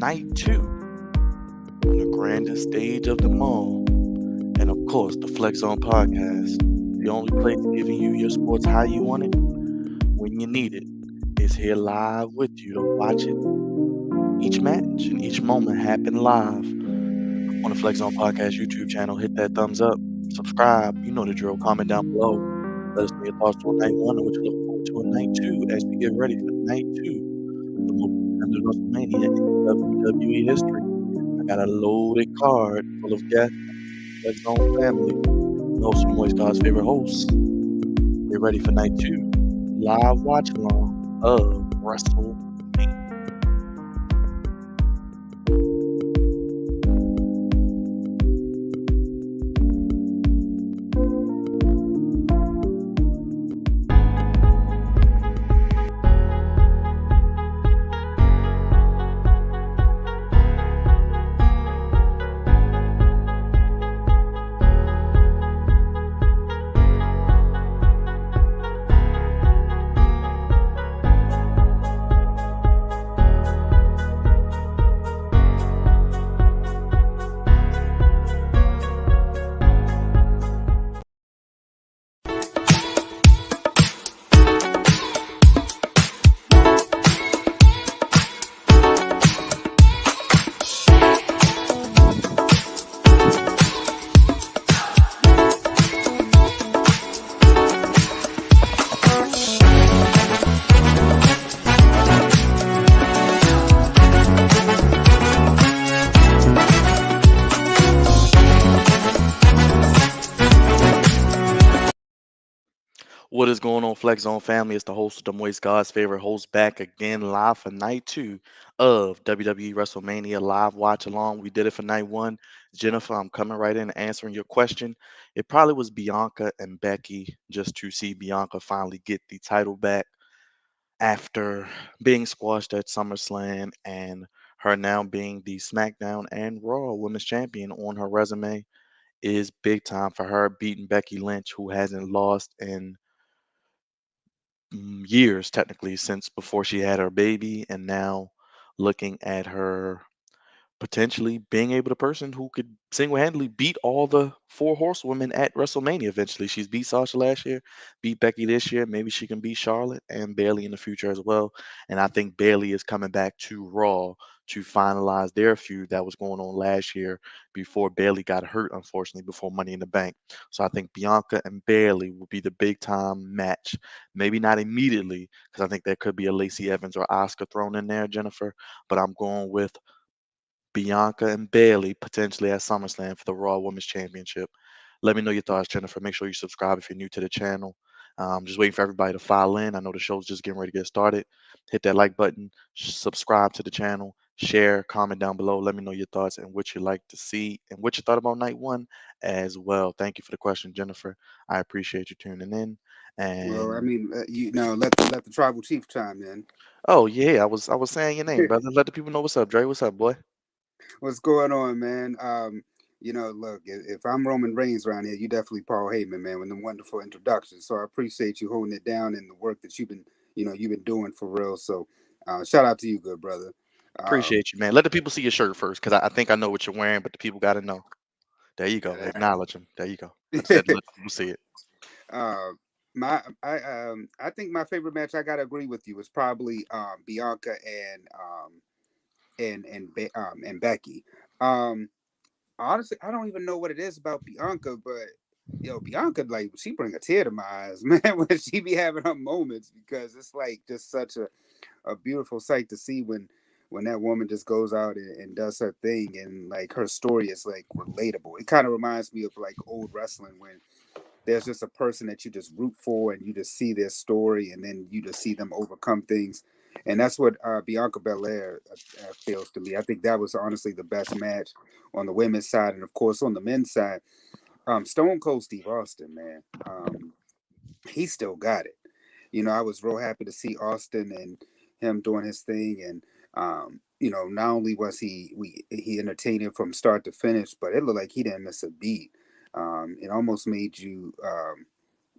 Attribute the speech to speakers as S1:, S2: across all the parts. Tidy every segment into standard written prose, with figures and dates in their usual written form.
S1: night 2 on the grandest stage of them all. And of course, the Flex Zone Podcast, the only place giving you your sports how you want it, when you need it, is here live with you to watch it. Each match and each moment happen live on the Flex Zone Podcast YouTube channel. Hit that thumbs up, subscribe. You know the drill. Comment down below. Let us know your thoughts on night 1 and what you're looking forward to on night 2 as we get ready for night 2, the most contended WrestleMania in WWE history. I got a loaded card full of guests, Flex Zone family, and also the Moist God's favorite hosts. Get ready for night 2, live watch along of WrestleMania. What is going on, Flex Zone family? It's the host of the Moist God's favorite host back again live for night 2 of WWE WrestleMania live watch along. We did it for night 1. Jennifer, I'm coming right in and answering your question. It probably was Bianca and Becky, just to see Bianca finally get the title back after being squashed at SummerSlam and her now being the SmackDown and Raw Women's Champion on her resume is big time for her, beating Becky Lynch, who hasn't lost in years technically since before she had her baby, and now looking at her potentially being able the person who could single-handedly beat all the four horsewomen at WrestleMania eventually. She's beat Sasha last year, beat Becky this year. Maybe she can beat Charlotte and Bailey in the future as well. And I think Bailey is coming back to Raw to finalize their feud that was going on last year before Bailey got hurt, unfortunately, before Money in the Bank. So I think Bianca and Bailey will be the big time match. Maybe not immediately, because I think there could be a Lacey Evans or Oscar thrown in there, Jennifer. But I'm going with Bianca and Bailey potentially at SummerSlam for the Raw Women's Championship. Let me know your thoughts, Jennifer. Make sure you subscribe if you're new to the channel. Just waiting for everybody to file in. I know the show's just getting ready to get started. Hit that like button, subscribe to the channel, share, comment down below. Let me know your thoughts and what you'd like to see and what you thought about night 1 as well. Thank you for the question, Jennifer. I appreciate you tuning in.
S2: Well, I
S1: And
S2: mean, let the tribal chief chime in.
S1: oh yeah, I was saying your name, brother. Let the people know what's up, Dre. What's up, boy?
S2: What's going on, man? Look, if I'm Roman Reigns around here, you definitely Paul Heyman, man, with the wonderful introduction. So I appreciate you holding it down and the work that you've been doing for real. So shout out to you, good brother. Um,
S1: Appreciate you, man. Let the people see your shirt first, because I think I know what you're wearing, but the people got to know. There you go. Acknowledge them. There you go. I just had to let people see it.
S2: uh, I think my favorite match, I gotta agree with you, is probably Bianca and Becky. Um, Honestly, I don't even know what it is about Bianca, but Bianca, like, she bring a tear to my eyes, man, when she be having her moments, because it's like just such a beautiful sight to see when that woman just goes out and does her thing, and like her story is like relatable. It kind of reminds me of like old wrestling when there's just a person that you just root for and you just see their story and then you just see them overcome things. And that's what Bianca Belair feels to me. I think that was honestly the best match on the women's side. And of course, on the men's side, Stone Cold Steve Austin, man, he still got it. I was real happy to see Austin and him doing his thing. And, not only was he entertaining from start to finish, but it looked like he didn't miss a beat. It almost made you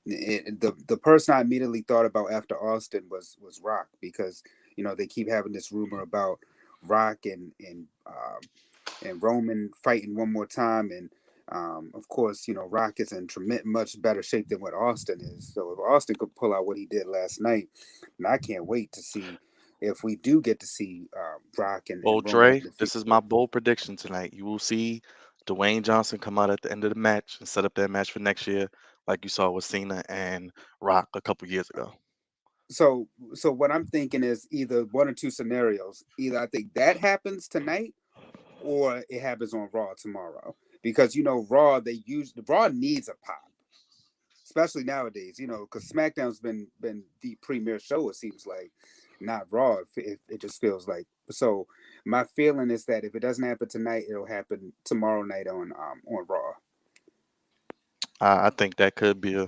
S2: the person I immediately thought about after Austin was Rock, because they keep having this rumor about Rock and Roman fighting one more time, and of course, Rock is in much better shape than what Austin is. So if Austin could pull out what he did last night, and I can't wait to see if we do get to see Rock
S1: Well,
S2: and Roman in
S1: Dre,
S2: the
S1: this is
S2: future.
S1: my bold prediction tonight. You will see Dwayne Johnson come out at the end of the match and set up that match for next year, like you saw with Cena and Rock a couple years ago.
S2: So what I'm thinking is either one or two scenarios. Either I think that happens tonight, or it happens on Raw tomorrow. Because Raw, Raw needs a pop, especially nowadays. Because SmackDown's been the premier show. It seems like, not Raw. It just feels like so. My feeling is that if it doesn't happen tonight, it'll happen tomorrow night on Raw.
S1: I think that could be a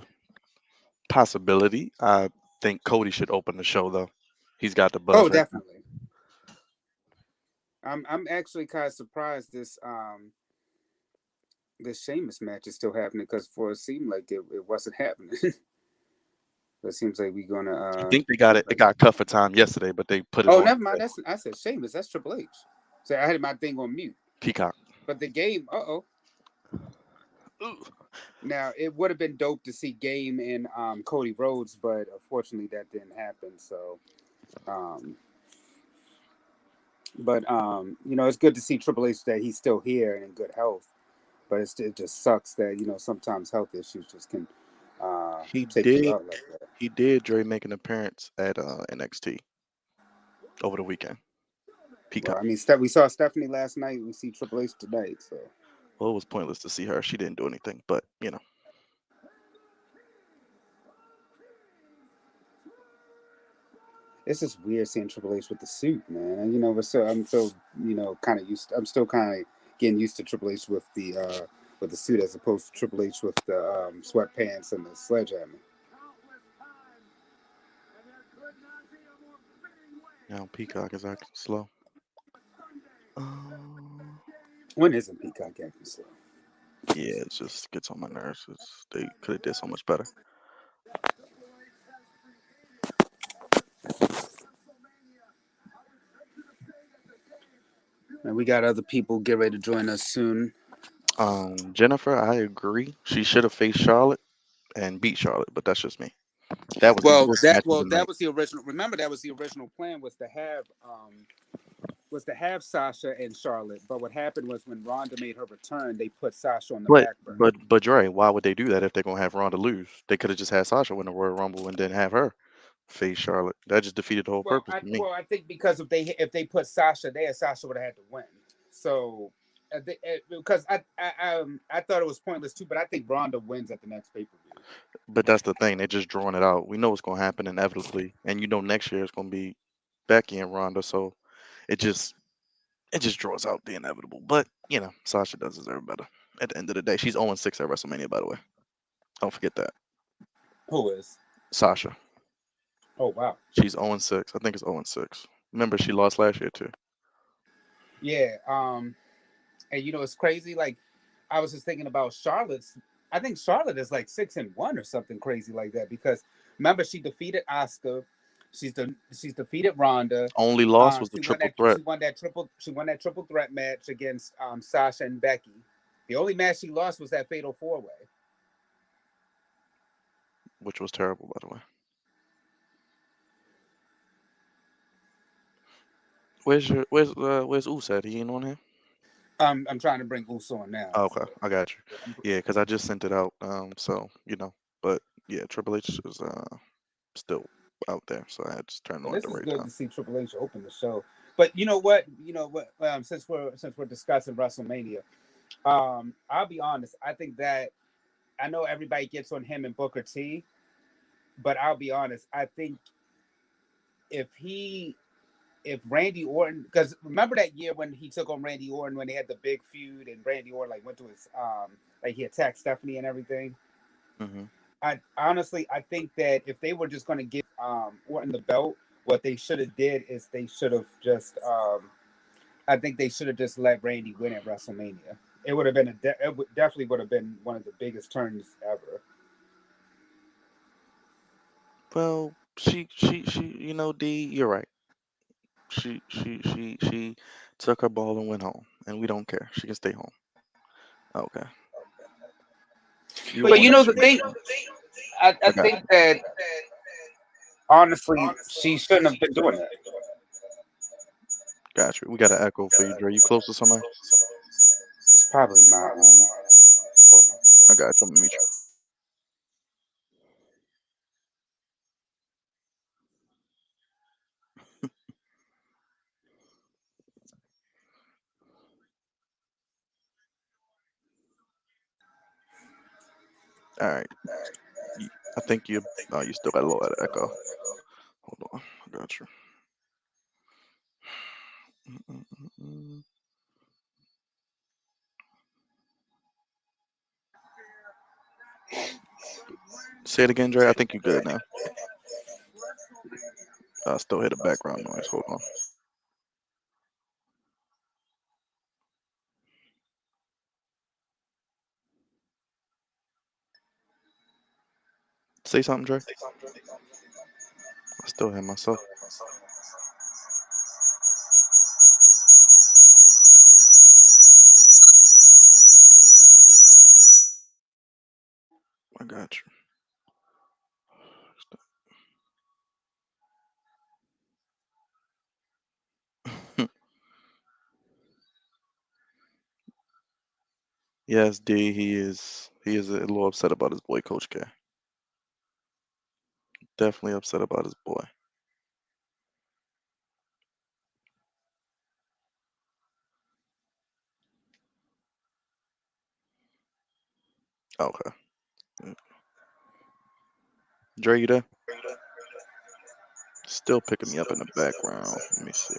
S1: possibility. I think Cody should open the show though. He's got the
S2: Oh,
S1: buzz right now.
S2: definitely. I'm actually kind of surprised this Sheamus match is still happening because for it seemed like it wasn't happening. It seems like we're gonna.
S1: I think they got
S2: Seems
S1: it. It
S2: like.
S1: got cut for time yesterday, but they put it
S2: Oh,
S1: on
S2: never mind. I said Sheamus. That's Triple H. So I had my thing on mute.
S1: Peacock.
S2: But the game. Uh oh.
S1: Ooh.
S2: Now it would have been dope to see Game and Cody Rhodes, but unfortunately that didn't happen. So, um, but it's good to see Triple H that he's still here and in good health. But it just sucks that sometimes health issues just can
S1: He
S2: take you
S1: did.
S2: out like that.
S1: He did. Dre make an appearance at NXT over the weekend.
S2: Well,
S1: Peacock.
S2: I mean, we saw Stephanie last night. We see Triple H tonight. So
S1: Well, it was pointless to see her. She didn't do anything, but
S2: it's just weird seeing Triple H with the suit, man. And I'm so kind of used. I'm still kind of getting used to Triple H with the suit as opposed to Triple H with the sweatpants and the sledgehammer.
S1: now Peacock is acting slow. Uh,
S2: When isn't Peacock acting slow?
S1: yeah, it just gets on my nerves. They could have did so much better.
S2: And we got other people get ready to join us soon.
S1: Jennifer, I agree. She should have faced Charlotte and beat Charlotte, but that's just me. That was the
S2: Well,
S1: worst
S2: that
S1: match of
S2: well
S1: the
S2: that
S1: night.
S2: was the original. Remember, that was the original plan was to have Sasha and Charlotte. But what happened was when Ronda made her return, they put Sasha on the
S1: But
S2: back burner.
S1: but Dre, why would they do that if they're gonna have Ronda lose? They could have just had Sasha win the Royal Rumble and then have her face Charlotte. That just defeated the whole
S2: Well,
S1: purpose
S2: I
S1: to me.
S2: well I think because if they put Sasha there, Sasha would have had to win. So because I thought it was pointless too, but I think Ronda wins at the next pay per view.
S1: But that's the thing; they're just drawing it out. We know what's gonna happen inevitably, and next year it's gonna be Becky and Ronda, so it just it just draws out the inevitable. But Sasha does deserve better. At the end of the day, she's 0-6 at WrestleMania. By the way, don't forget that.
S2: Who is?
S1: Sasha,
S2: Oh wow.
S1: she's 0-6. I think it's 0-6. Remember, she lost last year too.
S2: Yeah. And it's crazy. Like I was just thinking about Charlotte's. I think Charlotte is like 6-1 or something crazy like that because remember she defeated Asuka. She's defeated Ronda.
S1: Only loss was the triple threat,
S2: She won that triple threat match against Sasha and Becky. The only match she lost was that fatal 4 way.
S1: which was terrible, by the way. Where's Uce at? He ain't on here.
S2: I'm trying to bring Uso on now.
S1: Oh,
S2: So
S1: okay, I got you.
S2: yeah,
S1: Yeah, because I just sent it out. So but yeah, Triple H is still out there, so I had to turn
S2: but
S1: on at
S2: this
S1: the
S2: is
S1: right
S2: good
S1: time.
S2: to see Triple H open the show. But you know what? Since we're discussing WrestleMania, I'll be honest. I think that I know everybody gets on him and Booker T, but I'll be honest. I think if he if Randy Orton, because remember that year when he took on Randy Orton when they had the big feud and Randy Orton like went to his like he attacked Stephanie and everything.
S1: Hmm.
S2: I think that if they were just going to give Orton the belt, what they should have did is they should have just I think they should have just let Randy win at WrestleMania. It would have been definitely would have been one of the biggest turns ever.
S1: Well, she, D, you're right. She took her ball and went home, and we don't care. She can stay home. Okay. You
S2: But
S1: want
S2: you
S1: to
S2: know the
S1: see?
S2: thing, I
S1: I got
S2: think that honestly she shouldn't have been doing that.
S1: got you. We got an echo for you, Dre. You close to somebody?
S2: It's probably my hold on.
S1: I got you. I'm gonna meet you. All right. You, I think you. Oh, you still got a little bit of echo. Hold on. I got you. Mm-mm-mm-mm. Say it again, Dre. I think you good now. I still hear the background noise. Hold on. Say something, Dre. I still hear myself. I got you. Yes, D. He is. He is a little upset about his boy, Coach K. Definitely upset about his boy. Okay. Mm. Dre, you there? Still picking me up in the background. Let me see.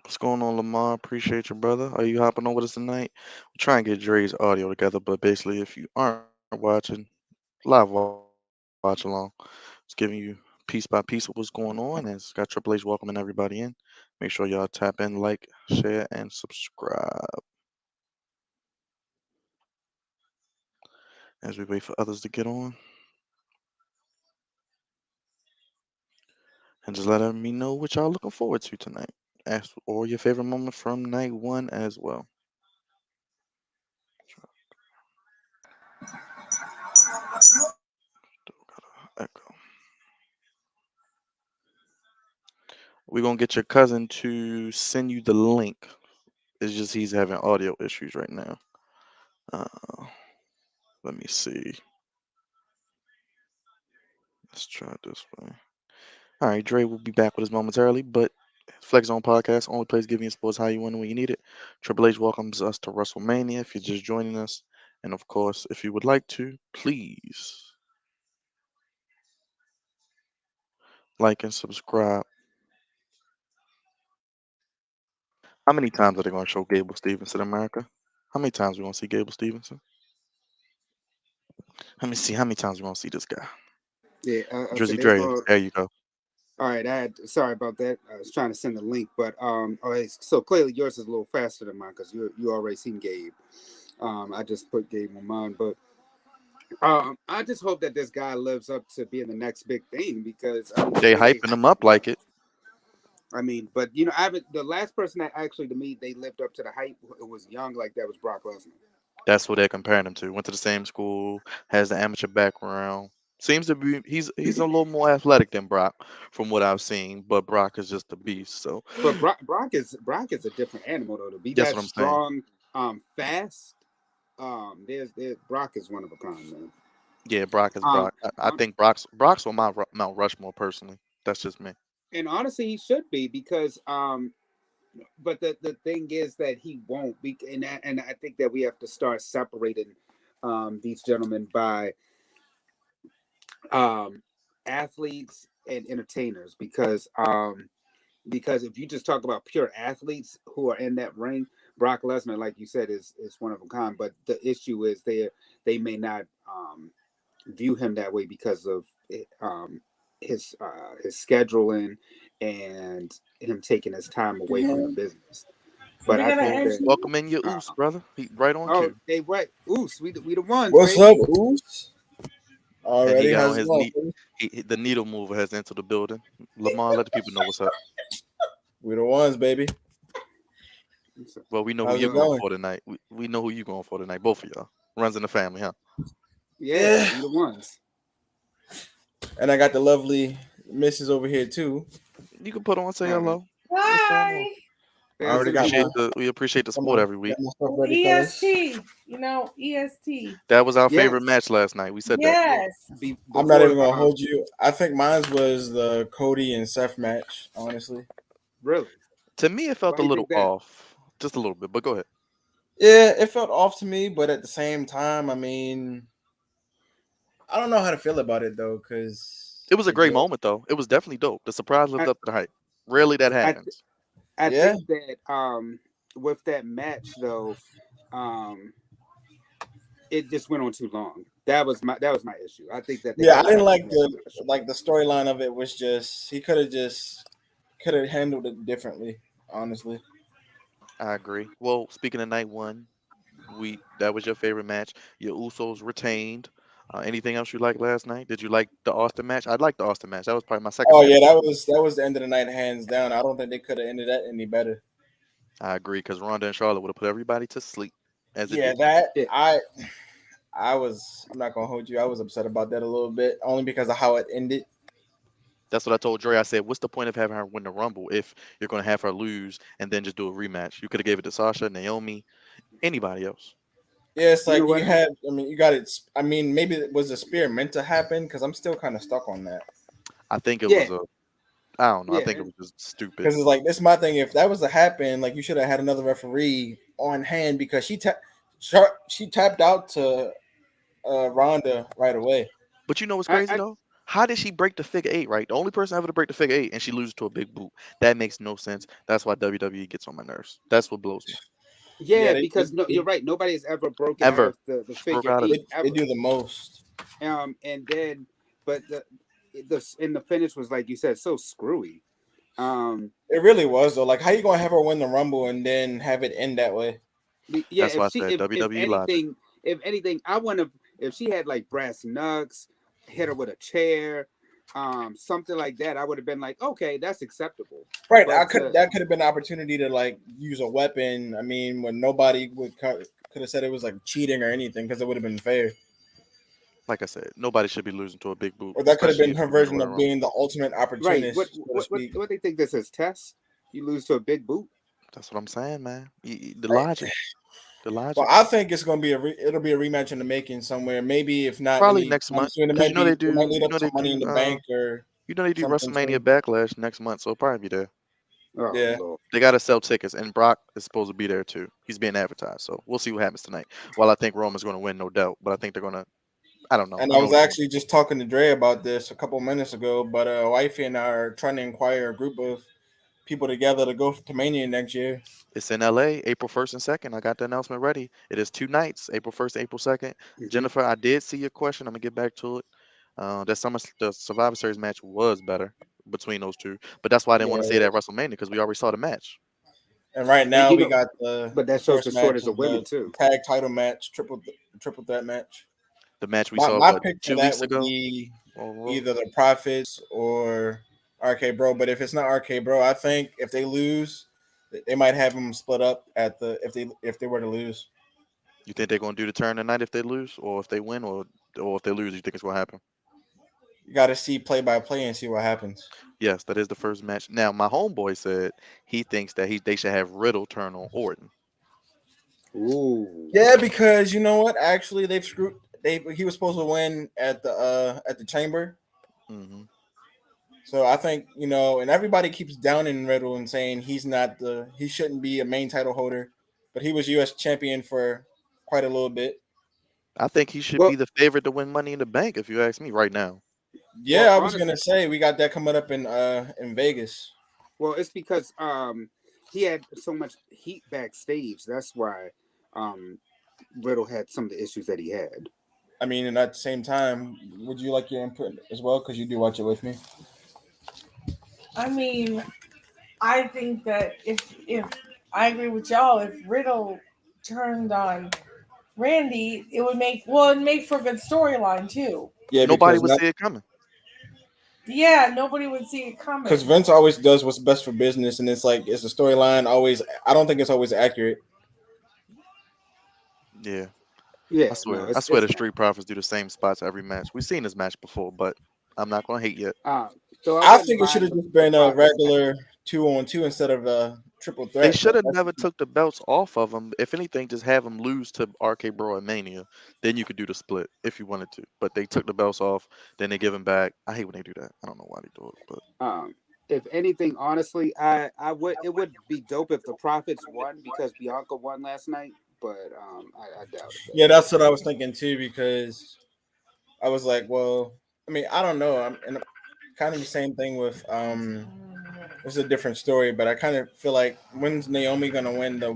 S1: What's going on, Lamar? Appreciate your brother. Are you hopping over this tonight? We're trying to get Dre's audio together, but basically, if you aren't watching, live watch along. It's giving you piece by piece of what's going on, and it's got Triple H welcoming everybody in. Make sure y'all tap in, like, share, and subscribe as we wait for others to get on, and just let me know what y'all looking forward to tonight. Ask or your favorite moment from night one as well. Still got a echo. We're gonna get your cousin to send you the link. It's just he's having audio issues right now. Uh, let me see. Let's try it this way. All right, Dre will be back with us momentarily, but Flex Zone Podcast, only place giving you sports how you want and when you need it. Triple H welcomes us to WrestleMania if you're just joining us. And of course, if you would like to, please like and subscribe. How many times are they going to show Gable Stevenson in America? How many times we going to see Gable Stevenson? Let me see how many times we going to see this guy.
S2: Yeah, so
S1: Drizzy
S2: they're
S1: Dre,
S2: going.
S1: there you go.
S2: All right, sorry about that. I was trying to send the link, but all right, so clearly yours is a little faster than mine because you already seen Gabe. I just put Gabe on mine, but I just hope that this guy lives up to being the next big thing because I mean, the
S1: They
S2: way they,
S1: hyping him up like it.
S2: I mean, but you know, I haven't the last person that actually to me they lived up to the hype. It was young like that was Brock Lesnar.
S1: That's what they're comparing him to. Went to the same school, has the amateur background. Seems to be he's a little more athletic than Brock from what I've seen, but Brock is just a beast. So
S2: But Brock is a different animal though. To be
S1: that's
S2: that
S1: what I'm saying.
S2: strong, fast, there's Brock is one of a kind, man.
S1: Yeah, Brock is
S2: Um,
S1: Brock. I
S2: on,
S1: think Brock's on my Mount Rushmore personally. That's just me.
S2: and honestly, he should be because but the thing is that he won't be, and I think that we have to start separating these gentlemen by um athletes and entertainers because if you just talk about pure athletes who are in that ring, Brock Lesnar, like you said, is one of a kind. But the issue is they may not view him that way because of his scheduling and him taking his time away from the business.
S3: What
S2: But
S3: you
S2: I
S3: gonna
S2: think
S3: ask
S2: that
S3: me?
S1: Welcome in your oos, brother. He right on
S2: oh
S1: cue.
S2: hey right, Oos, we the ones,
S4: What's
S2: baby.
S4: up, Oos?
S1: And he
S4: Already,
S1: got on
S4: how's it
S1: his
S4: going?
S1: knee. The needle mover has entered the building. Lamar, let the people know what's up.
S4: We the ones, baby.
S1: Well, we know who
S4: How's
S1: you're
S4: it
S2: Uh,
S1: going
S4: going?
S1: for tonight. We know who you going for tonight. Both of y'all. Runs in the family, huh?
S2: yeah,
S4: Yeah.
S2: we the ones.
S4: And I got the lovely missus over here too.
S1: You can put on, say
S2: Uh,
S1: hello. What's going on?
S3: Hi.
S4: I
S2: yeah,
S4: already
S2: say what
S4: got
S2: it
S4: my
S1: Appreciate
S2: do.
S1: the we appreciate the
S4: got
S1: support
S4: my,
S1: every week.
S4: got my stuff ready, fellas.
S3: EST. You know, EST.
S1: That was our favorite
S2: Yes,
S1: match last night. We said that.
S2: yeah.
S3: Yes.
S4: I'm not
S2: Before
S4: even gonna hold you. I think mine was the Cody and Seth match. Honestly,
S2: really,
S1: To me, it felt
S2: why
S1: a
S2: do you
S1: little
S2: think that?
S1: off, just a little bit. But go ahead.
S4: yeah, it felt off to me, but at the same time, I mean, I don't know how to feel about it though, because
S1: It was a
S4: it
S1: great
S4: just
S1: moment, though. It was definitely dope. The surprise lived
S2: I
S1: up to the hype. Rarely that
S2: I
S1: happens.
S2: I
S4: yeah,
S2: think that with that match though, um it just went on too long. That was my issue. I think that they
S4: yeah. I
S2: could have
S4: didn't
S2: kept that
S4: like
S2: match a
S4: the
S2: little shorter.
S4: like the storyline of it was just he could have handled it differently. Honestly,
S1: I agree. Well, speaking of night one, that was your favorite match. Your Usos retained. Anything else you liked last night? Did you like the Austin match? I liked the Austin match. That was probably my second
S4: oh yeah,
S1: favorite.
S4: that was the end of the night, hands down. I don't think they could have ended that any better.
S1: I agree because Ronda and Charlotte would have put everybody to sleep, as it
S4: Yeah,
S1: do.
S4: that
S2: Yeah,
S4: I was. I'm not gonna hold you. I was upset about that a little bit, only because of how it ended.
S1: That's what I told Dre. I said, "What's the point of having her win the Rumble if you're going to have her lose and then just do a rematch? You could have gave it to Sasha, Naomi, anybody else."
S4: Yeah, it's
S2: you know
S4: like
S2: what?
S4: you had. I mean, you got it. I mean, maybe it was a spear meant to happen because I'm still kind of stuck on that.
S1: I think it
S2: Yeah,
S1: was I don't know. I
S2: yeah,
S1: think it was just stupid.
S4: Because it's like this is my thing. If that was to happen, like you should have had another referee on hand because she tapped out to Ronda right away.
S1: But you know what's
S2: I,
S1: crazy
S2: I
S1: though? How did she break the figure eight? Right, the only person ever to break the figure eight, and she loses to a big boot. That makes no sense. That's why WWE gets on my nerves. That's what blows me.
S4: Yeah,
S2: yeah, because no, you're right. Nobody has ever broken out
S1: Ever
S2: of the
S1: broke
S2: figure
S1: out of it.
S2: eight
S4: they
S2: ever.
S4: do the most.
S2: And then, but the finish was like you said, so screwy. Um,
S4: It really was though. Like, how you gonna have her win the Rumble and then have it end that way?
S2: yeah,
S1: That's why I said
S2: if
S1: WWE logic.
S2: anything, I want to if she had like brass knucks, hit her with a chair, something like that, I would have been like, okay, that's acceptable.
S4: Right. I
S2: But
S4: could that could have been an opportunity to like use a weapon. I mean, when nobody could have said it was like cheating or anything because it would have been fair.
S1: Like I said, nobody should be losing to a big boot,
S4: Or that could have
S1: especially
S4: been
S1: if
S4: her
S1: you win the
S4: version
S1: Royal
S4: of
S1: Rumble.
S4: being the ultimate
S2: right,
S4: opportunist, so to speak.
S2: what they think this is test? You lose to a big boot.
S1: That's what I'm saying, man. The
S4: Right.
S1: logic, the
S4: Well,
S1: logic.
S4: I think it's gonna be it'll be a rematch in the making somewhere. Maybe if not
S1: Probably
S4: any
S1: next
S4: time
S1: month,
S4: soon,
S1: because
S4: it might lead up to
S1: they
S4: Money in
S1: do
S4: the Bank or
S1: they do
S4: something
S1: WrestleMania
S4: soon.
S1: Backlash next month, so it'll probably be there.
S2: Oh
S4: Yeah.
S2: Lord.
S1: They got to sell tickets, and Brock is supposed to be there too. He's being advertised, so we'll see what happens tonight. While I think Roman's going to win, no doubt, but I think they're going to. I don't know.
S4: And
S1: I
S4: I
S1: don't know
S4: was
S1: what they're doing.
S4: actually just talking to Dre about this a couple minutes ago, but wifey and I are trying to inquire a group of people together to go to Mania next year.
S1: It's in LA, April 1st and 2nd. I got the announcement ready. It is 2 nights, April 1st, April 2nd.
S2: Hmm.
S1: Jennifer, I did see your question. I'm gonna get back to it. The Survivor Series match was better between those two, but that's why I didn't want to say
S4: Yeah.
S1: that at WrestleMania because we already saw the match.
S4: And right
S2: And
S4: now we got
S2: but
S4: the
S2: that shows the
S4: first match
S2: shortage
S4: of
S2: of women
S4: the
S2: too.
S4: tag title match, triple threat match.
S1: The match we
S4: My
S1: saw
S4: my
S1: what
S4: pick for
S1: 2 weeks
S4: that would
S1: ago.
S4: be
S1: on Raw?
S4: either the Profits or RK Bro. But if it's not RK Bro, I think if they lose, they might have them split up at the if they were to lose.
S1: You think they're gonna do the turn tonight if they lose, or if they win, or if they lose, you think it's gonna happen?
S4: You got to see play by play and see what happens.
S1: Yes, that is the first match. Now, my homeboy said he thinks that they should have Riddle turn on Orton.
S2: Ooh.
S4: Yeah, because you know what? Actually, they've screwed. He was supposed to win at the Chamber.
S1: Hmm.
S4: So I think and everybody keeps downing Riddle and saying he shouldn't be a main title holder, but he was U.S. champion for quite a little bit.
S1: I think he should be
S2: Well,
S1: the favorite to win Money in the Bank, if you ask me right now.
S2: well,
S4: Yeah, I was
S2: honestly,
S4: gonna say we got that coming up in Vegas.
S2: well, it's because he had so much heat backstage. That's why um Riddle had some of the issues that he had.
S4: I mean, and at the same time, would you like your input as well? Because you do watch it with me.
S3: I mean, I think that if I agree with y'all, if Riddle turned on Randy, it'd make for a good storyline too.
S4: Yeah,
S1: Nobody would see it coming.
S3: Yeah, nobody would see it
S4: because
S3: coming.
S4: Vince always does what's best for business, and it's like it's a storyline always. I don't think it's always accurate.
S1: Yeah,
S2: Yeah, no,
S1: I swear
S2: it's
S1: the
S2: not.
S1: Street Profits do the same spots every match. We've seen this match before, but I'm not gonna hate yet.
S2: So I
S4: I
S2: wouldn't
S4: think it should
S2: mind
S4: have just
S2: the
S4: been a
S2: profits.
S4: regular 2-on-2 instead of a triple
S1: They
S4: threat.
S1: should
S4: But
S1: have
S4: that's
S1: never took the belts off of them. If anything, just have them lose to RK Bro and Mania. Then you could do the split if you wanted to. But they took the belts off, then they give them back. I hate when they do that. I don't know why they do it, but
S2: Um, if anything, honestly, I would it would be dope if the profits won because Bianca won last night, but I doubt it
S4: yeah,
S2: though.
S4: that's what I was thinking too because I was like, well, I mean, I don't know. I'm and kind of the same thing with This is a different story, but I kind of feel like when's Naomi gonna win the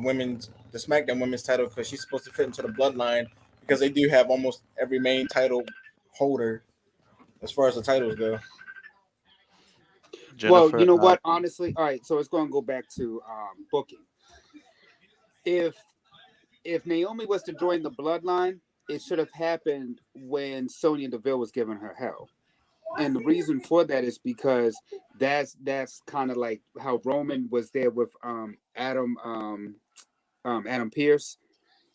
S4: SmackDown Women's title because she's supposed to fit into the bloodline because they do have almost every main title holder as far as the titles go.
S2: Well, you
S1: Jennifer,
S2: know
S1: I
S2: what?
S1: agree.
S2: Honestly, all right. So it's going to go back to booking. If Naomi was to join the bloodline, it should have happened when Sonya Deville was giving her hell. And the reason for that is because that's kind of like how Roman was there with Adam Pierce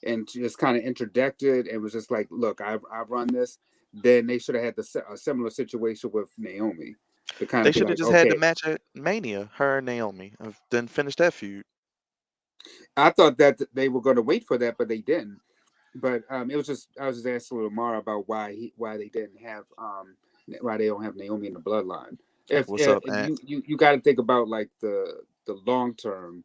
S2: and just kind of interjected and was just like, "Look, I run this." Then they should have had a similar situation with Naomi to kind
S1: They
S2: of be
S1: should have
S2: like,
S1: just had the
S2: "Okay."
S1: match at Mania, her and Naomi, then finish that feud.
S2: I thought that they were going to wait for that, but they didn't. But it was just I was just asking Lamar about why they didn't have why they don't have Naomi in the bloodline.
S1: What's
S2: If
S1: up, Aunt?
S2: you got to think about like the long term,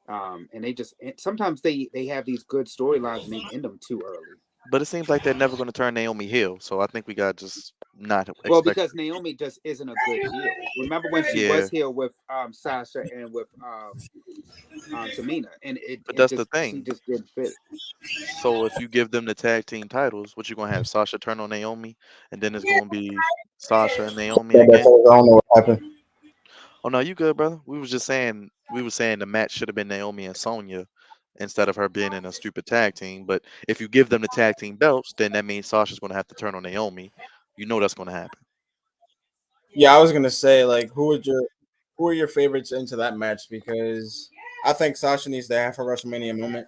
S2: and they just sometimes they have these good storylines and they end them too early.
S1: But it seems like they're never going to turn Naomi heel, so I think we got to just not
S2: Well,
S1: expect
S2: because
S1: her.
S2: Naomi just isn't a good heel. Remember when she
S1: Yeah,
S2: was heel with Sasha and with Tamina, and
S1: but
S2: it
S1: that's the
S2: just she
S1: thing.
S2: just didn't fit.
S1: So if you give them the tag team titles, what you gonna have? Sasha turn on Naomi, and then it's gonna be Sasha and Naomi
S4: Yeah, that's
S1: again.
S4: all. I don't know what happened.
S1: Oh no, you good, brother? We were saying the match should have been Naomi and Sonya instead of her being in a stupid tag team. But if you give them the tag team belts, then that means Sasha's gonna have to turn on Naomi. You know that's gonna happen.
S4: Yeah, I was gonna say like who are your favorites into that match because I think Sasha needs to have her WrestleMania moment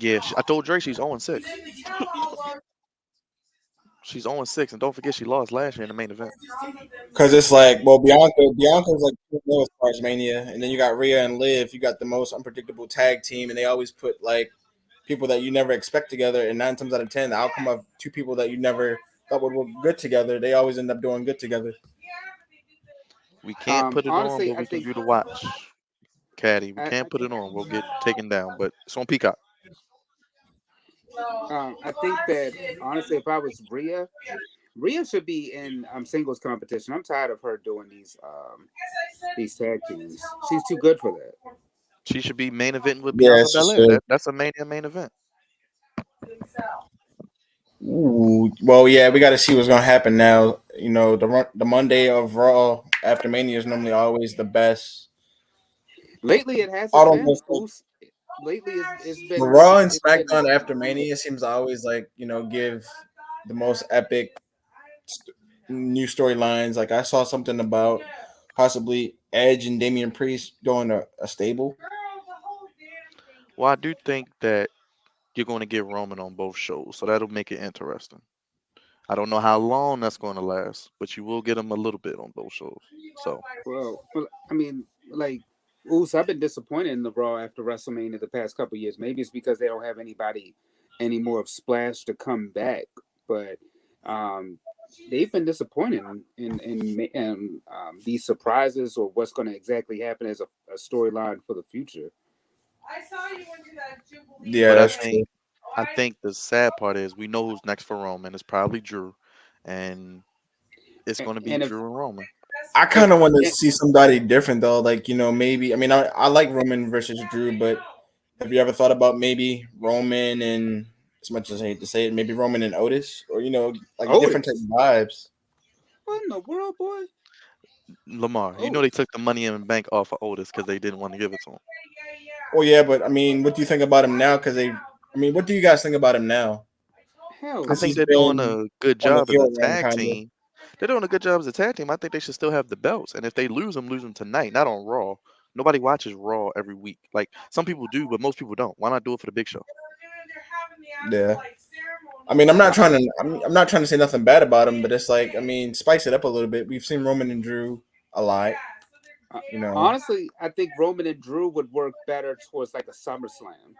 S1: Yeah, I told Dre she's 0-6. She's 0-6, and don't forget she lost last year in the main event.
S4: because it's like well Bianca's like 2-0 as far as Mania, and then you got Rhea and Liv. You got the most unpredictable tag team, and they always put like people that you never expect together, and 9 times out of 10, the outcome of two people that you never thought would work good together, they always end up doing good together.
S1: We can't put it on,
S2: Honestly,
S1: but
S2: I
S1: we can
S2: think
S1: do the watch. Caddy, we
S2: I,
S1: can't put it on. We'll get taken down, but it's on Peacock.
S2: I think that honestly, if I was Rhea should be in singles competition. I'm tired of her doing these tag teams. She's too good for that.
S1: She should be main eventing with
S4: Yeah,
S1: Bianca
S4: she
S1: Belair.
S4: should.
S1: That's a Mania main event.
S4: Ooh, well, yeah, we got to see what's gonna happen now. The Monday of Raw after Mania is normally always the best.
S2: Lately, it
S4: I
S2: hasn't
S4: don't
S2: been.
S4: know.
S2: Lately
S4: The Raw and
S2: it's been
S4: SmackDown after Mania seems to always like give the most epic new storylines. Like I saw something about possibly Edge and Damian Priest going to a stable.
S1: Well, I do think that you're going to get Roman on both shows, so that'll make it interesting. I don't know how long that's going to last, but you will get him a little bit on both shows. So
S2: Well, I mean, like, Uso, I've been disappointed in the Raw after WrestleMania the past couple years. Maybe it's because they don't have anybody anymore of splash to come back, but um, they've been disappointed in these surprises or what's going to exactly happen as a storyline for the future.
S4: Yeah,
S1: but
S4: that's true.
S1: I think the sad part is we know who's next for Roman. It's probably Drew, and it's going to be
S2: And if
S1: Drew and Roman.
S4: I
S2: if
S4: kind of want to
S2: and,
S4: see somebody different though. Like, maybe. I mean, I like Roman versus Drew, but have you ever thought about maybe Roman and, as much as I hate to say it, maybe Roman and Otis, or like different type
S2: Otis,
S4: of vibes?
S2: what in the world, boy?
S1: Lamar, you know they
S2: Otis.
S1: took the money in the bank off of Otis because they didn't want to give it to him.
S4: Well, yeah, but I mean, what do you think about him now? Because I mean, what do you guys think about him now?
S1: I
S2: Hell
S4: Since
S1: think
S4: he's
S1: they're doing
S4: been
S1: a good
S4: on the
S1: job as
S4: heel
S1: a
S4: run,
S1: tag
S4: kind of.
S1: team. They're doing a good job as a tag team. I think they should still have the belts. And if they lose them tonight, not on Raw. Nobody watches Raw every week. Like some people do, but most people don't. Why not do it for the big show?
S4: Yeah. I mean, I'm not trying to say nothing bad about him, but it's like, I mean, spice it up a little bit. We've seen Roman and Drew a lot,
S2: Uh,
S4: you know.
S2: Honestly, I think Roman and Drew would work better towards like a SummerSlam.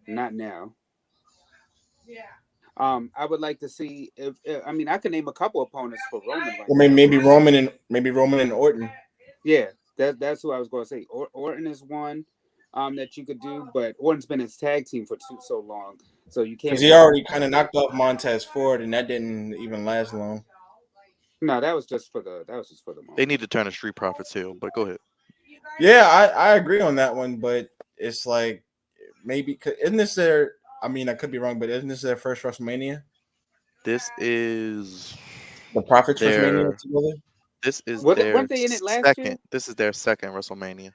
S2: Not now. I would like to see if I mean I can name a couple opponents for Roman right
S4: Or
S2: now.
S4: maybe Roman and Orton,
S2: Yeah, that's who I was going to say. Orton is one that you could do, but Orton's been his tag team for so long, so you
S4: because
S2: can't
S4: he
S2: really
S4: already
S2: do
S4: kind of
S2: that.
S4: knocked off Montez Ford, and that didn't even last long.
S2: No, that was just for the
S1: They
S2: moment.
S1: need to turn a Street Profits heel, but go ahead.
S4: Yeah, I agree on that one, but it's like maybe isn't this their? I mean, I could be wrong, but isn't this their first WrestleMania?
S1: This is
S4: The Profits first Mania
S1: their
S4: together.
S2: Weren't they in it last year?
S1: second. This is their second WrestleMania.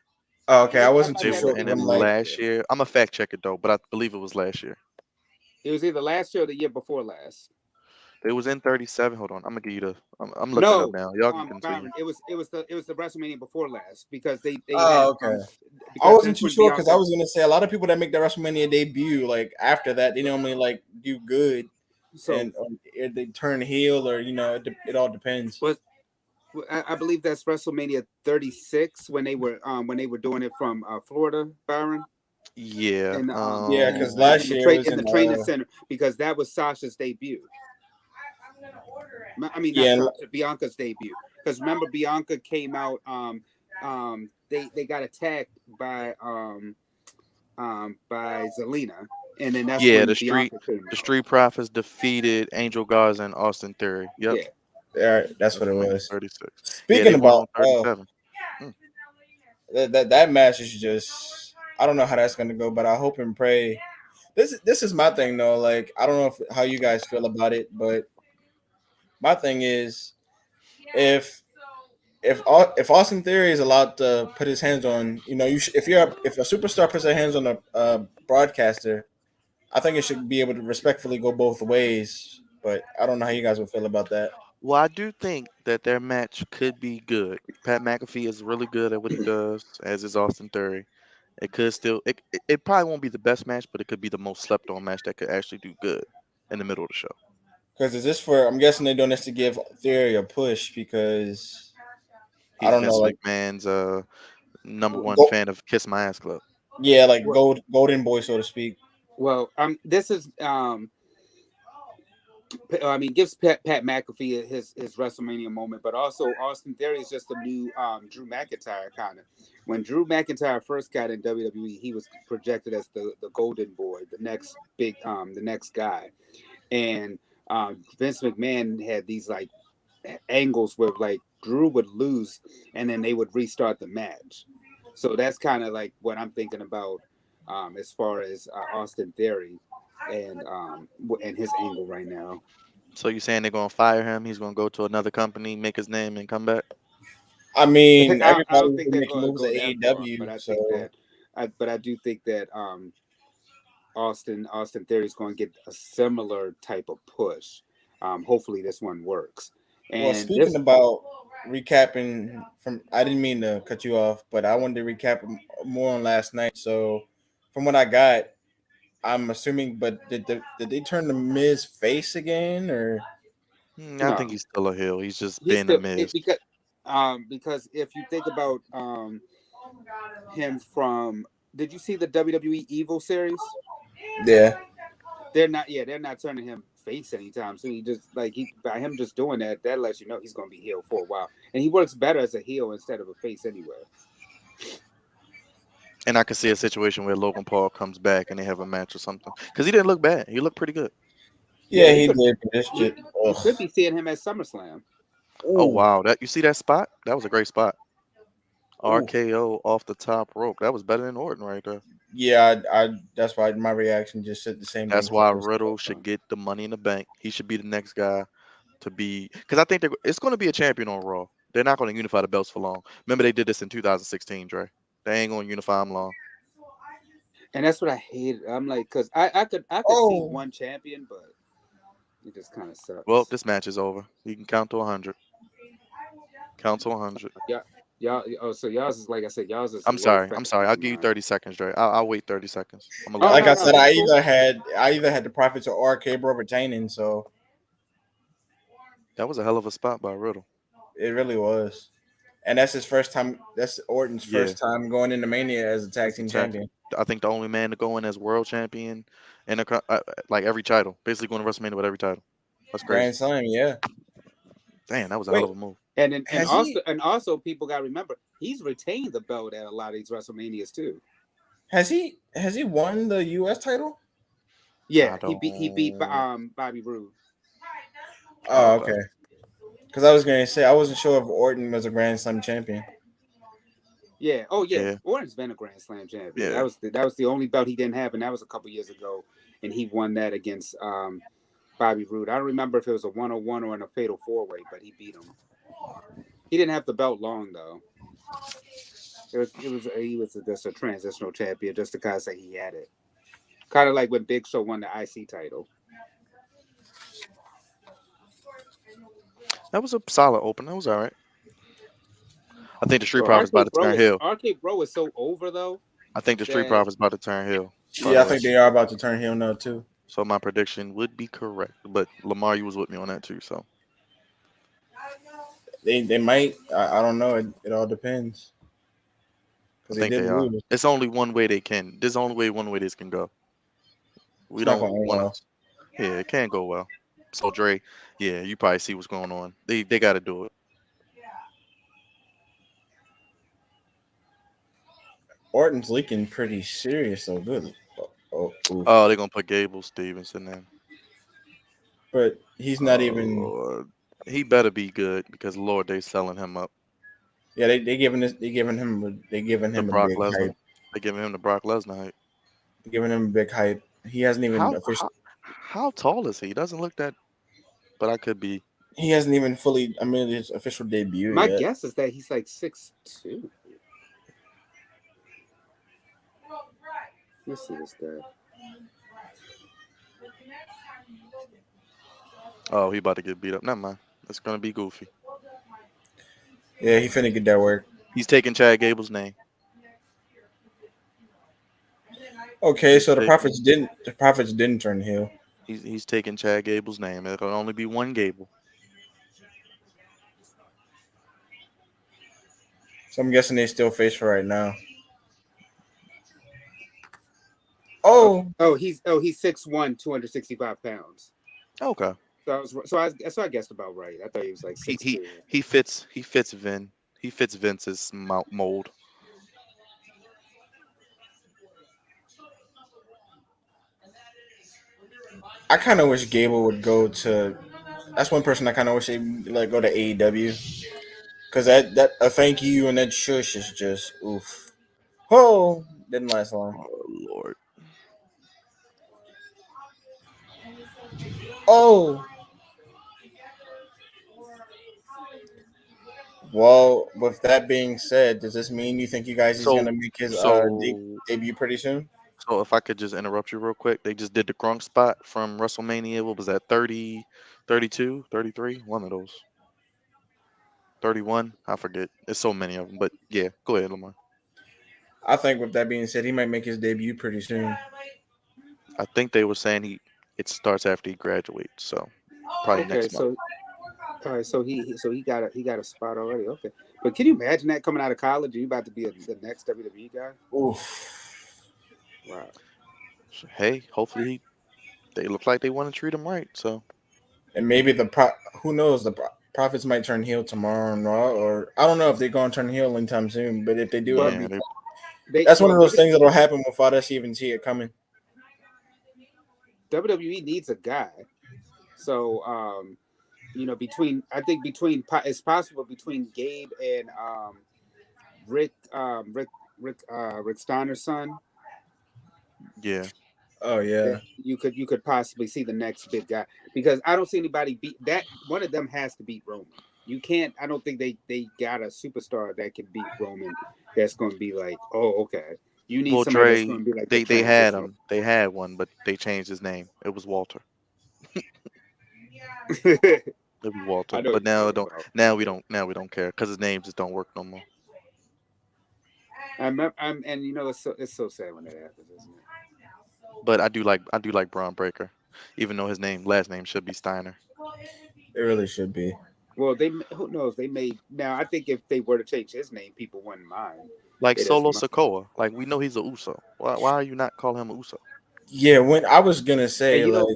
S4: Oh, okay. I
S2: I
S4: wasn't
S2: thought
S4: too
S1: They
S2: that
S1: were
S4: sure
S2: was the
S1: in
S4: because
S1: it
S2: one
S4: I'm
S2: from
S4: like,
S2: last
S1: last
S2: year.
S1: year. I'm a fact check it though, but I believe it was last year.
S2: It was either last year or the year before last.
S1: It was in 37. Hold on, I'm gonna give you the. I'm looking it up
S2: No,
S1: now. Y'all can continue.
S2: Byron, it was the WrestleMania before last because they had
S4: oh, okay. I
S2: because
S4: wasn't
S2: that's
S4: too
S2: when
S4: sure because I
S2: Bianca.
S4: was gonna say a lot of people that make their WrestleMania debut, like after that, they normally like do good
S2: So
S4: and they turn heel or it all depends.
S2: was I believe that's WrestleMania 36 when they were doing it from Florida, Byron,
S1: Yeah.
S2: in
S4: Yeah, because last year it was
S2: in
S4: in
S2: the training center because that was Sasha's debut. I mean, not
S4: yeah,
S2: Sasha, Bianca's debut. Because remember, Bianca came out. They got attacked by Zelina, and then that's
S1: Yeah.
S2: when Bianca came
S1: The
S2: out.
S1: Street Profits defeated Angel Garza and Austin Theory. Yep.
S2: Yeah,
S4: yeah, that's what it
S1: WrestleMania
S4: was.
S1: 36. Yeah,
S4: Speaking
S1: they won
S4: about
S1: on 37. Mm.
S4: that match is just I don't know how that's gonna go, but I hope and pray. This is my thing though. Like I don't know how you guys feel about it, but my thing is if if Austin Theory is allowed to put his hands on, if a superstar puts their hands on a broadcaster, I think it should be able to respectfully go both ways. But I don't know how you guys would feel about that.
S1: Well, I do think that their match could be good. Pat McAfee is really good at what he does, as is Austin Theory. It could still, it probably won't be the best match, but it could be the most slept on match that could actually do good in the middle of the show.
S4: Because is this for? I'm guessing they're doing this to give Theory a push because I
S1: He's
S4: don't know,
S1: Vince
S4: like
S1: McMahon's number one
S4: go,
S1: fan of Kiss My Ass Club.
S4: yeah, like
S2: well,
S4: golden boy, so to speak.
S2: this is I mean, gives Pat McAfee his WrestleMania moment, but also Austin Theory is just a new Drew McIntyre kind of. When Drew McIntyre first got in WWE, he was projected as the Golden Boy, the next guy, and Vince McMahon had these like angles where like Drew would lose, and then they would restart the match. So that's kind of like what I'm thinking about as far as Austin Theory and his angle right now.
S1: So you saying they're gonna fire him? He's gonna go to another company, make his name, and come back?
S4: I mean,
S2: I don't
S4: everybody's
S2: think
S4: been
S2: they're
S4: making
S2: going to
S4: moves
S2: go
S4: at
S2: that far, but
S4: AEW,
S2: I think
S4: so
S2: that I do think that Austin Theory is going to get a similar type of push. Hopefully, this one works.
S4: well,
S2: And
S4: speaking about recapping from, I didn't mean to cut you off, but I wanted to recap more on last night. So, from what I got, I'm assuming, but did they turn the Miz face again, or
S1: I
S2: No,
S1: think he's still a heel. He's just
S2: he's
S1: being a
S2: still
S1: Miz.
S2: because if you think about him from, did you see the WWE Evil series?
S4: Yeah.
S2: They're not turning him face anytime soon. He just like he by him just doing that, that lets you know he's gonna be heel for a while. And he works better as a heel instead of a face anyway.
S1: And I could see a situation where Logan Paul comes back and they have a match or something. Because he didn't look bad. He looked pretty good.
S2: Yeah,
S4: Yeah, he did. But this shit.
S2: you
S4: Ugh.
S2: could be seeing him at SummerSlam.
S1: Oh
S4: Ooh.
S1: wow. That you see that spot? That was a great spot.
S4: Ooh.
S1: RKO off the top rope. That was better than Orton right there.
S4: Yeah, I that's why my reaction just said the same thing
S1: That's
S4: for
S1: why
S4: this.
S1: Riddle should get the money in the bank. He should be the next guy to be because I think it's going to be a champion on Raw. They're not going to unify the belts for long. Remember they did this in 2016, Dre. They ain't going to unify them long.
S2: And that's what I hated. I'm like, cause I could see
S4: Oh,
S2: one champion, but it just kind of
S1: Well,
S2: sucks.
S1: this match is over. You can count to 100. Count to 100.
S2: Yeah, y'all. Oh, so y'all's is like I said, y'all's is
S1: I'm
S2: low
S1: sorry. I'm
S2: faster
S1: sorry. I'll
S2: than
S1: give you
S2: mine.
S1: 30 seconds, Dre. I'll wait 30 seconds. I'm gonna let
S2: Oh
S1: you
S4: like
S2: no,
S4: I
S1: go.
S2: no,
S4: said,
S2: that's cool.
S4: I either had the profits or RK Bro retaining, so
S1: That was a hell of a spot by Riddle.
S4: it really was. And that's his first time. That's Orton's
S1: Yeah,
S4: first time going into Mania as a tag
S1: as a
S4: team
S1: champion.
S4: champion,
S1: I think the only man to go in as world champion and like every title, basically going to WrestleMania with every title. That's crazy.
S4: Grand Slam. Yeah.
S1: Damn, that was a hell
S4: Wait,
S1: of a move.
S4: has he
S2: And also people got to remember he's retained the belt at a lot of these WrestleManias too.
S4: has he won the U.S. title?
S1: I
S2: Yeah, he beat
S1: don't.
S2: Bobby Roode.
S1: Oh,
S4: Oh,
S1: okay.
S4: okay. Because I was gonna say I wasn't sure if Orton was a Grand Slam champion.
S2: Yeah. Oh yeah.
S1: Yeah,
S2: Orton's been a Grand Slam champion.
S1: yeah.
S2: That was the only belt he didn't have, and that was a couple years ago. And he won that against Bobby Roode. I don't remember if it was a 101 or in a fatal four way, but he beat him. He didn't have the belt long though. He was just a transitional champion just to kind of say he had it. Kind of like when Big Show won the IC title.
S1: That was a solid open. That was all right. I think the Street
S2: Bro,
S1: Profits about to turn heel.
S2: RK Bro is so over though
S1: I think the Street
S2: that
S1: Profits about to turn heel. By
S4: Yeah,
S1: the
S4: I
S1: way,
S4: think they are about to turn heel now too.
S1: so my prediction would be correct. But Lamar, you was with me on that too. So
S4: They might. I don't know. It all depends
S1: I
S4: because they
S1: think
S4: did
S1: they are.
S4: lose.
S1: It's only one way they can. There's only way one way this can go. We
S4: It's not
S1: don't
S4: going
S1: want
S4: well.
S1: to. Yeah, it can't go well. So Dre, yeah, you probably see what's going on. They got to do it.
S4: Orton's leaking pretty serious though. Good. Oof.
S1: Oh, they're gonna put Gable Stevenson in.
S4: But he's not
S1: Oh
S4: even.
S1: Lord, he better be good because Lord, they selling him up
S4: Yeah, they giving
S1: to
S4: him a
S1: Brock
S4: big
S1: Lesnar.
S4: hype.
S1: They giving him the Brock Lesnar height.
S4: They're giving him a big hype. He hasn't even
S1: How
S4: officially.
S1: how how tall is he? He doesn't look that, but I could be.
S4: He hasn't even fully. I mean, his official debut
S2: my
S4: yet.
S2: guess is that he's like 6'2". Let's see this guy.
S1: Oh, he about to get beat up. Never mind. It's gonna be goofy.
S4: Yeah, he finna get that work.
S1: He's taking Chad Gable's name.
S4: Okay,
S1: He's
S4: so
S1: taking
S4: the prophets didn't turn heel.
S1: he's taking Chad Gable's name. It can only be one Gable.
S4: So I'm guessing they still face for right now.
S2: Oh,
S4: Oh,
S2: he's 6'1", 265 pounds.
S1: Okay.
S2: So I guessed about right. I thought he was like
S1: He
S2: six
S1: he
S2: two.
S1: he fits Vin. He fits Vince's mold.
S4: I kind of wish Gable would go to. That's one person I kind of wish they like go to AEW because that a thank you and that shush is just oof. Oh, didn't last long.
S1: Oh Lord.
S4: Oh, well. With that being said, does this mean you think you guys he's gonna
S1: So
S4: make his
S1: so
S4: debut pretty soon?
S1: so if I could just interrupt you real quick, they just did the Gronk spot from WrestleMania. What was that? 30, 32, 33? One of those. 31? I forget. It's so many of them. But yeah, go ahead, Lamar.
S4: I think with that being said, he might make his debut pretty soon.
S1: I think they were saying it starts after he graduates, so probably
S2: Okay,
S1: next month.
S2: All right, so he got a spot already. Okay, but can you imagine that coming out of college? You about to be the next WWE guy?
S4: Oof.
S2: Wow.
S1: So, hey, hopefully they look like they want to treat him right. So
S4: And maybe who knows, Profits might turn heel tomorrow on Raw, or I don't know if they're going to turn heel anytime soon. But if they do,
S2: Well,
S4: it'll
S1: yeah,
S4: be
S1: they
S4: that's one
S2: well
S4: of those things that'll happen without us even see it coming.
S2: WWE needs a guy. So between I think between it's possible between Gabe and Rick Rick Steiner's son
S1: yeah.
S4: Oh
S2: that
S4: yeah,
S2: you could possibly see the next big guy because I don't see anybody beat that. One of them has to beat Roman. You can't. I don't think they got a superstar that can beat Roman. That's going to be like, oh, okay. You need
S1: Well,
S2: somebody that's going
S1: Dre,
S2: to be like the
S1: they had
S2: transitional.
S1: him. They had one, but they changed his name. It was Walter.
S2: I
S1: It was Walter.
S2: know what
S1: But
S2: you're
S1: now
S2: talking
S1: it don't.
S2: about.
S1: Now we don't care because his name just don't work no more.
S2: And it's so sad when that happens, isn't it?
S1: But I do like Braun Breaker, even though his last name should be Steiner.
S4: it really should be.
S2: Well, who knows? They may now. I think if they were to change his name, people wouldn't mind.
S1: Like
S2: They just
S1: Solo
S2: mi-
S1: Sokoa. Like we know he's a Uso. Why are you not calling him a Uso?
S4: Yeah, when I was gonna
S2: and
S4: say
S2: you
S4: like
S2: know,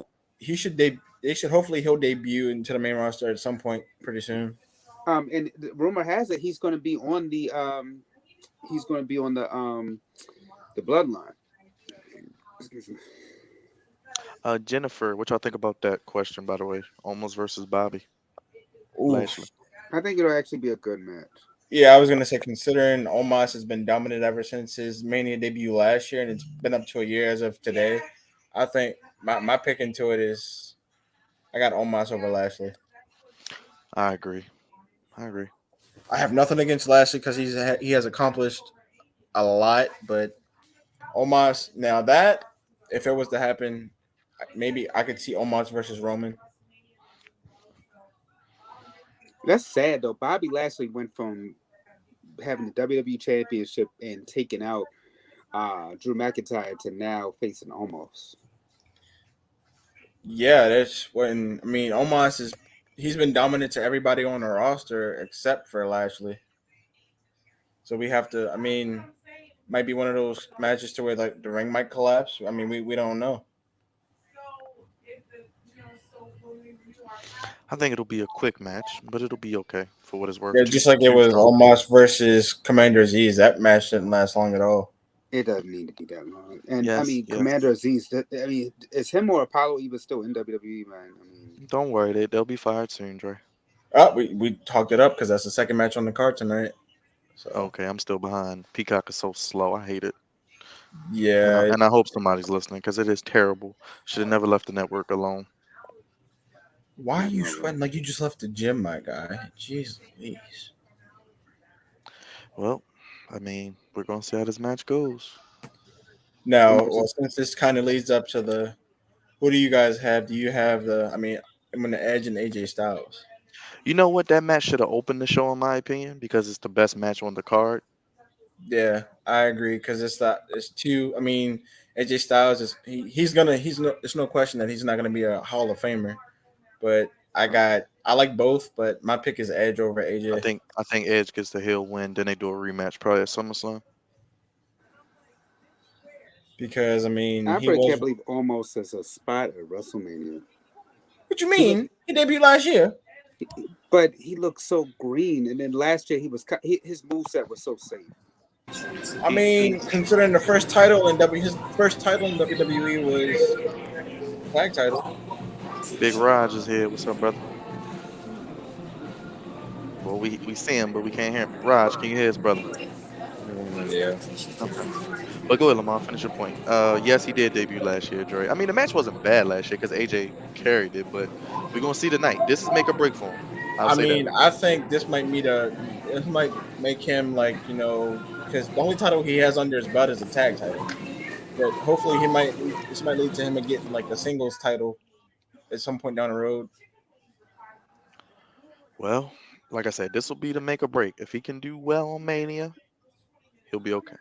S4: they should hopefully he'll debut into the main roster at some point pretty soon.
S2: and the rumor has it he's going to be on the bloodline. Excuse me.
S1: Jennifer, what y'all think about that question, by the way? Almost versus Bobby
S4: Oof.
S1: Lashley.
S2: I think it'll actually be a good match.
S4: Yeah, I was gonna say considering Omos has been dominant ever since his Mania debut last year, and it's been up to a year as of today. I think my pick into it is I got Omos over Lashley.
S1: I agree. I agree.
S4: I have nothing against Lashley because he has accomplished a lot, but Omos now that if it was to happen, maybe I could see Omos versus Roman.
S2: That's sad though. Bobby Lashley went from having the WWE Championship and taking out Drew McIntyre to now facing Omos.
S4: Yeah, that's when I mean Omos is he's been dominant to everybody on the roster except for Lashley. So we have to. I mean, might be one of those matches to where like the ring might collapse. I mean, we don't know.
S1: I think it'll be a quick match, but it'll be okay for what it's worth.
S4: Yeah,
S1: Two
S4: just like it
S1: two
S4: was
S1: strong
S4: Omos versus Commander Z's. That match didn't last long at all.
S2: It doesn't need to be that long. And I
S1: Yes,
S2: mean,
S1: yes.
S2: Commander Aziz. I mean, is him or Apollo even still in WWE, man? I mean,
S1: Don't worry, they'll be fired soon, Dre.
S4: Oh, we talked it up because that's the second match on the card tonight. So
S1: Okay, I'm still behind. Peacock is so slow. I hate it.
S4: yeah,
S1: And I hope somebody's listening because it is terrible. Should have never left the network alone.
S4: why are
S2: I
S4: you
S2: know, right?
S4: sweating like you just left the gym, my guy? Jeez Louise.
S1: Well, I mean, we're gonna see how this match goes.
S2: The
S4: Now,
S2: match
S4: well,
S2: is
S4: since this kind of leads up to the, who do you guys have? Do you have the? I mean, I'm gonna Edge and AJ Styles.
S1: You know what? That match should have opened the show, in my opinion, because it's the best match on the card.
S4: Yeah, I agree because it's two. I mean, AJ Styles is he's gonna he's no there's no question that he's not gonna be a Hall of Famer. But I like both, but my pick is Edge over AJ
S1: I think Edge gets the heel win. Then they do a rematch probably at SummerSlam.
S4: because I mean
S2: I
S4: he
S2: really can't
S4: was.
S2: believe Almost as a spot at WrestleMania.
S4: What you
S2: He looked,
S4: mean? He debuted last year.
S2: but he looked so green. And then last year he was his moveset was so safe.
S4: I mean, considering the first title in his first title in WWE was tag title.
S1: Big Raj is here. What's up, brother? Well, we see him, but we can't hear him. Raj, can you hear his brother?
S4: Yeah.
S1: Okay. But go ahead, Lamar. Finish your point. Yes, he did debut last year, Dre. I mean, the match wasn't bad last year because AJ carried it, but we're gonna see tonight. This is make or break for him. I'll
S4: I
S1: say that.
S4: mean, I think this might make him like because the only title he has under his belt is a tag title. But hopefully this might lead to him getting like a singles title at some point down the road.
S1: Well, like I said, this will be the make or break. If he can do well on Mania, he'll be okay.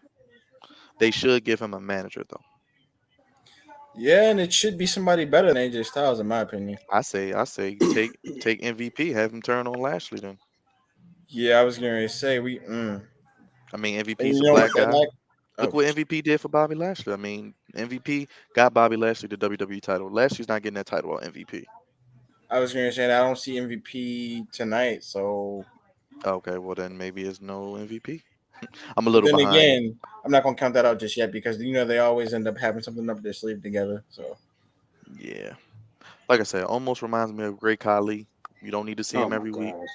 S1: They should give him a manager though.
S4: Yeah, and it should be somebody better than AJ Styles, in my opinion.
S1: I say, take MVP, have him turn on Lashley. Then
S4: Yeah, I was going to say
S1: I mean
S4: and
S1: MVP's
S4: you
S1: a
S4: know what
S1: black
S4: that
S1: guy.
S4: like?
S1: Look
S4: Oh,
S1: what MVP did for Bobby Lashley. I mean MVP got Bobby Lashley the WWE title. Lashley's not getting that title on MVP.
S4: I was going to say that I don't see MVP tonight, so.
S1: Okay, well then maybe it's no MVP. I'm a
S4: But
S1: little
S4: then
S1: behind.
S4: again, I'm not going to count that out just yet because they always end up having something up their sleeve together. So
S1: Yeah, like I said, almost reminds me of Great Khali. You don't need to see
S2: Oh
S1: him
S2: my
S1: every week.
S2: gosh.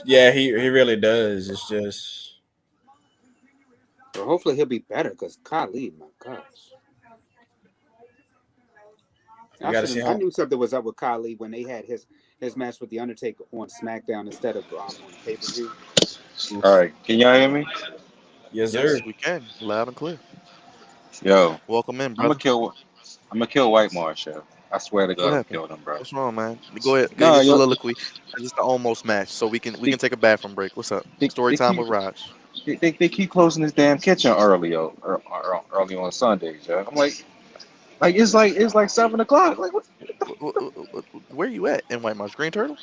S4: yeah, he really does. It's just
S2: Well, hopefully he'll be better because Kali, my gosh.
S4: we got to see
S2: I
S4: how.
S2: knew something was up with Kali when they had his match with the Undertaker on SmackDown instead of on the pay per view.
S5: All right, can y'all hear me?
S4: Yes,
S1: Yes,
S4: sir.
S1: we can, loud and clear.
S5: Yo,
S1: Welcome in,
S5: I'm gonna
S1: brother.
S5: kill. I'm gonna kill White Marshall. I swear to
S1: What
S5: God, I'm
S1: happened?
S5: killing him, bro.
S1: What's wrong, man? Go ahead, get
S5: No,
S1: your
S5: yo,
S1: soliloquy. 'Cause it's the almost match, so we can
S5: they,
S1: take a bathroom break. What's up? Story
S5: they
S1: time
S5: keep
S1: with Raj.
S5: they keep closing this damn kitchen early, early on Sundays, yo. I'm like it's like 7 o'clock. Like what?
S1: Where you at in White Marsh? Green Turtle?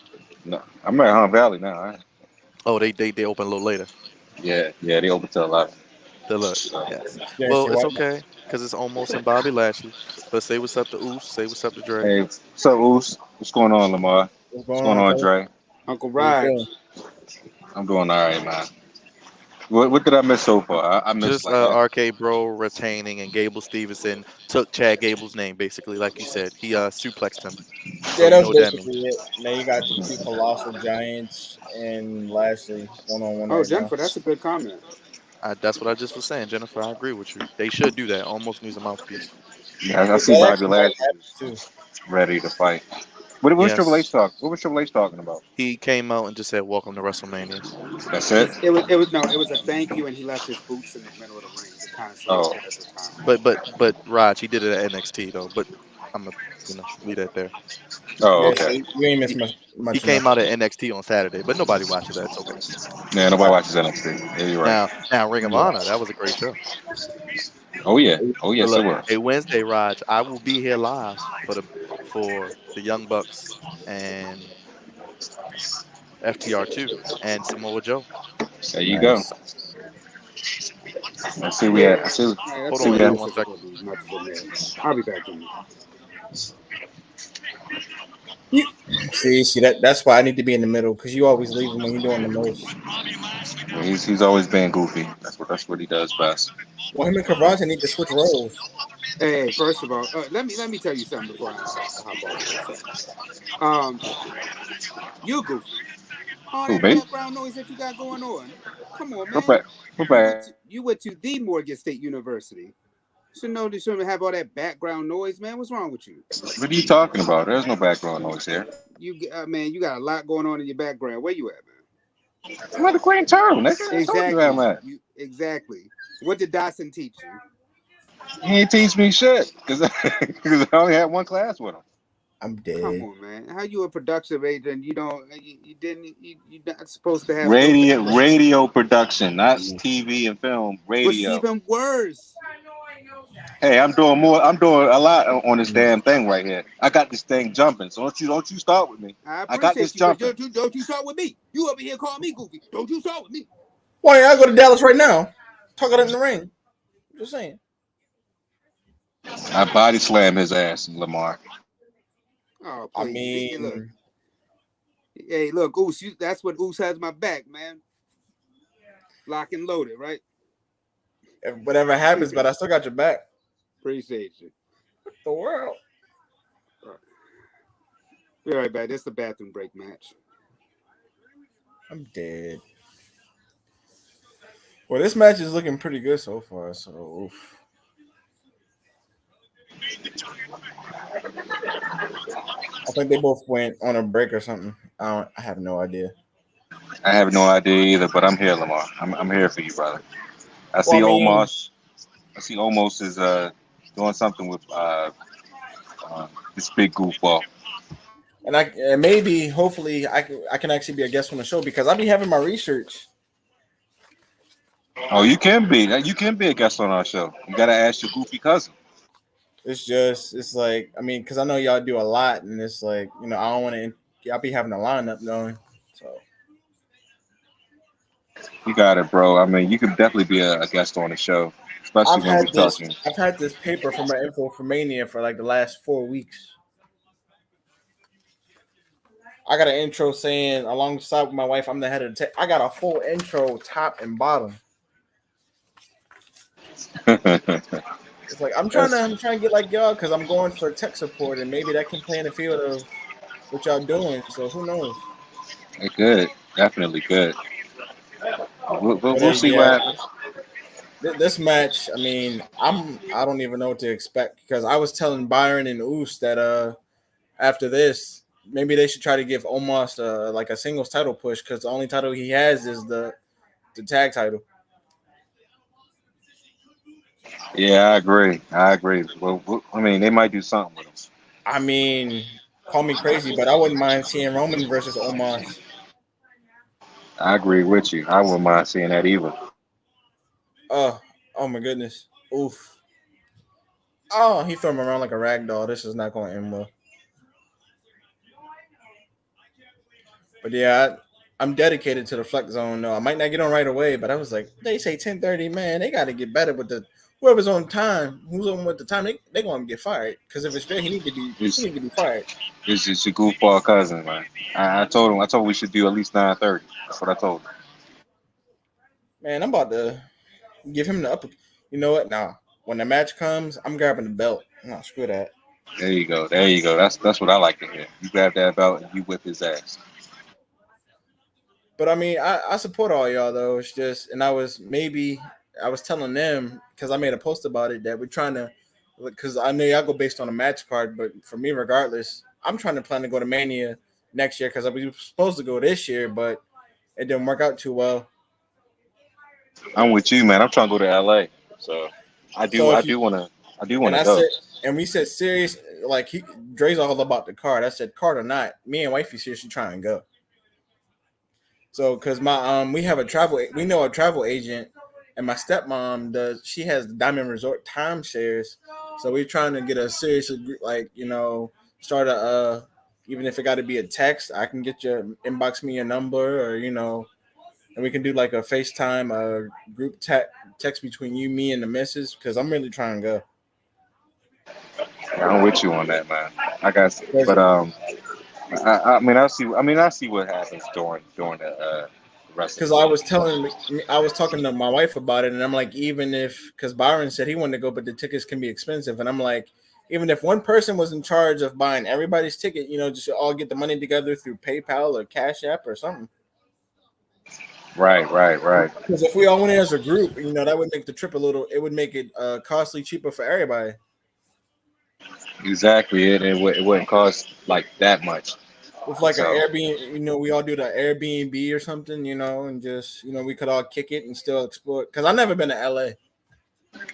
S5: No, I'm at Hunt Valley now.
S1: Oh, they open a little later.
S5: Yeah, they open till 11.
S1: The look,
S5: So,
S1: yes.
S4: Guarantee
S1: Well, it's
S4: White.
S1: okay because it's almost in Bobby Lashley. But say what's up to Oos. Say what's up to Dre.
S5: hey, what's up, Oos? What's going on, Lamar?
S4: What's
S5: What's
S4: going
S5: going
S4: on,
S5: on,
S4: fella?
S5: Dre?
S2: Uncle
S4: How you feeling?
S2: Raj.
S5: I'm doing all right, man. What did I miss so far? I missed
S1: Just
S5: like
S1: RK Bro retaining and Gable Stevenson took Chad Gable's name basically, like you said. He suplexed him. So
S4: Yeah,
S1: you
S4: that
S1: know
S4: was
S1: what that means.
S4: basically it. Now you got the two colossal giants and Lashley one on one
S2: Oh,
S4: right now.
S2: Jennifer, that's a good comment.
S1: That's what I just was saying, Jennifer. I agree with you. They should do that. Almost needs a mouthpiece.
S5: yeah, I see
S4: That
S5: Bobby
S4: actually might
S5: Lashley
S4: happen
S5: is
S4: too.
S5: ready to fight. What was Triple H
S1: Yes.
S5: talk? What was Triple H talking about?
S1: He came out and just said, "Welcome to WrestleMania."
S5: That's it.
S2: It was a thank you, and he left his boots in the middle of the ring to kind of say he
S5: Oh,
S2: said at the time.
S1: But Raj, he did it at NXT though. But I'm gonna leave that there.
S5: oh,
S4: Yeah, so
S5: okay.
S4: you ain't missed
S1: He, he
S4: much enough.
S1: came out at NXT on Saturday, but nobody watches that. It's okay.
S5: Yeah, nobody watches NXT. Yeah, you're right.
S1: Now Ring of
S4: Yeah.
S1: Honor, that was a great show.
S5: Oh yeah. Oh
S1: So
S5: yes, it
S1: look,
S5: was.
S1: hey Wednesday, Raj, I will be here live for the Young Bucks and FTR2 and Samoa Joe.
S5: There you go.
S4: Nice.
S5: I see we
S2: Yeah,
S5: had. I see.
S2: that
S1: Hold
S5: See
S1: on,
S5: we
S2: probably
S1: Jenna,
S5: had.
S1: one
S2: isn't
S1: second.
S2: going to be much of a match. I'll be back in.
S4: You, see that's why I need to be in the middle because you always leave him when you're doing the most.
S5: He's always been goofy. That's what he does best.
S4: Well, him and Kavante need to switch roles.
S2: Hey, first of all, let me tell you something before I hop off for a second. Um, you goofy. All
S5: Who
S2: that
S5: me?
S2: background noise that you got going on. Come on,
S5: What
S2: man.
S5: back? What back?
S2: You went to the Morgan State University. Should know this shouldn't have all that background noise, man. What's wrong with you?
S5: What are you talking about? There's no background noise here.
S2: Man, you got a lot going on in your background. Where you at, man?
S5: I'm at the Queen Turtle, nigga. I told you where I'm
S2: Exactly.
S5: at.
S2: You exactly. What did Dawson teach you?
S5: He ain't teach me shit because I only had one class with him.
S4: I'm
S2: Come
S4: dead.
S2: on, man. How you a production agent? You don't. You didn't. You're not supposed to have no background.
S5: Radio production, not TV and film.
S2: Which is
S5: Radio.
S2: even worse.
S5: Hey, I'm doing more. I'm doing a lot on this damn thing right here. I got this thing jumping. So don't you start with me.
S2: I
S5: I got this
S2: appreciate you, but
S5: jumping.
S2: don't you start with me. You over here calling me goofy. Don't you start with me.
S4: Why don't I go to Dallas right now? Talk it in the ring. Just saying.
S5: I body slam his ass, Lamar.
S2: Oh,
S4: I
S2: please. Look.
S4: mean,
S2: Hey, look, Oos, that's what Oos has my back, man. Lock and loaded, right?
S4: if whatever happens, but I still got your back.
S2: Appreciate you.
S4: The world.
S2: Be right back. This is the bathroom break match.
S4: I'm dead. Well, this match is looking pretty good so far. So, oof. I think they both went on a break or something. I have no idea.
S5: I have no idea either, but I'm here, Lamar. I'm here for you, brother. I
S4: Well,
S5: see
S4: I mean,
S5: Omos. I see Omos is doing something with this big goofball.
S4: and maybe hopefully I can actually be a guest on the show because I'll be having my research.
S5: Oh, you can be a guest on our show. You gotta ask your goofy cousin.
S4: It's like, I mean, because I know y'all do a lot, and it's like, I don't want to. Y'all be having a lineup going, so
S5: You got it, bro. I mean, you could definitely be a guest on the show, especially
S4: I've
S5: when
S4: had
S5: we
S4: this.
S5: touching.
S4: I've had this paper for my info for Mania for like the last 4 weeks. I got an intro saying alongside with my wife, I'm the head of the tech. I got a full intro, top and bottom. It's like
S5: That's
S4: I'm trying to get like y'all because I'm going for tech support, and maybe that can play in the field of what y'all doing. So who knows?
S5: good. Definitely good.
S4: But
S5: We'll see what
S4: yeah,
S5: happens.
S4: this match, I mean, I don't even know what to expect because I was telling Byron and Oos that after this, maybe they should try to give Omos like a singles title push because the only title he has is the tag title.
S5: Yeah, I agree. I agree. I mean, they might do something with him.
S4: I mean, call me crazy, but I wouldn't mind seeing Roman versus Omos.
S5: I agree with you. I wouldn't mind seeing that either.
S4: Oh, oh my goodness. Oof. Oh, he threw him around like a rag doll. This is not going to end well. But yeah, I'm dedicated to the flex zone. No, I might not get on right away, but I was like, they say 10:30, man. They got to get better with the whoever's on time, who's on with the time. They going to get fired because if it's straight, he
S5: It's
S4: need to be fired.
S5: it's just your goofball cousin, man. I told him. I told him we should do at least 9:30. That's what I told him.
S4: Man, I'm about to give him the upper. You know what? Nah, when the match comes, I'm grabbing the belt. Nah, screw that.
S5: There you go. There you go. That's what I like to hear. You grab that belt and you whip his ass.
S4: But I mean, I support all y'all though. It's just, and I was telling them because I made a post about it that we're trying to, because I know y'all go based on a match card, but for me, regardless, I'm trying to plan to go to Mania next year because I was supposed to go this year, but it didn't work out too well.
S5: I'm with you, man. I'm trying to go to LA. So
S4: So if you
S5: I do
S4: and
S5: wanna
S4: I
S5: go.
S4: said, and we said serious, like Dre's all about the card. I said card or not, me and wifey seriously trying to go. So, cause my we have we know a travel agent, and my stepmom does. She has Diamond Resort timeshares, so we're trying to get a serious like start a even if it got to be a text, I can get you inbox me your number or and we can do like a FaceTime group text between you, me, and the missus because I'm really trying to go.
S5: Yeah, I'm with you on that, man. I got, but
S4: 'Cause
S5: I mean, I see what happens during the rest of
S4: Because
S5: the week.
S4: I was talking to my wife about it, and I'm like, even if, because Byron said he wanted to go, but the tickets can be expensive, and I'm like, even if one person was in charge of buying everybody's ticket, just all get the money together through PayPal or Cash App or something.
S5: Right, right, right.
S4: Because if we all went in as a group, that would make the trip a little. It would make it costly cheaper for everybody.
S5: Exactly. It wouldn't cost like that much.
S4: With like an
S5: So
S4: Airbnb, we all do the Airbnb or something, and just we could all kick it and still explore. Because I've never been to LA.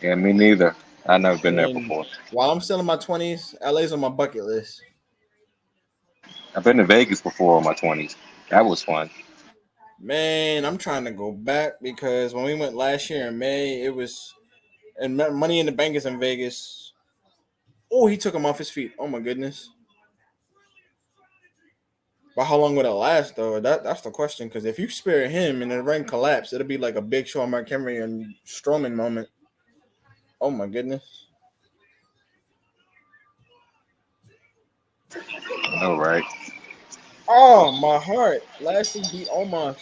S5: yeah, me neither. I've never been there
S4: And
S5: before.
S4: while I'm still in my 20s, LA's on my bucket list.
S5: I've been to Vegas before in my 20s. That was fun.
S4: Man, I'm trying to go back because when we went last year in May, it was and Money in the Bank is in Vegas. Oh, he took him off his feet. Oh my goodness! But how long would it last though? That's the question. Because if you spare him and the ring collapse, it'll be like a Big Show, Mark Henry, and Strowman moment. Oh my goodness!
S5: All right.
S4: Oh my heart! Lashley beat Omos.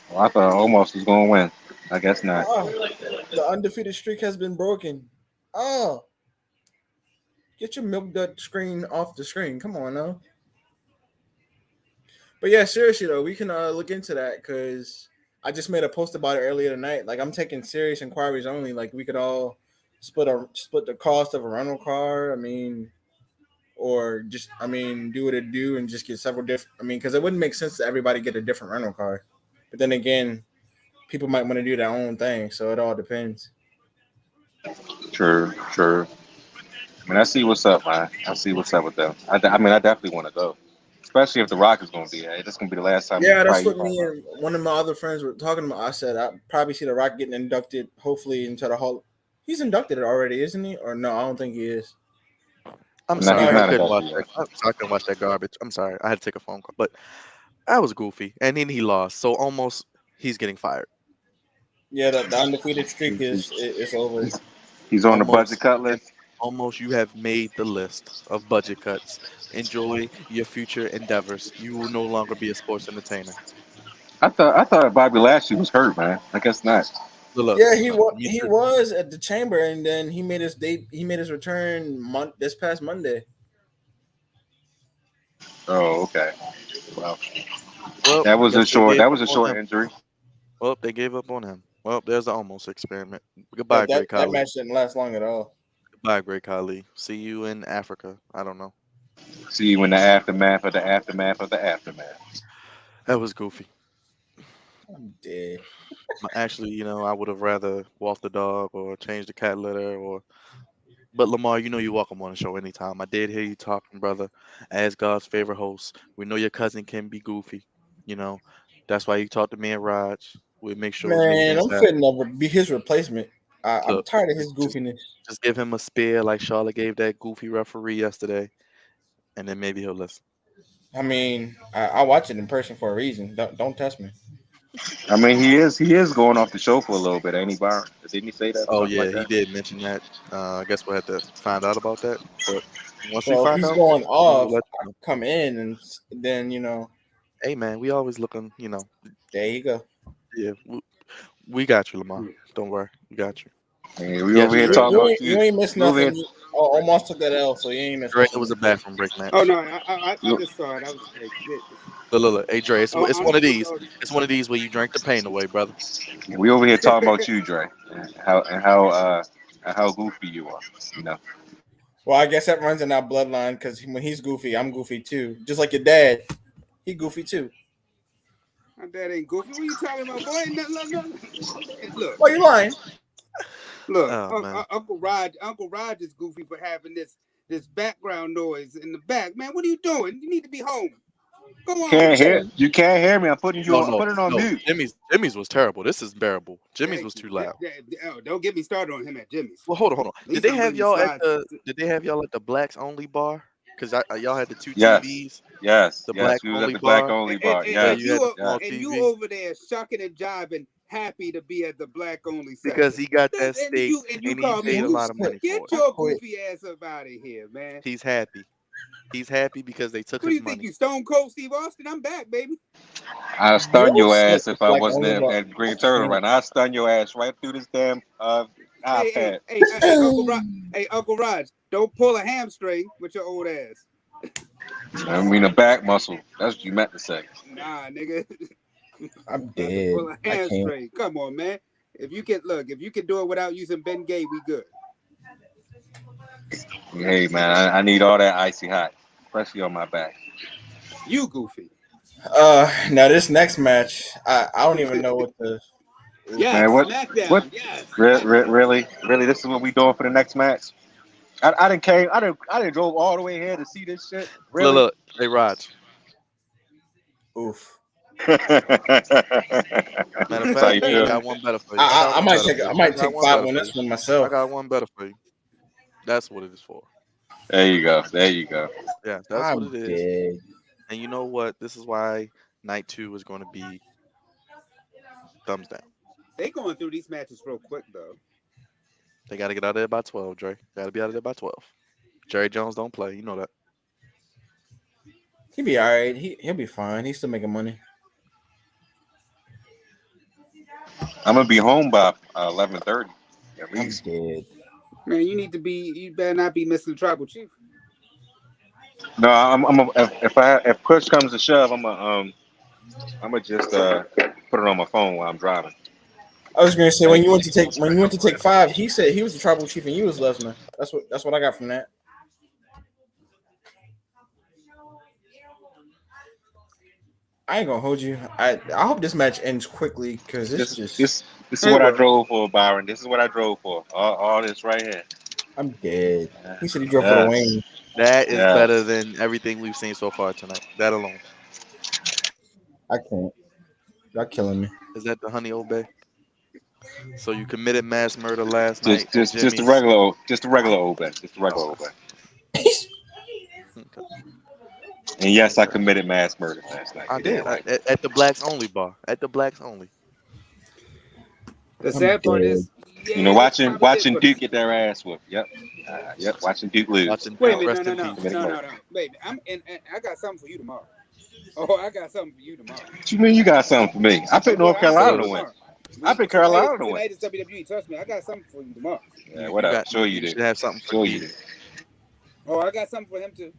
S5: Well, I thought almost was going to win. I guess not.
S4: Oh, the undefeated streak has been broken. Oh, get your milk dud screen off the screen. Come on now. But yeah, seriously though, we can look into that because I just made a post about it earlier tonight. Like I'm taking serious inquiries only. Like we could all split the cost of a rental car. I mean, or just do what it do and just get several different. I mean, because it wouldn't make sense to everybody get a different rental car. But then again, people might want to do their own thing, so it all depends.
S5: True, true. I mean, I see what's up, man. I see what's up with them. I mean, I definitely want to go, especially if the Rock is going to be there. It's going to be the last time
S4: Yeah, that's
S5: probably.
S4: what me and one of my other friends were talking about. I said I probably see the Rock getting inducted, hopefully into the Hall. He's inducted already, isn't he? Or no, I don't think he is.
S1: I'm
S5: No, he's
S1: sorry, I
S5: not
S1: couldn't
S5: inducted
S1: watch
S5: yet.
S1: that. I'm sorry, I couldn't watch that garbage. I'm sorry, I had to take a phone call, but that was goofy. And then he lost, so almost he's getting fired.
S4: Yeah, the undefeated streak
S5: He's,
S4: is over.
S5: he's, he's on the budget
S1: Almost,
S5: cut list.
S1: almost, you have made the list of budget cuts. Enjoy your future endeavors. You will no longer be a sports entertainer.
S5: I thought Bobby Lashley was hurt, man. I guess not.
S1: But look,
S4: Yeah,
S1: me
S4: he
S1: too.
S4: was at the chamber, and then he made his return this past Monday.
S5: Oh, okay. Well,
S1: Well,
S5: that
S1: I
S5: was
S1: guess
S5: a
S1: they
S5: short.
S1: gave
S5: That
S1: up
S5: was a
S1: on
S5: short
S1: him.
S5: injury.
S1: Well, they gave up on him. Well, there's the almost experiment. Goodbye,
S4: That
S1: Great
S4: that
S1: Khali.
S4: match didn't last long at all.
S1: Goodbye, Great Khali. See you in Africa. I don't know.
S5: See you in the aftermath of the aftermath of the aftermath.
S1: That was goofy.
S4: I'm dead.
S1: Actually, I would have rather walked the dog or changed the cat litter or. But Lamar, you're welcome on the show anytime. I did hear you talking, brother. As God's favorite host, we know your cousin can be goofy. You know, that's why you talk to me and Raj. We make sure we make
S4: Man,
S1: things
S4: I'm
S1: happen.
S4: fitting to be his replacement. I'm
S1: Look,
S4: tired of his
S1: just
S4: goofiness.
S1: just give him a spear like Charlotte gave that goofy referee yesterday, and then maybe he'll listen.
S4: I mean, I watch it in person for a reason. Don't test me.
S5: I mean, he is going off the show for a little bit, ain't he, Byron? Didn't he say that or
S1: Oh
S5: something
S1: yeah,
S5: like
S1: he
S5: that?
S1: did mention that. I guess we'll have to find out about that. But once we
S4: Well, if
S1: find
S4: he's
S1: out,
S4: going
S1: we will
S4: off,
S1: let
S4: I
S1: you know.
S4: come in and then
S1: Hey man, we always looking.
S4: there you go.
S1: Yeah, we got you, Lamar. Don't worry, we got you.
S5: Hey, we over
S1: Yes,
S5: here
S1: Dre.
S5: talking about
S4: You
S5: you.
S4: ain't missed
S5: We over
S4: nothing.
S5: here.
S4: You almost took that L, so you ain't missed
S1: Dre, it was
S4: nothing.
S1: a bathroom break
S2: Oh
S1: match.
S2: no, I
S5: You,
S2: just saw it. I was like,
S1: Look, look, look. Hey, Dre, it's one of
S2: honestly,
S1: these. It's one of these where you drink the pain away, brother.
S5: we over here talking about you, Dre, and how goofy you are. You know.
S4: Well, I guess that runs in our bloodline because when he's goofy, I'm goofy too. Just like your dad, he goofy too.
S2: my dad ain't goofy. What are you talking about, boy? No, no, no. Look,
S4: Why you lying?
S2: look.
S1: Oh man.
S2: Uncle Rod is goofy for having this background noise in the back. Man, what are you doing? You need to be home. Go on.
S5: Can't hear. You can't hear me. I'm putting you
S1: No,
S5: on.
S1: no,
S5: Put it on
S1: no.
S5: mute.
S1: Jimmy's was terrible. This is bearable. Jimmy's
S2: Thank
S1: was
S2: you.
S1: too loud.
S2: Oh, don't get me started on him at Jimmy's.
S1: Well, hold on, hold on.
S2: At least I'm bringing slides.
S1: Did they have y'all at the blacks only bar? Cause y'all had the two
S5: Yes,
S1: TVs,
S5: yes,
S1: the
S5: yes.
S1: black
S5: We was at
S1: only
S5: the black
S1: bar
S5: only
S2: And, and,
S5: bar.
S2: and,
S1: where
S2: and
S5: Yes,
S1: you had
S2: you
S1: the
S2: o-
S1: small
S5: yes.
S2: and you
S1: TV.
S2: over there shucking and jiving, happy to be at the black only
S1: Because
S2: section.
S1: he got that
S2: And
S1: steak
S2: you
S1: and he
S2: call me
S1: paid a lot of
S2: goofy.
S1: money
S2: Get
S1: for it.
S4: I
S2: your
S4: quit.
S2: goofy ass up out of here, man.
S1: He's happy. He's happy because they took
S2: What do
S1: his
S2: you think?
S1: money.
S2: You Stone Cold Steve Austin? I'm back, baby.
S5: I'll
S4: You're
S5: stun your
S4: sick.
S5: ass if I
S4: Black
S5: wasn't
S4: only bar.
S5: at
S4: I
S5: Green Turtle
S4: can't.
S5: right now. I'll stun your ass right through this damn
S2: Hey, hey,
S5: iPad.
S2: hey, hey, Uncle Rod. Hey, Uncle Raj, don't pull a hamstring with your old ass.
S5: I mean a back muscle. That's what you meant to say.
S2: Nah, nigga.
S4: I'm
S2: Not to
S4: dead.
S2: pull a
S4: I can't.
S2: hamstring. Come on, man. If you can do it without using Ben Gay, we good.
S5: Hey man, I need all that icy hot, especially on my back.
S2: You goofy.
S4: Now this next match, I don't even know what the.
S5: Man,
S2: Yes,
S5: what?
S2: SmackDown. Yes.
S5: Really? This is what we doing for the next match? I didn't drove all the way here to see this shit.
S1: Look,
S5: Really?
S1: look. Hey, Raj.
S4: Oof.
S1: Matter of
S5: That's how
S1: fact,
S5: you
S1: I
S5: feel.
S1: got one better for you. I got
S4: I
S1: one
S4: might
S1: better
S4: take
S1: for
S4: I
S1: you. I
S4: might
S1: got
S4: take
S1: one
S4: five
S1: better
S4: on
S1: for
S4: this
S1: you.
S4: one
S1: I
S4: myself.
S1: got one better for you. That's what it is for.
S5: There you go. There you go.
S1: Yeah, that's what
S4: I'm
S1: it is.
S4: dead.
S1: And you know what? This is why night two is going to be thumbs down.
S2: They going through these matches real quick though.
S1: They got to get out of there by 12, Dre. Got to be out of there by 12. Jerry Jones don't play. You know that.
S4: He'll be all right. He'll be fine. He's still making money.
S5: I'm gonna be home by 11:30 at
S4: I'm
S5: least.
S4: dead.
S2: Man, you better not be missing the tribal chief.
S5: No, if push comes to shove, I'm gonna just put it on my phone while I'm driving.
S4: I was gonna say
S5: I
S4: when
S5: ain't
S4: you
S5: gonna
S4: went
S5: be
S4: to take five, he said he was the tribal chief and you was Lesnar. That's what I got from that. I ain't gonna hold you. I hope this match ends quickly because it's
S5: This
S4: just
S5: this this is
S2: It
S5: what I
S2: will.
S5: drove for, Byron. This is what I drove for. All this right here.
S4: I'm dead. He said he drove for the
S5: Yes,
S4: wing.
S1: That is better
S5: yes.
S1: than everything we've seen so far tonight. That alone.
S4: I can't. Y'all killing me.
S1: Is that the Honey Old Bay? So you committed mass murder last
S5: Just
S1: night at
S5: just just the
S1: Jimmy's.
S5: regular old, just the regular old bet. Just the regular old bet.
S1: Okay.
S5: And yes, I committed mass murder last night.
S1: I
S5: You're
S1: did
S5: damn right.
S1: at the blacks only bar. At the blacks only.
S2: The
S4: I'm
S2: sad part
S4: dead.
S2: is, yeah, you probably did
S5: Watching
S2: put it.
S5: Duke get their ass whooped. Yep. Yep. Watching Duke lose.
S1: Watching
S2: Wait a
S1: Duke
S5: No,
S2: minute,
S1: rest in peace.
S5: committing murder.
S2: no, baby. And I got something for you tomorrow. Oh, I got something for you tomorrow.
S5: What you mean you got something for me? I
S2: Oh
S5: picked
S2: boy,
S5: North
S2: I'm saving
S5: Carolina
S2: it
S5: to win.
S2: tomorrow.
S5: I picked Carolina to win.
S2: Tonight is WWE. Trust me, I got something for you tomorrow.
S5: Yeah,
S1: You
S5: whatever.
S1: got
S5: Sure you
S1: you
S5: do.
S1: should have something for
S5: Sure you
S1: D.
S5: do.
S2: Oh, I got something for him too.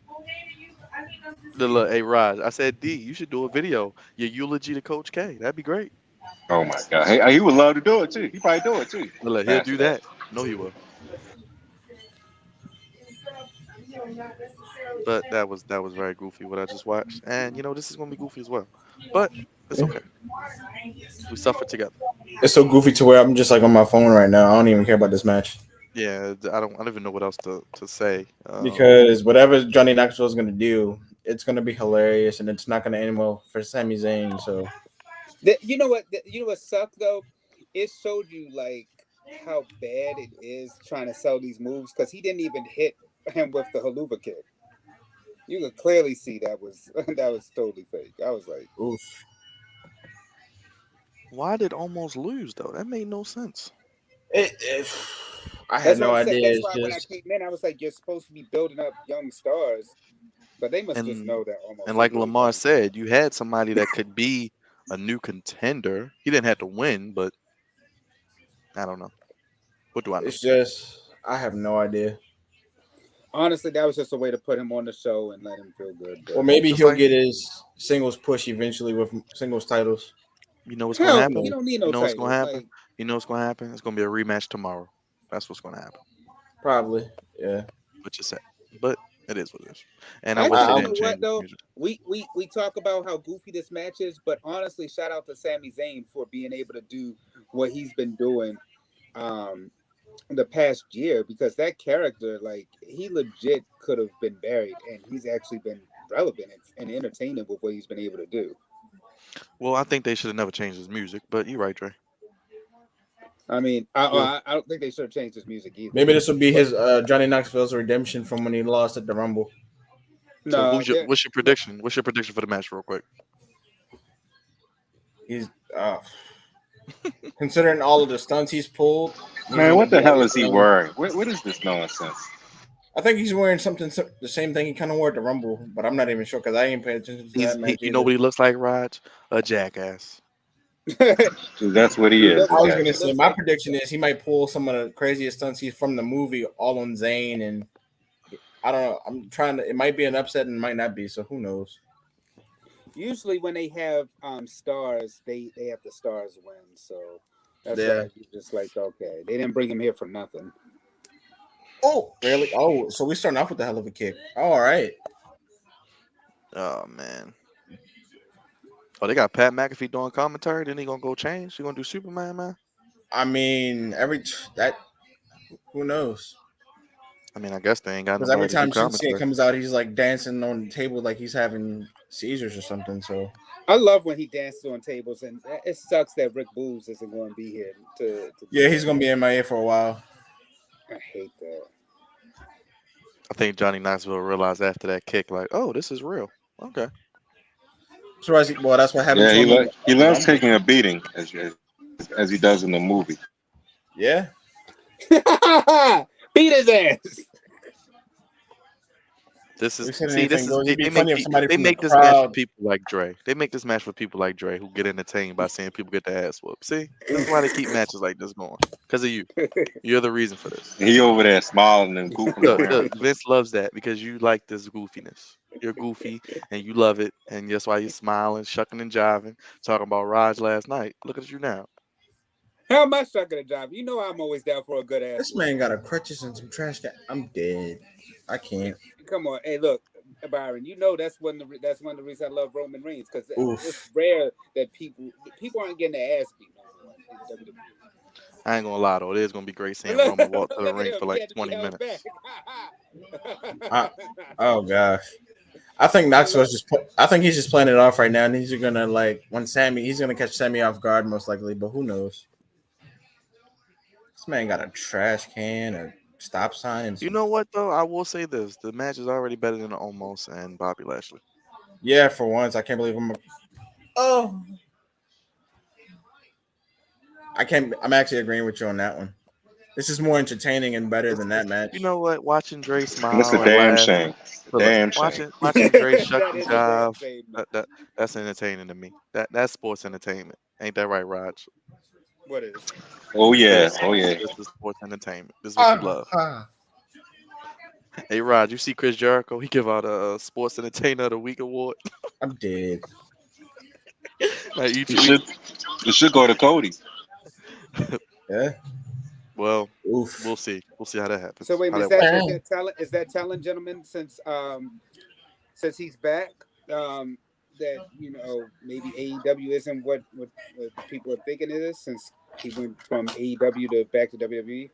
S1: Look, hey Raj, I said D, you should do a video, your eulogy to Coach K. That'd be great.
S5: Oh my God. Hey, he would love to do it too. He probably do it too.
S1: Look, he'll
S5: Master
S1: do
S5: that.
S1: that. No, he will. But that was very goofy what I just watched, and this is gonna be goofy as well. But it's okay. We suffer together.
S4: It's so goofy to where I'm just like on my phone right now. I don't even care about this match
S1: Yeah, I don't even know what else to say.
S4: because whatever Johnny Knoxville is gonna do, it's gonna be hilarious and it's not gonna end well for Sami Zayn. So
S2: You know what? You know what sucked though? It showed you like how bad it is trying to sell these moves because he didn't even hit him with the haluva kick. You could clearly see that was that was totally fake. I was like,
S4: oof.
S1: Why did almost lose though? That made no sense.
S4: I had
S2: that's what
S4: no
S2: I'm saying.
S4: idea.
S2: That's
S4: It's
S2: why when I
S4: just
S2: came in, I was like, you're supposed to be building up young stars, but they must just
S1: And
S2: know that almost.
S1: and like Lamar said, you had somebody that could be a new contender. He didn't have to win, but I don't know. What do I know?
S4: it's just I have no idea.
S2: Honestly, that was just a way to put him on the show and let him feel good.
S4: Or
S2: But
S4: maybe
S1: Just
S4: he'll
S1: like
S4: get his singles push eventually with singles titles.
S1: you know what's gonna
S2: hell,
S4: Who
S2: he
S1: happen?
S4: knows?
S2: don't need
S1: You
S2: no
S1: know what's gonna
S2: titles.
S1: happen?
S2: Like
S1: You know what's gonna happen? It's gonna be a rematch tomorrow. That's what's gonna happen.
S4: Probably. Yeah.
S1: Which is sad. But it is what it is. And I wish
S2: actually,
S1: they
S2: you
S4: I,
S2: know
S1: didn't
S2: what
S1: change the
S2: though?
S1: music.
S2: We talk about how goofy this match is, but honestly, shout out to Sami Zayn for being able to do what he's been doing um the past year because that character, like he legit could have been buried, and he's actually been relevant and entertaining with what he's been able to do.
S1: Well, I think they should have never changed his music, but you're right, Dre.
S2: I mean,
S4: yeah.
S2: I don't think they should have changed his music either.
S4: Maybe this will be
S2: But
S4: his Johnny Knoxville's redemption from when he lost at the Rumble.
S1: So
S2: no,
S1: what's your prediction? What's your prediction for the match, real quick?
S4: He's considering all of the stunts he's pulled, he's
S5: Man,
S4: gonna
S5: what the
S4: be
S5: hell is he
S4: everything.
S5: wearing? What is this nonsense?
S4: I think he's wearing something the same thing he kind of wore at the Rumble, but I'm not even sure because I ain't paying attention to that match
S1: You know
S4: either.
S1: what he looks like, Raj? A jackass.
S5: That's what he
S2: he
S5: is.
S2: looks
S4: I was
S2: like
S4: gonna
S2: he
S4: say
S2: looks
S4: my
S2: like
S4: prediction is he might pull some of the craziest stunts he's from the movie all on Zayn, and I don't know. I'm trying to. It might be an upset and it might not be. So who knows?
S2: usually when they have stars, they have the stars win. So that's
S4: Yeah.
S2: why you're just like, okay, they didn't bring him here for nothing.
S4: Oh, really? Oh, so we starting off with the hell of a kick. All right.
S1: Oh man. Oh, they got Pat McAfee doing commentary. Then he gonna go change. He gonna do Superman, man.
S4: I mean, that who knows?
S1: I mean, I guess they ain't got
S4: Because every
S1: nobody to do
S4: time Shinsuke
S1: commentary.
S4: comes out, he's like dancing on the table like he's having seizures or something. So
S2: I love when he dances on tables, and it sucks that Rick Boogs isn't going to be here to do
S4: yeah, he's
S2: that.
S4: gonna be in MIA for a while.
S2: I hate that.
S1: I think Johnny Knoxville realized after that kick, like, oh, this is real. Okay.
S4: So well, that's what happened
S5: Yeah,
S4: to him
S5: he
S4: at the
S5: loves
S4: Rumble.
S5: taking a beating as he does in the movie.
S4: Yeah.
S2: Beat his ass.
S1: This is
S4: We said
S1: see, this
S4: anything
S1: is
S4: goes. It'd be
S1: they
S4: funny
S1: make
S4: if somebody
S1: they
S4: from the
S1: make this match for
S4: crowd.
S1: people like Dre. They make this match for people like Dre who get entertained by seeing people get their ass whooped. See, that's why they keep matches like this going. Because of you. You're the reason for this.
S5: He over there smiling and goofing
S1: Look,
S5: around.
S1: Vince loves that because you like this goofiness. You're goofy and you love it, and that's why you're smiling, shucking and jiving, talking about Raj last night. Look at you now.
S2: How am I sucking a job? You know I'm always down for a good ass
S4: This man
S2: whooping.
S4: got a crutches and some trash can. I'm dead. I can't.
S2: Come on, hey, look, Byron. You know that's that's one of the reasons I love Roman Reigns because it's
S4: Oof.
S2: rare that people aren't getting their ass beat no more in WWE.
S1: I ain't gonna lie though, it is gonna be great seeing
S2: Look,
S1: Roman walk to the
S2: look at
S1: ring
S2: him.
S1: for
S2: He
S1: like
S2: had to be
S1: 20
S2: held back.
S1: minutes.
S4: Oh gosh. I think Knoxville's I think he's just playing it off right now, and he's gonna like when he's gonna catch Sammy off guard most likely, but who knows? This man got a trash can, a stop sign, and
S1: You
S4: some.
S1: know what though? I will say this: the match is already better than Omos and Bobby Lashley.
S4: Yeah, for once, I can't believe I'm. Oh, I can't. I'm actually agreeing with you on that one. This is more entertaining and better than that
S1: You
S4: match.
S1: know what? Watching Dre
S5: And it's a
S1: smile and
S5: damn
S1: laugh.
S5: shame. A
S1: But look,
S5: damn shame.
S1: watching Dre shuck
S2: That
S1: and
S2: is a damn
S1: jive.
S2: shame, man.
S1: That's entertaining to me. That's sports entertainment. Ain't that right, Raj?
S2: What is?
S5: Oh yeah,
S1: This
S5: oh yeah.
S1: this is sports entertainment. This is what you
S4: Ah,
S1: love.
S4: ah.
S1: Hey, Raj, you see Chris Jericho? He give out a sports entertainer of the week award.
S4: I'm dead.
S1: Like each
S5: It
S1: week.
S5: should it should go to Cody.
S4: Yeah.
S1: Well,
S4: Oof.
S1: we'll see. We'll see how that
S2: So
S1: happens.
S2: wait,
S1: How
S2: is
S1: that
S2: that
S1: works.
S2: is
S4: Man.
S2: that telling? Is that telling, gentlemen? Since he's back, that maybe AEW isn't what the people are thinking it is. Since he went from AEW to back to WWE.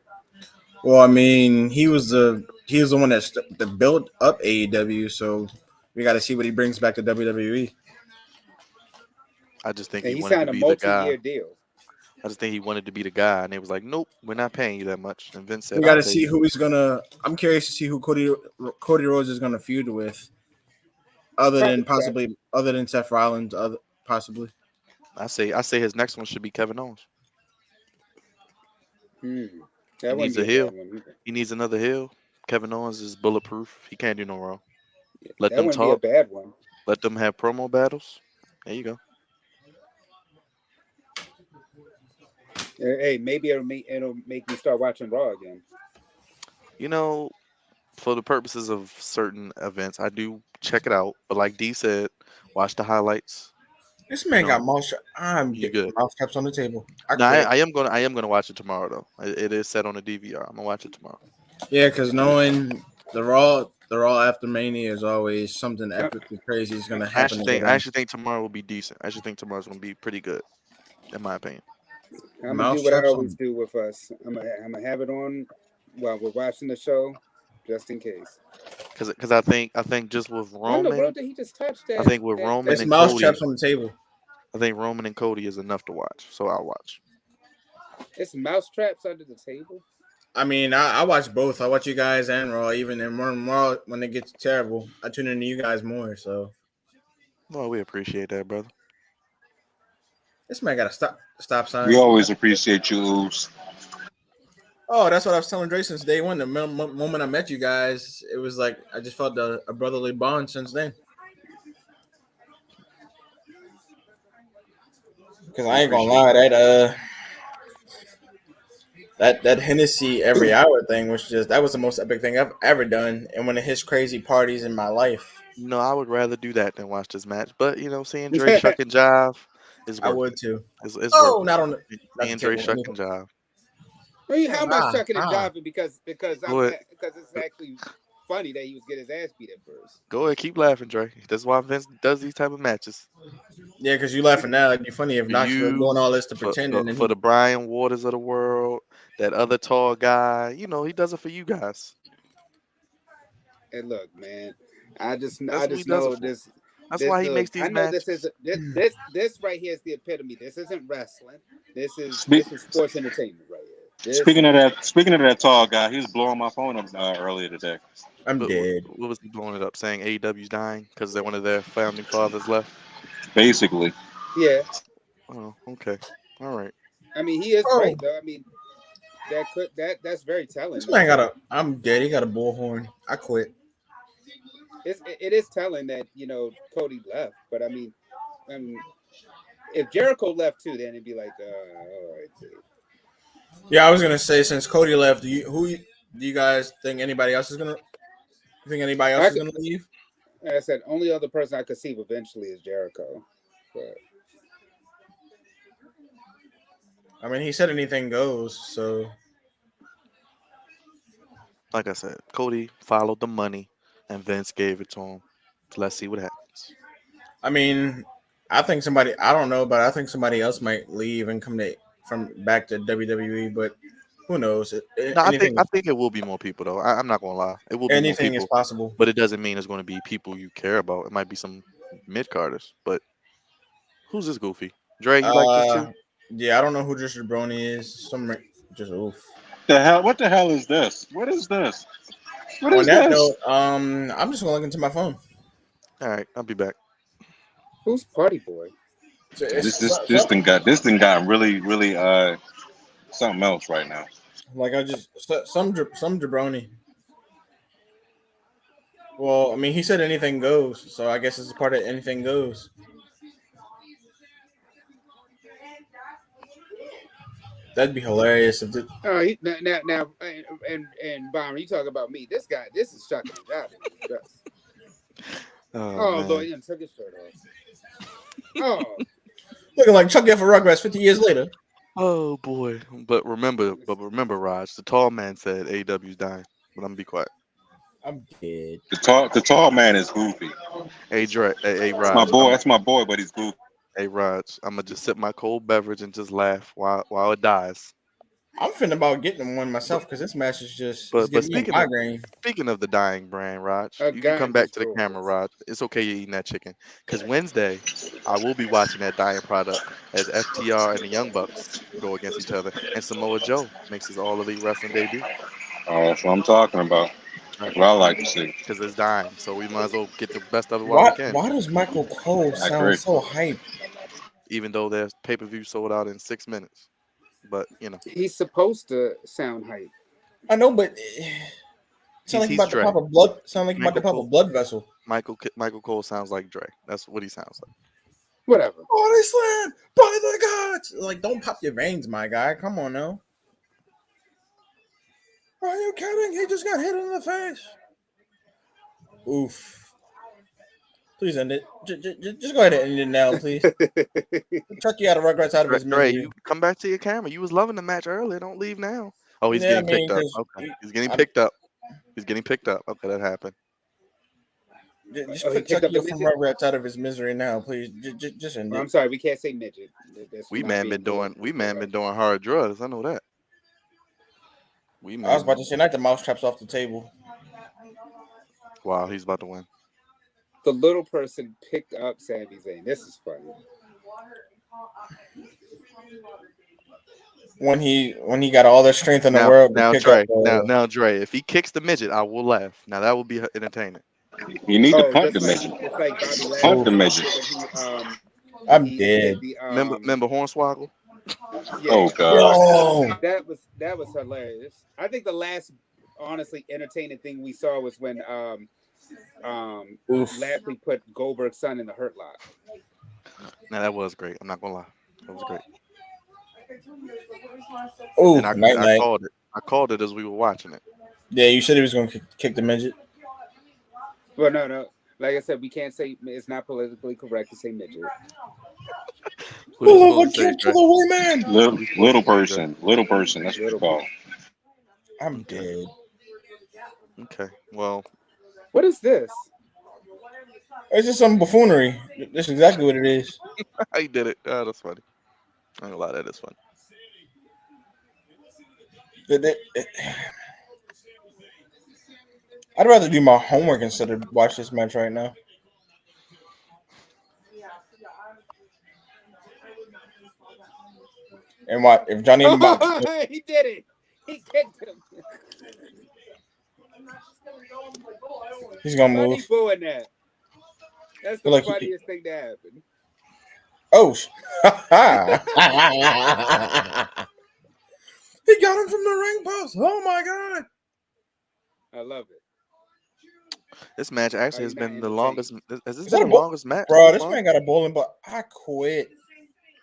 S4: Well, I mean, he was the one that built up AEW, so we got to see what he brings back to WWE.
S1: I just think
S2: And
S1: he
S2: he
S1: wanted to
S2: signed a
S1: be the guy.
S2: multi-year deal.
S1: I just think he wanted to be the guy, and they was like, "Nope, we're not paying you that much." And Vince
S4: We
S1: said,
S4: got
S1: "I'll
S4: to
S1: take
S4: see
S1: it."
S4: who he's gonna. I'm curious to see who Cody Rhodes is gonna feud with, other than
S2: Probably Seth.
S4: possibly other than Seth Rollins, other possibly.
S1: I say his next one should be Kevin Owens.
S2: Hmm.
S1: He
S2: That wouldn't
S1: needs
S2: be
S1: a
S2: a bad
S1: heel.
S2: one either.
S1: He needs another heel. Kevin Owens is bulletproof. He can't do no wrong. Let
S2: That
S1: them
S2: wouldn't be a
S1: talk.
S2: bad one.
S1: Let them have promo battles. There you go.
S2: Hey, maybe it'll make me start watching Raw again.
S1: You know, for the purposes of certain events, I do check it out. But like D said, watch the highlights.
S4: This
S1: You
S4: man got
S1: know,
S4: mouse. I'm
S1: you
S4: getting
S1: good.
S4: mouse traps on the table. I
S1: No,
S4: quit.
S1: I am gonna watch it tomorrow though. It is set on the DVR. I'm gonna watch it tomorrow.
S4: Yeah, because knowing the Raw after Mania is always something
S2: Uh,
S4: epically crazy is gonna
S1: I
S4: happen
S1: actually
S4: to
S1: think I
S4: them.
S1: actually think tomorrow will be decent. I actually think tomorrow's gonna be pretty good, in my opinion.
S2: I'm gonna do
S4: Mouse
S2: what I
S4: traps
S2: always
S4: on.
S2: do with us. I'm gonna have it on while we're watching the show, just in case.
S1: Because I think just with
S2: What in the
S1: Roman,
S2: world did he just touch?
S1: I
S2: That
S1: think with
S2: that
S1: Roman
S2: that
S4: It's
S1: and
S4: mouse
S1: Cody,
S4: traps on the table.
S1: I think Roman and Cody is enough to watch. So I'll watch.
S2: it's mouse traps under the table.
S4: I mean, I watch both. I watch you guys and Raw. Even in Raw, when it gets terrible, I tune into you guys more. So
S1: Well, we appreciate that, brother.
S4: this man got a stop
S5: We
S4: sign.
S5: always appreciate you, Ooze.
S4: Oh, that's what I was telling Dre since day one. The moment I met you guys, it was like I just felt a brotherly bond since then. Because
S1: We
S4: I ain't gonna
S1: appreciate
S4: lie,
S1: that.
S4: that Hennessy every hour thing was just that was the most epic thing I've ever done, and one of his crazy parties in my life.
S1: No, I would rather do that than watch this match. But seeing Dre shuck and jive is
S4: I
S1: worth
S4: would
S1: it.
S4: too.
S1: It's worth
S4: Oh,
S1: it.
S4: not the
S1: Seeing Dre
S4: table.
S1: shuck and jive.
S2: I mean, how am I
S4: Ah,
S2: shucking and
S4: ah.
S2: jiving because
S1: Go ahead.
S2: it's actually funny that he was getting his ass beat at first.
S1: Go ahead. Keep laughing, Dre. That's why Vince does these type of matches.
S4: Yeah, because you laughing now. It'd be funny if
S1: For
S4: Knoxville
S1: you,
S4: doing all this to
S1: for
S4: pretend,
S1: for,
S4: and then
S1: for
S4: he.
S1: the Brian Waters of the world, that other tall guy. He does it for you guys.
S2: And look, man,
S1: That's
S2: I
S1: who he
S2: just
S1: does it
S2: know
S1: for.
S2: this.
S1: That's why he
S2: Look,
S1: makes
S2: I
S1: these
S2: know this is
S1: matches.
S2: this right here is the epitome. This isn't wrestling.
S5: Spe-
S2: This is sports entertainment right here. This
S5: speaking of that tall guy, he was blowing my phone up earlier today.
S4: I'm
S1: But
S4: dead.
S1: what was he blowing it up? Saying AEW's dying because they're one of their founding fathers left.
S5: Basically,
S2: yeah.
S1: Oh, okay. All right.
S2: I mean, he is
S4: Oh,
S2: right though. I mean, that's very telling
S4: this
S2: though.
S4: man got a. I'm dead. He got a bullhorn. I quit.
S2: It is telling that Cody left, but I mean, if Jericho left too, then it'd be like, all right, dude.
S4: Yeah, I was gonna say since Cody left, do you guys think anybody else is gonna? You think anybody else
S2: I
S4: is
S2: could,
S4: gonna leave?
S2: like I said, only other person I could see eventually is Jericho, but
S4: I mean, he said anything goes. So
S1: Like I said, Cody followed the money, and Vince gave it to him. So let's see what happens.
S4: I mean, I think somebody. I don't know, but I think somebody else might leave and come to from back to WWE. But who knows?
S1: No, I think it will be more people though. I'm not gonna lie, it will be more
S4: Anything is
S1: people,
S4: possible.
S1: but it doesn't mean it's going to be people you care about. It might be some mid carders, but who's this goofy? Dre, you like this too?
S4: Uh, yeah, I don't know who Just Jabroni is. just oof.
S5: The hell? What the hell is this? What is this? What
S4: On
S5: is
S4: that
S5: this?
S4: note, I'm just gonna look into my phone.
S1: All right, I'll be back.
S2: Who's Party Boy?
S5: This thing got really something else right now.
S4: Like I just some jabroni. Well, I mean, he said anything goes, so I guess it's a part of anything goes. That'd be hilarious if it.
S2: Now, and Byron, you talk about me. This guy, this is Chuck and Johnny. Oh
S1: Man.
S2: Lord, he done took his shirt off. Oh,
S4: Looking like Chucky for Rugrats 50 years later.
S1: Oh boy. But remember, Raj, the tall man said AEW's dying. But I'm gonna be quiet.
S4: I'm dead.
S5: The tall man is goofy.
S1: Hey Dre, hey
S5: That's my
S1: Raj,
S5: boy. That's my boy, but he's goofy.
S1: hey Raj, I'm gonna just sip my cold beverage and just laugh while it dies.
S4: I'm finna about getting one myself because this match is just it's
S1: But
S4: giving me a migraine.
S1: speaking of the dying brand, Raj,
S2: a
S1: you can
S2: guy
S1: come
S2: in
S1: back
S2: his
S1: to the camera,
S2: drawers.
S1: Raj. It's okay you're eating that chicken. Because Wednesday, I will be watching that dying product as FTR and the Young Bucks go against each other, and Samoa Joe makes his All Elite Wrestling debut.
S5: Oh, that's what I'm talking about.
S1: Right,
S5: That's what I like to see.
S1: because it's dying, so we might as well get the best of it while we
S4: Why
S1: can.
S4: why does Michael Cole
S5: I
S4: sound
S5: agree.
S4: so hype?
S1: Even though their pay-per-view sold out in 6 minutes, but
S2: He's supposed to sound hype.
S4: I know, but sound like
S1: he's
S4: about to
S1: Dre.
S4: pop a blood. Sound like about to
S1: Michael
S4: pop a
S1: Cole.
S4: blood vessel.
S1: Michael Cole sounds like Dre. That's what he sounds like.
S2: Whatever.
S4: Body slam by the gods. Like, don't pop your veins, my guy. Come on now. Are you kidding? He just got hit in the face. Oof. Please end it. Just go ahead and end it now, please. Chuck you out of Rugrats out of his
S1: Dre,
S4: misery.
S1: you come back to your camera. You was loving the match earlier. Don't leave now. Oh, he's
S4: Yeah, I
S1: getting
S4: mean,
S1: picked up.
S4: because
S1: Okay, he's getting picked up. He's getting picked up. Okay, that happened.
S4: just
S2: Oh, he
S4: put
S2: picked up
S4: Chucky
S2: the
S4: from
S2: midget?
S4: Rugrats out of his misery now, please. Just end
S2: Oh,
S4: it.
S2: I'm sorry, we can't say midget. That's
S1: We
S2: not
S1: man
S2: being
S1: been doing
S2: correct.
S1: hard drugs. I know that. We
S4: I was
S1: man.
S4: about to say, knock the mousetraps off the table.
S1: Wow, he's about to win.
S2: The little person picked up Sami Zayn. This is funny.
S4: When he got all the strength in the
S1: Now,
S4: world to
S1: now
S4: pick up.
S1: Dre. Now Dre. If he kicks the midget, I will laugh. Now that would be entertaining.
S5: You need to
S2: Oh,
S5: punt the midget.
S2: just like Bobby
S5: Punt the
S2: Lashley
S5: midget.
S2: when
S4: I'm
S2: he
S4: dead.
S2: did the
S1: Remember Hornswoggle?
S2: yeah.
S5: Oh God.
S4: Yo,
S2: That was hilarious. I think the last honestly entertaining thing we saw was when
S4: oof.
S2: Lashley put Goldberg's son in the Hurt Lock.
S1: Now that was great. I'm not gonna lie. That was great.
S4: Ooh,
S1: And I
S4: night
S1: and I
S4: night.
S1: called it. I called it as we were watching it.
S4: Yeah, you said he was going to kick the midget.
S2: Well, no. Like I said, we can't say it's not politically correct to say midget.
S1: What are you
S4: Pull of a
S1: supposed to say,
S4: kick to
S1: Dre?
S4: the women.
S5: Little person. Little person. That's what you call.
S4: I'm dead.
S1: Okay. Well,
S2: What is this?
S4: It's just some buffoonery. That's exactly what it is.
S1: I did it. Oh, that's funny. I ain't gonna lie, that is funny.
S4: I'd rather do my homework instead of watch this match right now. And what if Johnny and Bob?
S2: He did it. He kicked him.
S4: He's gonna
S2: Why
S4: move.
S2: he booing that? That's the
S4: Like
S2: funniest thing to happen.
S4: oh, he got him from the ring post. Oh my god!
S2: I love it.
S1: This match actually has
S2: He's not
S1: been the
S2: entertained.
S1: longest. Has this
S4: Is
S1: been
S4: that
S1: the
S4: a
S1: longest match
S4: bro?
S1: so
S4: This
S1: far?
S4: man got a bowling ball. I quit.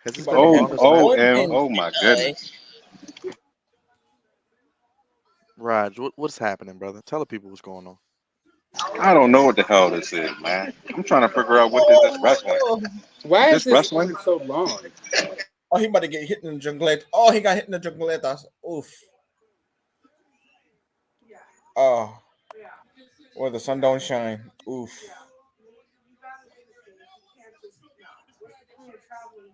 S1: Has this
S4: But
S1: been the
S5: Oh,
S1: longest match?
S5: oh my goodness.
S1: Raj, what's happening, brother? Tell the people what's going on.
S5: I don't know what the hell this is, man. I'm trying to figure out what is this wrestling.
S2: Why
S5: Is
S2: is
S5: this
S2: this
S5: wrestling?
S2: one so long?
S4: Oh, he about to get hit in the jungle. Oh, he got hit in the jungle. Oof. Oh, where the sun don't shine. Oof.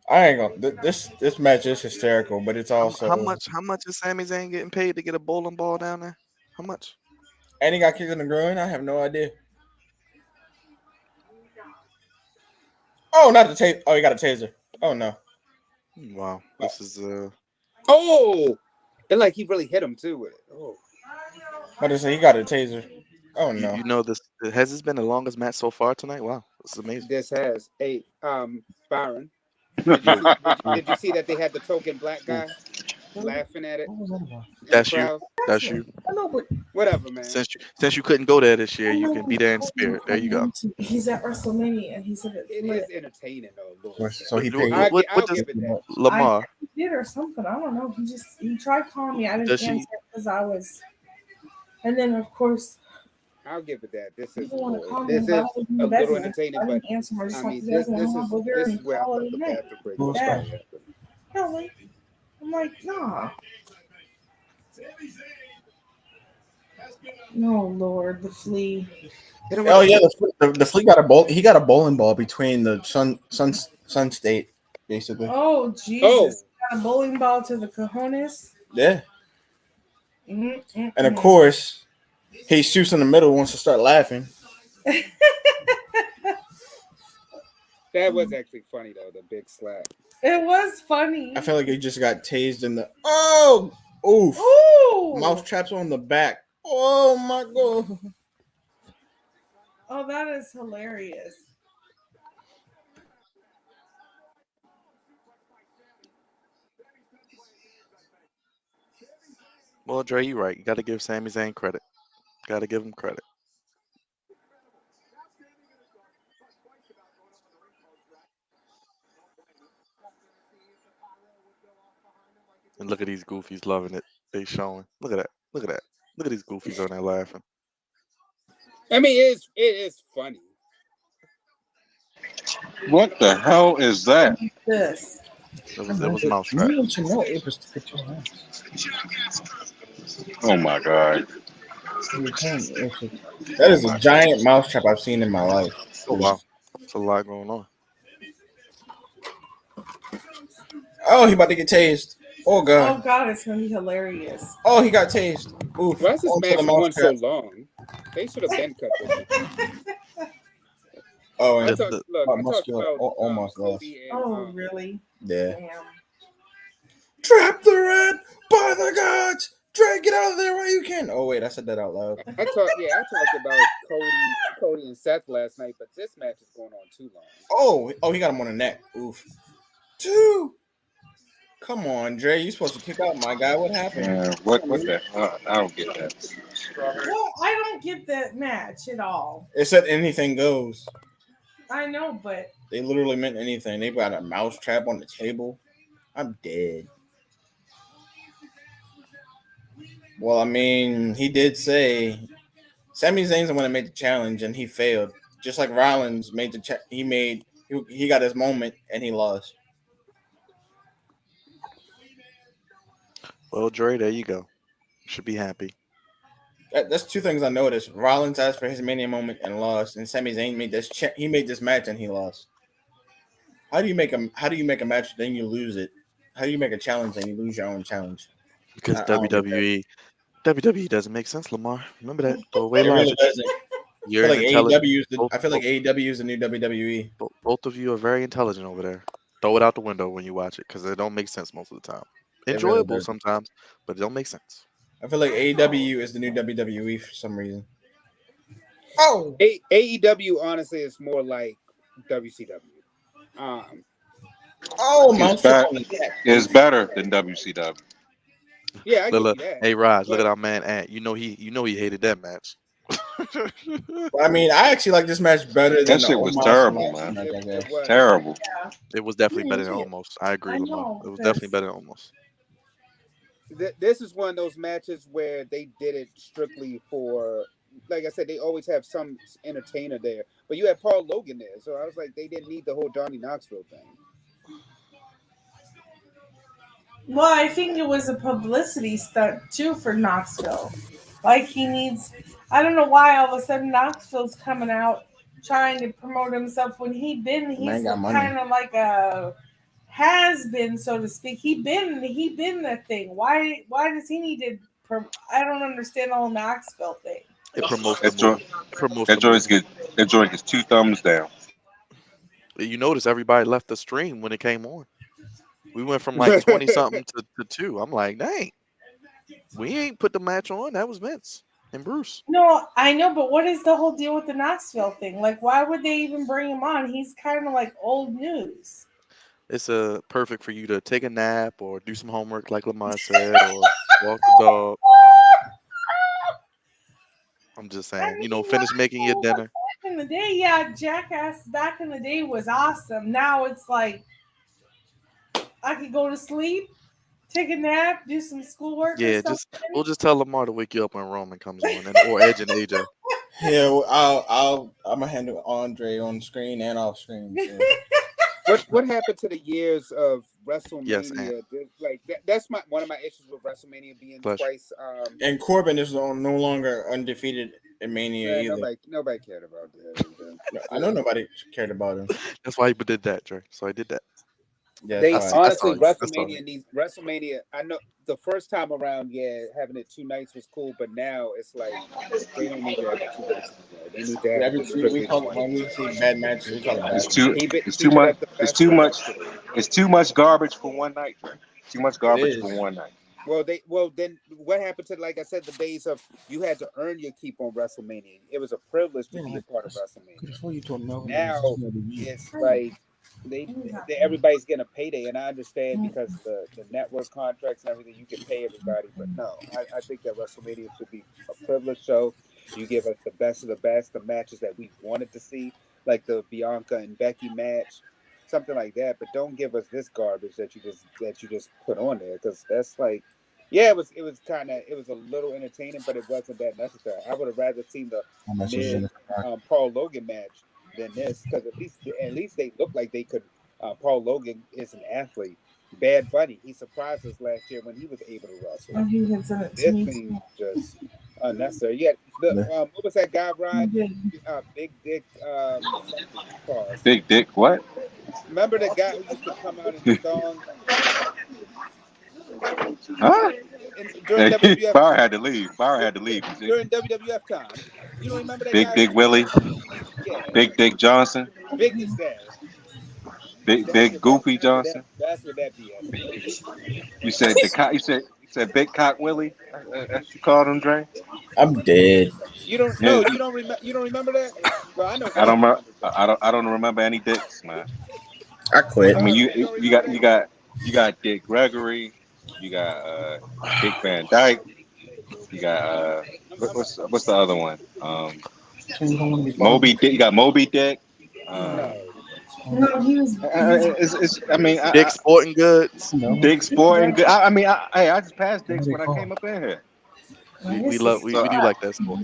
S4: I ain't gonna. This match is hysterical, but it's also
S1: How much is Sami Zayn getting paid to get a bowling ball down there? How much?
S4: and he got kicked in the groin. I have no idea. Oh, not the taser. Oh, he got a taser. Oh no.
S1: Wow, this is
S2: Oh, And like he really hit him too with it. Oh,
S4: But he got a taser. Oh
S1: You
S4: no.
S1: you know this has this been the longest match so far tonight? Wow, this is amazing.
S2: this has a Byron.
S1: Yo,
S2: Did you see that they had the token black
S1: ooh,
S2: guy laughing at it
S4: What was that about?
S2: in the
S1: that's you.
S2: crowd?
S1: That's you.
S4: I know, but
S2: Whatever, man.
S1: Since you couldn't go there this year,
S3: I
S1: you
S3: know,
S1: can be
S3: but
S1: there in
S3: Cody
S1: spirit. There you go.
S3: he's at WrestleMania. He said it's
S2: It
S3: lit.
S2: is entertaining though, Lord.
S4: so he
S1: What,
S4: paid.
S1: what, what
S2: I'll
S1: does
S2: give it that.
S3: I
S1: Lamar?
S3: guess he did or something. I don't know. He tried calling me. I didn't
S1: Does she?
S3: answer because I was. And then of course
S2: I'll give it that. This
S3: he
S2: is
S3: didn't want to call me,
S2: this
S3: but I
S2: is
S3: was in
S2: a
S3: the
S2: little
S3: bedroom.
S2: entertaining,
S3: I
S2: but
S3: didn't answer him. I just
S2: I
S3: talked to
S2: mean
S3: the guys and I'm gonna go there
S2: this
S3: and
S2: is where I
S3: call
S2: put
S3: it
S2: the
S3: a night.
S2: bathroom break.
S4: Who's
S3: Yeah.
S4: that?
S3: No, like I'm like, nah. No, Lord, the flea.
S2: You know
S4: Oh
S2: what?
S4: yeah, the Flea got a bowl. He got a bowling ball between the Sun State, basically.
S3: Oh
S2: Oh,
S3: Jesus! Got a bowling ball to the cojones.
S4: Yeah,
S3: Mm-mm-mm.
S4: and of course, Jesus in the middle wants to start laughing.
S2: that was actually funny though. The big slap.
S3: It was funny.
S4: I feel like he just got tased in the oof
S3: Ooh!
S4: mouse traps on the back. Oh my god!
S3: Oh, that is hilarious.
S1: Well, Dre, you right. You got to give Sami Zayn credit. Got to give him credit. And look at these goofies loving it. They showing. Look at that. Look at that. Look at these goofies on there laughing.
S2: I mean, it is funny.
S5: What the hell is that?
S3: This.
S1: It was Mousetrap.
S4: You should know it was to get your hands.
S5: Oh my god.
S4: That is a giant mouse trap I've seen in my life.
S1: Oh wow, it's a lot going on.
S4: Oh, he about to get tased. Oh
S3: Oh
S4: god.
S3: God, it's gonna be hilarious.
S4: Oh, he got tased. Oof.
S2: Why is this
S4: Onto
S2: match
S4: the
S2: going
S4: mouse
S2: so
S4: trap.
S2: long? They should have been cut this.
S4: Oh,
S2: I
S4: and
S2: talked. Look, I talked
S4: muscular
S2: about
S4: almost left.
S2: Cody and
S3: Oh really?
S4: Yeah.
S3: Damn.
S4: Trap the rat by the gods. Drag it out of there while you can. Oh wait, I said that out loud.
S2: I talked about Cody and Seth last night, but this match is going on too long.
S4: Oh, he got him on the neck. Oof. Two. Come on, Dre. You supposed to kick out my guy. What happened?
S5: Yeah, what the? I don't get that.
S3: Well, I don't get that match at all.
S4: It said anything goes.
S3: I know, but
S4: They literally meant anything. They got a mouse trap on the table. I'm dead. Well, I mean, he did say Sami Zayn's the one that made the challenge and he failed. Just like Rollins made he got his moment and he lost.
S1: Well, Dre, there you go. Should be happy.
S4: That's two things I noticed. Rollins asked for his Mania moment and lost, and Sami Zayn made he made this match and he lost. How do you make a match then you lose it? How do you make a challenge and you lose your own challenge?
S1: Because
S4: I don't get that.
S1: WWE doesn't make sense, Lamar. Remember that. Throw away
S4: It really
S1: logic.
S4: doesn't.
S1: You're an intelligent.
S4: I feel like AEW is the new WWE.
S1: Both of you are very intelligent over there. Throw it out the window when you watch it because it don't make sense most of the time.
S4: It really
S1: Enjoyable
S4: doesn't.
S1: sometimes, but it don't make sense.
S4: I feel like AEW is the new WWE for some reason. Oh,
S2: AEW honestly is more like WCW.
S5: It's better than WCW.
S2: Yeah, I
S1: Look,
S2: give you that.
S1: hey Raj, look
S2: But-
S1: at our man Ant. You know he hated that match.
S4: I mean, I actually like this match better than
S5: That shit was terrible, man.
S2: It was.
S5: Terrible.
S1: It was definitely better than
S3: too.
S1: Almost. I agree,
S3: I
S1: Lamar.
S3: know,
S1: It was
S3: because-
S1: definitely better than Almost.
S2: This is one of those matches where they did it strictly for, like I said, they always have some entertainer there. But you had Paul Logan there, so I was like, they didn't need the whole Johnny Knoxville thing.
S3: well, I think it was a publicity stunt too for Knoxville. Like he needs. I don't know why all of a sudden Knoxville's coming out trying to promote himself when he's
S4: Man got money.
S3: kind of like a has been, so to speak. He been the thing. Why does he need to? I don't understand the whole Knoxville thing.
S1: It promotes
S5: That
S1: the movie.
S5: joint,
S1: Promotes
S5: that
S1: the movie.
S5: joint gets 2 thumbs down.
S1: You notice everybody left the stream when it came on. We went from like 20 something to 2. I'm like, dang. We ain't put the match on. That was Vince and Bruce.
S3: No, I know, but what is the whole deal with the Knoxville thing? Like, why would they even bring him on? He's kind of like old news.
S1: It's perfect for you to take a nap or do some homework, like Lamar said, or walk the dog. I'm just
S3: I
S1: saying,
S3: mean, well,
S1: finish making your dinner.
S3: back in the day, yeah, Jackass back in the day was awesome. Now it's like I could go to sleep, take a nap, do some schoolwork or
S1: Yeah,
S3: something.
S1: we'll just tell Lamar to wake you up when Roman comes on, and or Edge and AJ.
S4: Yeah, well, I'm gonna handle Andre on screen and off screen. So.
S2: What happened to the years of
S1: Yes, and
S2: WrestleMania? Like that's one of my issues with WrestleMania being
S1: pleasure.
S2: twice.
S4: And Corbin is no longer undefeated in Mania
S2: Man,
S4: either.
S2: nobody cared about that.
S4: I know nobody cared about him.
S1: That's why he did that, Dre. So I did that.
S4: Yeah, that's
S2: They
S1: I,
S4: fine.
S1: see, I saw
S2: honestly
S1: you. I saw you.
S2: WrestleMania. I know the first time around, yeah, having it 2 nights was cool, but now it's like they don't need to have it 2 nights anymore. They need to have
S4: Yeah,
S2: it just
S4: we
S2: strictly the
S4: call it
S2: one.
S4: when we see bad matches, we call it
S5: It's
S4: bad.
S5: too. It's too
S2: Keep it
S5: much.
S2: at the
S5: It's
S2: best
S5: too
S2: of the
S5: much.
S2: best of it.
S5: It's too much garbage for one night. Dre. Too much
S4: It
S5: garbage
S4: is.
S5: for one night.
S2: Well then what happened to, like I said, the days of you had to earn your keep on WrestleMania. It was a privilege to
S4: Yeah,
S2: be a
S4: like,
S2: part of
S4: could
S2: WrestleMania.
S4: have swore you told Melvin it was
S2: Now
S4: just another year.
S2: it's like everybody's getting a payday, and I understand because of the network contracts and everything, you can pay everybody. But no, I think that WrestleMania should be a privilege show. You give us the best of the best, the matches that we wanted to see, like the Bianca and Becky match, something like that. But don't give us this garbage that you just put on there, because that's like, yeah, it was a little entertaining, but it wasn't that necessary. I would have rather seen the
S4: How much is
S2: Miz
S4: it?
S2: Paul Logan match than this, because at least they look like they could. Paul Logan is an athlete. Bad Bunny, he surprised us last year when he was able to wrestle.
S3: Oh, he had sent it to
S2: This
S3: me
S2: thing
S3: too.
S2: was just unnecessary. Yeah, the
S4: Yeah.
S2: what was that guy,
S3: He
S2: Rod?
S3: did.
S2: Big Dick something. Pause.
S5: Big Dick. What?
S2: Remember the guy who used to come out in the thong
S5: Huh?
S2: during WWF
S5: Bauer
S2: time?
S5: had to leave. Bauer had to leave. You see?
S2: During WWF time, you don't remember that
S5: Big
S2: guy who
S5: Dick
S2: used to
S5: Willie.
S2: come? Yeah,
S5: Big Dick Johnson.
S2: Big is that.
S5: Big Goofy Johnson.
S2: That's what that BS was.
S5: You said the cock. You said Big Cock Willie. That's what you called him, Dre.
S4: I'm dead.
S2: You don't
S5: Yeah.
S2: no, you don't remember that? Well, I know
S5: I
S2: Ed
S5: don't.
S2: remembers that.
S5: I don't remember any dicks, man.
S4: I quit.
S5: I mean,
S2: You
S5: you
S2: don't
S5: you
S2: remember
S5: got
S2: that?
S5: Dick Gregory. You got Dick Van Dyke. You got
S2: I'm
S5: what's the other one?
S4: So you don't want to be bothered.
S5: Moby Dick. You got Moby Dick.
S2: no.
S3: No, he was.
S5: I mean,
S1: Dick Sporting Goods.
S4: No.
S5: Dick Sport and I mean, I just passed
S4: What are
S5: Dick's
S4: they
S5: when I
S4: called?
S5: came up in here.
S3: I
S1: We
S3: guess
S1: love
S3: it's
S1: we
S5: So
S1: do like that sport.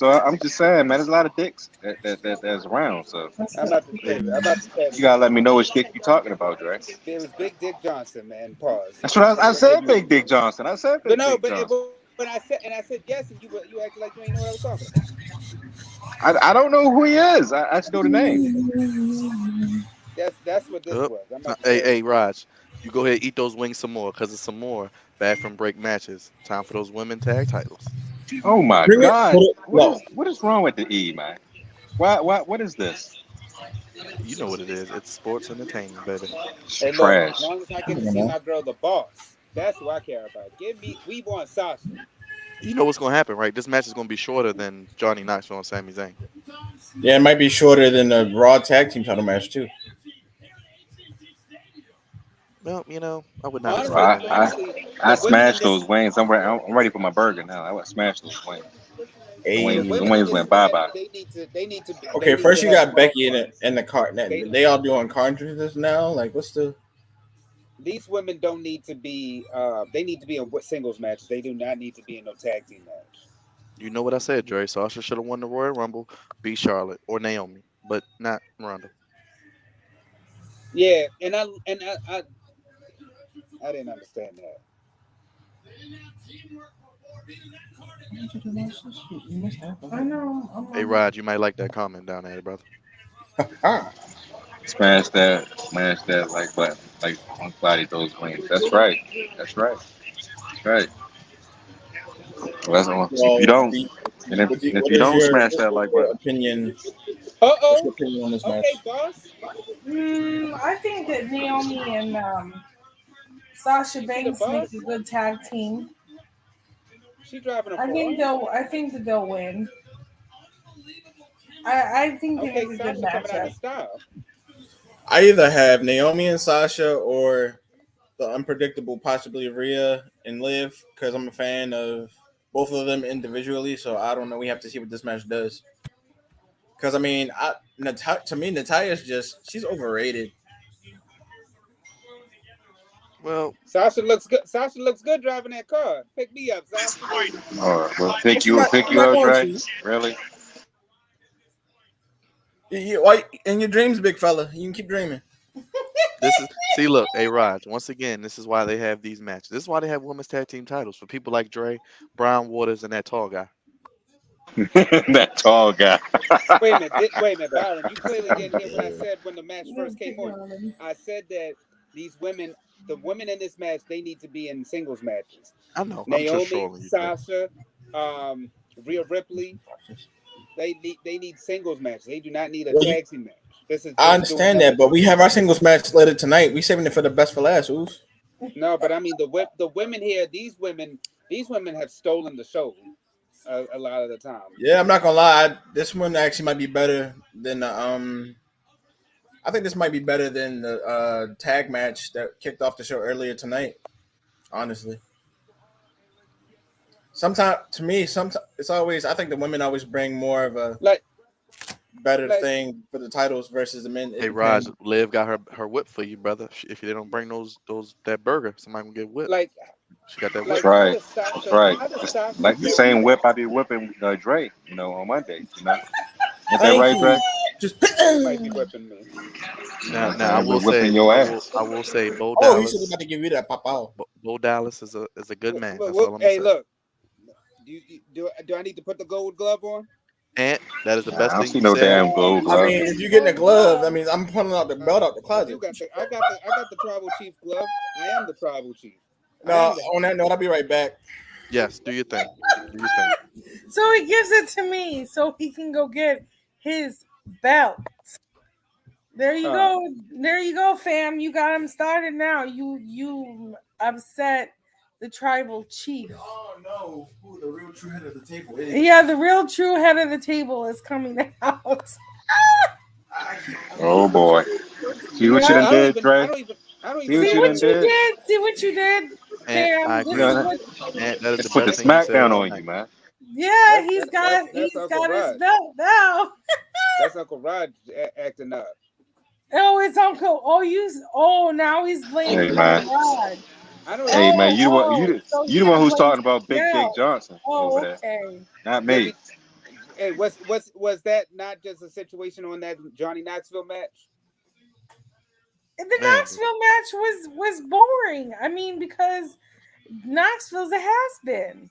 S5: I'm just saying, man, there's a lot of dicks that's around. So
S2: I'm about to tell you. I'm about to tell
S5: you
S2: you.
S5: gotta let me know which dick you're talking about, Dre.
S2: There was Big Dick Johnson, man. Pause.
S5: That's what I
S2: If
S5: said,
S2: you,
S5: Big Dick Johnson. I said
S2: but
S5: Big
S2: no,
S5: Dick
S2: but
S5: Johnson.
S2: when I said yes, and you acted like you ain't know what I was talking about.
S5: I don't know who he is. I just know the name.
S2: That's what this
S1: Yep.
S2: was. I'm about to
S1: Hey,
S2: tell you.
S1: hey, Raj, you go ahead eat those wings some more, cause it's some more bathroom break matches. Time for those women tag titles.
S5: Oh my
S4: Bring it.
S5: God,
S4: Put it low.
S5: what is wrong with the E, man? What is this?
S1: You know what it is. It's sports entertainment, baby.
S5: It's
S2: Hey, look. As
S5: trash.
S2: long as I
S4: I
S2: get to
S4: don't
S2: see
S4: know.
S2: my girl, the boss, that's who I care about. We want Sasha.
S1: You know what's gonna happen, right? This match is gonna be shorter than Johnny Knoxville and Sami Zayn.
S4: Yeah, it might be shorter than the Raw Tag Team Title match too.
S1: Well, I would not be
S2: Honestly,
S1: surprised.
S5: I
S2: the women in
S5: smashed
S2: this
S5: those wings. I'm ready for my burger now. I want to smash those wings.
S2: the
S4: Hey.
S5: The
S2: women in
S5: wings
S2: this
S5: went bye
S2: match,
S5: bye.
S2: they
S4: Okay,
S2: need
S4: first
S2: to
S4: you
S2: have
S4: got
S2: strong
S4: Becky
S2: runs.
S4: in the cart.
S2: They
S4: They all doing cartridges now. Like, what's the?
S2: These women don't need to be. They need to be in singles matches. They do not need to be in no tag team match.
S1: You know what I said, Dre. Sasha should have won the Royal Rumble, beat Charlotte or Naomi, but not Ronda.
S2: Yeah, I didn't understand that.
S4: You must have.
S3: I know.
S1: Hey, Rod, you might like that comment down there, brother.
S4: Ah,
S5: Smash that like button, like on body those wings. That's right. That's right. That's right. Well, that's all. If you
S4: well,
S5: don't, and if you don't smash that
S4: what's
S5: like
S4: your
S5: button,
S4: opinion?
S2: Uh
S4: What's your
S2: oh.
S4: opinion on this
S2: Okay,
S4: match?
S2: boss.
S3: I think that Naomi and Sasha
S2: You see the
S3: Banks make a
S2: boss?
S3: good tag team.
S2: She driving a
S3: I think
S2: Ferrari.
S3: they'll. I think that they'll win. I think that
S2: Okay,
S3: it's a good
S2: Sasha coming out
S3: matchup.
S2: of style.
S4: I either have Naomi and Sasha or the unpredictable, possibly Rhea and Liv, because I'm a fan of both of them individually. So I don't know. We have to see what this match does. Because I mean, to me, Natalia's just she's overrated.
S1: Well,
S2: Sasha looks good. Sasha looks good driving that car. Pick me up, Sasha.
S5: All right, well, pick
S4: She's
S5: you
S4: not
S5: up,
S4: going
S5: Dre.
S4: to.
S5: Really?
S4: Why in your dreams, big fella? You can keep dreaming.
S1: this is see, look, hey Raj. Once again, this is why they have these matches. This is why they have women's tag team titles for people like Dre, Brian Waters, and that tall guy.
S5: That tall guy.
S2: Wait a minute, Byron. You clearly didn't hear what I said when the match first came
S3: Pick
S2: on.
S3: one of them.
S2: I said that these women, the women in this match, they need to be in singles matches.
S1: I know. I'm just
S2: Naomi,
S1: trolling you, Dre.
S2: Sasha, Rhea Ripley, they need singles matches. They do not need a
S4: Well,
S2: tag team match. This is
S4: I
S2: just doing
S4: understand that, but we have our singles match later tonight. We saving it for the best for last. Oof.
S2: no, but I mean the women here, these women have stolen the show a lot of the time.
S4: Yeah, I'm not gonna lie. This one actually might be better than the I think this might be better than the tag match that kicked off the show earlier tonight. Honestly, sometimes to me, sometimes it's always I think the women always bring more of a
S2: Like
S4: better
S2: like
S4: thing for the titles versus the men. It
S1: Hey Raj,
S4: depends.
S1: Liv got her whip for you, brother. If they don't bring those that burger, somebody gonna get whipped.
S2: like
S1: She got that
S5: That's
S1: whip.
S2: like how
S5: right.
S2: does
S5: That's
S2: Sasha
S5: right.
S2: how does Sasha
S5: Like the
S2: get
S5: same whip I be whipping Dre, on Mondays. Is that
S4: Thank
S5: right, Dre?
S4: you. Just
S2: she might be whipping me.
S1: Now I will
S5: We're whipping
S1: say
S5: your
S1: I will
S5: ass.
S1: I will say Bo
S4: oh, he said he's
S1: Dallas.
S4: about to give you that pop out.
S1: Bo Dallas is a good man. That's
S2: Look,
S1: all I'm gonna
S2: hey,
S1: say.
S2: look. Do I need to put the gold glove on?
S1: And that is the
S5: Nah, I
S1: best
S5: don't
S1: thing
S5: see
S1: you
S5: no
S1: said.
S5: damn gold
S4: I
S5: glove.
S4: mean, if you're getting a glove, that means I'm pulling out the belt out the
S2: I do
S4: closet.
S2: got the tribal chief glove. I am the tribal chief. I
S4: No,
S2: am the
S4: on that note, I'll be right back.
S1: Yes, do your thing. Do your thing.
S3: So he gives it to me so he can go get his belt. There you
S2: uh,
S3: go. There you go, fam. You got him started now. You upset the tribal chief.
S4: Oh no, who the real true head of the table is?
S3: Yeah, the real true head of the table is coming out.
S5: Oh boy. See what you
S3: Yeah.
S5: done did, Dre?
S2: I don't
S5: See
S2: even
S5: what
S3: See
S2: know
S5: you
S2: who
S3: what
S5: done
S2: the
S3: you
S5: did?
S3: did. See what you did,
S1: And I
S3: fam.
S5: You
S3: This
S1: agree.
S3: is
S5: know,
S3: what.
S1: And that is
S5: it's
S1: the
S5: put the
S1: best thing you said
S5: smackdown
S1: all
S5: on you,
S1: night.
S5: man.
S3: Yeah,
S2: that's
S3: he's
S2: that,
S3: got
S2: that's
S3: he's
S2: Uncle
S3: got his
S2: Rod.
S3: belt now.
S2: That's Uncle Rod acting up.
S3: Oh, it's Uncle. Oh, now he's blaming
S5: Hey
S3: Uncle
S5: man.
S3: Rod.
S2: I don't
S5: Hey
S2: even.
S5: man,
S3: Oh,
S5: you the one
S3: oh. So
S5: you the
S3: he
S5: one who's
S3: blames
S5: talking about
S3: him
S5: Big
S3: now.
S5: Johnson over
S3: Oh,
S5: there.
S3: okay.
S5: Not
S2: Yeah,
S5: me.
S2: hey, was that not just a situation on that Johnny Knoxville match?
S3: The
S1: Man,
S3: Knoxville match was boring. I mean, because Knoxville's a has been.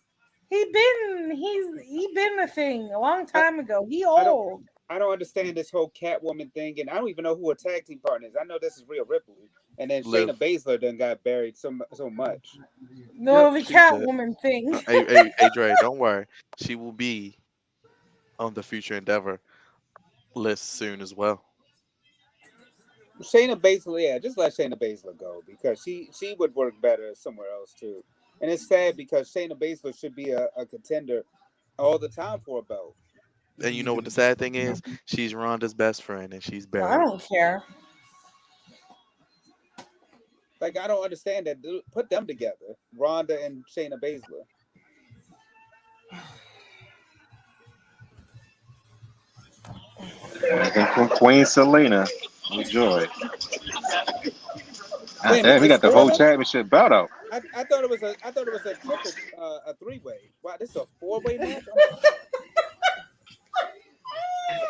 S3: He been a thing a long
S2: I,
S3: time ago. He
S2: I don't
S3: old.
S2: I don't understand this whole Catwoman thing, and I don't even know who her tag team partner is. I know this is Rhea Ripley, and then Shayna
S1: Liv.
S2: Baszler done got buried so much.
S3: No,
S1: Yep,
S3: the
S1: she's dead.
S3: Catwoman thing.
S1: Hey, Dre, don't worry. She will be on the future endeavor list soon as well.
S2: Shayna Baszler, yeah, just let Shayna Baszler go because she would work better somewhere else too. And it's sad because Shayna Baszler should be a contender all the time for a belt.
S1: And you know what the sad thing is? She's Rhonda's best friend, and she's
S3: I
S1: buried.
S3: don't care.
S2: Like I don't understand that. Put them together, Ronda and Shayna Baszler.
S5: And from Queen Selena. Enjoy. God
S2: Wait a minute,
S5: damn, he
S2: it's
S5: got the
S2: four of
S5: whole
S2: them.
S5: championship belt out.
S2: I thought it was a triple a 3-way. Wow, this is a 4-way match.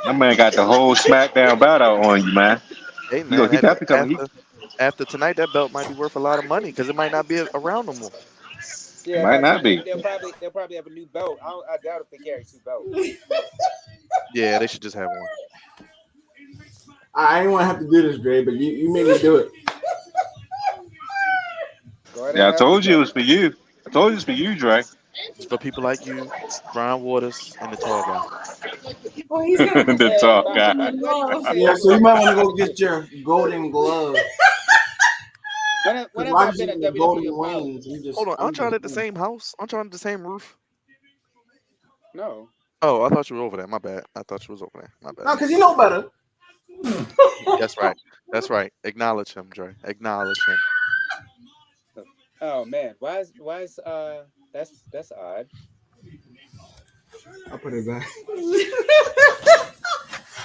S5: That man got the whole SmackDown belt out on you, man.
S1: Hey, man,
S5: He definitely coming.
S1: after tonight, that belt might be worth a lot of money because it might not be around no more.
S5: He
S2: Yeah,
S5: might
S2: about to say
S5: not be.
S2: they'll probably have a new belt. I doubt if they carry two belts.
S1: Yeah, they should just have one.
S4: I didn't want to have to do this, Dre, but you made me do it.
S2: Go ahead and
S5: Yeah, I
S2: have them
S5: told you it
S2: do
S5: was for you. I told you it's for you, Dre.
S1: It's for people like you, Brian Waters, and the tall guy.
S3: Oh, he's gonna go
S5: The
S3: get
S2: Hey,
S3: his
S5: tall
S2: Byron,
S5: guy.
S2: why do you keep
S3: glove.
S2: saying
S4: Yeah,
S2: that
S4: so
S2: like
S4: you
S2: that
S4: might
S2: has
S4: want to go
S2: nothing to do
S4: get
S2: with you?
S4: your golden glove.
S2: When
S4: Because
S2: have I
S4: Rogers
S2: been a
S4: using the golden
S2: WWE
S4: wings.
S2: apologist?
S4: You just
S1: Hold on, aren't y'all at the
S4: understand.
S1: same house? Aren't y'all on the same roof?
S2: No.
S1: Oh, I thought you were over there. My bad. I thought you was over there. My bad.
S4: No, because you know better.
S1: That's right. That's right. Acknowledge him, Dre. Acknowledge him.
S2: Oh man, why is that's odd.
S4: I'll put it back.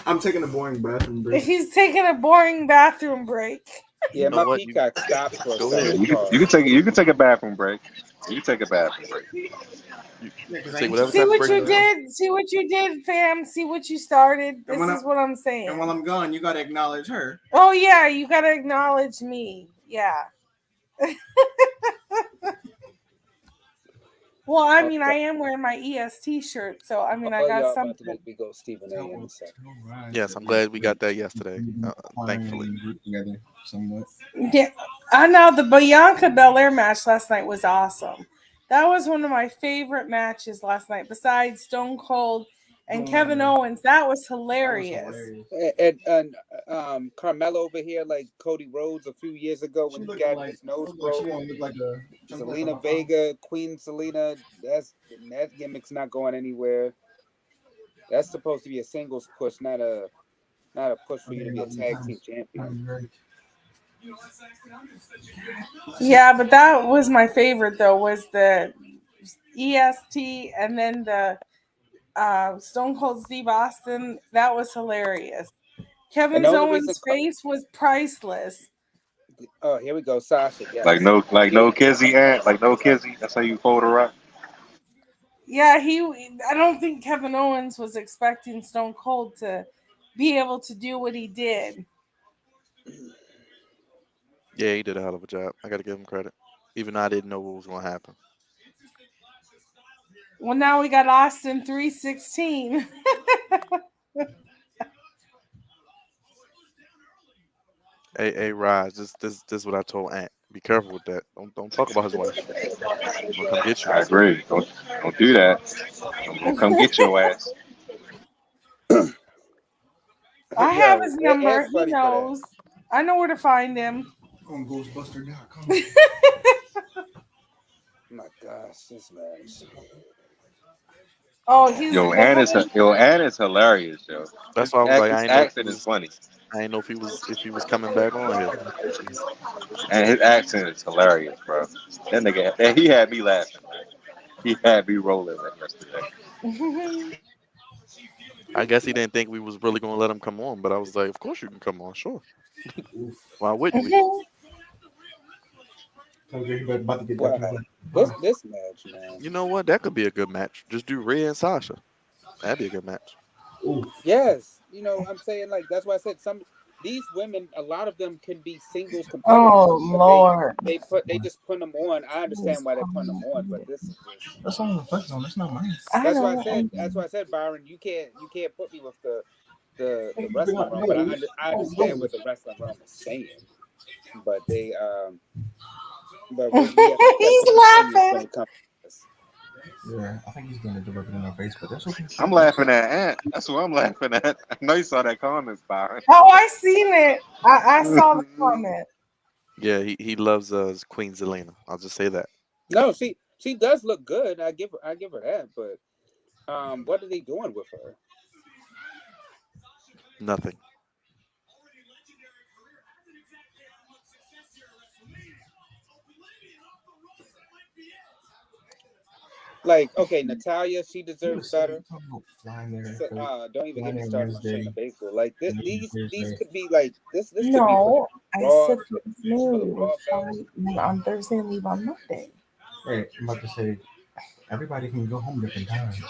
S4: I'm taking a boring bathroom break.
S3: He's taking a boring bathroom break.
S2: Yeah,
S1: You know
S2: my
S1: what?
S2: peacock stopped for a
S1: Go
S5: Yeah,
S1: ahead.
S2: second.
S5: you can take a bathroom break. You can take a bathroom break.
S1: You
S4: Yeah, because I
S1: take
S4: ain't
S1: whatever
S3: See
S1: type of
S3: what
S1: break
S3: you
S1: you want.
S3: did. See what you did, fam. See what you started.
S4: And
S3: This
S4: when
S3: is what I'm saying.
S4: And while I'm gone, you gotta acknowledge her.
S3: Oh yeah, you gotta acknowledge me. Yeah. Well, I
S2: Oh,
S3: mean, I am wearing my EST shirt, so I mean, I
S2: oh,
S3: got
S2: y'all about to
S3: something.
S2: make me go Stephen A. in a second.
S1: Yes, I'm glad we got that yesterday. Thankfully.
S4: Group together somewhat.
S3: Yeah, I know the Bianca Belair match last night was awesome. That was one of my favorite matches last night. Besides Stone Cold and Kevin Owens, that was hilarious.
S2: And Carmelo over here like Cody Rhodes a few years ago when he got his nose broke.
S4: She gonna look like a
S2: Selena Vega, Queen Selena, that gimmick's not going anywhere. That's supposed to be a singles push, not a push for you to be a tag team champion.
S3: Yeah, but that was my favorite though. Was the EST and then the Stone Cold Steve Austin. That was hilarious.
S2: And
S3: Kevin
S2: the only reason,
S3: Owens' face was priceless.
S2: oh, here we go, Sasha.
S5: Like
S2: Yes,
S5: no, like
S2: yeah.
S5: no kizzy, Ant. Like no kizzy. That's how you fold her up.
S3: Yeah, I don't think Kevin Owens was expecting Stone Cold to be able to do what he did.
S1: Yeah, he did a hell of a job. I got to give him credit. Even though I didn't know what was going to happen.
S3: Well, now we got Austin 316.
S1: Hey, Rise, this is what I told Ant. Be careful with that. Don't talk about his wife. She's gonna come get you.
S5: I agree. Don't do that. I'm gonna come get your ass.
S3: I have
S2: Yo,
S3: his number.
S2: it's
S3: He
S2: funny for that.
S3: knows. I know where to find him.
S4: On Ghostbuster.com.
S2: My gosh, this match.
S3: Oh, he's
S5: Ant is hilarious, yo.
S1: That's why I was like,
S5: His
S1: I didn't know if he
S5: accent is
S1: was.
S5: funny,
S1: I didn't know if he was coming back on here.
S5: and his accent is hilarious, bro. That nigga, he had me laughing. Man. He had me rolling like yesterday.
S1: I guess he didn't think we was really gonna let him come on, but I was like, of course you can come on, sure. Why wouldn't we?
S4: About to get
S2: Wow, this match, man.
S1: You know what? That could be a good match. Just do Rhea and Sasha. That'd be a good match.
S2: Yes, I'm saying like that's why I said these women, a lot of them can be singles competitors,
S3: Oh
S2: but
S3: Lord.
S2: they just put them on. I understand why they're putting them on, but this is just
S4: That's on the first one. That's not mine.
S3: I know.
S2: that's why I said Byron, you can't put me with the wrestling realm, but I understand what the wrestling realm is saying, but they but we have
S3: He's
S2: different opinions when
S3: laughing.
S2: it comes to this.
S4: Yeah, I think he's gonna deliver it in our face, but that's okay.
S5: I'm laughing at Ant. That's what I'm laughing at. I know you saw that comment, Byron.
S3: Oh, I seen it. I saw the comment.
S1: Yeah, he loves Queen Zelina. I'll just say that.
S2: No, she does look good. I give her that, but what are they doing with her?
S1: Nothing.
S2: Like, okay, Natalia, she
S4: He
S2: deserves
S4: was saying
S2: better.
S4: talking about flying there,
S2: So, don't even get
S4: flying
S2: me
S4: there
S2: started on
S4: Wednesday,
S2: Shayna Baszler. Like
S4: and then
S2: these
S4: Thursday.
S2: could be like this could be for
S3: No, I
S2: Raw
S3: said no.
S2: for the
S3: We were
S2: Raw belt.
S3: flying on Thursday and leave on Monday.
S4: Right, I'm about to say everybody can go home different times.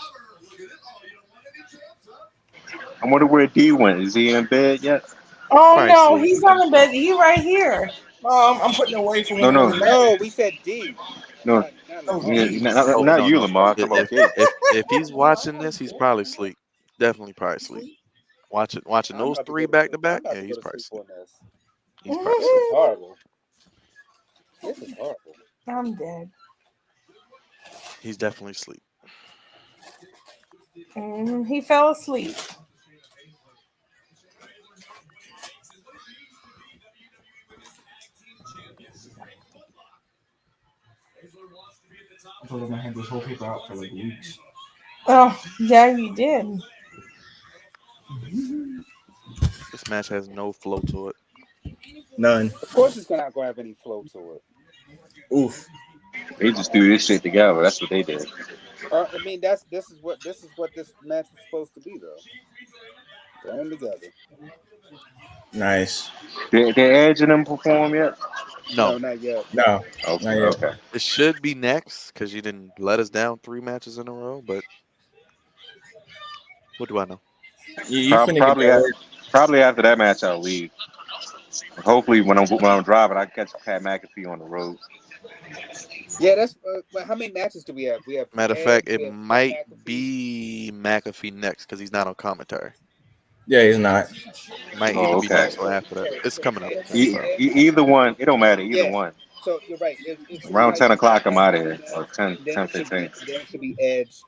S5: I wonder where D went. Is he in bed yet?
S3: Oh
S1: Probably
S3: no,
S1: sleep.
S3: he's on the bed. He right here.
S4: I'm putting away for when
S5: No,
S4: it
S5: no,
S4: really
S2: No,
S4: matters.
S2: we said D,
S5: no.
S2: not
S4: Oh,
S2: Lamar.
S5: Yeah,
S4: D.
S1: Oh
S5: not
S1: no
S5: you,
S1: no.
S5: Lamar. I'm
S1: If
S5: talking about
S1: if
S5: D.
S1: if he's watching this, he's probably asleep. Definitely probably asleep. Watching
S2: I'm
S1: those
S2: about to
S1: three
S2: go to
S1: back
S2: sleep.
S1: to
S2: I'm
S1: back.
S2: about
S1: Yeah,
S2: to go
S1: he's
S2: to
S1: probably
S2: sleep
S1: asleep.
S2: on this.
S1: He's probably
S2: This is
S1: asleep.
S2: horrible. This is horrible.
S3: I'm dead.
S1: He's definitely asleep.
S3: He fell asleep.
S4: I told him I had this whole paper out for like weeks.
S3: Oh, yeah, you did.
S1: This match has no flow to it.
S4: None.
S2: Of course, it's not gonna have any flow to it.
S4: Oof.
S5: They just threw this shit together. That's what they did.
S2: I mean, this is what this match was supposed to be, though. Thrown together.
S4: Nice.
S5: Did Edge and them perform yet?
S1: No,
S2: No, not yet.
S4: No,
S5: Okay,
S4: not yet.
S5: okay.
S1: it should be next because you didn't let us down 3 matches in a row. But what do I know?
S4: You finna get
S5: Probably
S4: that work.
S5: probably after that match I'll leave. Hopefully when I'm driving I catch Pat McAfee on the road.
S2: Yeah, that's. Well, how many matches do we have? We have
S1: Matter of
S2: Edge.
S1: fact, it
S2: We have Pat
S1: might
S2: McAfee.
S1: be McAfee next because he's not on commentary.
S4: Yeah, he's not.
S1: It might either
S5: Oh,
S1: be
S5: okay.
S1: next or after that. It's coming up. Sorry.
S5: Either one, it don't matter. Either
S2: Yeah.
S5: one.
S2: So you're right. It should be
S5: Around
S2: like
S5: 10 o'clock I'm
S2: Pat
S5: out of here.
S2: McAfee
S5: Or
S2: next.
S5: 10,
S2: Then
S5: 10,
S2: it should
S5: 15.
S2: be Edge,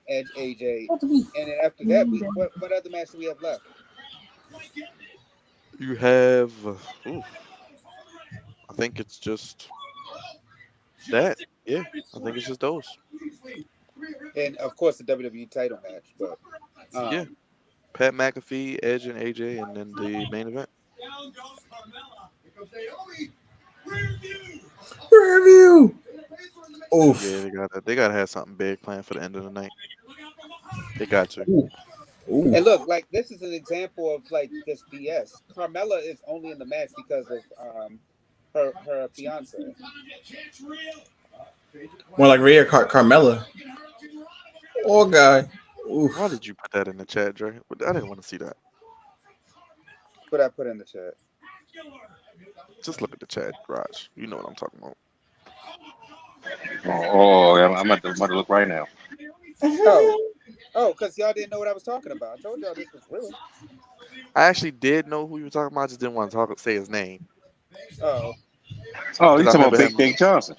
S2: Edge AJ,
S3: What do we
S2: and then after that, what other match do we have left?
S1: You have, oof, I think it's just that. Yeah, I think it's just those.
S2: And of course the WWE title match. But
S1: Yeah, Pat McAfee, Edge, and AJ, and then the main event.
S4: Review. Oof.
S1: Yeah, they gotta have something big planned for the end of the night. They got to.
S4: Ooh.
S2: and look, like this is an example of like this BS. Carmella is only in the match because of her fiance.
S4: More like Rhea Carmella. Oh god. Oof.
S1: Why did you put that in the chat, Dre? I didn't want to see that.
S2: What I put in the chat.
S1: Just look at the chat, Raj. You know what I'm talking about.
S5: I'm about to look right now.
S2: Oh, because y'all didn't know what I was talking about. I told y'all this was real.
S1: I actually did know who you were talking about. I just didn't want to say his name
S2: Oh,
S5: Oh, you
S1: because I
S5: talking about
S1: remember
S5: Big
S1: him.
S5: Dick Johnson?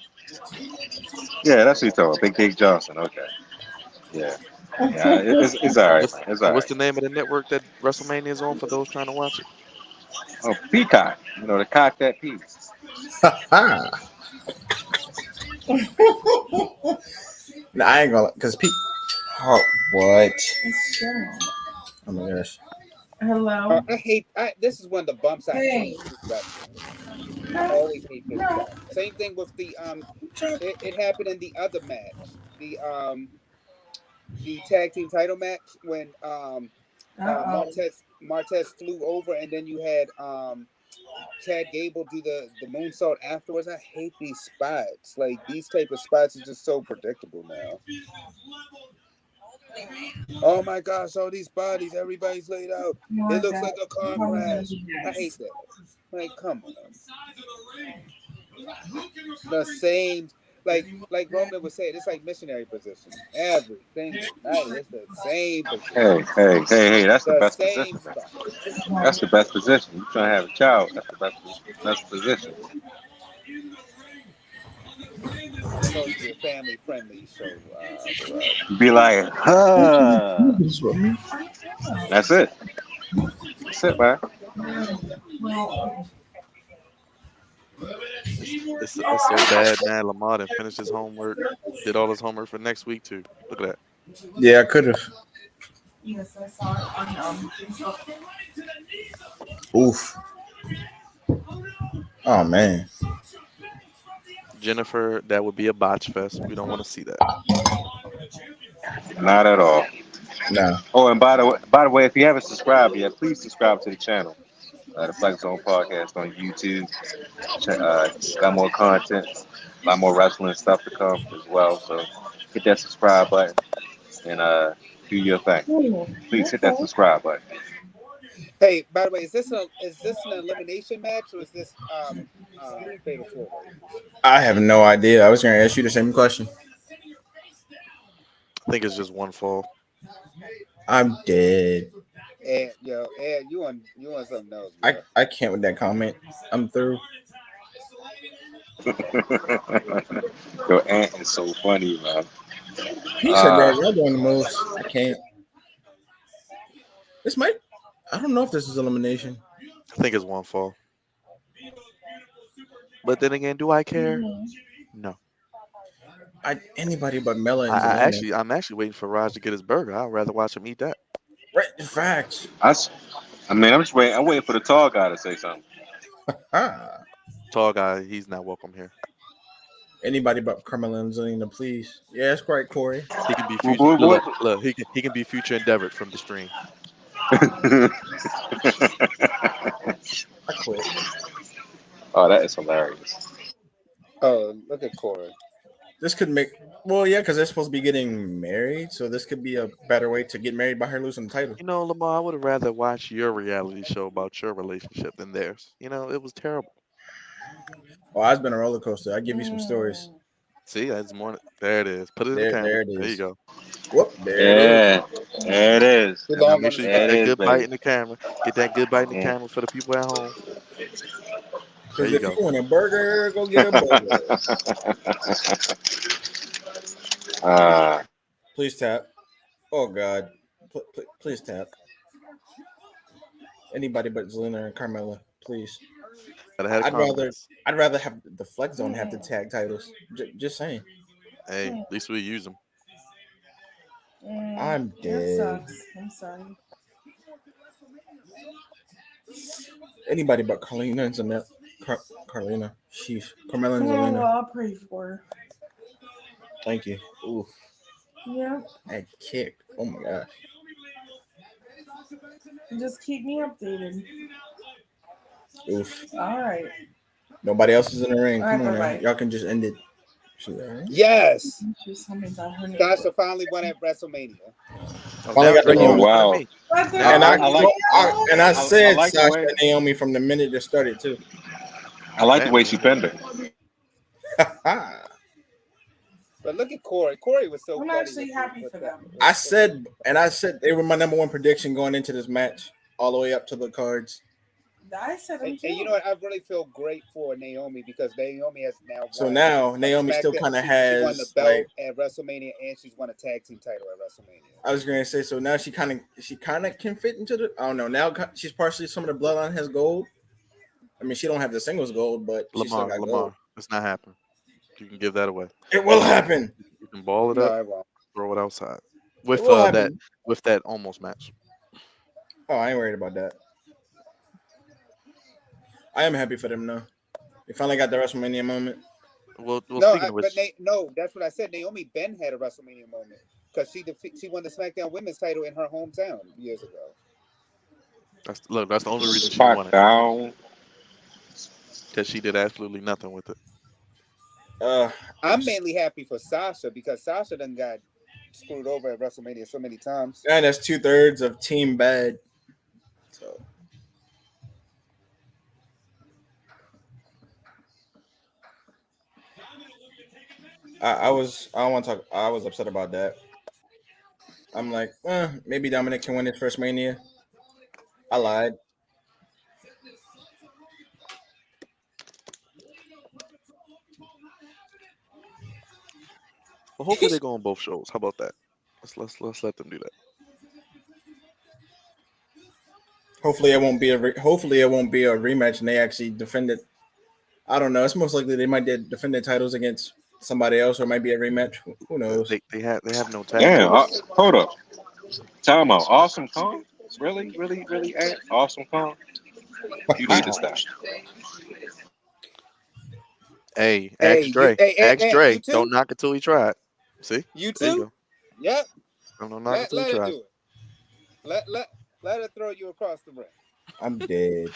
S5: Yeah, that's what you talking about. Big Dick Johnson. Okay. Yeah. Yeah. It's all right,
S1: What's
S5: man. It's all
S1: what's
S5: right.
S1: the name of the network that WrestleMania is on for those trying to watch it?
S5: Oh, Peacock. You know the cock that peas.
S4: Ha. No, I ain't gonna cause people. Oh, what? Oh my gosh.
S3: Hello.
S2: I hate. This is one of the bumps I
S3: Hey.
S2: hate with wrestling. I always hate this bump. Same thing with the It happened in the other match, the tag team title match when
S3: Uh-oh.
S2: Martez flew over, and then you had Chad Gable do the moonsault afterwards. I hate these spots. Like these type of spots are just so predictable now. Oh my gosh, all these bodies, everybody's laid out.
S3: You
S2: It
S3: want
S2: looks
S3: that?
S2: like a car
S3: Probably gonna
S2: crash.
S3: be
S2: I
S3: next.
S2: hate that. Like, come on. The same, like Roman would say, it's like missionary position. Every single night, it's the same position.
S5: Hey. That's the
S2: The
S5: best
S2: same
S5: position, man.
S2: spot.
S5: That's the best position. You trying to have a child? That's the best position.
S2: It's supposed to be a family friendly show, Raj.
S5: Be like, huh. That's it. That's it, man.
S3: Well,
S1: It's so bad, man. Lamar done finished his homework, did all his homework for next week too. Look at that.
S4: Yeah, I could have.
S3: yes, I saw it on
S4: Oof. Oh man.
S1: Jennifer, that would be a botch fest. We don't want to see that.
S5: Not at all.
S4: No.
S5: Oh, and by the way, if you haven't subscribed yet, please subscribe to the channel. The Flex Zone Podcast on YouTube. Got more content, a lot more wrestling stuff to come as well. So hit that subscribe button and do your thing. Please hit that subscribe button.
S2: Hey, by the way, is this an elimination match or is this fatal four way?
S4: I have no idea. I was gonna ask you the same question.
S1: I think it's just one fall.
S4: I'm dead.
S2: And you on something else,
S4: I,
S2: bro.
S4: I can't with that comment. I'm through.
S5: Your aunt is so funny, man.
S4: He said that y'all doing the most. I can't. This might. I don't know if this is elimination.
S1: I think it's one fall. But then again, do I care? No.
S4: Anybody but Mela and
S1: I
S4: Zelina.
S1: actually, I'm actually waiting for Raj to get his burger. I'd rather watch him eat that.
S4: Right, facts.
S5: I mean, I'm just waiting. I'm waiting for the tall guy to say something.
S4: Ah.
S1: Tall guy, he's not welcome here.
S4: Anybody but Carmella and Zelina, please. Yeah, that's right, Corey.
S1: He can be
S5: Well,
S1: future.
S5: boy, boy.
S1: Look. He can be future endeavored from the stream.
S4: I quit.
S5: Oh, that is hilarious.
S2: Oh, look at Corey.
S4: This could make yeah, because they're supposed to be getting married, so this could be a better way to get married by her losing the title.
S1: You know, Lamar, I would have rather watched your reality show about your relationship than theirs. You know, it was terrible.
S4: Oh, it's been a roller coaster. I give you some stories.
S1: See, that's more. There it is. Put it in the
S4: There
S1: camera.
S4: it
S1: There you
S4: is.
S1: go.
S4: Whoop, there it is.
S5: Yeah, there it is.
S2: Too
S1: And now
S2: long
S1: make
S2: on the
S1: sure you get
S5: There
S2: side.
S5: it
S1: that
S5: is,
S1: good bite
S5: baby.
S1: in the camera. Get that good bite in the
S5: Yeah.
S1: camera for the people at home. There
S4: Because
S1: you
S4: if you
S1: go.
S4: want a burger, go get a burger. Please tap. Oh God, please tap. Anybody but Zelina and Carmella, please.
S1: Gotta have the
S4: I'd rather
S1: confidence.
S4: I'd rather have the Flex Zone have the tag titles. Just saying.
S1: Hey, at least we use them.
S4: I'm
S3: That
S4: dead.
S3: sucks. I'm sorry.
S4: Anybody but Carlina and Zelina. Carlina. Sheesh. Carmella and
S3: Oh, well,
S4: Zelina.
S3: I'll pray for her.
S4: Thank you. Oof.
S3: Yeah.
S4: I kicked. Oh my gosh.
S3: Just keep me updated.
S4: Oof.
S3: All right.
S4: Nobody else is in the ring.
S3: All
S4: Come
S3: right,
S4: on now.
S3: bye-bye.
S4: Y'all can just end it. She all right?
S2: Yes,
S3: She's telling me about her name.
S2: Sasha finally won at WrestleMania.
S1: Oh,
S4: Finally
S1: now
S4: got the
S1: Dre, you
S5: Oh
S4: moment.
S1: listening to
S5: wow.
S1: me?
S3: But they're
S1: Now
S4: And I,
S1: Dre,
S5: I like I
S4: said
S5: like the
S4: Sasha
S5: way
S4: and Naomi from the minute it started too.
S5: I like the
S1: damn.
S5: way she pinned her.
S2: But look at Corey. Corey was so
S3: I'm
S2: funny
S3: actually happy
S2: with
S3: for
S2: that.
S3: them.
S4: I said they were my number one prediction going into this match, all the way up to the cards.
S3: I said them too.
S2: And you know what? I really feel great for Naomi because Naomi has now
S4: So
S2: won.
S4: now Naomi still
S2: SmackDown.
S4: kind of
S2: She won the
S4: has
S2: belt
S4: like
S2: at WrestleMania and she's won a tag team title at WrestleMania.
S4: I was gonna say. So now she kind of can fit into the. I don't know. Now she's partially some of the bloodline has gold. I mean, she don't have the singles gold, but she still got gold.
S1: Lamar, it's not happening. You can give that away.
S4: It will happen.
S1: You can ball it
S2: No,
S1: up,
S2: I won't.
S1: throw it outside.
S4: It
S1: With
S4: will happen.
S1: that almost match.
S4: Oh, I ain't worried about that. I am happy for them though. They finally got the WrestleMania moment.
S1: Well,
S2: No,
S1: speaking of which,
S2: no, that's what I said. Naomi Ben had a WrestleMania moment because she won the SmackDown Women's title in her hometown years ago.
S1: that's the only reason she won it.
S5: SmackDown.
S1: Because she did absolutely nothing with it.
S2: I'm mainly happy for Sasha because Sasha done got screwed over at WrestleMania so many times.
S4: And that's 2/3 of Team Bad. So I don't want to talk. I was upset about that. I'm like, maybe Dominic can win his first Mania. I lied.
S1: Well, hopefully they go on both shows. How about that? Let's let them do that.
S4: Hopefully it won't be a rematch and they actually defend it. I don't know. It's most likely they might defend their titles against somebody else, or it might be a rematch. Who knows?
S1: They have no tag
S5: Damn.
S1: titles.
S5: Hold up. Time out. Awesome Kong? Really? Awesome Kong? You need to stop.
S1: Hey,
S2: Hey,
S1: ask Dre. Ask
S2: you
S1: Dre.
S2: too?
S1: Don't knock it till he tried. See?
S2: You
S1: There you
S2: too?
S1: go.
S2: Yep.
S1: Don't knock it till he
S2: Let her
S1: tried.
S2: do it. Let her throw you across the ring.
S4: I'm dead.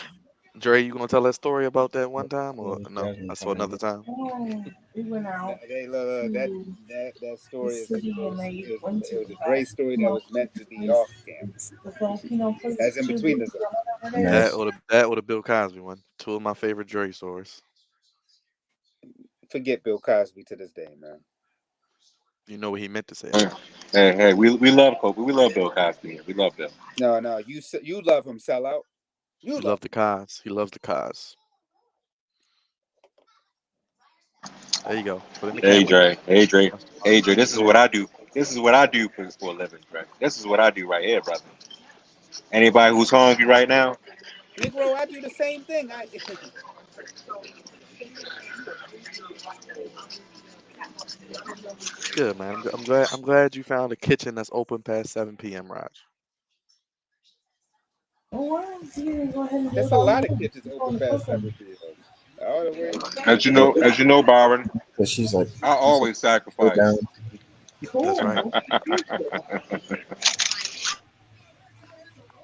S1: Dre, you gonna tell that story about that one time or
S4: Yeah,
S1: no?
S4: Jasmine
S1: That's for another time.
S3: Oh, we went out
S2: Hey, look,
S3: to
S2: that story
S3: the
S2: is
S3: city and they went
S2: it
S3: to
S2: was a great story that was meant to be
S3: place,
S2: off camera.
S3: the Filipino place.
S2: That's in between the zone.
S4: Nice.
S1: That would have Bill Cosby one. Two of my favorite Dre stories.
S2: Forget Bill Cosby to this day, man.
S1: You know what he meant to say.
S5: Hey, we love Kobe. We love Bill Cosby. We love Bill.
S2: No, you love him, sellout. You
S1: He
S2: love
S1: loved the
S2: him.
S1: cause. He loved the cause. There you go. Put in the
S5: Hey
S1: camera.
S5: Dre. Hey Dre. This is what I do. This is what I do for a living, Dre. This is what I do right here, brother. Anybody who's hungry right now,
S2: Negro, I do the same thing.
S1: Good man. I'm glad you found a kitchen that's open past 7 p.m. Raj.
S3: Well, why don't you go ahead and do
S2: There's
S3: it
S2: a
S3: all
S2: lot of
S3: you
S2: kitchens
S3: on
S2: open
S3: the
S2: past
S3: cooking?
S2: 7 p.m. All the way.
S5: As you know, Byron,
S4: Because
S5: I
S4: she's like
S5: always
S4: so down.
S5: sacrifice.
S1: That's right.
S3: Cool.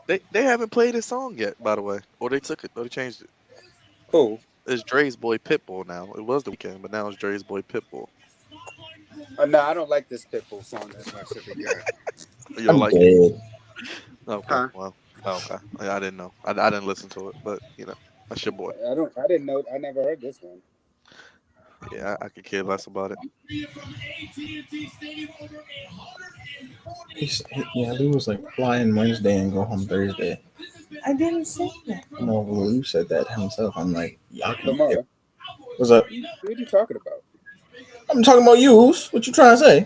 S1: They haven't played his song yet, by the way, or they took it, or they changed it.
S2: Cool.
S1: It's Dre's boy Pitbull now. It was the weekend, but now it's Dre's boy Pitbull.
S2: No, I don't like this Pitbull song that much that they got.
S1: You don't
S4: I'm
S1: like it?
S4: dead.
S1: Okay,
S2: Huh?
S1: well, okay. I didn't know. I didn't listen to it, but that's your boy.
S2: I don't. I didn't know. I never heard this one.
S1: Yeah, I could care less about it.
S4: Yeah, he was like flying Wednesday and go home Thursday.
S3: I didn't say that.
S4: No, Lou said that himself. I'm like, y'all can.
S2: Lamar,
S4: What's up?
S2: what are you talking about?
S4: I'm talking about you. What you trying to say?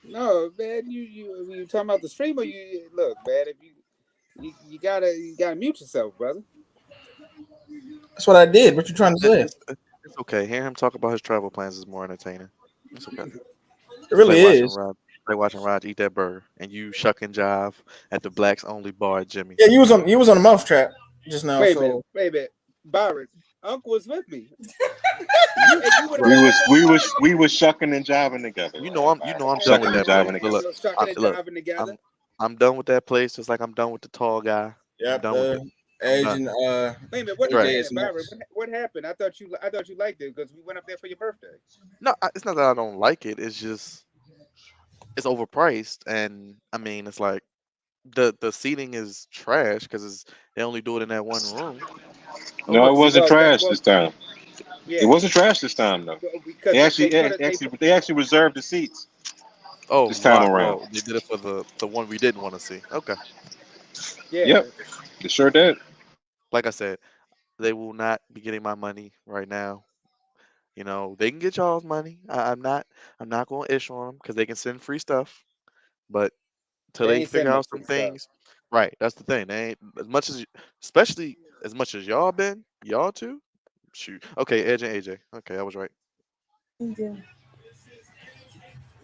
S2: No, man. You talking about the streamer? Look, man. If you gotta mute yourself, brother.
S4: That's what I did. What you trying to
S1: It-
S4: say?
S1: It's it's okay. Hearing him talk about his travel plans is more entertaining. It's okay.
S4: It
S1: It's like
S4: really
S1: watching
S4: is.
S1: Rod. It's like watching Rod eat that burger and you shuck and jive at the blacks only bar at
S4: Yeah,
S1: Jimmy's.
S4: you was on the mousetrap just now.
S2: Wait a minute.
S4: So
S2: Wait a minute. Byron, Uncle was with me. You would have
S5: We
S2: been
S5: was
S2: with
S5: we
S2: us
S5: was
S2: too.
S5: we was shucking and jiving together.
S1: I'm done with
S5: Shucking and
S1: that
S2: Ain't
S1: place.
S5: jiving
S1: Look,
S2: no,
S5: together.
S1: look,
S2: no shucking and
S1: look.
S2: jiving together.
S1: I'm done with that place. Just like I'm done with the tall guy. I'm
S4: yep,
S1: done with it. I'm
S4: Edge
S1: done.
S4: and
S2: Wait a minute.
S1: Dre.
S2: Wait a
S4: AJ is
S2: minute, Byron.
S4: next.
S2: What happened? I thought you liked it because we went up there for your birthday.
S1: No, it's not that I don't like it. It's just it's overpriced, and I mean, it's like the seating is trash because they only do it in that one room. Oh
S5: No, it
S1: look, see,
S5: wasn't
S2: Well, that
S5: trash
S2: well,
S5: this time. It
S2: yeah,
S5: wasn't trash this time though.
S2: well, because
S5: They
S2: they
S5: actually
S2: put
S5: they
S2: it. They
S5: actually
S2: put
S5: they actually reserved the seats
S1: oh
S5: this time
S1: right.
S5: around.
S1: Oh, they did it for the one we didn't want to see. Okay,
S2: yeah.
S5: Yep, they sure did.
S1: like I said, they will not be getting my money right now. They can get y'all's money. I'm not going to issue on them because they can send free stuff. But till
S2: They
S1: they
S2: ain't send
S1: figure
S2: no
S1: out some
S2: free stuff.
S1: things, right? That's the thing. They ain't as much as, especially as much as y'all been, y'all too. Shoot. Okay, Edge and AJ. Okay, I was right.
S3: You do.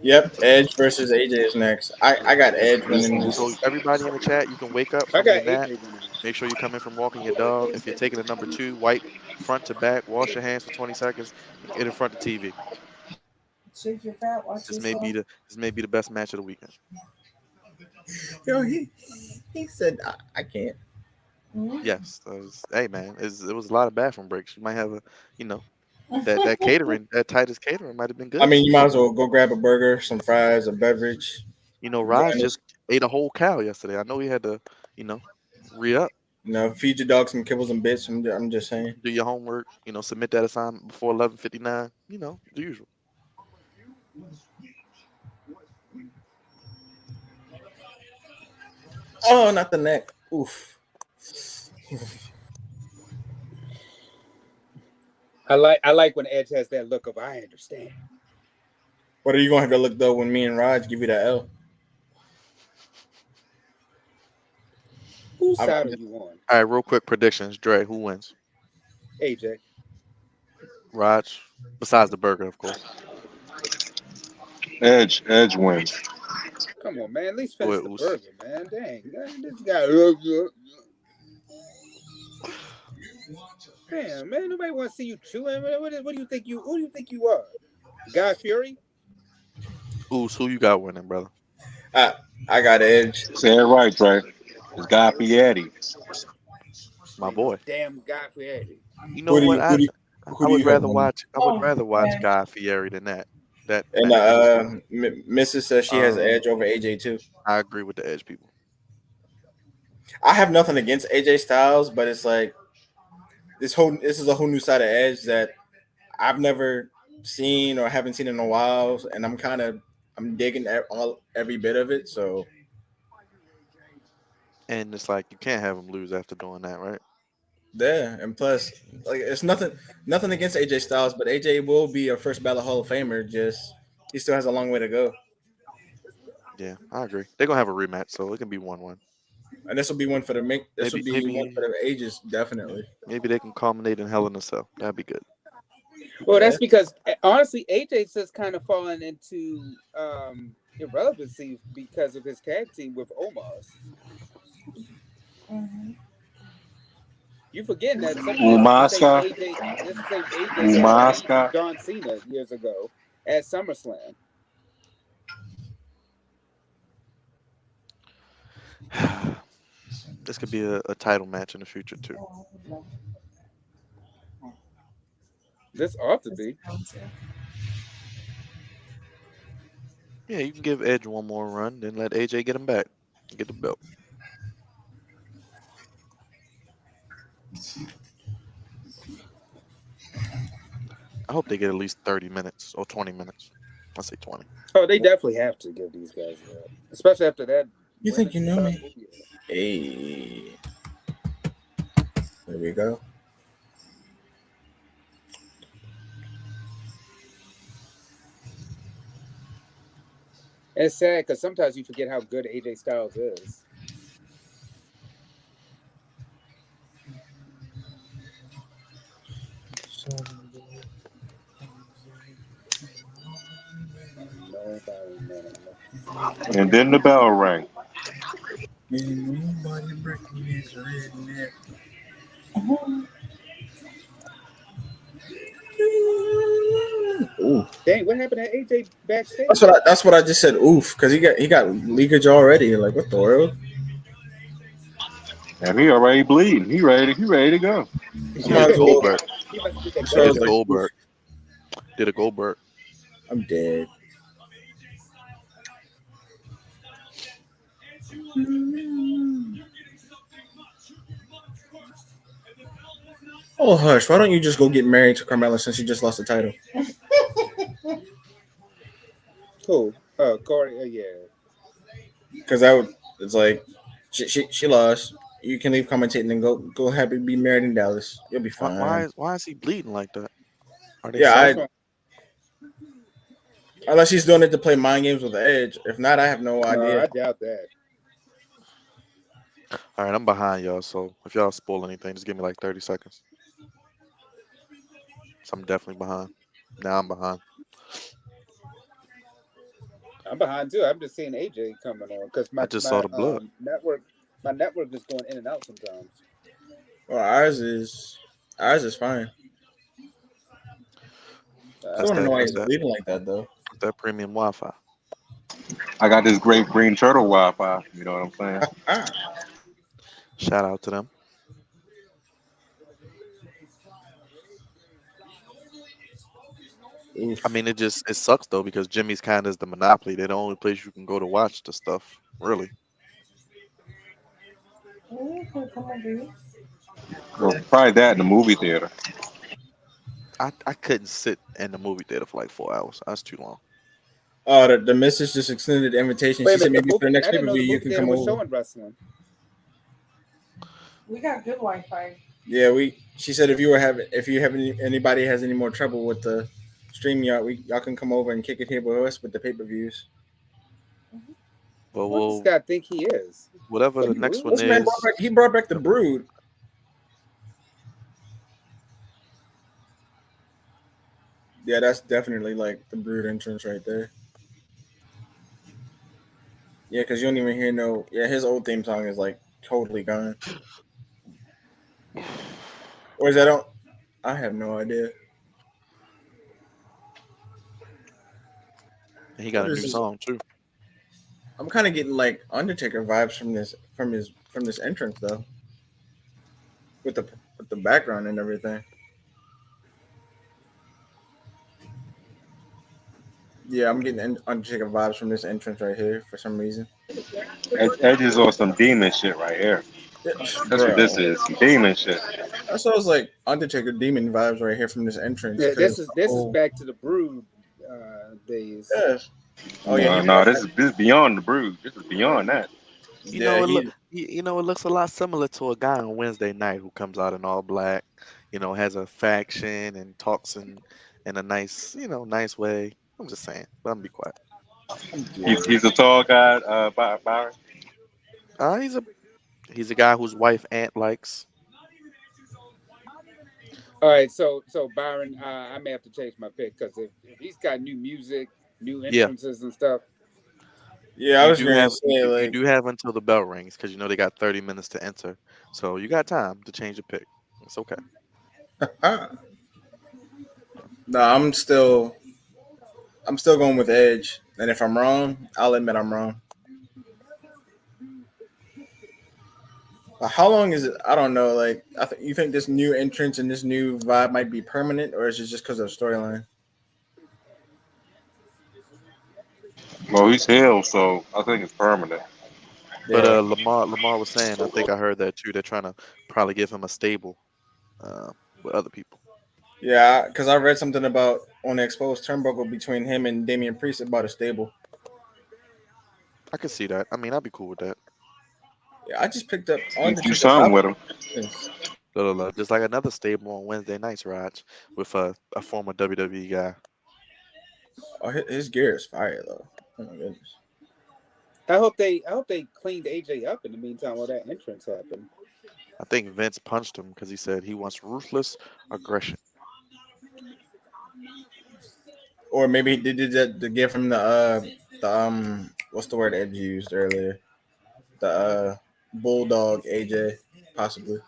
S4: Yep, Edge versus AJ is next. I got Edge
S1: Just
S4: winning this.
S1: so everybody in the chat, you can wake up
S2: I
S1: from your
S2: got
S1: nap.
S2: AJ winning this.
S1: Make sure you come in from walking your dog. If you're taking a number two, wipe front to back, wash your hands for 20 seconds, and get in front of the TV.
S3: Shake your fat, watch
S1: This may be
S3: yourself.
S1: the best match of the weekend.
S4: Yo, he said I can't.
S3: Mm-hmm.
S1: Yes, hey man, it was a lot of bathroom breaks. You might have you know, that catering, that Titus catering might have been
S4: I
S1: good.
S4: mean, you might as well go grab a burger, some fries, a beverage.
S1: Raj
S4: Join us.
S1: just ate a whole cow yesterday. I know he had to, you know, re up,
S4: Feed your dog some kibbles and bits. I'm just saying.
S1: do your homework, submit that assignment before 11:59. The usual.
S4: Oh, not the neck. Oof.
S2: I like when Edge has that look of I understand.
S4: What are you gonna have to look though when me and Raj give you that L?
S2: Whose
S4: I'm
S2: side are
S4: just,
S2: you on,
S1: All right, real quick predictions. Dre, who wins?
S2: AJ?
S1: Raj, besides the burger, of course.
S5: Edge wins.
S2: Come on, man. At least
S1: Go
S2: finish
S1: ahead,
S2: the
S1: Oos.
S2: burger, man. Dang, man, this guy. Damn, man. Nobody want to see you chewing. What do you think you? Who do you think you are? Guy Fury?
S1: Oos, who you got winning, brother?
S4: I, I got Edge.
S5: Say it right, Dre. It's Guy Fieri.
S1: My
S2: Ain't no
S1: boy.
S2: damn Guy Fieri.
S1: You know
S4: Who do
S1: what?
S4: you who
S1: I
S4: do you, who
S1: I
S4: do
S1: would
S4: you have
S1: rather
S4: winning?
S1: watch. I would
S3: Oh,
S1: rather watch
S3: yeah.
S1: Guy Fieri than that. That
S4: And
S1: match was.
S4: Mrs. says she has
S1: Um,
S4: Edge over AJ too.
S1: I agree with the Edge people.
S4: I have nothing against AJ Styles, but it's like this is a whole new side of Edge that I've never seen or haven't seen in a while, and I'm digging every bit of it. So
S1: And it's like you can't have him lose after doing that, right?
S4: yeah, and plus, like it's nothing against AJ Styles, but AJ will be a first ballot Hall of Famer. Just he still has a long way to go,
S1: Yeah, I agree. They're gonna have a rematch, so it can be 1-1.
S4: and this will be one for the make. This will
S1: Maybe,
S4: be one for
S1: maybe,
S4: the ages, definitely.
S1: maybe they can culminate in Hell in a Cell. That'd be good.
S2: Well,
S4: Yeah.
S2: that's because honestly, AJ's just kind of fallen into irrelevancy because of his tag team with Omos.
S3: Mhm.
S2: You forgetting that this is the same
S5: Umaska,
S2: AJ. This is the same AJ that beat
S5: Umaska.
S2: John Cena years ago at SummerSlam.
S1: This could be a title match in the future too.
S2: This ought to
S3: It's
S2: be.
S3: counter.
S1: Yeah, you can give Edge one more run, then let AJ get him back, get the belt. I hope they get at least 30 minutes or 20 minutes. I'll say 20.
S2: Oh, they definitely have to give these guys that, especially after that
S4: You think you
S2: women's
S4: know me?
S2: movie.
S4: Hey, there we go.
S2: And it's sad because sometimes you forget how good AJ Styles is. Nobody, no.
S5: And then the bell rang.
S4: Ain't nobody breaking his redneck. Ooh,
S2: Dang, what happened to AJ
S4: that's
S2: backstage?
S4: what I just said. Oof, because he got leakage already. Like what the world?
S5: And he already bleeding. He ready to go.
S4: I
S1: He
S4: might
S1: did the
S4: as well.
S1: Goldberg.
S2: He must did that
S4: So I
S1: Did
S4: was
S1: the
S4: like,
S2: Goldberg.
S4: oof,
S1: Goldberg. Did a Goldberg.
S4: I'm dead. Oh hush! Why don't you just go get married to Carmella since you just lost the title?
S2: Who? Corey. Yeah.
S4: Because that would it's like she lost. You can leave commentating and go happy be married in Dallas. You'll be fine.
S1: Why is he bleeding like that? Are they
S4: Yeah,
S2: That's
S1: selling?
S2: why.
S4: unless he's doing it to play mind games with Edge. If not, I have no
S2: No,
S4: idea.
S2: I doubt that.
S1: All right, I'm behind y'all, so if y'all spoil anything, just give me like 30 seconds. So I'm definitely behind. Now I'm behind.
S2: I'm behind too. I'm just seeing AJ coming on because
S1: I
S2: my
S1: just saw
S2: my
S1: the blood.
S2: network is going in and out sometimes.
S4: Well, ours is fine. Still
S1: That's
S4: want to know
S1: that.
S4: why
S1: That's
S4: he's
S1: that.
S4: bleeding like that though.
S1: That's that premium Wi-Fi.
S5: I got this great green turtle Wi-Fi. You know what I'm saying?
S4: Ah,
S1: Shout out to them. I
S4: oof.
S1: mean, it sucks though because Jimmy's kind of is the monopoly. They're the only place you can go to watch the stuff. Really,
S3: Come on, baby.
S5: Well, probably that in the movie theater.
S1: I couldn't sit in the movie theater for like 4 hours. That's too long.
S4: Oh, the missus just extended the invitation.
S2: Wait
S4: She
S2: a
S4: said
S2: minute, the
S4: maybe for the
S2: movie.
S4: next
S2: I
S4: pay
S2: didn't
S4: per
S2: know
S4: view
S2: the
S4: you
S2: movie
S4: can
S2: theater
S4: come
S2: was
S4: over.
S2: showing wrestling.
S3: We got good Wi-Fi.
S4: Yeah, She said if you have anybody has any more trouble with the stream yard, y'all can come over and kick it here with us with the pay per views.
S1: But
S2: What does
S1: well,
S2: Scott think he is?
S1: whatever
S2: The
S1: the next one
S2: Brood?
S4: This man
S1: is,
S4: brought back the Brood. Yeah, that's definitely like the Brood entrance right there. Yeah, because you don't even hear no. Yeah, his old theme song is like totally gone. Or is that on? I have no idea.
S1: and he got
S4: What
S1: a
S4: is
S1: new
S4: this?
S1: song too.
S4: I'm kind of getting like Undertaker vibes from this entrance though, with the background and everything. Yeah, I'm getting Undertaker vibes from this entrance right here for some reason.
S5: Edge is on some demon shit right here.
S4: Yeah,
S5: That's what this
S4: bro.
S5: is. Some demon shit.
S4: That's what I was like Undertaker demon vibes right here from this entrance
S2: Yeah,
S4: because
S2: this is back to the Brood days.
S4: yeah. Oh yeah, he
S5: No, no,
S4: brought
S5: this
S4: back.
S5: is beyond the brood. This is beyond that.
S1: You
S4: Yeah,
S1: know,
S4: he.
S1: you know, it looks a lot similar to a guy on Wednesday night who comes out in all black. You know, has a faction and talks in a nice, nice way. I'm just saying, but I'm gonna be quiet.
S4: I'm
S5: He's
S4: dead.
S5: a tall guy, Byron.
S1: He's a guy whose wife Aunt likes.
S2: All right, so Byron, I may have to change my pick because if he's got new music, new
S1: Yeah,
S2: entrances and stuff,
S4: Yeah, I was gonna say
S1: you
S4: like,
S1: do have until the bell rings because you know they got 30 minutes to enter, so you got time to change your pick. It's okay.
S4: no, I'm still going with Edge, and if I'm wrong, I'll admit I'm wrong. But how long is it? I don't know. Like, you think this new entrance and this new vibe might be permanent, or is it just because of the storyline?
S5: Well, he's healed, so I think it's permanent.
S1: But
S4: Yeah,
S1: Lamar was saying, I think I heard that too. They're trying to probably give him a stable uh, with other people.
S4: yeah, because I read something about on the exposed turnbuckle between him and Damian Priest about a stable.
S1: I could see that. I mean, I'd be cool with that.
S4: Yeah, I just picked up. I
S5: You
S4: wanted to
S5: do
S4: pick up
S5: something with him.
S4: Falcons.
S1: Just like another stable on Wednesday nights, Raj, with a former WWE guy.
S4: Oh, his gear is fire though. Oh my goodness.
S2: I hope they cleaned AJ up in the meantime while that entrance happened.
S1: I think Vince punched him because he said he wants ruthless aggression.
S4: Or maybe they did that to give him the what's the word Edge used earlier? The bulldog AJ, possibly.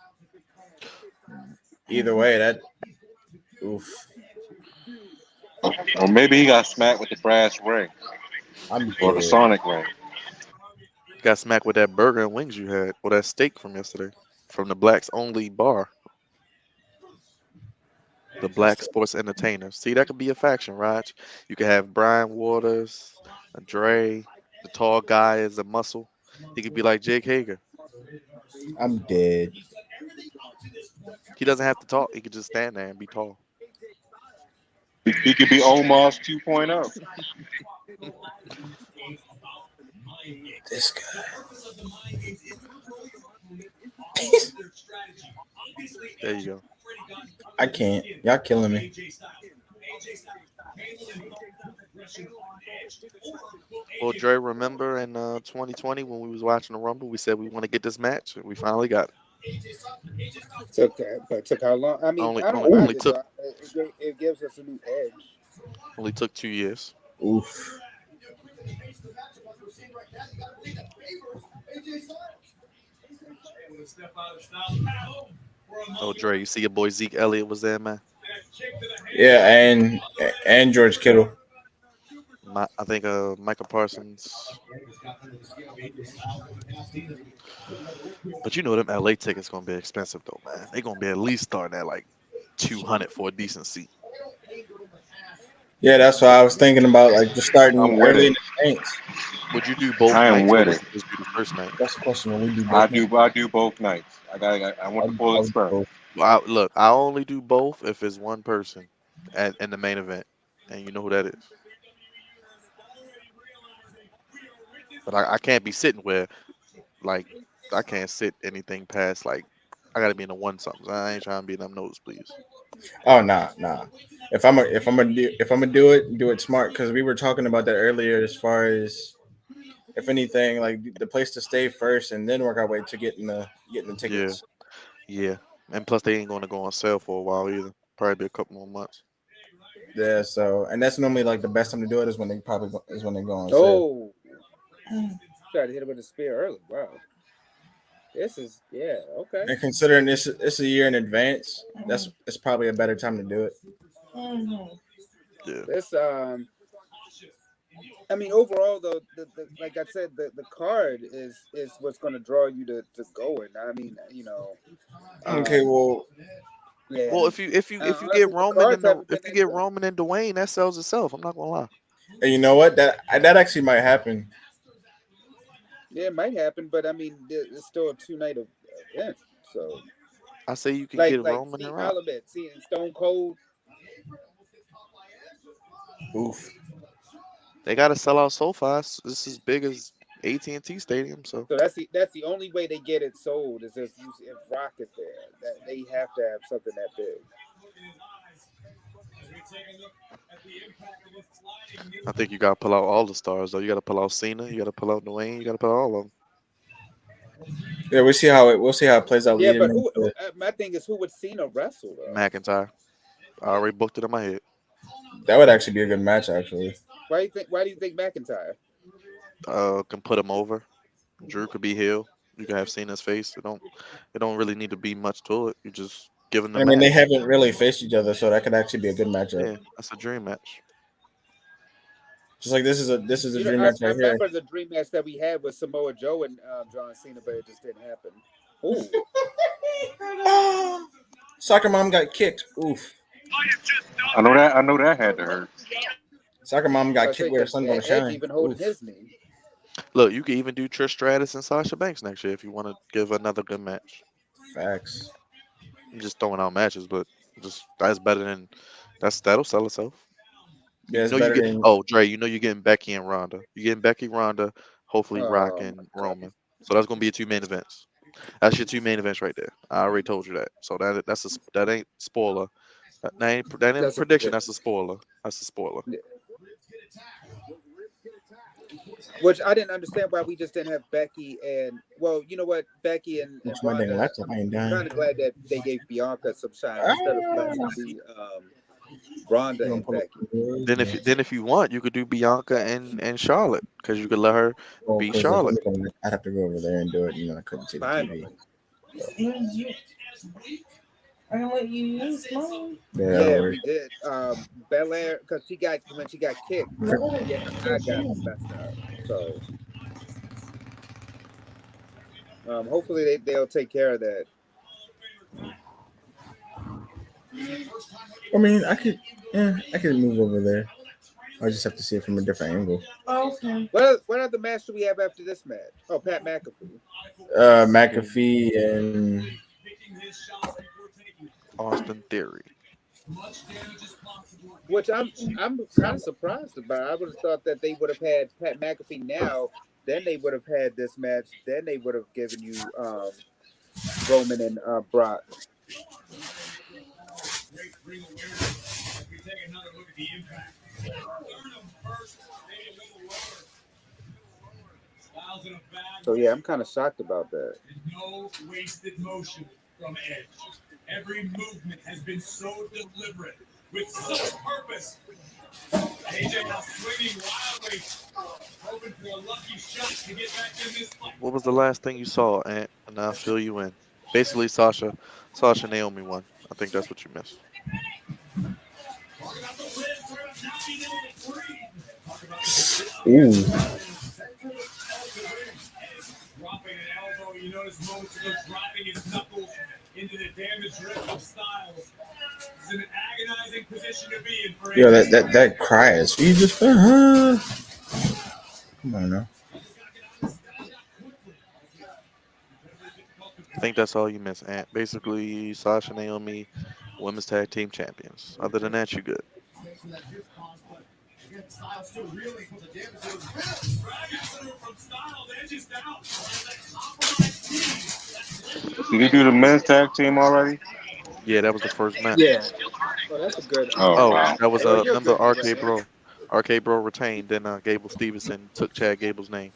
S4: Either way, that oof.
S5: Or maybe he got smacked with the brass ring
S4: I'm
S5: or the
S4: dead.
S5: sonic ring.
S1: Got smacked with that burger and wings you had, or that steak from yesterday, from the blacks only bar, the Black Sports Entertainer. See, that could be a faction, Raj. You could have Brian Waters, a Dre, the tall guy is a muscle. He could be like Jake Hager.
S4: I'm dead.
S1: He doesn't have to talk. He could just stand there and be tall.
S5: He could be Omos 2.0.
S4: This guy.
S1: There you go.
S4: I can't. Y'all killing me.
S1: Well, Dre, remember in 2020 when we was watching the Rumble, we said we want to get this match. We finally got it.
S2: Took how long? I mean,
S1: Only
S2: I don't
S1: only
S2: mind
S1: only
S2: it
S1: took
S2: though. It gives us a new edge.
S1: only took 2 years.
S4: Oof.
S1: Oh, Dre, you see your boy Zeke Elliott was there, man.
S4: Yeah, and George Kittle.
S1: I think Michael Parsons. But you know them LA tickets gonna be expensive though, man. They gonna be at least starting at like 200 for a decent seat.
S4: Yeah, that's why I was thinking about like just starting
S5: I'm with
S4: early
S5: it.
S4: in advance.
S1: Would you do both
S5: I am
S1: nights or
S5: with
S1: would
S5: it.
S1: you just do the first night?
S4: That's the question. When we do both nights,
S5: I do both nights. I want the full
S4: I would do
S5: experience.
S4: both.
S1: Well, look, I only do both if it's one person in the main event, and you know who that is. But I can't be sitting where like I can't sit anything past like I gotta be in the one something. I ain't trying to be in them notes, please.
S4: Oh nah. If I'm gonna do it smart because we were talking about that earlier. As far as if anything, like the place to stay first and then work our way to getting the
S1: Yeah,
S4: tickets.
S1: yeah. And plus they ain't gonna go on sale for a while either. Probably be a couple more months.
S4: Yeah, so and that's normally like the best time to do it is when is when they go on sale.
S2: Oh, tried to hit him with a spear early. Wow, this is yeah okay.
S4: And considering this it's a year in advance, that's it's probably a better time to do it.
S3: Mhm.
S1: Yeah.
S2: This I mean, overall though, like I said, the card is what's going to draw you to going. I mean,
S4: Okay,
S2: um,
S4: well,
S2: yeah.
S1: Well, if you get
S2: Honestly, the
S1: Roman
S2: cards
S1: and the
S2: haven't been
S1: if you
S2: that
S1: get
S2: good.
S1: Roman and Dwayne, that sells itself. I'm not gonna lie.
S4: and you know what? That actually might happen.
S2: Yeah, it might happen, but I mean, it's still a 2 night event. So,
S1: I say you can get Roman and
S2: see,
S1: Rock.
S2: I'll admit, seeing Stone Cold,
S4: Oof.
S1: They gotta sell out SoFi. This is big as AT&T Stadium, so
S2: so that's the only way they get it sold is if Rock is there. That they have to have something that big.
S1: I think you gotta pull out all the stars though. You gotta pull out Cena, you gotta pull out Dwayne, you gotta pull out all of them.
S4: Yeah, we'll see how it plays out
S2: Yeah,
S4: leading
S2: but
S4: into.
S2: my thing is, who would Cena wrestle though?
S1: McIntyre. I already booked it in my head.
S4: That would actually be a good match, actually.
S2: Why do you think McIntyre?
S1: Can put him over. Drew could be heel. You can have Cena's face. It don't really need to be much to it. You just give him the
S4: I mean, they
S1: match.
S4: haven't really faced each other, so that could actually be a good matchup.
S1: Yeah, that's a dream match.
S4: Just like this is a
S2: You know,
S4: dream
S2: I,
S4: match
S2: I
S4: right here.
S2: remember the dream match that we had with Samoa Joe and John Cena, but it just didn't happen. Ooh,
S4: Ah, Soccer mom got kicked. Oof.
S5: I know that had to hurt.
S4: Soccer mom
S2: I
S4: got kicked
S2: say
S4: where the
S2: because
S4: sun don't
S2: Edge
S4: shine.
S2: even holding
S4: Oof.
S2: his knee.
S1: Look, you can even do Trish Stratus and Sasha Banks next year if you want to give another good match.
S4: Facts.
S1: I'm just throwing out matches, but just that's better than that'll sell itself.
S4: Yeah,
S1: You
S4: it's
S1: know you
S4: better
S1: get
S4: than.
S1: oh Dre, you know you're getting Becky and Ronda. You're getting Becky, Ronda, hopefully Rock
S2: Oh my
S1: and
S2: god,
S1: Roman. So that's gonna be your two main events. That's your two main events right there. I already told you that. So that ain't spoiler. That ain't
S2: that's a
S1: prediction. That's
S2: prediction.
S1: a spoiler. That's a spoiler.
S2: Yeah. Which I didn't understand why we just didn't have Becky and well, you know what, Becky and
S4: Looks my dang
S2: Ronda.
S4: laptop
S2: I'm
S4: ain't dying.
S2: kind of glad that they gave Bianca some shine instead of letting
S4: Ah.
S2: it be Ronda
S4: You gonna
S2: and
S4: pull up
S2: Becky.
S1: Then if you want, you could do Bianca and Charlotte because you could let her
S4: Oh,
S1: beat
S4: because if
S1: Charlotte.
S4: anything, I'd have to go over there and do it. You know, I couldn't see the TV.
S2: Finally,
S3: I can let you use mine.
S4: Yeah, that'll
S2: yeah,
S4: work.
S2: we did. Belair because she got when she got kicked, yeah, her eye got messed up. So hopefully they'll take care of that.
S4: I mean, I could move over there. I just have to see it from a different angle.
S3: Okay.
S2: What other match do we have after this match? Oh, Pat McAfee.
S4: McAfee and
S1: Austin Theory.
S2: Which I'm kind of surprised about. I would have thought that they would have had Pat McAfee now, then they would have had this match, then they would have given you Roman and Brock. So yeah, I'm kind of shocked about that.
S1: What was the last thing you saw, Ant? And I'll fill you in. Basically, Sasha Naomi won. I think that's what you missed.
S4: ooh, yo, that cries. You just come on now.
S1: I think that's all you missed, Ant. Basically, Sasha Naomi, women's tag team champions. Other than that, you good.
S5: Did he do the men's tag team already?
S1: Yeah, that was the first match.
S2: Yeah. Oh, that's a good.
S5: Oh
S1: Oh,
S5: wow.
S1: that was
S2: Oh, you're
S1: remember
S2: good either
S1: RK
S2: way.
S1: Bro. RK Bro retained, then Gable Stevenson took Chad Gable's name.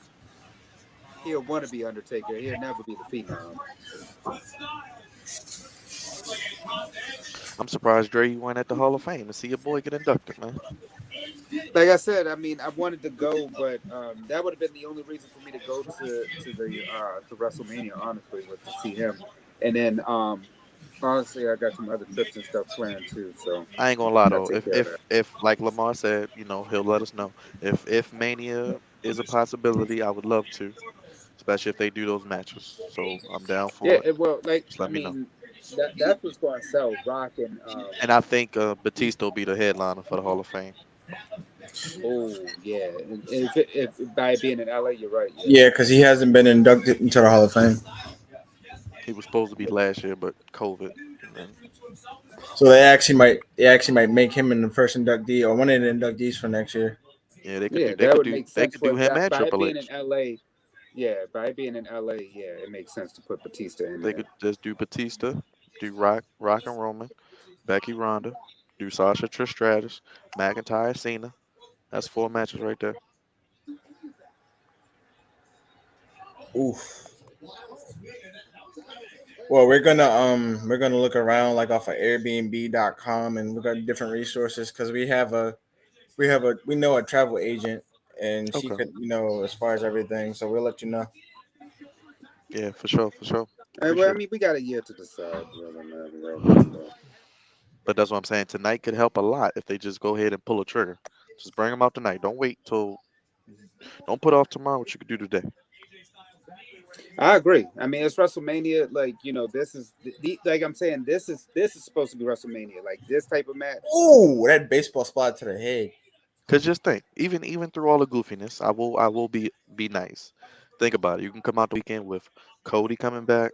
S2: He'll want to be Undertaker. He'll never be the Phenom.
S1: I'm surprised Dre you weren't at the Hall of Fame to see your boy get inducted, man.
S2: Like I said, I mean, I wanted to go, but that would have been the only reason for me to go to the to WrestleMania. Honestly, was to see him, and then honestly, I got some other trips and stuff planned too. So
S1: I ain't gonna lie
S2: I got
S1: though.
S2: to take
S1: If
S2: care of that.
S1: if if like Lamar said, he'll let us know. If Mania is a possibility, I would love to, especially if they do those matches. So I'm down
S2: Yeah,
S1: for it.
S2: well, like
S1: Just let
S2: I
S1: me know.
S2: mean, that's what's going to sell. Rock and
S1: And I think Batista will be the headliner for the Hall of Fame.
S2: oh yeah, and if by being in LA, you're right. Yeah,
S4: Yeah, because he hasn't been inducted into the Hall of Fame.
S1: He was supposed to be last year, but COVID. And then,
S4: So they actually might make him in the first inductee or one of the inductees for next year.
S1: yeah, they could do
S2: yeah,
S1: they
S2: that
S1: could
S2: would
S1: do
S2: make
S1: they
S2: sense
S1: could do
S2: for
S1: him and
S2: by it
S1: Triple
S2: being in
S1: H.
S2: LA. Yeah, by it being in LA, yeah, it makes sense to put Batista in
S1: They
S2: there.
S1: could just do Batista, do Rock and Roman, Becky Ronda, do Sasha Trish Stratus, McIntyre Cena. That's four matches right there.
S4: Oof. Well, we're gonna look around like off of Airbnb.com and look at different resources because we know a travel agent and she
S1: Okay.
S4: could as far as everything. So we'll let you know.
S1: Yeah, for sure, for sure.
S2: Well, I
S1: Appreciate it.
S2: mean, we got a year to decide whether or not we all want to go.
S1: But that's what I'm saying. Tonight could help a lot if they just go ahead and pull a trigger. Just bring them out tonight. Don't wait till. Don't put off tomorrow what you could do today.
S2: I agree. I mean, it's WrestleMania. Like, this is like I'm saying. This is supposed to be WrestleMania. Like this type of match.
S4: Oh, that baseball spot to the head.
S1: Cause just think, even through all the goofiness, I will be nice. Think about it. You can come out the weekend with Cody coming back,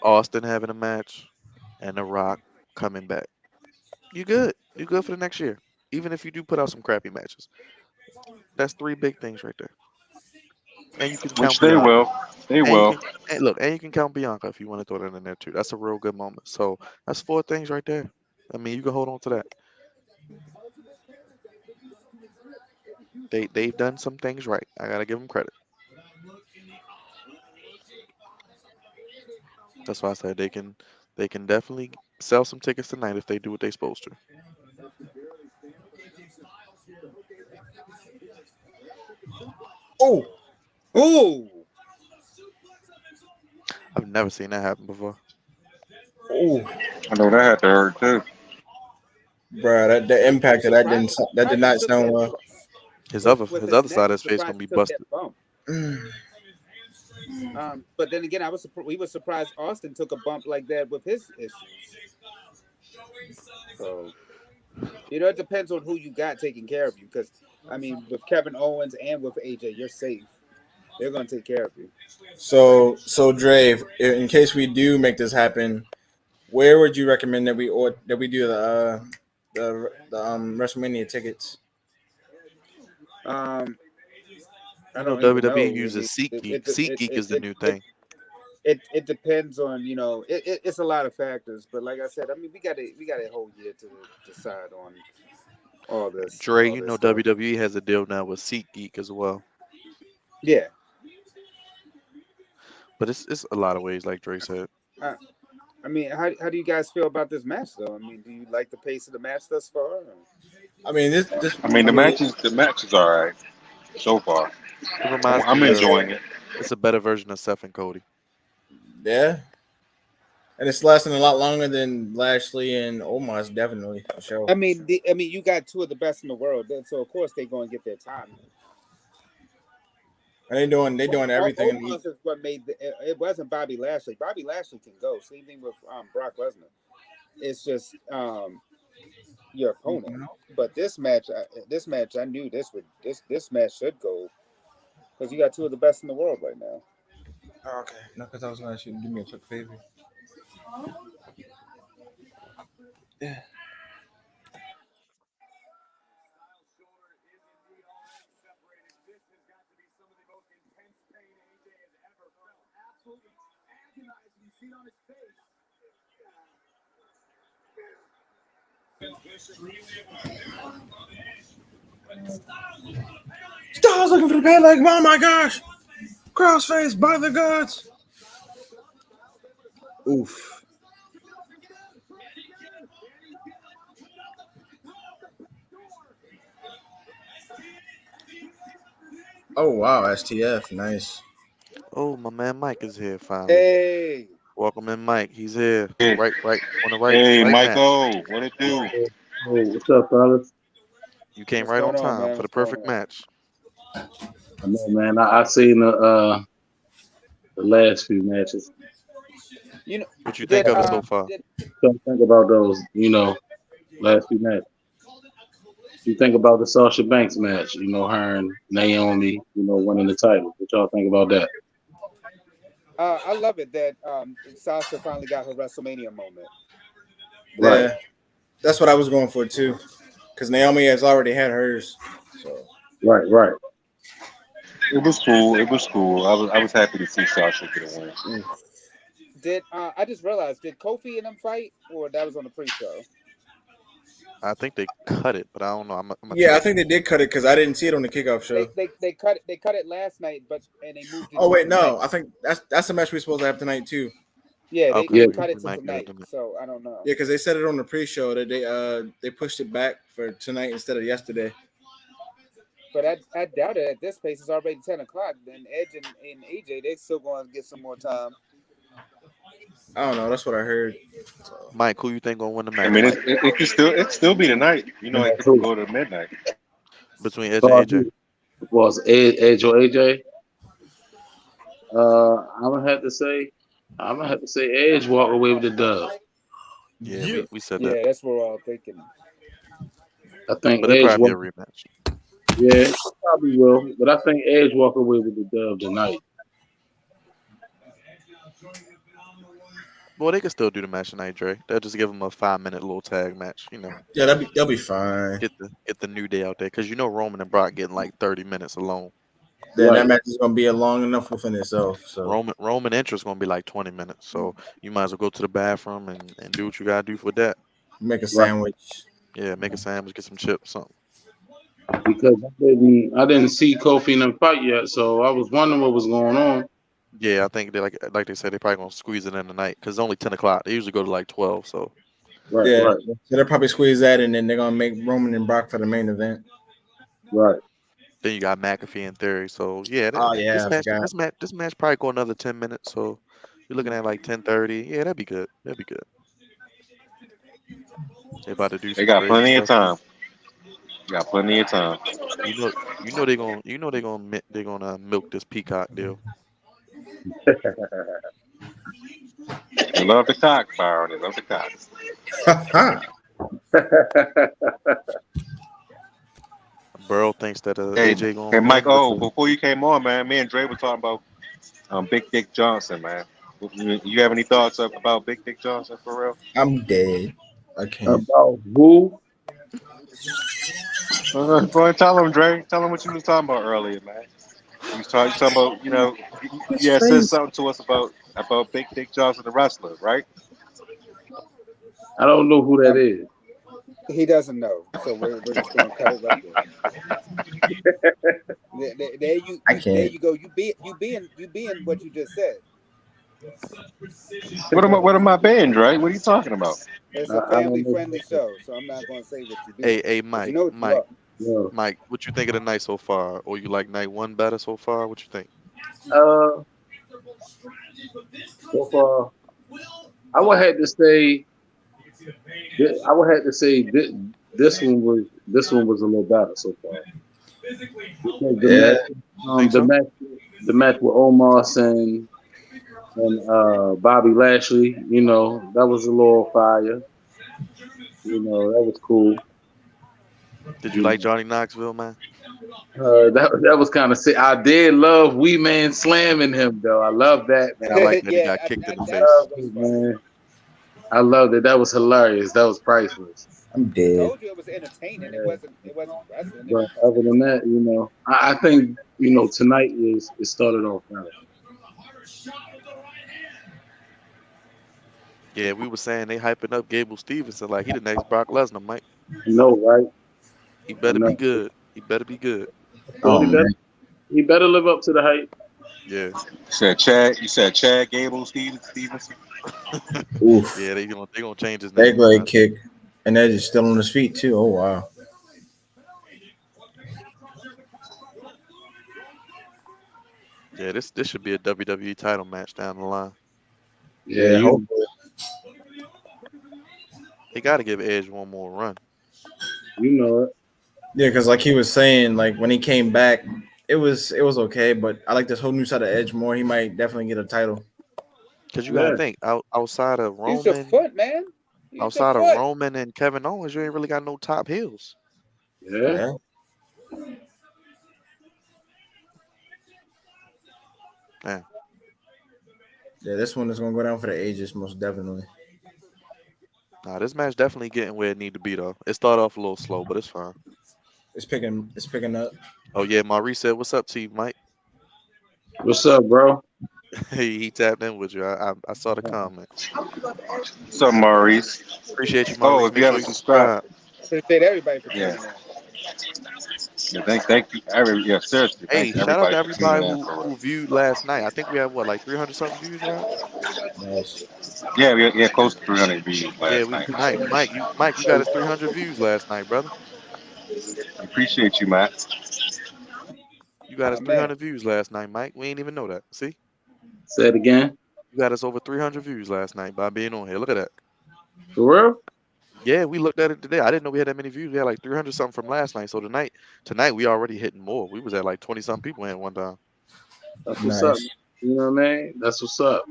S1: Austin having a match, and The Rock coming back. You good. You good for the next year. Even if you do put out some crappy matches. That's three big things right there. And you can
S5: Which
S1: count
S5: they
S1: Bianca.
S5: will. They
S1: And you
S5: will.
S1: can and look, and you can count Bianca if you want to throw that in there too. That's a real good moment. So that's four things right there. I mean, you can hold on to that. They've done some things right. I gotta give them credit. That's why I said they can definitely sell some tickets tonight if they do what they're supposed to.
S4: Oh,
S2: Ooh,
S1: I've never seen that happen before.
S4: oh,
S5: I know that had to hurt too.
S4: bro, that the
S2: I'm
S4: impact of that
S2: surprised.
S4: didn't
S2: I'm
S4: that did
S2: surprised he
S4: not
S2: took
S4: sound
S2: that
S4: well.
S1: His
S2: with
S1: other
S2: with
S1: his
S2: his
S1: other
S2: neck.
S1: side of
S2: I'm
S1: his face gonna
S2: surprised
S1: be
S2: he took that
S1: busted.
S2: bump. But then again, we were surprised Austin took a bump like that with his issues. So it depends on who you got taking care of you. Because I mean, with Kevin Owens and with AJ, you're safe. They're gonna take care of you.
S4: So Dre, in case we do make this happen, where would you recommend that we do the WrestleMania tickets?
S2: Um, I
S1: You know
S2: don't even
S1: WWE
S2: know. I mean,
S1: uses SeatGeek. SeatGeek is the new thing.
S2: it depends on it's a lot of factors. But like I said, I mean, we got a whole year to decide on
S1: Dre,
S2: all
S1: you
S2: this
S1: know
S2: stuff.
S1: WWE has a deal now with SeatGeek as well.
S2: Yeah.
S1: But it's a lot of ways, like Dre said.
S2: Uh, I mean, how do you guys feel about this match though? I mean, do you like the pace of the match thus far? Or?
S4: I mean, this.
S5: I mean,
S4: I mean,
S5: the match is all right so far.
S1: It reminds
S5: I'm
S1: me of
S5: enjoying it.
S1: it's a better version of Seth and Cody.
S4: yeah, and it's lasting a lot longer than Lashley and Omos, definitely for sure.
S2: I mean, you got two of the best in the world, so of course they're going to get their time.
S4: And they doing everything.
S2: Omos is what made it wasn't Bobby Lashley. Bobby Lashley can go. Same thing with Brock Lesnar. It's just your opponent. But this match, I knew this match should go because you got two of the best in the world right now.
S4: Oh, okay, no, because I was gonna ask you to do me a quick favor. Yeah. Styles looking for the pay like, oh my gosh, crossface by the gods. Oof. Oh wow, STF, nice.
S1: Oh, my man Mike is here finally.
S2: Hey,
S1: Welcome in, Mike. He's here.
S5: Hey,
S1: Right on the
S5: hey,
S1: right match.
S5: Michael, what it do?
S6: Hey, what's up, fellas?
S1: You came
S2: what's
S1: right on
S2: going on,
S1: time
S2: man?
S1: for the
S2: What's going
S1: perfect
S2: on?
S1: match.
S6: I know, man. I seen the last few matches.
S2: You know,
S1: What you think
S2: did
S1: of it so far?
S2: did
S6: Don't think about those, last few matches. You think about the Sasha Banks match, her and Naomi, winning the title. What y'all think about that?
S2: I love it that Sasha finally got her WrestleMania moment.
S6: Right,
S4: Yeah, that's what I was going for too. Because Naomi has already had hers. So
S6: right, right.
S5: It was cool. It was cool. I was happy to see Sasha get a win.
S4: oof.
S2: Did I just realized did Kofi and them fight or that was on the pre-show?
S1: I think they cut it, but I don't know. I'm gonna
S4: Yeah, I
S1: check.
S4: think they did cut it because I didn't see it on the kickoff show.
S2: They cut it last night, but and they moved it
S4: Oh
S2: to
S4: wait,
S2: tonight.
S4: no, I think that's the match we're supposed to have tonight too.
S2: Yeah,
S1: Okay,
S2: they
S6: Yeah,
S2: cut it
S1: we
S2: to
S1: might get it
S2: tonight.
S1: tonight.
S2: So I don't know.
S4: Yeah, because they said it on the pre-show that they pushed it back for tonight instead of yesterday.
S2: But I doubt it. At this pace, it's already 10 o'clock. Then Edge and AJ, they still going to get some more time.
S4: I don't know. That's what I heard. So,
S1: Mike, who you think gonna win the
S5: I
S1: match,
S5: mean,
S1: Mike?
S5: it could still be tonight. You know, it could
S6: too.
S5: go to midnight.
S1: Between Edge and
S6: So
S1: AJ.
S6: was Edge or AJ? I'm gonna have to say, Edge walk away with the dub.
S1: Yeah,
S4: yeah.
S1: we said that.
S2: Yeah, that's what we're all thinking.
S6: I think
S1: But it
S6: Edge
S1: probably be
S6: walk.
S1: a rematch.
S6: Yeah, probably will, but I think Edge walk away with the dub tonight.
S1: Well, they can still do the match tonight, Dre. They'll just give them a 5 minute little tag match.
S4: Yeah, they'll be fine.
S1: Get the New Day out there because Roman and Brock getting like 30 minutes alone.
S4: Then that
S6: Right,
S4: match is gonna be a long enough within itself. So
S1: Roman entrance gonna be like 20 minutes. So you might as well go to the bathroom and do what you gotta do for that.
S4: make a
S6: right.
S4: sandwich.
S1: Yeah, make a sandwich, get some chips, something.
S6: Because I didn't see Kofi and them fight yet, so I was wondering what was going on.
S1: Yeah, I think they like they said they probably gonna squeeze it in tonight because it's only 10 o'clock. They usually go to like 12. So
S6: Right,
S4: Yeah,
S6: right,
S4: so they'll probably squeeze that, and then they're gonna make Roman and Brock for the main event.
S6: right.
S1: then you got McAfee in theory. So yeah,
S4: Oh yeah,
S1: this
S4: I
S1: match
S4: forgot.
S1: this match probably go another 10 minutes. So you're looking at like 10:30. Yeah, that'd be good. That'd be good. They about to do
S5: They
S1: some
S5: got
S1: crazy
S5: plenty of
S1: stuff too.
S5: time. Got plenty of time.
S1: You know, they gonna milk this Peacock deal.
S5: They love the cock, Byron. They love the cock.
S1: Burrow thinks that
S5: Hey,
S1: AJ gonna
S5: hey, Mike.
S1: win, but
S5: Oh, before you came on, man, me and Dre were talking about Big Dick Johnson, man. You have any thoughts about Big Dick Johnson for real?
S4: I'm dead. I can't.
S6: About who?
S5: Go ahead, tell him, Dre. Tell him what you was talking about earlier, man. You talking about,
S4: His
S5: yeah, said
S4: face.
S5: something to us about Big Dick Johnson, the wrestler, right?
S6: I don't know who that is.
S2: He doesn't know, so we're just going to cut it right there.
S4: I
S2: There
S4: can't.
S2: you go. You being what you just said.
S5: What am I banned, right? What are you talking about?
S2: It's a
S6: I
S2: family
S6: don't know.
S2: friendly show, so I'm not going to say what you be.
S1: hey,
S2: But you
S1: Mike,
S2: know what you
S1: Mike,
S2: are.
S6: No.
S1: Mike, what you think of the night so far? Or you like night one better so far? What you think?
S6: Uh, so far, I would have to say, I would have to say this one was a little better so far. Because
S4: Yeah.
S1: Think so?
S6: the match with Omos and Bobby Lashley, that was a little fire. That was cool.
S1: Did you
S6: You
S1: like Johnny Knoxville, man?
S6: that was kind of sick. I did love Wee Man slamming him though. I love that, man.
S1: I like that he
S2: Yeah,
S1: got kicked in the
S2: that part
S1: face.
S6: Love
S2: was
S6: it,
S2: funny.
S6: man. I loved it. That was hilarious. That was priceless.
S4: I'm
S2: I
S4: dead.
S2: told you it was entertaining. It wasn't wrestling. It
S6: But
S2: was
S6: other than
S2: entertaining.
S6: that, I think tonight it started off right.
S1: Yeah, we were saying they hyping up Gable Stevenson like he the next Brock Lesnar, Mike.
S6: I know, right?
S1: He
S6: I
S1: better be
S6: know.
S1: good. He better be good.
S6: Well,
S4: Oh man.
S6: he better live up to the hype.
S1: Yeah.
S5: You said Chad Gable Stevenson.
S4: Oof.
S1: Yeah, they gonna change his
S4: Leg
S1: name,
S4: leg
S1: man.
S4: kick, and Edge is still on his feet too. Oh wow.
S1: Yeah, this should be a WWE title match down the line.
S6: Yeah,
S4: Yeah. Hopefully.
S1: They gotta give Edge one more run.
S6: you know it.
S4: Yeah, because like he was saying, like when he came back, it was okay, but I like this whole new side of Edge more. He might definitely get a title.
S1: Cause you gotta
S6: Yeah,
S1: think outside of
S2: Use your
S1: Roman,
S2: foot, man. Use your foot.
S1: And Kevin Owens, you ain't really got no top heels.
S6: yeah.
S4: Yeah.
S1: Yeah.
S4: Yeah, this one is gonna go down for the ages, most definitely.
S1: Nah, this match definitely getting where it need to be though. It started off a little slow, but it's fine.
S4: It's picking up.
S1: Oh yeah, Maurice said, "What's up to you, Mike?"
S6: What's up, bro?
S1: he tapped in with you. I saw the comment.
S5: So Maurice.
S1: Appreciate you,
S5: Oh,
S1: Maurice.
S5: if you
S1: Make sure
S5: haven't
S1: you
S5: subscribed,
S1: subscribe.
S2: Appreciate everybody for
S5: Yeah.
S2: tuning in.
S5: Yeah, thank you. Yeah, seriously,
S1: Hey,
S5: thank
S1: shout out
S5: everybody
S1: to
S5: for tuning
S1: everybody
S5: in
S1: who
S5: for real.
S1: who viewed last night. I think we had what, like 300 something views, right?
S4: Nice.
S5: Yeah, we had close to 300 views
S1: Yeah,
S5: last
S1: we
S5: night.
S1: Mike, you got us 300 views last night, brother.
S5: Appreciate you, Matt.
S1: You got
S2: My
S1: us
S2: man.
S1: 300 views last night, Mike. We ain't even know that. See,
S6: Say it again.
S1: you got us over 300 views last night by being on here. Look at that.
S6: For real?
S1: Yeah, we looked at it today. I didn't know we had that many views. We had like 300 something from last night. So tonight we already hitting more. We was at like 20 something people in one time.
S6: That's what's up.
S4: Nice.
S6: You know what I mean? That's what's up.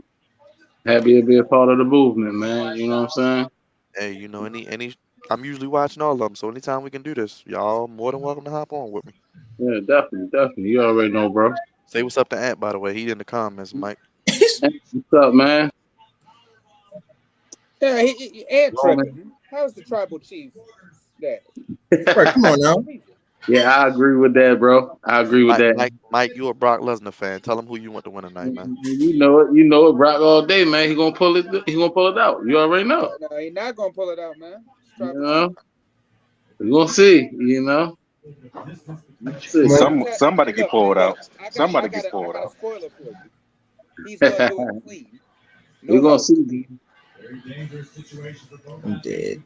S6: Happy to be a part of the movement, man. You know what I'm saying?
S1: Hey, any I'm usually watching all of them. So anytime we can do this, y'all more than welcome to hop on with me.
S6: Yeah, definitely, definitely. You already know, bro.
S1: Say what's up to Ant, by the way. He in the comments, Mike.
S6: Hey, what's up, man?
S2: Yeah, and
S6: Roman.
S2: tripping. How's the tribal chief? That
S4: Right, come on now.
S6: Yeah, I agree with that, bro. I agree with that.
S1: Mike, you a Brock Lesnar fan. Tell him who you want to win tonight, man.
S6: You know it. You know it. Brock all day, man. He gonna pull it. He gonna pull it out. You already know.
S2: No, he's not gonna pull it out, man. It's
S6: You
S2: tribal
S6: know.
S2: chief.
S6: We gonna see. You know. We'll see.
S5: Somebody get pulled out. Somebody
S2: I
S5: get pulled
S2: got a
S5: out.
S2: spoiler for you. He's gonna do it clean.
S6: We
S2: No
S6: gonna
S2: help.
S6: see.
S4: I'm dead.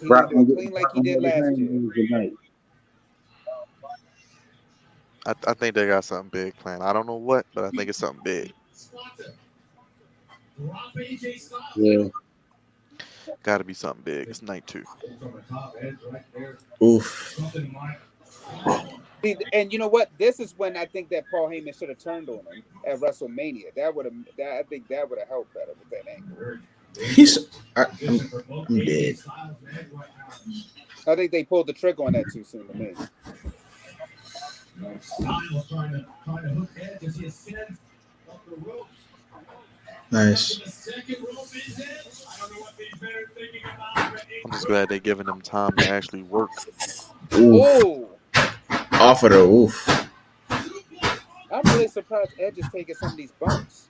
S2: He's
S6: Brock
S2: gonna do
S6: gonna
S2: it
S6: get
S2: clean like
S6: Brock
S2: he
S6: gonna
S2: did
S6: get his
S2: last
S6: name
S2: year.
S6: used tonight.
S1: I think they got something big planned. I don't know what, but I think it's something big.
S6: Yeah.
S1: Got to be something big. It's night 2.
S4: Oof.
S2: See, and you know what? This is when I think that Paul Heyman should have turned on him at WrestleMania. I think that would have helped better with that angle.
S4: I'm dead.
S2: I think they pulled the trigger on that too soon to me.
S4: Nice.
S1: I'm just glad they're giving them time to actually work.
S4: Oof.
S2: Oh,
S4: Off of the oof.
S2: I'm really surprised Edge is taking some of these bumps.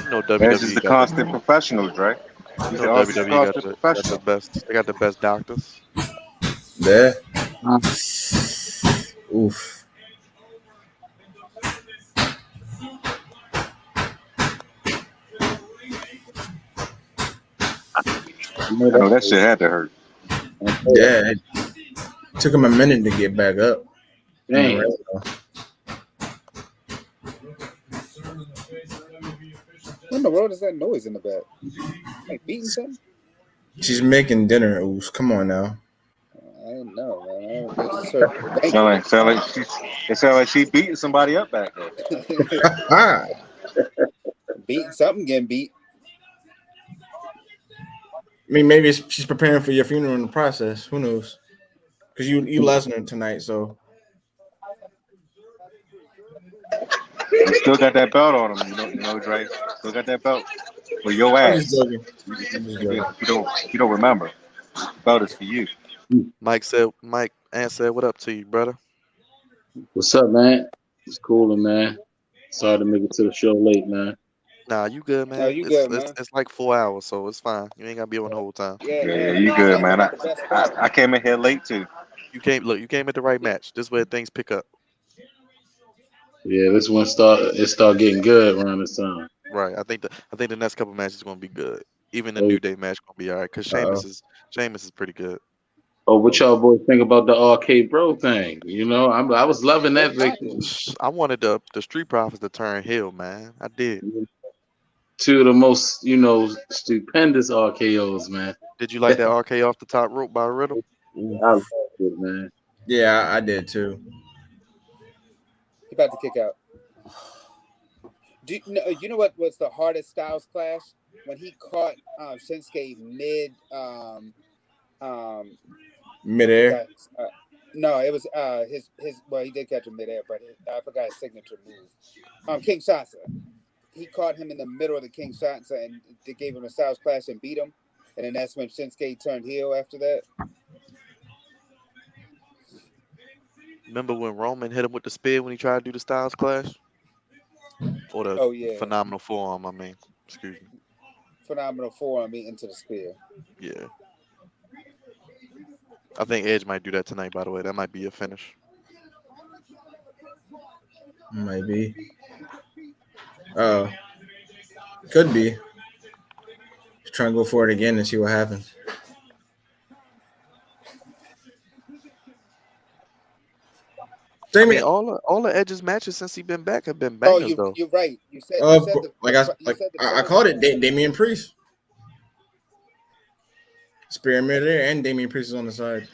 S1: You know
S5: That's just
S1: WWE
S5: the
S1: got the
S5: constant professionals, right?
S1: you
S5: These
S1: know
S5: are all just
S1: WWE
S5: constant
S1: got the
S5: professionals.
S1: best. They got the best doctors.
S4: There.
S6: Uh,
S4: Oof.
S6: you know
S5: I know
S6: that.
S5: that shit had to hurt.
S4: Yeah. It took him a minute to get back up. In the
S6: Dang.
S4: ring, though.
S2: What in the world is that noise in the back? Like beating something?
S4: She's making dinner. Oof. Come on now.
S2: I didn't know, man. I just heard
S5: It sound like she beating somebody up back there.
S4: Ah.
S2: beating something, getting beat.
S4: I mean, maybe she's preparing for your funeral in the process. Who knows? Because you Lesnar tonight, so
S5: You still got that belt on him, you know, Dre. Still got that belt for your
S4: I'm just
S5: ass.
S4: joking. I'm just
S5: If you,
S4: joking.
S5: if you don't, if you don't remember, the belt is for you.
S1: Mike Ant said, "What up to you, brother?"
S6: What's up, man? It's cooling, man. Sorry to make it to the show late, man.
S1: Nah, you good,
S2: Oh,
S1: man.
S2: you
S1: It's
S2: good,
S1: it's
S2: man?
S1: it's like 4 hours, so it's fine. You ain't gotta be on the whole time.
S2: Yeah,
S5: Yeah,
S2: you
S5: you good,
S2: came in
S5: man.
S2: at the best part.
S5: I came in here late too.
S1: You came at the right match. This is where things pick up.
S6: Yeah, this one start getting good around this time.
S1: Right. I think the next couple matches gonna be good. Even the
S6: Oh,
S1: New Day match gonna be all right. Cause
S4: Uh-oh.
S1: Sheamus is pretty good.
S6: what y'all boys think about the arcade bro thing? You know, I was loving that
S2: What not
S6: victory.
S2: to?
S1: I wanted the Street Profits to turn heel, man. I did.
S6: Two of the most, stupendous RKO's, man.
S1: Did you like that RK off the top rope by Riddle?
S4: Oof.
S6: I love it, man.
S4: Yeah, I did too.
S2: He about to kick out. You know what was the hardest Styles clash? When he caught Shinsuke mid I
S4: Midair.
S2: forgot. No, it was his. Well, he did catch him midair, but I forgot his signature move. King Shotza. He caught him in the middle of the King Shotza and they gave him a Styles clash and beat him. And then that's when Shinsuke turned heel after that.
S1: Remember when Roman hit him with the spear when he tried to do the Styles Clash? Or the
S2: Oh yeah,
S1: phenomenal forearm, I mean. Excuse me.
S2: phenomenal forearm into the spear.
S1: Yeah. I think Edge might do that tonight. By the way, that might be a finish.
S4: Might be. Oh, could be. Try and go for it again and see what happens.
S1: I mean,
S4: Damien,
S1: all the Edge's matches since he been back have been
S2: Oh,
S1: bangers though.
S2: you're right. You said the
S4: I
S2: first
S4: called it Damian Priest. Spear there and Damian Priest is on the side.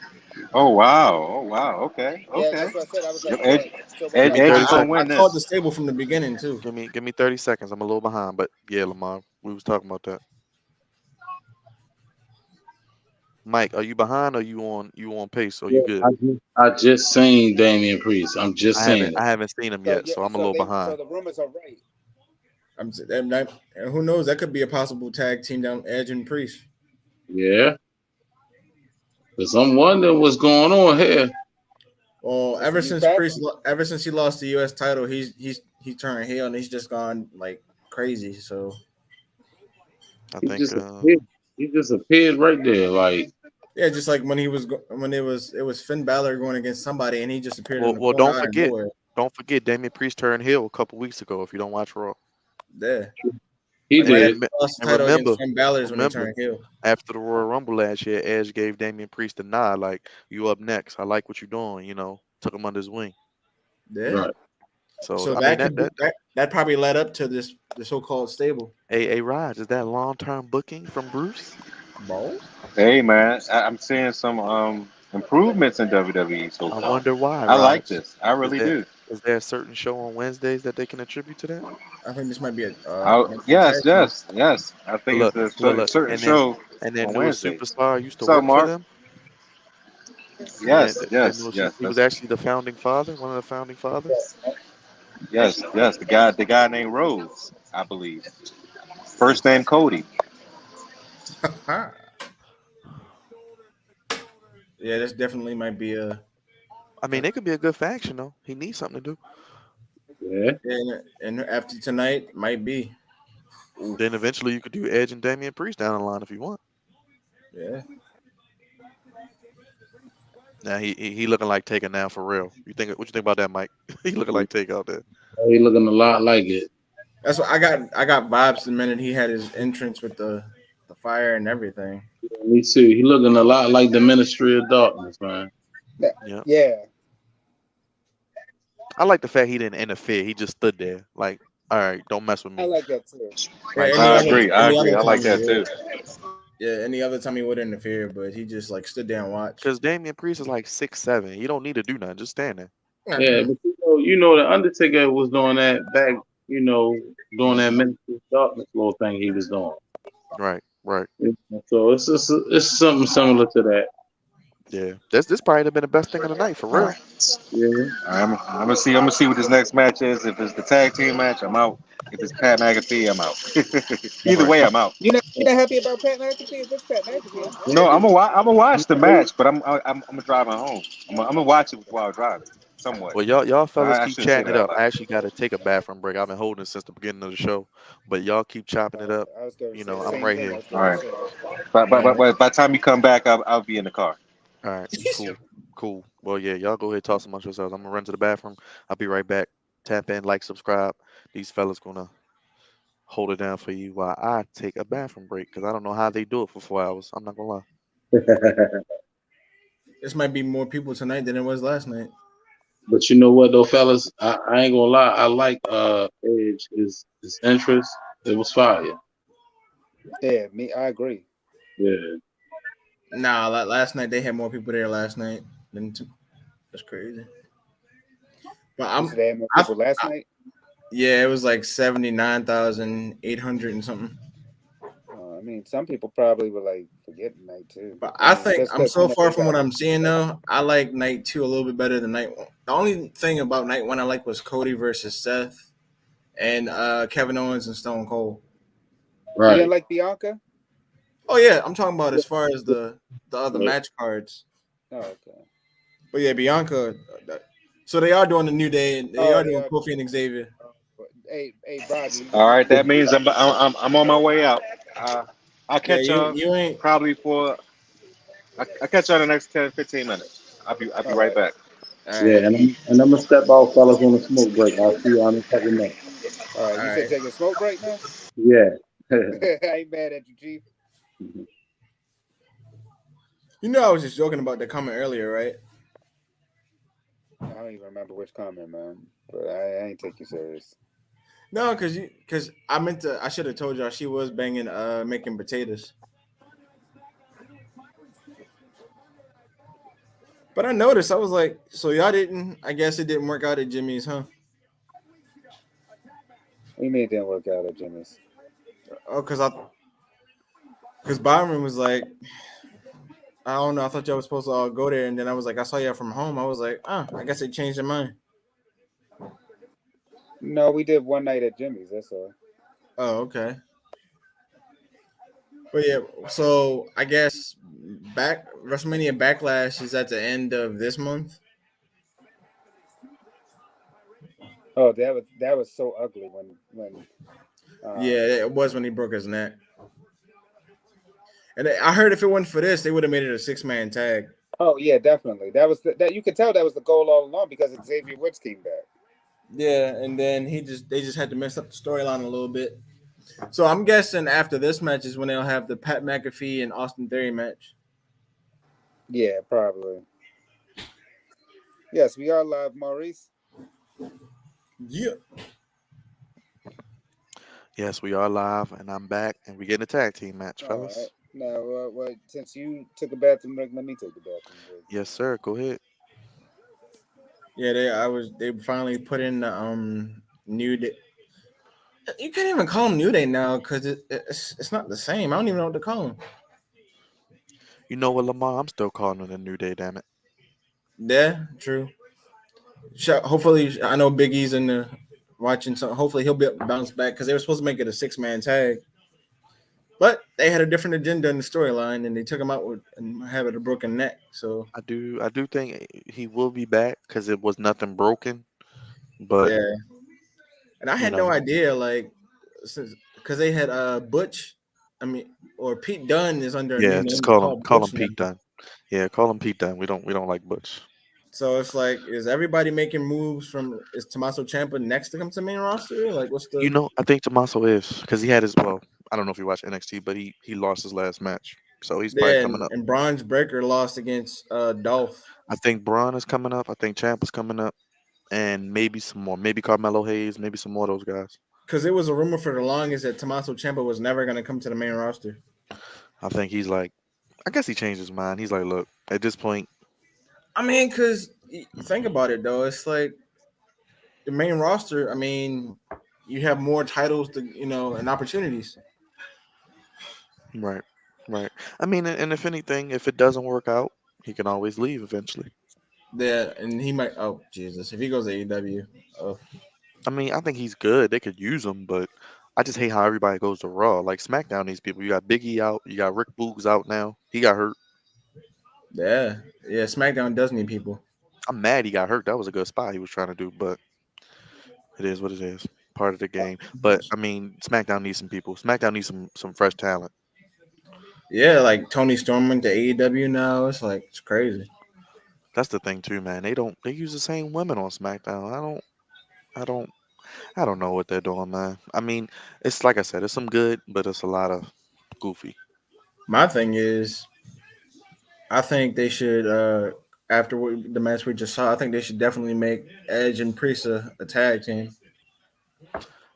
S5: Oh wow. Oh wow. Okay.
S2: Yeah,
S5: Okay.
S2: that's what I said. I was
S5: Yep,
S2: like,
S5: Edge,
S2: so
S1: Give me
S5: Edge
S1: 30
S5: is gonna
S1: seconds.
S4: I
S5: win
S4: called the
S5: this.
S4: stable from the beginning too.
S1: Give me 30 seconds. I'm a little behind, but yeah, Lamar, we was talking about that. Mike, are you behind or you on pace or
S6: Yeah,
S1: you good?
S6: I just seen Damian Priest. I'm just
S1: I haven't
S6: saying it.
S1: I haven't seen him
S2: so
S1: yet,
S2: yeah,
S1: so I'm a little
S2: so
S1: behind.
S2: the rumors are right.
S4: And who knows? That could be a possible tag team down Edge and Priest.
S6: Yeah, because I'm wondering what's going on here.
S4: Well,
S2: Is he back?
S4: ever since he lost the U.S. title, he turned heel and he's just gone like crazy. So
S1: I
S6: He
S1: think
S6: just appeared. He just appeared right there. Like,
S4: yeah, just like when it was Finn Balor going against somebody and he just appeared in
S1: well
S4: the
S1: well
S4: corner
S1: don't
S4: out of
S1: forget.
S4: nowhere.
S1: Don't forget Damian Priest turned heel a couple weeks ago if you don't watch Raw.
S4: Yeah,
S6: he
S4: like
S1: And
S4: right
S6: did.
S4: after
S1: rem-
S4: he lost the
S1: and
S4: title
S1: remember,
S4: against Finn Balor is when he
S1: remember,
S4: turned heel.
S1: after the Royal Rumble last year, Edge gave Damian Priest a nod, like, you up next. I like what you're doing, took him under his wing.
S4: Yeah,
S6: Right.
S1: So
S4: so
S1: I mean
S4: that
S1: that
S4: could be
S1: that
S4: that probably led up to this the so-called stable.
S1: a Raj, is that long term booking from Bruce?
S4: Bro,
S5: Hey man, I'm seeing some improvements in WWE so
S1: I
S5: far.
S1: wonder why,
S5: I like
S1: Raj.
S5: this. I
S1: Is
S5: really
S1: there
S5: do.
S1: is there a certain show on Wednesdays that they can attribute to that?
S4: I think this might be a
S5: Yes,
S4: tag team.
S5: yes, yes. I
S1: But
S5: think it's
S1: look,
S5: a
S1: look, look,
S5: certain show
S1: and their
S5: on
S1: newest
S5: Wednesdays.
S1: superstar used to
S5: What's up,
S1: work for
S5: Mark?
S1: them.
S5: Yes,
S1: Their
S5: yes,
S1: newest,
S5: yes.
S1: he was actually the founding father, one of the founding fathers.
S5: Yes, yes. The guy named Rhodes, I believe. First name Cody.
S4: Huh. Yeah, this definitely might be a.
S1: I mean, it could be a good faction though. He needs something to do.
S6: Yeah.
S4: And after tonight, might be. Ooh,
S1: Then eventually you could do Edge and Damian Priest down the line if you want.
S4: yeah.
S1: Now he looking like Taker now for real. What you think about that, Mike? He looking like Taker out there.
S6: He looking a lot like it.
S4: That's what I got. I got vibes the minute he had his entrance with the fire and everything.
S6: Me too. He looking a lot like the Ministry of Darkness, man.
S1: Yeah.
S2: Yeah,
S1: I like the fact he didn't interfere. He just stood there like, all right, don't mess with
S2: I
S1: me.
S2: like that too.
S4: Yeah,
S1: Like
S5: I
S1: just
S5: agree. I
S4: any
S5: agree.
S4: other
S5: I like
S4: time he
S5: that
S4: would.
S5: too.
S4: Yeah, any other time he would interfere, but he just like stood there and watched.
S1: because Damian Priest is like 6'7". He don't need to do nothing. Just stand there.
S6: Yeah, but the Undertaker was doing that back. Doing that Ministry of Darkness little thing he was doing.
S1: Right, right.
S6: So it's something similar to that.
S1: Yeah. This probably have been the best thing of the night for
S5: All
S1: real.
S5: right.
S6: Yeah.
S5: I'm gonna see. I'm gonna see what this next match is. If it's the tag team match, I'm out. If it's Pat McAfee, I'm out. Either
S1: Right.
S5: way, I'm out.
S2: You're not happy about Pat McAfee? If it's Pat McAfee, I'm
S5: No,
S2: happy.
S5: I'm gonna watch the match, but I'm gonna drive home. I'm gonna watch it while driving, somewhat.
S1: Well, y'all fellas
S5: I
S1: keep
S5: shouldn't say
S1: chatting
S5: that
S1: it
S5: out
S1: up.
S5: loud.
S1: I actually got to take a bathroom break. I've been holding it since the beginning of the show, but y'all keep chopping it up.
S2: I was going to say the
S1: I'm
S2: same
S1: right
S2: thing. I
S1: here.
S2: was
S5: All
S2: going to
S5: right.
S2: say.
S5: But
S1: All right.
S5: by the time you come back, I'll be in the car.
S1: All right. Cool. Cool. Well, yeah, y'all go ahead talk amongst yourselves. I'm gonna run to the bathroom. I'll be right back. Tap in, like, subscribe. These fellas gonna hold it down for you while I take a bathroom break because I don't know how they do it for 4 hours. I'm not gonna lie.
S4: This might be more people tonight than it was last night.
S6: But you know what though, fellas, I ain't gonna lie. I like Edge. His interest. It was fire.
S2: Yeah, I agree.
S6: Yeah.
S4: Nah, last night they had more people there last night than that's crazy. But
S2: You said they had more
S4: I,
S2: people last night.
S4: yeah, it was like 79,800 and something.
S2: I mean, some people probably were like forgetting night two.
S4: But I
S2: mean,
S4: think
S2: just
S4: I'm
S2: 'cause,
S4: so far
S2: they
S4: from
S2: got
S4: what I'm seeing though. I like night two a little bit better than night one. The only thing about night one I like was Cody versus Seth and Kevin Owens and Stone Cold.
S2: You
S6: Right.
S2: didn't like Bianca?
S4: Oh yeah, I'm talking about as far as the other
S6: Right.
S4: match cards.
S2: Oh, okay.
S4: But yeah, Bianca. So they are doing the New Day. They
S2: Oh,
S4: are
S2: they
S4: doing
S2: are.
S4: Kofi and Xavier.
S2: Hey, Roger.
S5: All right, that means I'm on my way out. I'll
S4: Yeah,
S5: catch
S4: you
S5: y'all
S4: you ain't.
S5: probably for I catch you in the next 10, 15 minutes. I'll be
S2: All
S5: right
S2: right.
S5: back.
S4: All
S6: Yeah,
S4: right,
S6: and I'm gonna step out, fellas, on the smoke break. I'll see y'all in a couple minutes.
S2: All right.
S4: all
S2: You said
S4: right.
S2: take a smoke break now?
S6: Yeah.
S2: I ain't mad at you, Chief.
S4: You know, I was just joking about the comment earlier, right?
S2: I don't even remember which comment, man. But I ain't take you serious.
S4: No, because I meant to. I should have told y'all she was banging, making potatoes. But I noticed. I was like, so y'all didn't. I guess it didn't work out at Jimmy's, huh?
S2: What do you mean it didn't work out at Jimmy's?
S4: Oh, because Byron was like, I don't know. I thought y'all was supposed to all go there, and then I was like, I saw y'all from home. I was like, I guess they changed their mind.
S2: No, we did one night at Jimmy's. That's all.
S4: Oh, okay. But yeah, so I guess back WrestleMania Backlash is at the end of this month.
S2: Oh, that was so ugly when
S4: Yeah,
S2: um
S4: it was when he broke his neck. And I heard if it wasn't for this, they would have made it a 6-man tag.
S2: oh yeah, definitely. That was that you could tell that was the goal all along because Xavier Woods came back.
S4: Yeah, and then they just had to mess up the storyline a little bit. So I'm guessing after this match is when they'll have the Pat McAfee and Austin Theory match.
S2: Yeah, probably. Yes, we are live, Maurice.
S4: Yeah.
S1: Yes, we are live, and I'm back, and we getting a tag team match,
S2: All right.
S1: fellas.
S2: Now, since you took a bathroom break, let me take the bathroom break.
S1: Yes, sir. Go ahead.
S4: Yeah, they finally put in the New Day. You can't even call them New Day now because it's not the same. I don't even know what to call them.
S1: You know what, Lamar? I'm still calling it a new day. Damn it.
S4: Yeah, true. Hopefully, I know Big E's in the watching. So hopefully he'll be bounce back because they were supposed to make it a 6-man tag, but they had a different agenda in the storyline and they took him out with and having a broken neck. So
S1: I do think he will be back because it was nothing broken. But
S4: yeah, and I
S1: you
S4: had no
S1: know,
S4: idea like since because they had Butch. I mean, or Pete Dunne is under a new
S1: yeah, just
S4: name
S1: call him
S4: called
S1: call him
S4: Butch now.
S1: Pete Dunne. Yeah, call him Pete Dunne. We don't like Butch.
S4: So it's like, is everybody making moves from? Is Tommaso Ciampa next to come to the main roster? Like, what's
S1: You
S4: the?
S1: know, I think Tommaso is because he had his well. I don't know if you watch NXT, but he lost his last match, so he's probably
S4: Yeah,
S1: coming up.
S4: and Bronze Breaker lost against Dolph
S1: I think Braun is coming up. I think Champ is coming up, and maybe some more. Maybe Carmelo Hayes. Maybe some more of those guys.
S4: because it was a rumor for the longest that Tommaso Ciampa was never going to come to the main roster.
S1: I think he's like. I guess he changed his mind. He's like, look, at this point,
S4: I mean, because think about it though, it's like the main roster. I mean, you have more titles to and opportunities.
S1: right, right. I mean, and if anything, if it doesn't work out, he can always leave eventually.
S4: Yeah, and he might. Oh Jesus, if he goes to AEW, oh
S1: I mean, I think he's good. They could use him, but I just hate how everybody goes to Raw. Like SmackDown, these people. You got Biggie out. You got Rick Boogs out now. He got hurt.
S4: yeah, yeah. SmackDown does need people.
S1: I'm mad he got hurt. That was a good spot he was trying to do, but it is what it is. Part of the game. But I mean, SmackDown needs some people. SmackDown needs some fresh talent.
S4: Yeah, like Tony Storm went to AEW now. It's like it's crazy.
S1: That's the thing too, man. They use the same women on SmackDown. I don't I don't know what they're doing, man. I mean, it's like I said, it's some good, but it's a lot of goofy.
S4: My thing is, I think they should after the match we just saw, I think they should definitely make Edge and Priest a tag team.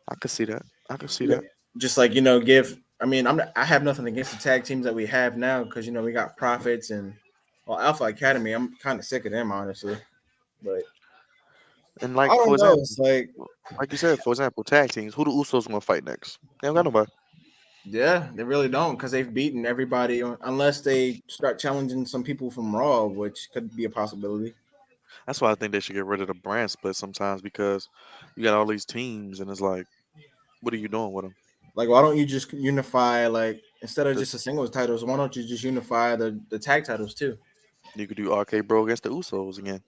S1: I could see that. I could see
S4: Yeah.
S1: that.
S4: Just like give. I mean, I have nothing against the tag teams that we have now because we got Profits and Alpha Academy. I'm kind of sick of them honestly, but
S1: And
S4: I
S1: like for
S4: don't know.
S1: example,
S4: It's like
S1: like you said, for example, tag teams. Who the Usos gonna fight next? They don't got nobody.
S4: yeah, they really don't because they've beaten everybody unless they start challenging some people from Raw, which could be a possibility.
S1: That's why I think they should get rid of the brand split sometimes because you got all these teams and it's like, what are you doing with them?
S4: Like, why don't you just unify, like, instead of
S1: The,
S4: just the singles titles, why don't you just unify the tag titles too?
S1: you could do RK Bro against the Usos again.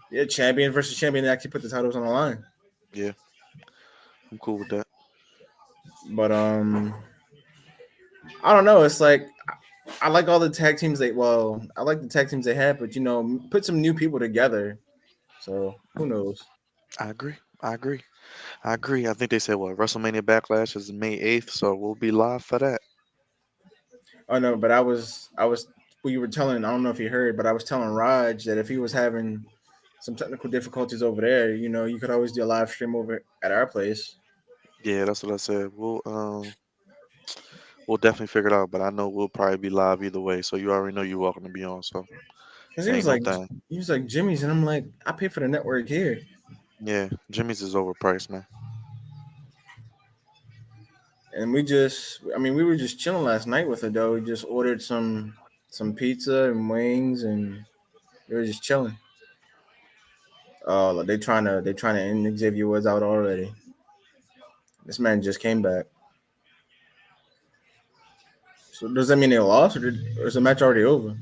S4: Yeah, champion versus champion, they actually put the titles on the line.
S1: Yeah, I'm cool with that.
S4: But I don't know. It's like I like all the tag teams I like the tag teams they have, but put some new people together. So who knows?
S1: I agree. I agree. I agree. I think they said what WrestleMania Backlash is May 8th, so we'll be live for that.
S4: Oh no, but I was we were telling I don't know if you heard, but I was telling Raj that if he was having some technical difficulties over there, you could always do a live stream over at our place.
S1: Yeah, that's what I said. We'll definitely figure it out, but I know we'll probably be live either way. So you already know you're welcome to be on. So
S4: Cause
S1: ain't no thing.
S4: he was like Jimmy's, and I'm like, I pay for the network here.
S1: Yeah, Jimmy's is overpriced, man.
S4: And we were just chilling last night with it though. We just ordered some pizza and wings, and we were just chilling. Oh, like they trying to end Xavier Woods out already. This man just came back. So does that mean they lost, or is the match already over?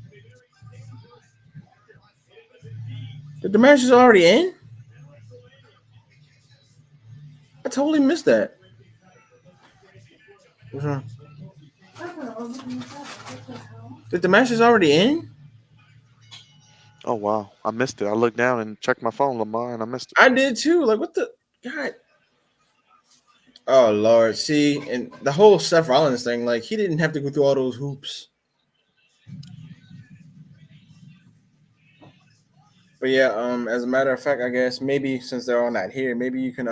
S4: Did the match is already in? I totally missed that. What's wrong? Did the match is already in?
S1: Oh wow, I missed it. I looked down and checked my phone, Lamar, and I missed it.
S4: I did too. Like what the God? Oh Lord, see, and the whole Seth Rollins thing, like he didn't have to go through all those hoops. But yeah, as a matter of fact, I guess maybe since they're all not here, maybe you can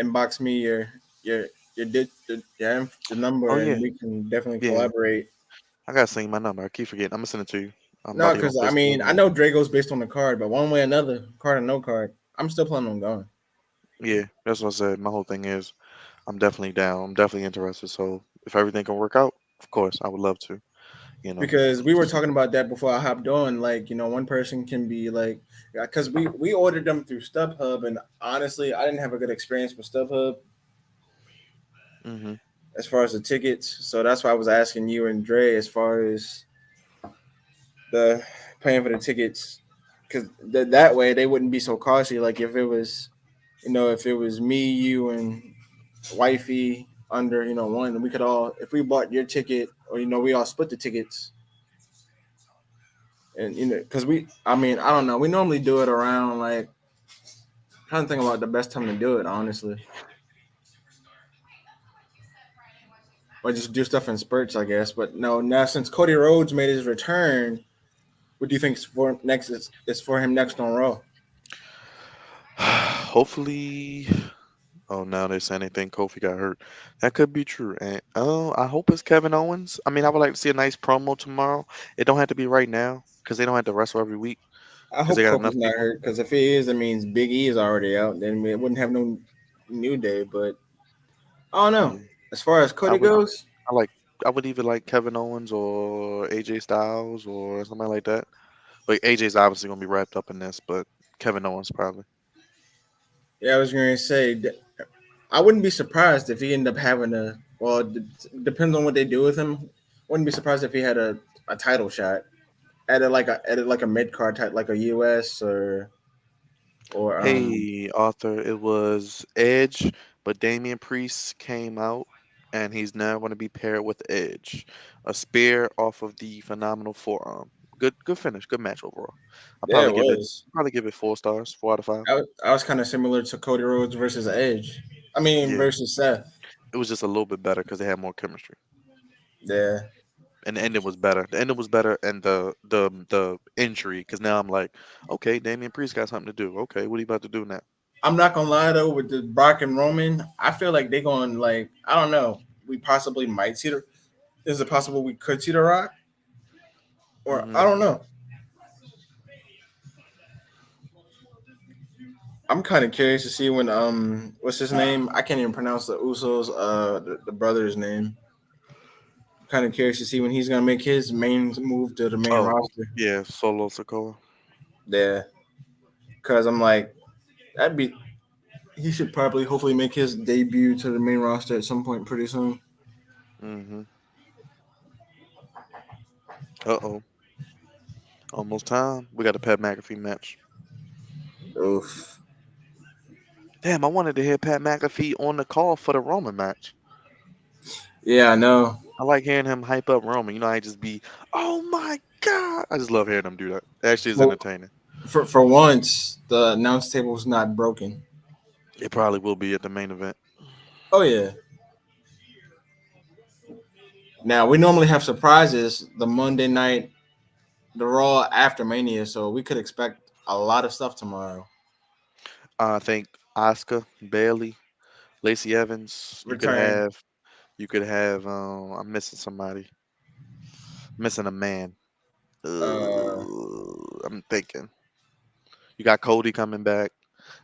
S4: inbox me your the
S1: Oh
S4: number,
S1: yeah,
S4: and we can definitely
S1: yeah.
S4: collaborate.
S1: I gotta send you my number. I keep forgetting. I'm gonna send it to you. I'm about
S4: No,
S1: to get on
S4: because I
S1: Facebook
S4: mean I
S1: now.
S4: know Drago's based on the card, but one way or another, card or no card, I'm still planning on going.
S1: Yeah, that's what I said. My whole thing is I'm definitely down. I'm definitely interested. So if everything can work out, of course, I would love to. You know.
S4: Because we were talking about that before I hopped on. Like, one person can be like, because we ordered them through StubHub, and honestly, I didn't have a good experience with StubHub
S1: Hmm.
S4: as far as the tickets. So that's why I was asking you and Dre as far as the paying for the tickets, because that way they wouldn't be so costly. Like if it was me, you, and wifey under one, we could all if we bought your ticket or we all split the tickets. And because I mean, I don't know. We normally do it around like trying to think about the best time to do it, honestly, or just do stuff in spurts, I guess. But no, now since Cody Rhodes made his return, what do you think is for next? Is for him next on Raw?
S1: Hopefully. Oh, now they're saying they think Kofi got hurt. That could be true. And I hope it's Kevin Owens. I mean, I would like to see a nice promo tomorrow. It don't have to be right now because they don't have to wrestle every week
S4: I
S1: because they
S4: hope
S1: got
S4: Kofi's
S1: enough
S4: not
S1: people.
S4: hurt because if he is, it means Big E is already out. Then it wouldn't have no New Day. But I don't know.
S1: Yeah,
S4: As far as
S1: I
S4: Cody
S1: would.
S4: goes,
S1: I like. I would either like Kevin Owens or AJ Styles or something like that. But AJ's obviously gonna be wrapped up in this, but Kevin Owens probably.
S4: yeah, I was going to say I wouldn't be surprised if he ended up having a. Well, depends on what they do with him. Wouldn't be surprised if he had a title shot at a mid card type, like a US or
S1: Hey, Arthur, it was Edge, but Damian Priest came out, and he's now going to be paired with Edge. A spear off of the phenomenal forearm. Good finish. Good match overall. I'll
S4: yeah,
S1: probably
S4: it
S1: give it
S4: was.
S1: probably give it 4 stars, 4 out of 5.
S4: I was kind of similar to Cody Rhodes versus Edge. I mean
S1: Yeah,
S4: versus Seth.
S1: it was just a little bit better because they had more chemistry,
S4: Yeah,
S1: and the ending was better. The ending was better, and the injury because now I'm like, okay, Damian Priest got something to do. Okay, what are you about to do now?
S4: I'm not gonna lie though with the Brock and Roman, I feel like they're going like I don't know. We possibly might see the. Is it possible we could see the Rock? Or I
S1: Hmm.
S4: don't know. I'm kind of curious to see when what's his name? I can't even pronounce the Usos the brother's name. Kind of curious to see when he's gonna make his main move to the main
S1: Oh,
S4: roster.
S1: yeah, Solo Sokoa.
S4: Yeah, because I'm like that'd be he should probably hopefully make his debut to the main roster at some point pretty soon.
S1: Hmm. Uh-oh. Almost time. We got a Pat McAfee match.
S4: Oof.
S1: Damn, I wanted to hear Pat McAfee on the call for the Roman match.
S4: Yeah, I know.
S1: I like hearing him hype up Roman. You know, I just be, oh my god! I just love hearing him do that. It actually is
S4: For
S1: entertaining.
S4: for once, the announce table was not broken.
S1: It probably will be at the main event.
S4: Oh yeah. Now we normally have surprises the Monday night, the Raw after Mania, so we could expect a lot of stuff tomorrow.
S1: I think Asuka, Bailey, Lacey Evans. You could
S4: Return.
S1: have. You could have. I'm missing somebody. Missing a man.
S4: Uh,
S1: I'm thinking. You got Cody coming back.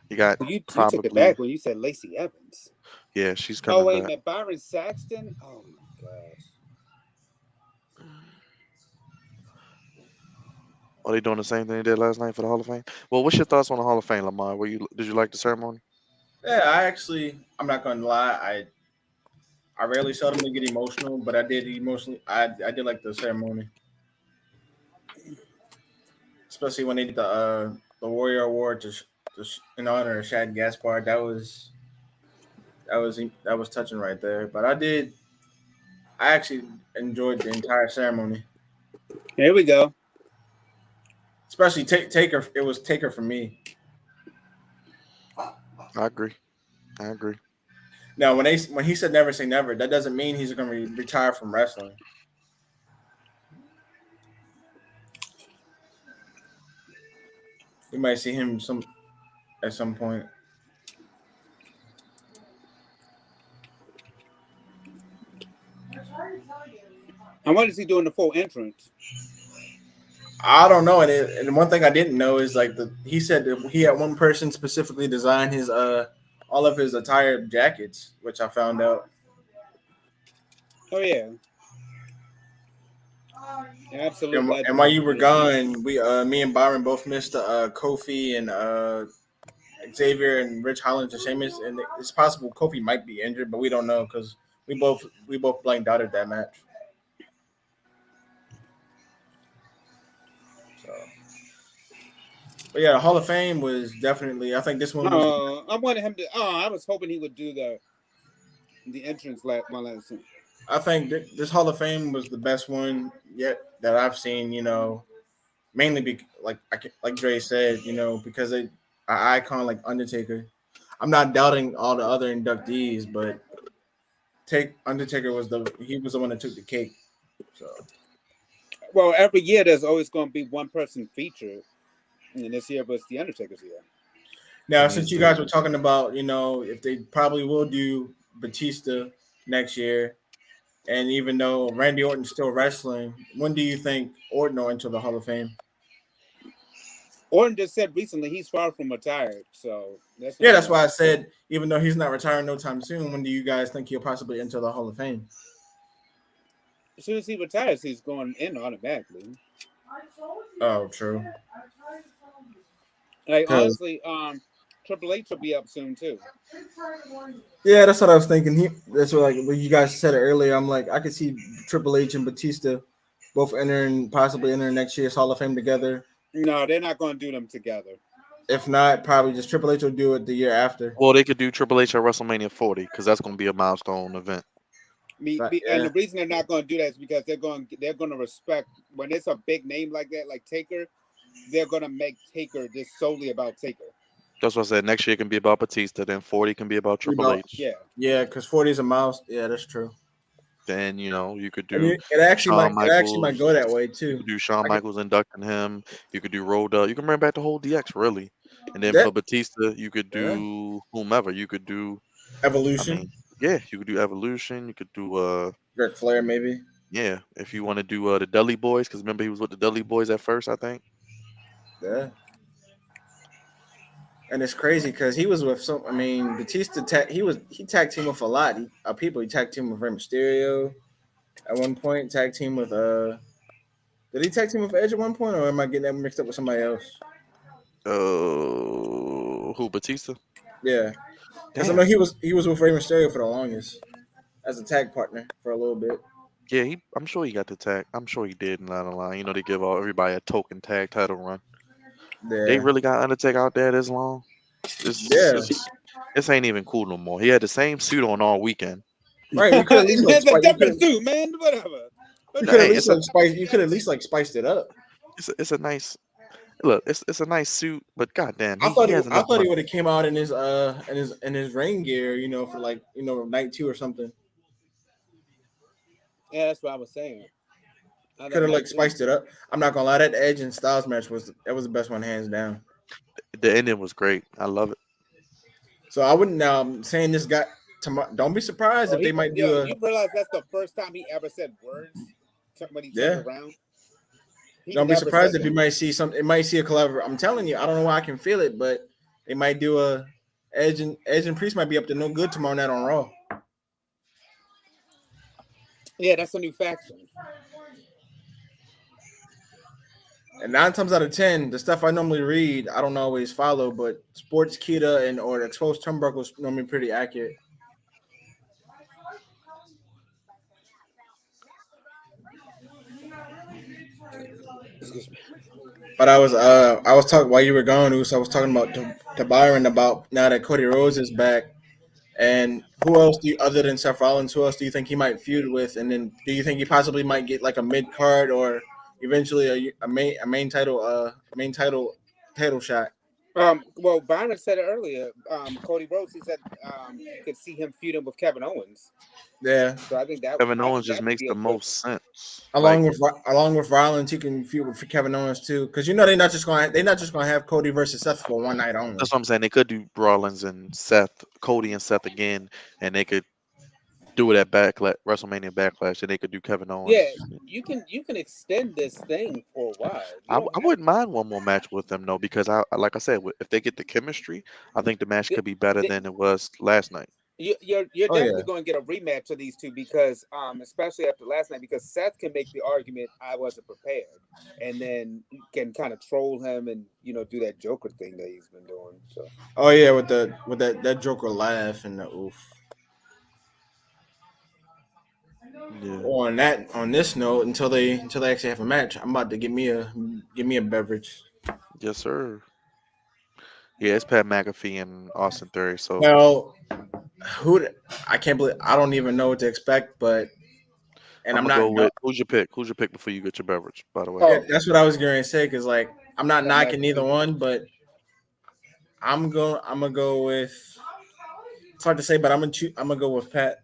S1: You got
S2: Well, you took it
S1: probably.
S2: back when you said Lacey Evans.
S1: Yeah, she's
S2: Oh
S1: coming
S2: wait a
S1: back.
S2: minute, Byron Saxton. Oh my gosh.
S1: Are they doing the same thing they did last night for the Hall of Fame? Well, what's your thoughts on the Hall of Fame, Lamar? Did you like the ceremony?
S4: yeah, I'm not gonna lie, I rarely seldomly get emotional, but I did emotionally. I did like the ceremony, especially when they did the Warrior Award in honor of Shad Gaspard. That was touching right there. But I actually enjoyed the entire ceremony,
S2: Here we go.
S4: especially Taker. It was Taker for me.
S1: I agree. I agree.
S4: Now, when he said never say never, that doesn't mean he's going to retire from wrestling. We might see him some at some point.
S2: And what is he doing the full entrance?
S4: I don't know, and one thing I didn't know is like he said that he had one person specifically design his all of his attire jackets, which I found out.
S2: Oh yeah, absolute
S4: And
S2: legend
S4: while
S2: of
S4: you
S2: the
S4: were
S2: WWE.
S4: gone, me and Byron both missed Kofi and Xavier and Rich Hollins and Sheamus, and it's possible Kofi might be injured, but we don't know because we both blanked out at that match. So, but yeah, the Hall of Fame was definitely. I think this one was.
S2: I wanted him to. Oh, I was hoping he would do the entrance one last time.
S4: I think this Hall of Fame was the best one yet that I've seen. Mainly like Dre said, because an icon like Undertaker. I'm not doubting all the other inductees, but take Undertaker he was the one that took the cake. So
S2: Well, every year there's always going to be one person featured, and this year was the Undertaker's year.
S4: now,
S1: Me
S4: since you
S1: too.
S4: guys were talking about, if they probably will do Batista next year, and even though Randy Orton's still wrestling, when do you think Orton will enter the Hall of Fame?
S2: Orton just said recently he's far from retired, so that's
S4: Yeah,
S2: not
S4: that's
S2: going
S4: why I
S2: to.
S4: said even though he's not retiring no time soon, when do you guys think he'll possibly enter the Hall of Fame?
S2: As soon as he retires, he's going in automatically.
S4: Oh, true.
S2: Like
S4: Because
S2: honestly, Triple H will be up soon too.
S4: yeah, that's what I was thinking. That's what like when you guys said it earlier. I'm like I could see Triple H and Batista both possibly entering next year's Hall of Fame together.
S2: No, they're not going to do them together.
S4: If not, probably just Triple H will do it the year after.
S1: Well, they could do Triple H at WrestleMania 40 because that's going to be a milestone event.
S2: And
S4: Yeah,
S2: the reason they're not going to do that is because they're going to respect when it's a big name like that, like Taker. They're going to make Taker just solely about Taker.
S1: That's what I said. Next year can be about Batista. Then 40 can be about Triple
S4: about
S1: H.
S2: Yeah.
S4: yeah, because 40 is a mouse. Yeah, that's true.
S1: Then you could
S4: And
S1: do Shawn
S4: it actually might
S1: Michaels.
S4: go that way
S1: You
S4: too.
S1: could do Shawn
S4: I could,
S1: Michaels inducting him. You could do Road Dogg. You can bring back the whole DX really. And then
S4: that
S1: for Batista, you could
S4: yeah,
S1: do whomever. You could do. I
S4: Evolution,
S1: mean, yeah, you could do Evolution. You could do
S4: Ric Flair maybe.
S1: yeah, if you want to do the Dudley Boys, because remember he was with the Dudley Boys at first, I think.
S4: Yeah. And it's crazy because he was with some. I mean, Batista. He tag team with a lot of people. He tag team with Rey Mysterio at one point. Tag team with Did he tag team with Edge at one point, or am I getting that mixed up with somebody else?
S1: Who Batista?
S4: Yeah, because I know
S1: Damn.
S4: he was with Rey Mysterio for the longest as a tag partner for a little bit.
S1: Yeah, I'm sure he got the tag. I'm sure he did in the line. You know, they give everybody a token tag title run. They
S4: Yeah,
S1: really got Undertaker out there this long. This
S4: yeah,
S1: this this ain't even cool no more. He had the same suit on all weekend.
S4: Right, you could at least like
S2: There's a
S4: spice.
S2: difference too, man. Whatever.
S4: You
S2: What
S4: could
S2: the
S4: at
S1: Hey,
S4: least
S1: it's a
S4: like spice. You could at least like spiced it up.
S1: it's a nice look. It's a nice suit, but goddamn,
S4: I
S1: he
S4: thought he,
S1: has
S4: I
S1: enough
S4: thought he
S1: money.
S4: would have came out in his rain gear, for like night two or something.
S2: Yeah, that's what I was saying. I
S4: Could
S2: thought
S4: have like
S2: night two.
S4: spiced it up. I'm not gonna lie, that Edge and Styles match was the best one hands down.
S1: The ending was great. I love it.
S4: So I wouldn't now. I'm saying this guy. Don't be surprised
S2: Oh,
S4: if they might do a
S2: you realize that's the first time he ever said words when he turned
S4: yeah.
S2: around. He
S4: Don't be
S2: never
S4: surprised
S2: said
S4: if you
S2: that.
S4: might see some. It might see a collaboration. I'm telling you, I don't know why I can feel it, but they might do a Edge and Priest might be up to no good tomorrow night on Raw.
S2: Yeah, that's a new faction.
S4: And 9 times out of 10, the stuff I normally read, I don't always follow, but Sports Kita and or Exposed Turnbuckles normally pretty accurate.
S2: Excuse me.
S4: But I was talking while you were gone, Us. I was talking about to Byron about now that Cody Rhodes is back, and who else do you, other than Seth Rollins, who else do you think he might feud with? And then do you think he possibly might get like a mid card or eventually a main title shot?
S2: Well, Byron said it earlier. Cody Rhodes, he said he could see him feuding with Kevin Owens.
S4: Yeah,
S2: So I think that
S1: Kevin
S2: I
S1: Owens
S2: think
S1: just
S2: that would
S1: makes
S2: be
S1: the
S2: a good
S1: most
S2: one.
S1: sense. Like
S4: along with Rollins, he can feud with Kevin Owens too, because they're not just gonna have Cody versus Seth for one night only.
S1: that's what I'm saying. They could do Rollins and Seth, Cody and Seth again, and they could do it at WrestleMania Backlash, and they could do Kevin
S2: Yeah,
S1: Owens.
S2: you can extend this thing for a while. You
S1: I
S2: don't have
S1: wouldn't mind one more match with them though, because like I said, if they get the chemistry, I think the match
S2: to.
S1: could be better than it was last night.
S2: You're
S4: Oh yeah,
S2: definitely going to get a rematch of these two because especially after last night because Seth can make the argument I wasn't prepared and then can kind of troll him and do that Joker thing that he's been doing. So
S4: oh yeah, with that Joker laugh and the oof.
S1: Yeah.
S4: On this note, until they actually have a match, I'm about to give me a beverage.
S1: Yes, sir. Yeah, it's Pat McAfee and Austin Theory. So
S4: Now, who I can't believe I don't even know what to expect, but and
S1: I'm
S4: I'm
S1: gonna go
S4: not
S1: with who's your pick? Who's your pick before you get your beverage? By the way,
S4: yeah,
S2: oh,
S4: that's what I was going to say because like I'm not
S2: Pat
S4: knocking either
S2: McAfee.
S4: one, but I'm gonna go with it's hard to say, but I'm gonna go with Pat.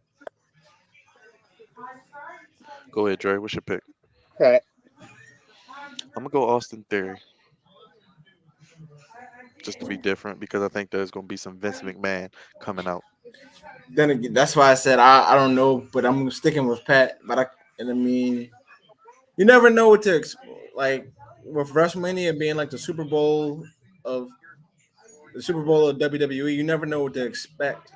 S1: go ahead, Dre. What's your pick?
S2: Pat.
S1: I'm gonna go Austin Theory, just to be different because I think there's gonna be some Vince McMahon coming out.
S4: Then again, that's why I said I don't know, but I'm sticking with Pat. And I mean, you never know what to like with WrestleMania being like of the Super Bowl of WWE. You never know what to expect.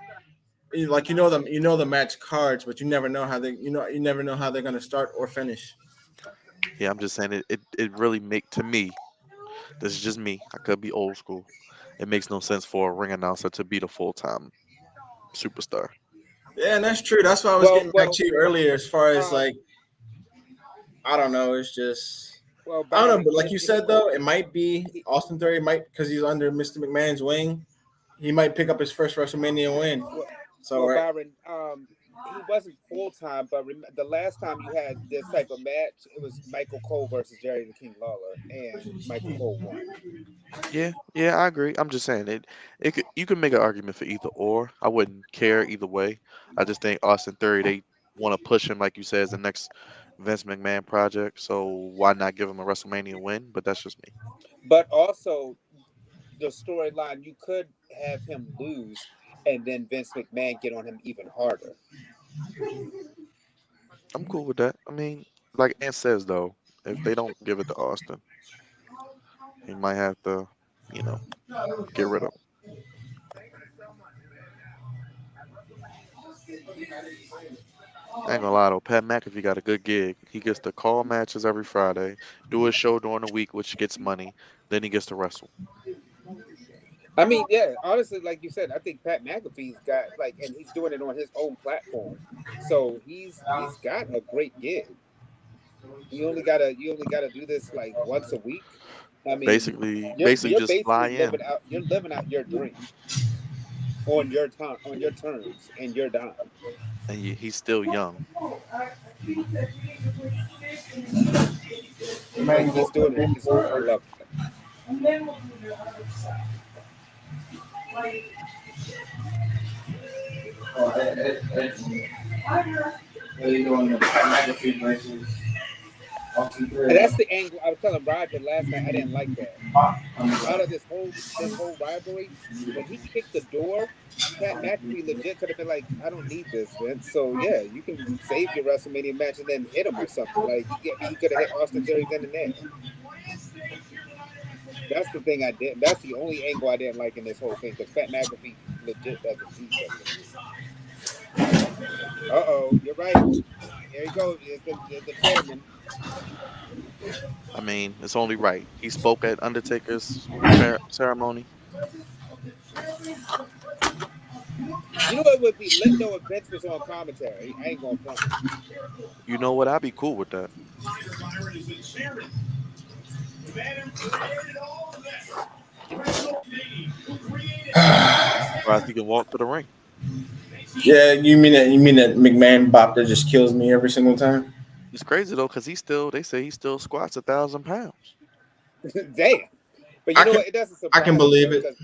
S4: Like the match cards, but you never know how they're gonna start or finish.
S1: Yeah, I'm just saying it really make to me. This is just me. I could be old school. It makes no sense for a ring announcer to be the full time superstar.
S4: Yeah, and that's true. That's why I was
S2: Well,
S4: getting back
S2: well,
S4: to you earlier as far as
S2: um,
S4: like I don't know. It's just
S2: well,
S4: I don't know,
S2: Byron,
S4: but like you said though, it might be
S2: he,
S4: Austin Theory might because he's under Mr. McMahon's wing. He might pick up his first WrestleMania win.
S2: well,
S4: So
S2: well,
S4: right,
S2: Byron, he wasn't full time, but the last time you had this type of match, it was Michael Cole versus Jerry the King Lawler, and Michael Cole won.
S1: Yeah, yeah, I agree. I'm just saying you can make an argument for either or. I wouldn't care either way. I just think Austin Theory they want to push him like you said as the next Vince McMahon project. So why not give him a WrestleMania win? But that's just me.
S2: But also the storyline, you could have him lose, and then Vince McMahon get on him even harder.
S1: I'm cool with that. I mean, like Ant says though, if they don't give it to Austin, he might have to, you know, get rid of him. I ain't gonna lie though, Pat McAfee got a good gig. He gets to call matches every Friday, do a show during the week, which gets money. Then he gets to wrestle.
S2: I mean, yeah, honestly, like you said, I think Pat McAfee's got and he's doing it on his own platform, so he's got a great gig. You only gotta do this like once a week. I mean,
S1: Basically
S2: you're
S1: just fly
S2: basically
S1: in.
S2: living out your dream on your time on your terms and your dime.
S1: and he's still young.
S2: The fact he's doing it is cool. I love that.
S3: And then we'll do the other side. Like,
S4: What are you doing? The McAfee versus Austin
S2: And
S4: Theory.
S2: that's the angle I was telling Roger last night. I didn't like that. Out of this whole rivalry, when he kicked the door, Pat McAfee legit could have been like, "I don't need this, Vince." So yeah, you can save your WrestleMania match and then hit him or something. Like he could have hit Austin Theory then and there. That's the thing I did. That's the only angle I didn't like in this whole thing because Pat McAfee legit doesn't need WWE. You're right. Here you go. It's the chairman.
S1: I mean, it's only right. He spoke at Undertaker's ceremony.
S2: You know it would be lit though if Vince was on commentary. I ain't gonna front.
S1: You know what? I'd be cool with that. Or he can walk to the ring.
S4: Yeah, you mean that McMahon bop that just kills me every single time?
S1: It's crazy though, because they say he still squats 1,000 pounds.
S2: Damn. But you know what? It doesn't surprise
S4: I can believe
S2: me,
S4: it.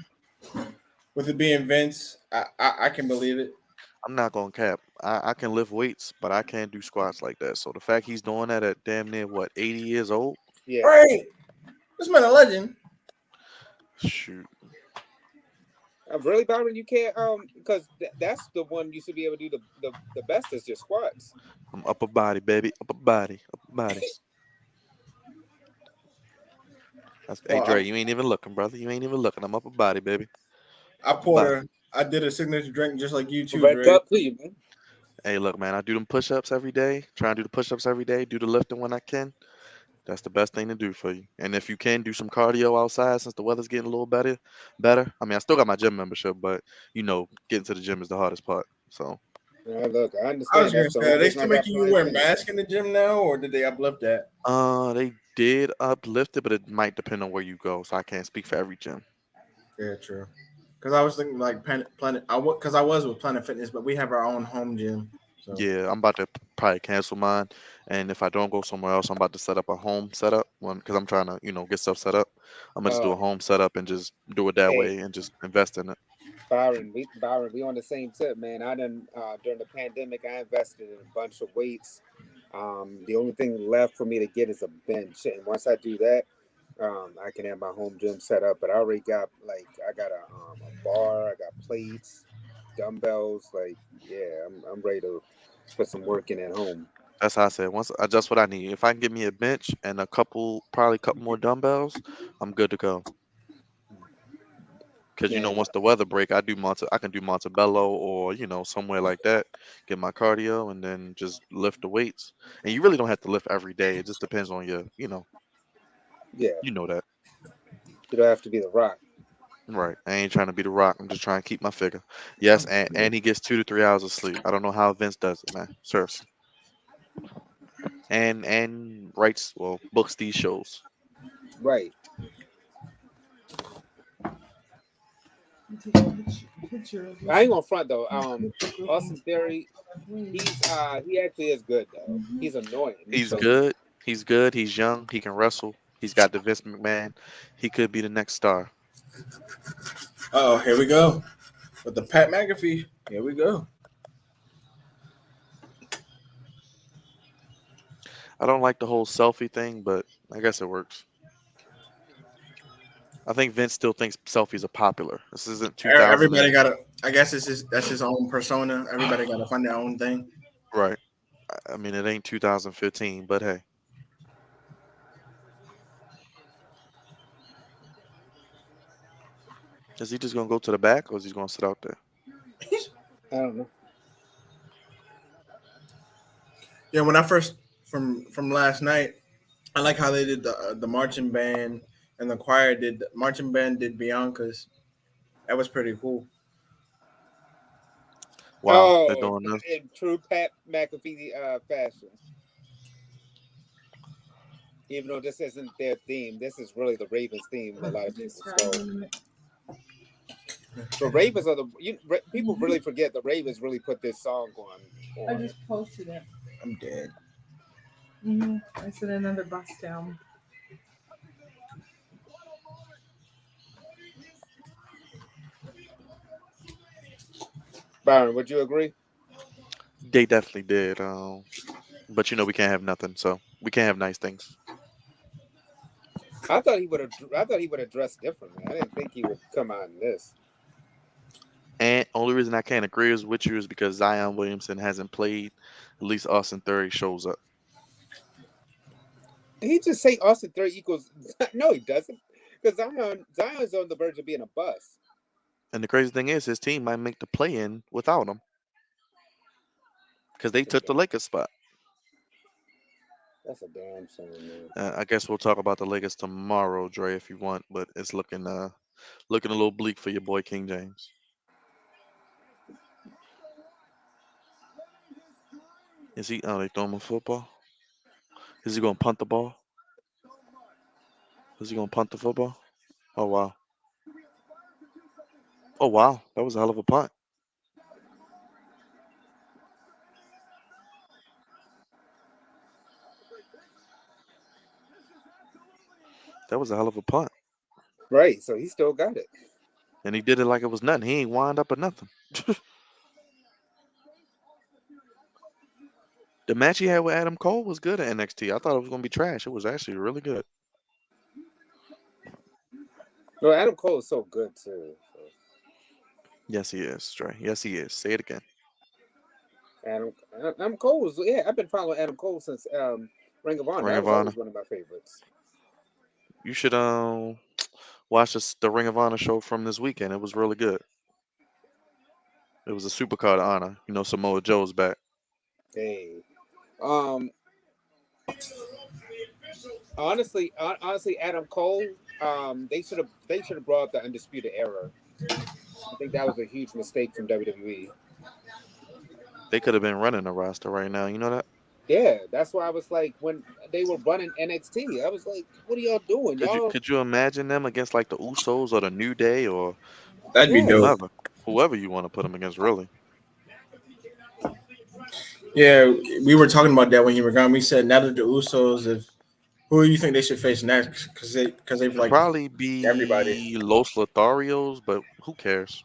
S2: because
S4: With it being Vince, I can believe it.
S1: I'm not gonna cap. I can lift weights, but I can't do squats like that. So the fact he's doing that at damn near what 80 years old,
S2: yeah.
S4: Right. This man a legend.
S1: shoot.
S2: Really, Byron, you can't because that's the one you should be able to do the best is your squats.
S1: I'm upper body, baby. Upper body. Upper body. Hey
S4: Well,
S1: Dre, you ain't even looking, brother. You ain't even looking. I'm upper body, baby. Upper
S4: poured
S1: body.
S4: I did a signature drink just like you too,
S2: Red
S4: Dre.
S2: cup to you, man.
S1: Hey, look, man. I do them push-ups every day. Try and do the push-ups every day. Do the lifting when I can. That's the best thing to do for you. And if you can do some cardio outside, since the weather's getting a little better. I mean, I still got my gym membership, but getting to the gym is the hardest part. So
S2: Look, I
S4: I
S2: understand.
S4: was gonna
S2: That's the
S4: say,
S2: only
S4: are they
S2: reason I
S4: still
S2: got
S4: making you
S2: Prime
S4: wear
S2: Fitness.
S4: masks in the gym now, or did they uplift that?
S1: they did uplift it, but it might depend on where you go. So I can't speak for every gym.
S4: Yeah, true. Because I was thinking like Planet. Because I was with Planet Fitness, but we have our own home gym. So
S1: Yeah, I'm about to probably cancel mine, and if I don't go somewhere else, I'm about to set up a home setup one because I'm trying to, get stuff set up. I'm gonna just do a home setup and just do it that
S2: Hey,
S1: way and just invest in it.
S2: Byron, we on the same tip, man. I done during the pandemic, I invested in a bunch of weights. The only thing left for me to get is a bench, and once I do that, I can have my home gym set up. But I already got I got a bar, I got plates, dumbbells. Like, yeah, I'm ready to put some work in at home.
S1: That's how I said. Once I just what I need. If I can get me a bench and probably a couple more dumbbells, I'm good to go. Because
S2: Man,
S1: once the weather break, I can do Montebello or somewhere like that. Get my cardio and then just lift the weights. And you really don't have to lift every day. It just depends on your,
S2: yeah,
S1: you know that.
S2: you don't have to be the Rock.
S1: Right. I ain't trying to be the Rock. I'm just trying to keep my figure. Yes, and he gets 2 to 3 hours of sleep. I don't know how Vince does it, man. Seriously. And books these shows.
S2: Right.
S3: take a picture of
S2: I ain't
S3: this.
S2: gonna front though. Austin Theory, he actually is good though. He's annoying.
S1: He's
S2: So
S1: good. He's good. He's young. He can wrestle. He's got the Vince McMahon. He could be the next star.
S4: Oh, here we go with the Pat McAfee. Here we go.
S1: I don't like the whole selfie thing, but I guess it works. I think Vince still thinks selfies are popular. This isn't 2000
S4: Everybody
S1: and
S4: got to. I guess that's his own persona. Everybody got to find their own thing.
S1: right. I mean, it ain't 2015, but hey. Is he just gonna go to the back, or is he gonna sit out there?
S2: I don't know.
S4: Yeah, when I first from last night, I like how they did the marching band and the choir did marching band did Bianca's. That was pretty cool.
S1: Wow, they're
S2: Oh,
S1: doing this.
S2: in true Pat McAfee fashion. Even though this isn't their theme, this is really the Ravens theme. A lot of people stole. The Ravens are people really forget the Ravens really put this song on
S3: I just posted it.
S4: I'm dead.
S3: I sent another bus down.
S2: Byron, would you agree?
S1: They definitely did. But we can't have nothing, so we can't have nice things.
S2: I thought he would have. I thought he would have dressed differently. I didn't think he would come out in this.
S1: And only reason I can't agree is with you is because Zion Williamson hasn't played. At least Austin Theory shows up.
S2: Did he just say Austin 3 equals? No, he doesn't. Because Zion's on the verge of being a bust.
S1: And the crazy thing is, his team might make the play-in without him because they took the Lakers spot.
S2: That's a damn shame, man.
S1: I guess we'll talk about the Lakers tomorrow, Dre, if you want. But it's looking a little bleak for your boy King James. Is he? Oh, they throw him a football. Is he gonna punt the ball? Is he gonna punt the football? Oh wow. Oh wow. That was a hell of a punt. That was a hell of a punt.
S2: Right, so he still got it.
S1: And he did it like it was nothing. He ain't wind up or nothing. The match he had with Adam Cole was good at NXT. I thought it was gonna be trash. It was actually really good.
S2: No, Adam Cole is so good too. So
S1: Yes, he is, Dre. Yes, he is. Say it again.
S2: Adam Adam Cole was I've been following Adam Cole since Ring of Honor.
S1: Ring
S2: That
S1: of
S2: was always
S1: Honor.
S2: one of my favorites.
S1: You should watch the Ring of Honor show from this weekend. It was really good. It was a supercard of honor. Samoa Joe's back.
S2: Hey, um, honestly, Adam Cole, they should have brought up the Undisputed Era. I think that was a huge mistake from WWE.
S1: They could have been running the roster right now. You know that?
S2: Yeah, that's why I was like, when they were running NXT, I was like, what are y'all doing?
S1: Could you
S2: Y'all,
S1: could you imagine them against like the Usos or the New Day or
S4: That'd be
S2: yes.
S4: dope.
S1: whoever you want to put them against? Really?
S4: Yeah, we were talking about that when you were gone. We said now that the Usos, if who do you think they should face next? Because they've
S1: It'd
S4: like
S1: probably
S4: everybody.
S1: be Los Lotharios, but who cares?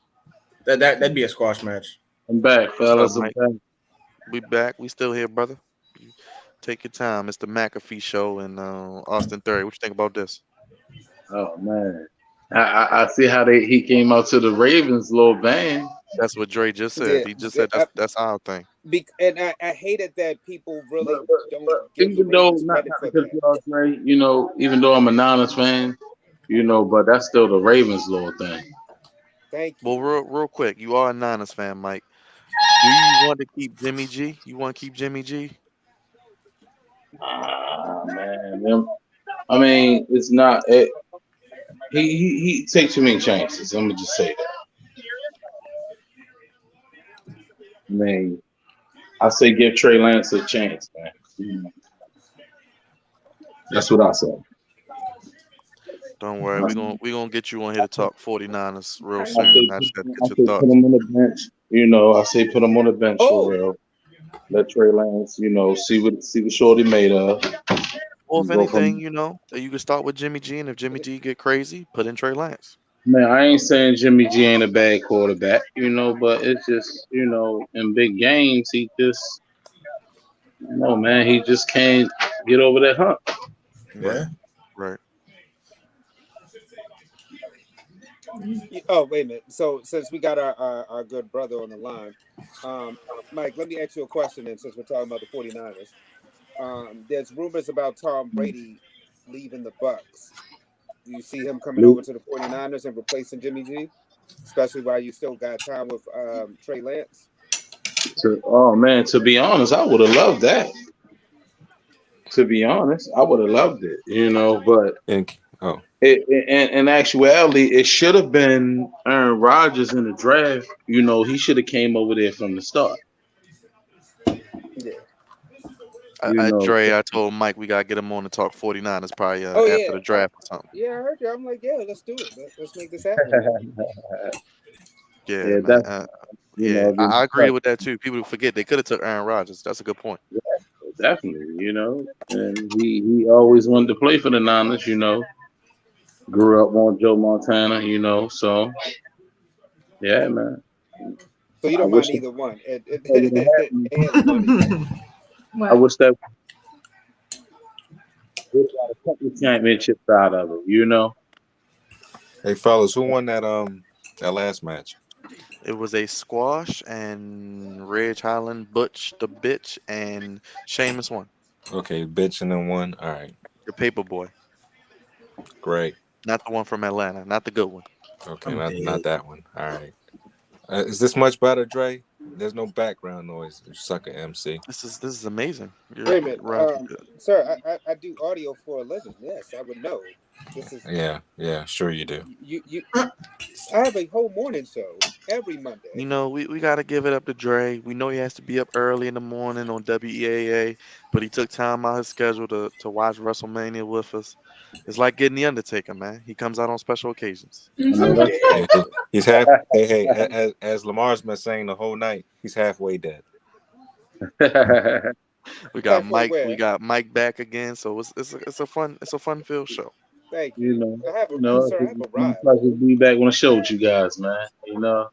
S4: That'd be a squash match.
S6: I'm back,
S1: What's up,
S6: fellas. I'm
S1: Mike?
S6: back.
S1: We back. We still here, brother. You take your time. It's the McAfee show and Austin Theory. What you think about this?
S6: Oh man, I see how he came out to the Ravens little band.
S1: That's what Dre just said.
S2: Yeah,
S1: He just said that's our thing.
S2: and I hated that people
S6: But,
S2: really
S6: but,
S2: don't
S6: but
S2: give the
S6: even though
S2: Ravens
S6: not
S2: credit for
S6: because
S2: that.
S6: y'all Dre, even though I'm a Niners fan, but that's still the Ravens little thing.
S2: Thank
S1: Well,
S2: you.
S1: real quick, you are a Niners fan, Mike. Do you want to keep Jimmy G? You want to keep Jimmy G?
S6: Ah man, I mean it's not. He takes too many chances. Let me just say that. I mean, I say give Trey Lance a chance, man. That's what I say.
S1: Don't worry, we gonna get you on here to talk 49ers real
S6: I
S1: soon. I just got to
S6: I
S1: get your
S6: say put
S1: thoughts.
S6: him on the bench. I say put him on the bench for
S2: Oh,
S6: real. Let Trey Lance, see what Shorty made of.
S1: Well, if
S6: Go
S1: anything,
S6: from
S1: you can start with Jimmy G, and if Jimmy G get crazy, put in Trey Lance.
S6: man. I ain't saying Jimmy G ain't a bad quarterback, but it's just in big games he just no man he just can't get over that hump.
S1: Right,
S4: Yeah.
S1: right.
S2: oh, wait a minute. So since we got our good brother on the line, Mike, let me ask you a question. And since we're talking about the 49ers, there's rumors about Tom Brady leaving the Bucks. Do you see him coming over to the 49ers and replacing Jimmy G? Especially while you still got time with Trey Lance?
S6: Oh man, to be honest, I would have loved that. To be honest, I would have loved it, but
S7: And oh,
S6: in actuality, it should have been Aaron Rodgers in the draft. He should have came over there from the start.
S2: Yeah.
S1: Dre, I told Mike we gotta get him on to talk 49ers probably
S2: Oh,
S1: after
S2: yeah.
S1: the draft or something.
S2: Yeah, I heard you. I'm like, yeah, let's do it. Let's make this happen, man.
S1: Yeah,
S6: Yeah,
S1: man.
S6: You
S1: Yeah,
S6: know,
S1: I agree with that too. People forget they could have took Aaron Rodgers. That's a good point.
S6: definitely, you know, and he always wanted to play for the Niners, you know. Grew up on Joe Montana, you know, so yeah, man.
S2: So you
S6: I
S2: don't
S6: wish
S2: mind
S6: that
S2: either one.
S6: would have happened.
S2: And money.
S6: I
S3: What?
S6: wish that we got a couple of championships out of it, you know.
S7: Hey fellas, who won that last match?
S1: It was a squash, and Reg Holland, Butch the Bitch, and Sheamus won.
S7: Okay, bitch and then one. All right,
S1: The paper boy,
S7: great.
S1: not the one from Atlanta, not the good one.
S7: Okay,
S4: I'm
S7: not
S4: dead.
S7: that one. All right. Is this much better, Dre? There's no background noise. You sucker MC.
S1: This is amazing.
S2: Wait a minute,
S1: Raj, you're good.
S2: sir. I do audio for a living. Yes, I would know. This is
S7: Yeah, sure you do.
S2: you. I have a whole morning show every Monday.
S1: You know, we got to give it up to Dre. We know he has to be up early in the morning on WEAA, but he took time out of his schedule to watch WrestleMania with us. It's like getting the Undertaker, man. He comes out on special occasions.
S6: I know
S4: I'm
S6: that's
S4: dead.
S7: He's half. Hey, as Lamar's been saying the whole night, he's halfway dead.
S6: right.
S1: We got
S2: Halfway
S1: Mike. We
S2: where?
S1: got Mike back again, so it's a fun filled show.
S2: Thank you.
S6: You know,
S2: I have
S6: you know,
S2: sir. I have
S6: it's my
S2: arrived,
S6: pleasure to be back on the show with you guys, man. You know,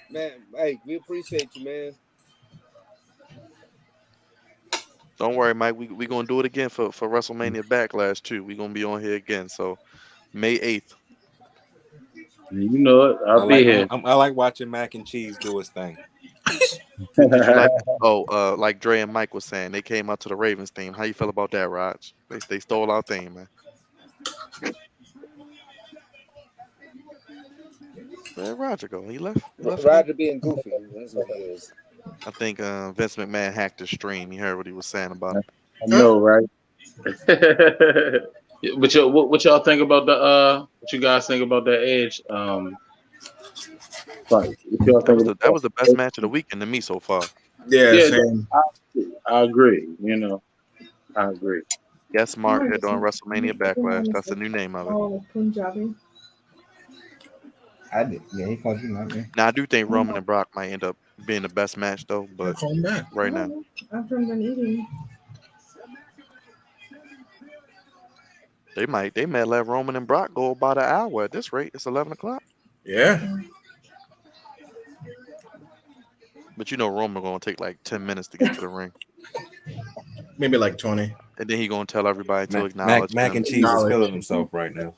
S2: man. Hey, we appreciate you, man.
S1: Don't worry, Mike. We gonna do it again for WrestleMania Backlash too. We gonna be on here again. So May 8th.
S6: you know it. I'll be here.
S7: I like watching Mac and Cheese do his thing.
S1: Did you like? Oh, like Dre and Mike was saying, they came out to the Ravens theme. How you feel about that, Raj? They stole our theme, man. Where Roger go? He left. He left again.
S2: Roger being goofy. That's what he is.
S1: I think Vince McMahon hacked his stream. He heard what he was saying about him.
S6: I know, right? But what y'all think about what you guys think about that Edge fight? What y'all think
S1: That
S6: about
S1: was the best match of the weekend to me so far.
S4: Yeah,
S6: Yeah,
S4: same.
S6: I agree. You know, I agree.
S1: Yes, Mark here doing WrestleMania Backlash. That's the new name of it.
S3: Oh, Punjabi.
S8: I did. Yeah, he fought you, not me.
S1: Now I do think Roman and Brock might end up being the best match though, but
S4: Calm back.
S1: right now.
S3: After I'm done eating.
S1: They might let Roman and Brock go about an hour at this rate. It's 11 o'clock.
S4: Yeah.
S1: But you know Roman gonna take like 10 minutes to get to the ring.
S4: Maybe like 20.
S1: And then he gonna tell everybody to
S7: Mac
S1: acknowledge
S7: Mac
S1: him.
S7: and Cheese is feeling himself right now.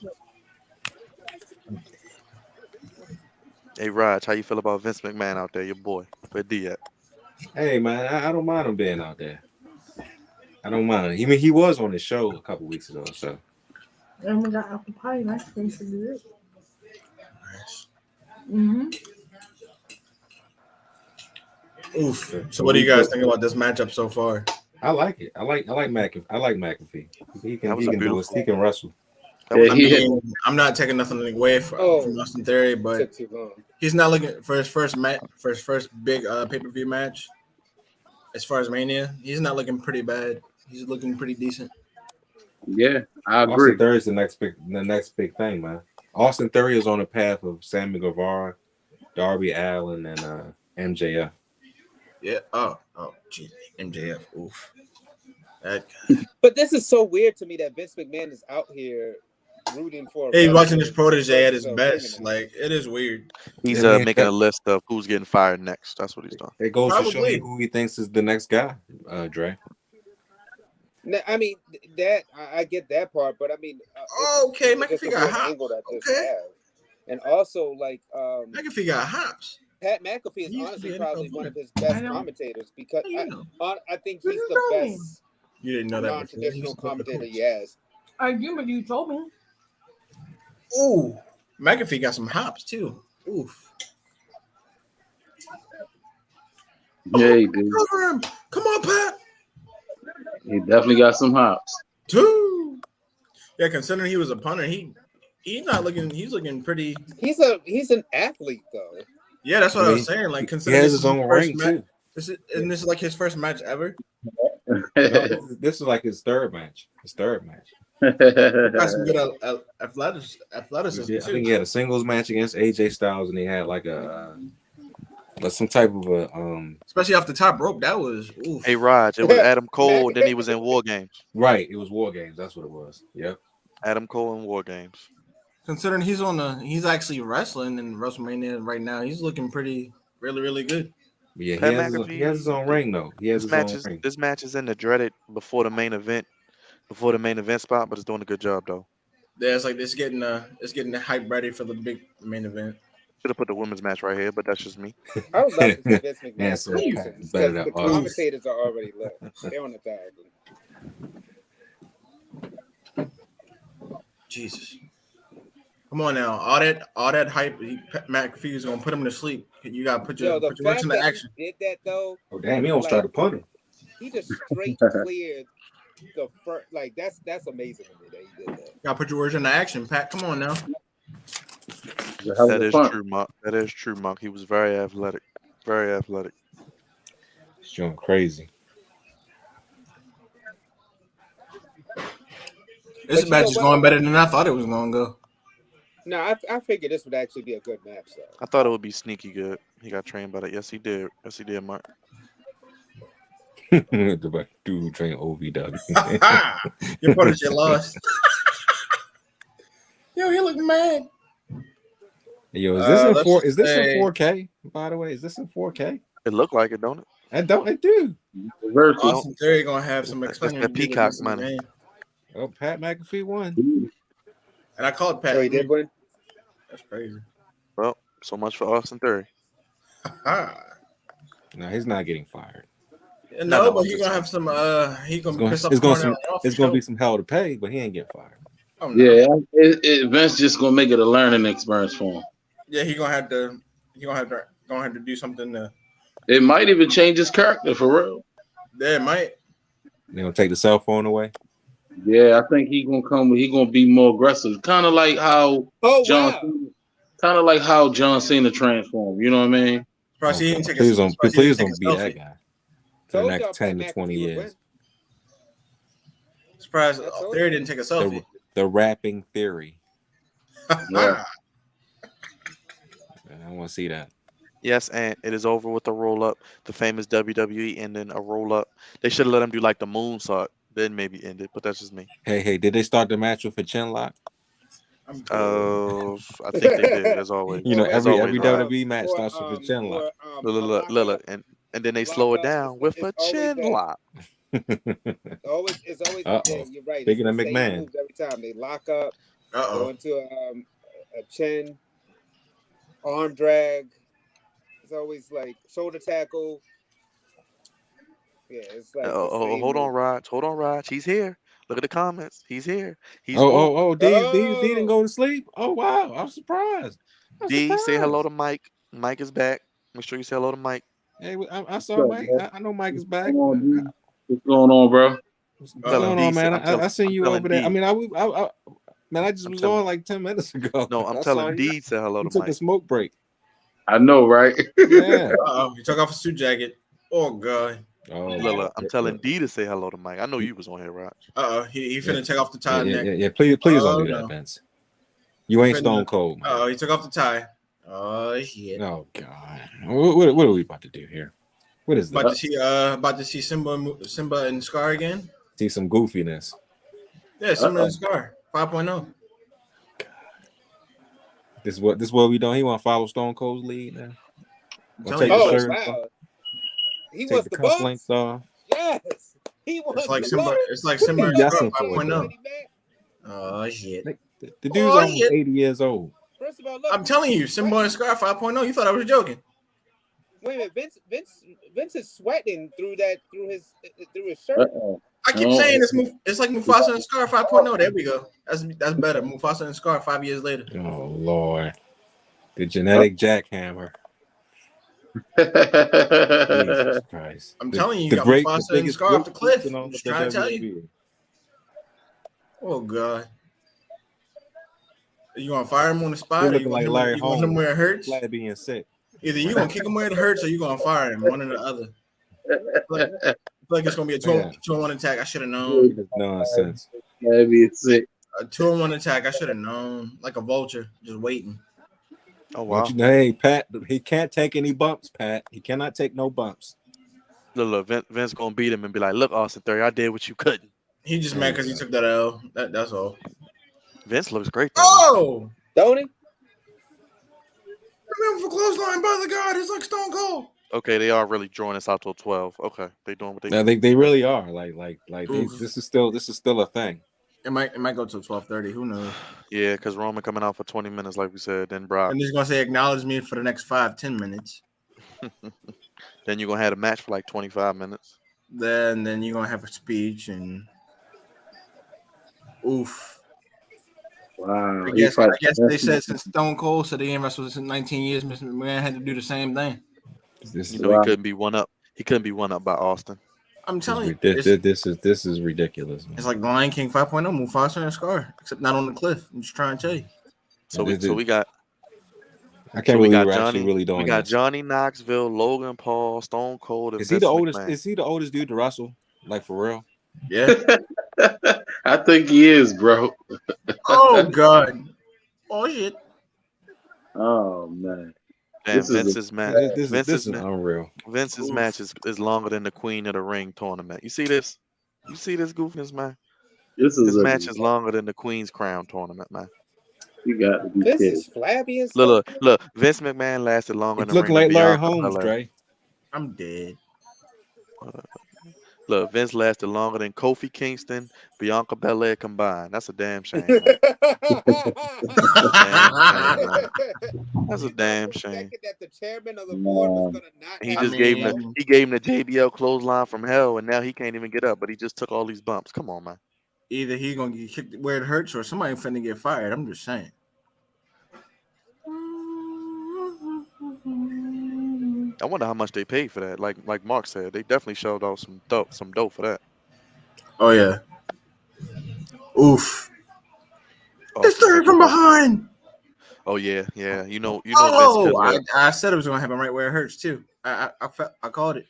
S1: Hey Raj, how you feel about Vince McMahon out there, your boy? Where D at?
S7: Hey man, I don't mind him being out there. I don't mind. I mean, he was on the show a couple weeks ago, so.
S3: And we got apple pie and ice cream for dessert.
S4: Nice.
S3: Mm-hmm.
S4: Oof. So what do you guys think about this matchup so far?
S7: I like it. I like McAfee. I like McAfee. He
S1: That was
S7: can do
S1: beautiful.
S7: it. He can wrestle.
S1: That was
S4: I mean, I'm not taking nothing away from Austin Theory, but
S2: Took too long.
S4: he's not looking for his first big pay-per-view match. As far as Mania, he's not looking pretty bad. He's looking pretty decent.
S6: Yeah, I agree.
S7: Austin Theory is the next big thing, man. Austin Theory is on the path of Sammy Guevara, Darby Allin, and MJF.
S4: Yeah. Oh, geez. MJF. Oof. That
S2: But this is so weird to me that Vince McMahon is out here rooting for.
S4: Hey, watching his protege at his
S2: So,
S4: best. Like, it is weird.
S1: He's
S7: I mean,
S1: making a list of who's getting fired next. That's what he's doing.
S7: It goes to show
S4: Probably.
S7: you who he thinks is the next guy, Dre.
S2: Now, I mean that I get that part, but I mean,
S4: Okay,
S2: it's just
S4: McAfee
S2: a
S4: got
S2: weird
S4: hops.
S2: angle that this
S4: Okay.
S2: have. And also, like,
S4: McAfee got hops.
S2: Pat McAfee is
S4: He's
S2: honestly
S4: the
S2: probably
S4: NFL
S2: one of his
S3: I
S2: best
S3: know.
S2: commentators because
S4: You know.
S2: I think
S3: This
S2: he's
S3: is
S2: the
S3: knowing.
S2: best
S4: You didn't know that before.
S2: non-traditional
S4: He's the
S2: commentator
S4: coach.
S2: he has.
S3: I do, but you told me.
S4: Ooh. McAfee got some hops, too. Oof.
S6: Yeah, he did.
S4: Cover him. Come on, Pat.
S6: He definitely got some hops.
S4: Two. Yeah, considering he was a punter, he's looking pretty.
S2: He's an athlete though.
S4: Yeah, that's what I was
S7: I mean,
S4: saying. Like,
S7: He
S4: considering
S7: has
S4: this
S7: his
S4: is
S7: own
S4: first
S7: ring
S4: match,
S7: too.
S4: this is like his first match ever.
S7: No, this is like his third match.
S4: Got some good athleticism
S7: I
S4: too.
S7: think he had a singles match against AJ Styles, and he had like a But some type of a
S4: especially off the top rope. That was oof.
S1: Hey, Raj, it was Adam Cole, and then he was in War Games.
S7: right. It was War Games. That's what it was. Yep.
S1: Adam Cole in War Games.
S4: Considering he's actually wrestling in WrestleMania right now. He's looking pretty, really, really good.
S7: Yeah,
S1: Pat
S7: he has his own ring though. He has his own ring.
S1: This match is in the dreaded before the main event spot, but it's doing a good job though.
S4: Yeah, it's like it's getting the hype ready for the big main event.
S1: Should have put the women's match right here, but that's just me.
S2: I would love to see Vince
S7: Yeah,
S2: McMahon
S7: so
S2: lose
S7: Pat
S2: because
S7: better
S2: the
S7: than Austin.
S2: commentators are already lit. They're on 1,000.
S4: Jesus, come on now! All that hype, McAfee is gonna put him to sleep. You gotta put your words
S2: fact
S4: into
S2: that
S4: action.
S2: he did that though,
S7: Oh damn, he almost tried to punt him.
S2: he just straight cleared the first. Like that's amazing to me that he did that.
S4: You gotta put your words into action, Pat. Come on now.
S1: That is true, Mark. That is true, Mark. He was very athletic. Very athletic.
S7: He's going crazy.
S4: This match is going better than I thought it was gonna go.
S2: No, I figured this would actually be a good match though.
S1: I thought it would be sneaky good. He got trained by that. Yes, he did. Yes, he did, Mark.
S7: The dude train OVW.
S4: Your protege lost. Yo, he look mad.
S7: Yo, is this in
S4: let's
S7: four? Is this
S4: say-
S7: in 4K? By the way, is this in 4K?
S1: It looked like it, don't it?
S7: It do.
S6: Versus.
S4: Austin Theory gonna have some
S1: That's
S4: explaining.
S1: that
S4: to do
S1: Peacock
S4: this
S1: money.
S4: game.
S7: Oh, Pat McAfee won.
S4: And I called Pat.
S2: Oh, he did win.
S4: That's crazy.
S1: Well, so much for Austin Theory.
S7: No, he's not getting fired.
S4: No, but he's gonna have some. He gonna piss off the corner off
S7: It's
S4: the
S7: gonna be
S4: show.
S7: some hell to pay, but he ain't getting fired.
S4: Oh, no.
S6: Yeah, Vince just gonna make it a learning experience for him.
S4: Yeah, he gonna have to do something.
S6: It might even change his character for real.
S4: Yeah, it might.
S7: They gonna take the cell phone away.
S6: Yeah, I think he gonna be more aggressive, kind of like how John Cena transformed. You know what I mean?
S4: Surprised he didn't take
S7: Please
S4: a
S7: don't
S4: surprised he didn't
S7: be
S4: take a
S7: that
S4: selfie.
S7: guy for the
S2: Told y'all
S7: next 10 to
S2: Pat
S7: 20
S2: McAfee would
S7: years.
S4: Surprised
S2: I told
S4: Theory
S2: you.
S4: didn't take a selfie.
S7: The rapping theory.
S6: Yeah.
S7: I want to see that.
S1: Yes, and it is over with the roll up, the famous WWE, and then a roll up. They should have let him do like the moonsault, then maybe end it. But that's just me.
S7: Hey, did they start the match with a chin lock?
S1: I think they did, as always.
S7: You know,
S1: as
S7: every
S1: always,
S7: WWE
S1: Raj.
S7: match starts with a chin lock.
S1: Look, and then they slow it down with a chin lock.
S2: It's always
S7: Uh-oh.
S2: you're right.
S7: Speaking
S2: It's
S7: of
S2: the same
S7: McMahon.
S2: moves every time. They lock up, go into a chin, arm drag. It's always like shoulder tackle. Yeah, it's like
S1: Hold on, Raj. Hold on, Raj. He's here. Look at the comments. He's here. He's
S7: D didn't go to sleep. Oh wow, I'm surprised.
S1: D, say hello to Mike. Mike is back. Make sure you say hello to Mike.
S7: Hey, I saw Mike. I know Mike is back.
S6: What's going on, bro?
S7: What's
S1: Tell him
S7: going
S1: D
S7: on, man?
S1: said-
S7: I seen you
S1: I'm
S7: over there.
S1: telling
S7: I mean, I just was on like 10 minutes ago.
S1: No, I'm
S7: I saw
S1: telling
S7: you.
S1: D say hello
S7: You
S1: to
S7: took a
S1: Mike.
S7: smoke break.
S6: I know, right?
S7: Yeah.
S4: He took off his suit jacket. Oh god.
S7: Oh,
S1: Look, I'm telling D to say hello to Mike. I know you was on here, Raj.
S4: He finna take off the tie neck.
S7: Yeah. Please don't do
S4: no.
S7: that, Vince. You ain't
S4: Finna-
S7: Stone Cold, man.
S4: He took off the tie. Oh shit.
S7: Oh God. What are we about to do here? What is
S4: About
S7: this?
S4: to see Simba and Scar again.
S7: See some goofiness.
S4: Yeah, Simba and Scar 5.0.
S7: This is what we doing. He want to follow Stone Cold's lead now.
S4: telling
S7: Take
S4: you.
S7: the
S2: Oh
S7: shirt
S2: wow,
S7: off,
S2: he
S7: take
S2: wants
S7: the
S2: the
S7: cuff
S2: boss.
S7: links off.
S2: Yes, he wants
S4: It's like
S2: the
S4: Simba.
S2: boss.
S4: It's like
S7: What
S4: Simba
S7: are
S4: and
S7: you
S4: Scar
S7: guessing for,
S4: 5.0. Oh shit.
S7: The dude's
S4: Oh,
S7: almost
S4: yeah.
S7: 80 years old.
S2: First of all, look.
S4: I'm telling you, Simba and Scar 5.0. You thought I was joking?
S2: Wait a minute, Vince is sweating through his shirt.
S6: Uh-oh.
S4: I keep
S6: No.
S4: saying it's like Mufasa and Scar 5.0. There we go. That's better. Mufasa and Scar 5 years later.
S7: Oh Lord, the genetic jackhammer. Jesus Christ!
S4: I'm telling you, you got Mufasa and
S7: biggest
S4: Scar off the cliff.
S7: person on
S4: I'm just
S7: the
S4: trying to tell you.
S7: WWE.
S4: Oh god. You gonna fire him on the spot?
S7: You're
S4: Or
S7: looking like Larry
S4: you want him
S7: Holmes.
S4: where it hurts?
S7: Glad being sick.
S4: Either you gonna kick him where it hurts, or you gonna fire him. One or the other. I feel like it's gonna be a 2-on-1 attack. I should have known.
S7: This is nonsense.
S6: That'd be sick.
S4: A 2-on-1 attack. I should have known. Like a vulture, just waiting.
S1: Oh
S7: Don't
S1: wow.
S7: you know? Hey, Pat, he can't take any bumps, Pat. He cannot take no bumps.
S1: Look, Vince gonna beat him and be like, "Look, Austin Theory, I did what you couldn't."
S4: He just
S7: There
S4: mad
S7: you
S4: because he
S7: go.
S4: took that L. That's all.
S1: Vince looks great though, man.
S4: Oh,
S2: Don't he?
S4: remember for clothesline by the God. It's like Stone Cold.
S1: Okay, they are really drawing this out till 12. Okay, they doing what they
S7: Now
S1: do.
S7: they
S1: Okay.
S7: really are
S4: Oof.
S7: this is still a thing.
S4: It might go to 12:30. Who knows?
S1: Yeah, because Roman coming out for 20 minutes, like we said, then Brock.
S4: And he's gonna say acknowledge me for the next 5-10 minutes.
S1: Then you're gonna have a match for like 25 minutes.
S4: Then you're gonna have a speech and oof.
S6: Wow.
S4: I
S6: He
S4: guess
S6: fights.
S4: they said since Stone Cold said he ain't wrestled since 19 years, Mr. McMahon had to do the same thing.
S7: This
S1: You
S7: is
S1: know he
S6: Wow.
S1: couldn't be one up. He couldn't be one up by Austin.
S4: I'm telling you,
S7: this is ridiculous, man.
S4: it's like Lion King 5.0, Mufasa and Scar, except not on the cliff. I'm just trying to tell you.
S1: So
S7: This-
S1: we got
S7: I can't believe we're actually really
S1: we
S7: doing
S1: got
S7: this.
S1: Johnny Knoxville, Logan Paul, Stone Cold, and
S7: Is he
S1: Vince
S7: the oldest?
S1: McMahon.
S7: Is he the oldest dude to wrestle? Like for real?
S4: Yeah.
S6: I think he is, bro.
S4: Oh God. Oh shit.
S6: Oh man.
S1: Damn,
S6: This is a
S1: Vince's match.
S7: This
S1: Vince's
S7: is unreal.
S1: Vince's match is longer than the Queen of the Ring tournament. You see this? You see this goofiness, man?
S6: this
S1: His
S6: is a
S1: match is longer than the Queen's Crown tournament, man.
S6: you got to be
S2: This
S6: kidding.
S2: is flabby as
S1: Look,
S2: heck.
S1: look. Vince McMahon lasted longer in
S7: It's
S1: the
S7: looking
S1: ring than
S7: like Larry
S1: Bianca
S7: Holmes,
S1: Belair.
S7: Dre.
S4: I'm dead.
S1: Look, Vince lasted longer than Kofi Kingston, Bianca Belair combined. That's a damn shame, man. That's a damn shame, man. That's a
S2: You know,
S1: damn
S2: for a
S1: shame.
S2: second that the chairman of the board was
S6: Man,
S2: gonna not
S1: And he
S2: have
S4: I
S1: just
S2: his
S1: gave him the
S2: belt.
S4: mean,
S1: he gave him the JBL clothesline from hell, and now he can't even get up. But he just took all these bumps. Come on, man.
S4: either he gonna get kicked where it hurts or somebody finna get fired. I'm just saying.
S1: I wonder how much they paid for that. Like Mark said, they definitely shelled out some dough for that.
S4: Oh yeah. Oof. It's
S1: Austin
S4: started
S1: took the
S4: from
S1: bump.
S4: behind.
S1: Oh yeah, yeah. Vince
S4: Oh,
S1: couldn't let
S4: I said it was gonna happen right where it hurts too. I called it.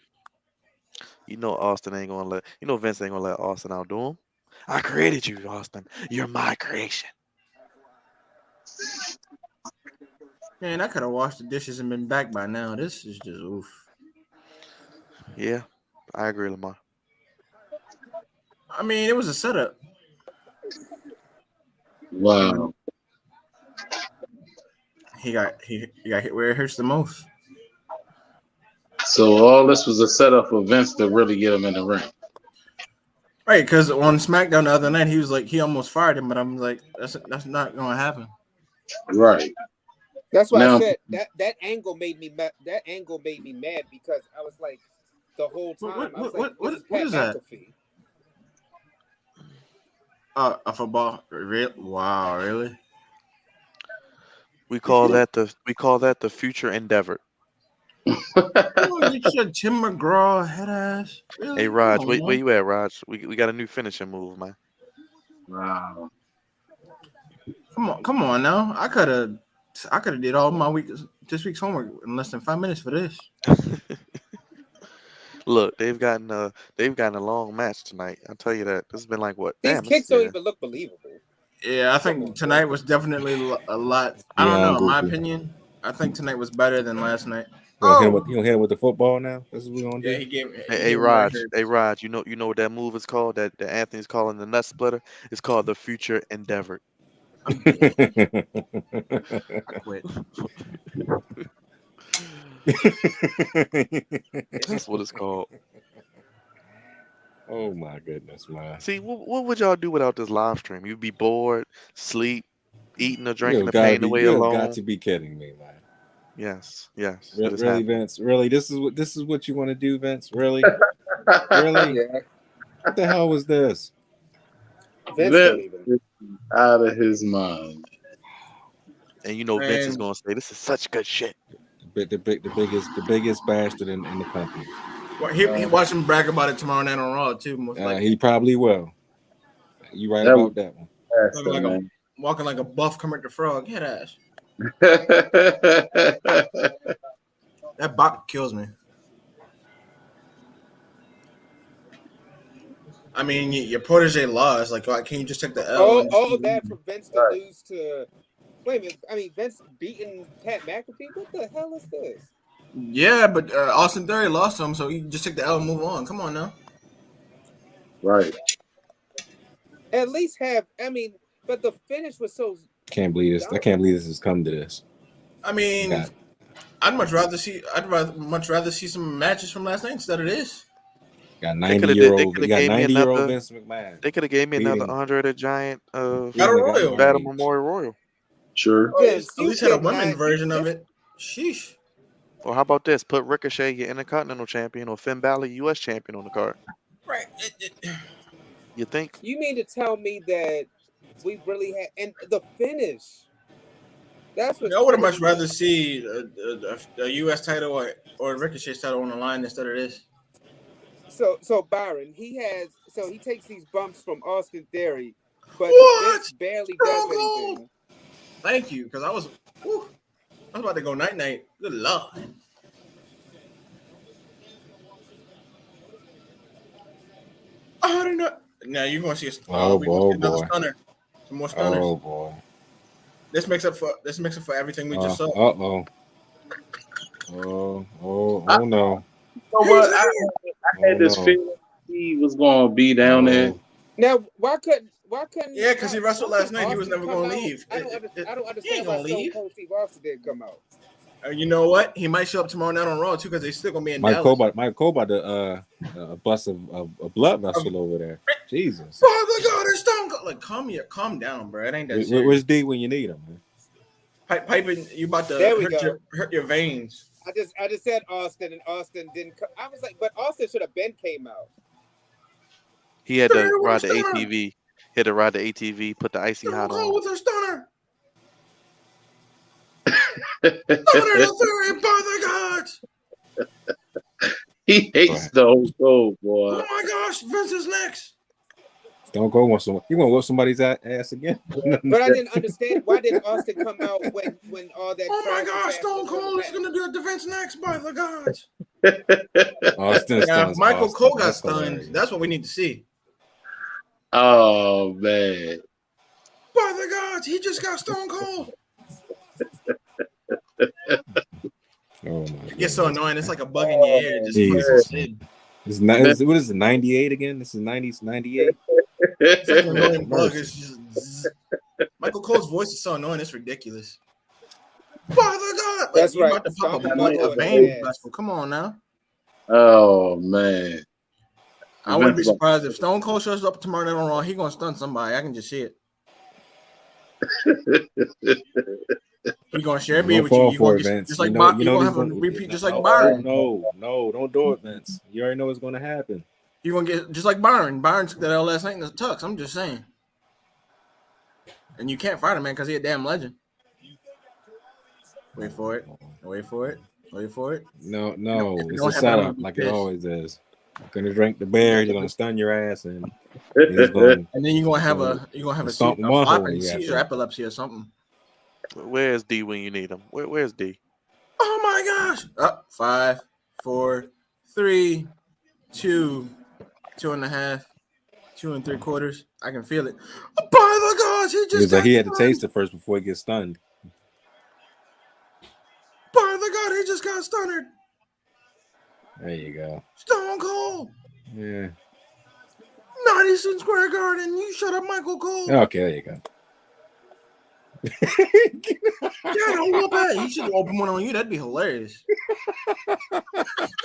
S1: Austin ain't gonna let Vince ain't gonna let Austin outdo him. I created you, Austin. You're my creation.
S4: Man, I could have washed the dishes and been back by now. This is just oof.
S1: Yeah, I agree, Lamar.
S4: I mean, it was a setup.
S6: wow.
S4: He got hit where it hurts the most.
S6: So all this was a setup for Vince to really get him in the ring.
S4: Right, because on SmackDown the other night, he was like, he almost fired him, but I'm like, that's not gonna happen.
S6: Right.
S2: That's why I
S6: Now
S2: said that angle made me that angle made me mad because I was like the whole time I was like, this is
S4: What
S2: Pat
S4: is that?
S2: McAfee.
S4: A football? Wow, really?
S1: We call that the future endeavor.
S4: Oh, you said Tim McGraw head ass. Really?
S1: Hey
S4: Come
S1: Raj,
S4: on,
S1: where
S4: man.
S1: you at, Raj? We got a new finishing move, man.
S6: wow.
S4: Come on now. I could have did all my this week's homework in less than 5 minutes for this.
S1: Look, they've gotten a long match tonight. I'll tell you that. This has been like what?
S2: These
S1: Damn, this
S2: kicks don't
S1: yeah.
S2: even look believable.
S4: Yeah, I
S2: Come
S4: think
S2: on,
S4: tonight
S2: bro.
S4: was definitely a lot. I don't
S7: Beyond
S4: know. In my
S7: goofy.
S4: opinion, I think tonight was better than last night.
S7: You gonna
S4: Oh,
S7: hit him with the football now? This is what we're gonna
S4: yeah,
S7: do.
S4: he gave
S1: Hey
S4: him where it
S1: Raj,
S4: hurts.
S1: you know what that move is called? That Anthony's calling the nut splitter. It's called the future endeavor.
S4: I'm dead. I quit.
S1: That's what it's called.
S7: Oh my goodness, man.
S1: See, what would y'all do without this live stream? You'd be bored, sleep, eating or drinking the
S7: You
S1: pain away
S7: have got
S1: alone.
S7: to be kidding me, man.
S1: Yes, it is
S7: Really,
S1: happening.
S7: Vince? Really, this is what you want to do, Vince? Really? Really?
S2: Yeah,
S7: What the hell was this?
S2: Vince don't
S6: Vince
S2: even.
S6: is out of his mind.
S1: And Vince is
S4: And
S1: gonna say this is such good shit.
S7: The biggest bastard in the company.
S4: he watch him brag about it tomorrow night on Raw too. Most likely,
S7: He probably will. You right
S6: That was
S7: about that one.
S6: faster,
S4: like
S6: man.
S4: walking like a buff Kermit the Frog. Head ass. That bop kills me. I mean, your protege lost. Like, can you just take the L?
S2: All that for Vince to lose to Wait a minute. I mean, Vince beating Pat McAfee. What the hell is this?
S4: Yeah, but Austin Theory lost him, so he just took the L and move on. Come on now.
S6: Right.
S2: At least have. I mean, but the finish was so.
S7: Can't believe this. I
S2: dumb.
S7: can't believe this has come to this.
S4: I mean,
S7: God.
S4: I'd much rather see some matches from last night instead of this.
S7: Got
S1: They could have
S7: 90-year-old.
S1: they
S7: You
S1: could have
S7: got
S1: gave me
S7: 90-year-old
S1: another.
S7: Vince McMahon.
S1: They could have gave me another
S7: Beating-
S1: Andre the Giant
S4: Battle
S7: beating the guy
S4: Royal.
S1: Battle
S7: Age.
S1: Memorial Royal.
S6: Sure.
S2: Vince,
S4: At
S2: you
S4: least had a
S2: cannot-
S4: women's version of
S2: this-
S4: it. Sheesh.
S1: Or how about this? Put Ricochet, your Intercontinental Champion, or Finn Balor, U.S. Champion, on the card.
S4: Right.
S1: You think?
S2: You mean to tell me that we really had and the finish? That's what
S4: I would have much rather see a U.S. title or Ricochet's title on the line instead of this.
S2: So Byron, he takes these bumps from Austin Theory, but
S4: What?
S2: Vince barely does
S4: Stone Cold?
S2: anything.
S4: Thank you, because I was about to go night night. Good lord. I don't know. Now you're gonna see a
S7: Oh,
S4: we gonna see
S7: boy.
S4: another stunner. Some more stunners.
S7: Oh boy.
S4: This makes up for everything we just saw.
S7: Oh no.
S6: You know what? I had this
S7: no.
S6: feeling he was going to be down there.
S2: Now, why couldn't?
S4: Yeah, because he wrestled last night. He was
S2: Austin
S4: never
S2: come
S4: gonna
S2: out?
S4: leave.
S2: I don't
S4: He
S2: understand
S4: ain't
S2: why
S4: gonna
S2: Stone
S4: leave.
S2: Cold Steve Austin didn't come out.
S4: You know what? He might show up tomorrow night on Raw too, because they still gonna be in
S7: Mike
S4: Dallas.
S7: Cole about to bust a blood vessel over there. Jesus.
S4: Oh my God, it's Stone Cold. Like, calm down, bro. It ain't that serious.
S7: Where's D when you need him, man?
S4: Piping, you about to
S2: There we go.
S4: hurt your veins.
S2: I just said Austin, and Austin didn't. I was like, but Austin should have came out.
S1: He had to
S4: Stunner
S1: ride the
S4: with a stunner.
S1: ATV. He had to ride the ATV, put the icy
S4: Stone
S1: hot
S4: Cold
S1: on.
S4: with a stunner. Stunner the Theory, by the gods.
S6: He hates Stone Cold, boy.
S4: Oh my gosh, Vince is next.
S7: Stone Cold wants some. You want to whoop somebody's ass again?
S2: But I didn't understand why didn't Austin come out when all that.
S4: Oh my
S2: crap was
S4: gosh, Stone
S2: happening?
S4: Cold is gonna do a defense next, by the gods.
S7: Austin
S4: Now,
S7: stuns
S4: if Michael
S7: Austin.
S4: Cole got
S7: That's
S4: stunned,
S7: hilarious.
S4: that's what we need to see.
S6: Oh, man.
S4: By the gods, he just got Stone Cold.
S7: Oh my
S4: It gets so
S7: goodness.
S4: annoying. It's like a bug in your ear. Just
S7: Jesus.
S4: Sid.
S7: What is it? 98 again? This is 90s, 98.
S4: It's like an annoying bug.
S7: Mercy.
S4: It's just zzz. Michael Cole's voice is so annoying. It's ridiculous. By the God, like,
S2: That's
S4: you
S2: right.
S4: about to pop
S2: Stomping
S4: a
S2: Michael
S4: vein.
S2: in the ass.
S4: Come on now.
S6: Oh, man.
S4: I wouldn't be surprised if Stone Cold shows up tomorrow night on Raw. He gonna stun somebody. I can just see it. He gonna share a beer with you.
S7: Fall
S4: You
S7: for
S4: gonna
S7: it,
S4: get,
S7: Vince.
S4: just like
S7: You
S4: Bob.
S7: know
S4: You gonna
S7: he's
S4: have a
S7: gonna-
S4: repeat just like
S7: No,
S4: Byron.
S7: No, don't do it, Vince. You already know what's going to happen.
S4: You gonna get just like Byron. Byron took that L last night in the tux. I'm just saying. And you can't fight him, man, because he's a damn legend. Wait for it. Wait for it. Wait for it.
S7: No,
S4: If you
S7: it's
S4: don't
S7: a
S4: have that, I'm
S7: setup
S4: gonna
S7: like
S4: be
S7: it
S4: pissed.
S7: always is. You're gonna drink the bear. You're gonna stun your ass, and he's going.
S4: And then you're gonna have a
S7: Stomp one hole
S4: flopping
S7: you
S4: seizure,
S7: after.
S4: epilepsy or something.
S1: Where's D when you need him? Where's D?
S4: Oh my gosh! 5, 4, 3, 2, 2.5, 2 3/4. I can feel it. Oh, by the gosh, he just got
S7: He had to
S4: stunned.
S7: taste it first before he gets stunned.
S4: By the God, he just got stunned.
S7: There you go.
S4: Stone Cold.
S7: Yeah.
S4: Madison Square Garden. You shut up, Michael Cole.
S7: Okay, there you go.
S4: Yeah, don't whoop that. You should open one on you. That'd be hilarious.
S7: That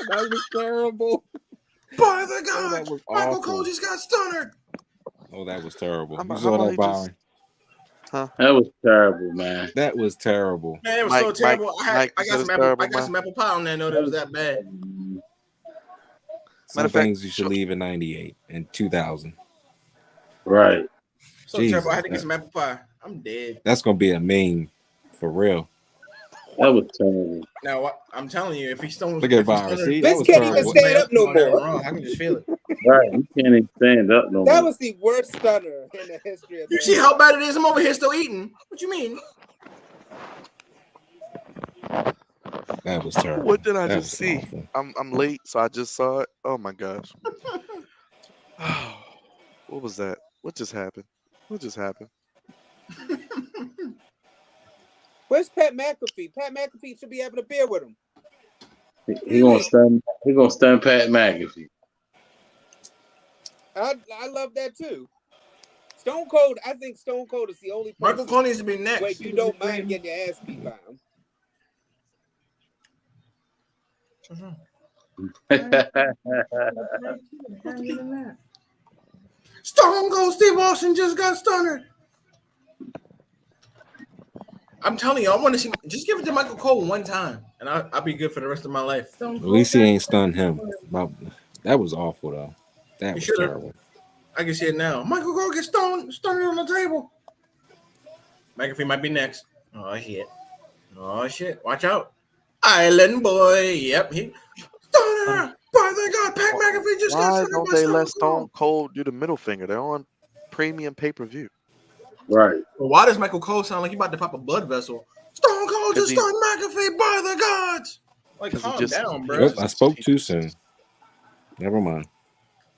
S7: was terrible.
S4: By the
S7: Oh,
S4: God,
S7: that was
S4: Michael
S7: awful.
S4: Cole just got stunned.
S7: Oh, that was terrible.
S1: I'm-
S7: You
S1: I'm
S7: saw
S1: only
S7: that, Byron?
S6: That was terrible, man.
S7: That was terrible.
S4: Man, it was
S1: Mike-
S4: so terrible.
S1: Mike-
S4: I
S1: Mike,
S4: got
S1: you said
S4: some
S1: it's
S4: apple.
S1: terrible,
S4: I got
S1: man.
S4: some apple pie on there. I know that was that bad.
S7: Some
S1: Matter of fact,
S7: things you should leave in 98 and 2000.
S6: Right.
S4: So
S7: Jesus,
S4: terrible. I had to get
S7: that-
S4: some apple pie. I'm dead.
S7: That's gonna be a meme for real.
S6: That was terrible.
S4: Now I'm telling you, if he stones,
S7: Look at Byron. See, that
S2: Vince
S7: was
S2: can't even
S7: terrible.
S2: stand up no more.
S4: I can just feel it.
S6: Right. You can't even stand up no
S2: That
S6: more.
S2: was the worst stunner in the history of.
S4: You see how bad it is? I'm over here still eating. What you mean?
S7: That was terrible.
S1: What did I
S7: That
S1: just
S7: was
S1: see?
S7: awful.
S1: I'm late, so I just saw it. Oh my gosh. What was that? What just happened? What just happened?
S2: Where's Pat McAfee? Pat McAfee should be having a beer with him.
S6: He gonna stun. He gonna stun Pat McAfee.
S2: I love that too. Stone Cold. I think Stone Cold is the only person
S4: Michael Cole needs to be next.
S2: where you don't mind getting your ass beat by him.
S4: Stone Cold Steve Austin just got stunned. I'm telling you, I want to see. Just give it to Michael Cole one time, and I'll be good for the rest of my life.
S7: At least he ain't stunned him. That was awful though. That was terrible.
S4: I can see it now. Michael Cole gets stunned on the table. McAfee might be next. Oh shit! Watch out, Island Boy. Yep, he. Stunner. By the God, Pat McAfee just got
S1: Why
S4: stunned
S1: don't
S4: by
S1: they let Stone Cold do the middle finger? They're on premium pay-per-view.
S6: Right.
S4: Well, why does Michael Cole sound like he about to pop a blood vessel? Stone Cold just stunned McAfee by the gods. Like, calm down, bro.
S7: I spoke too soon. Never mind.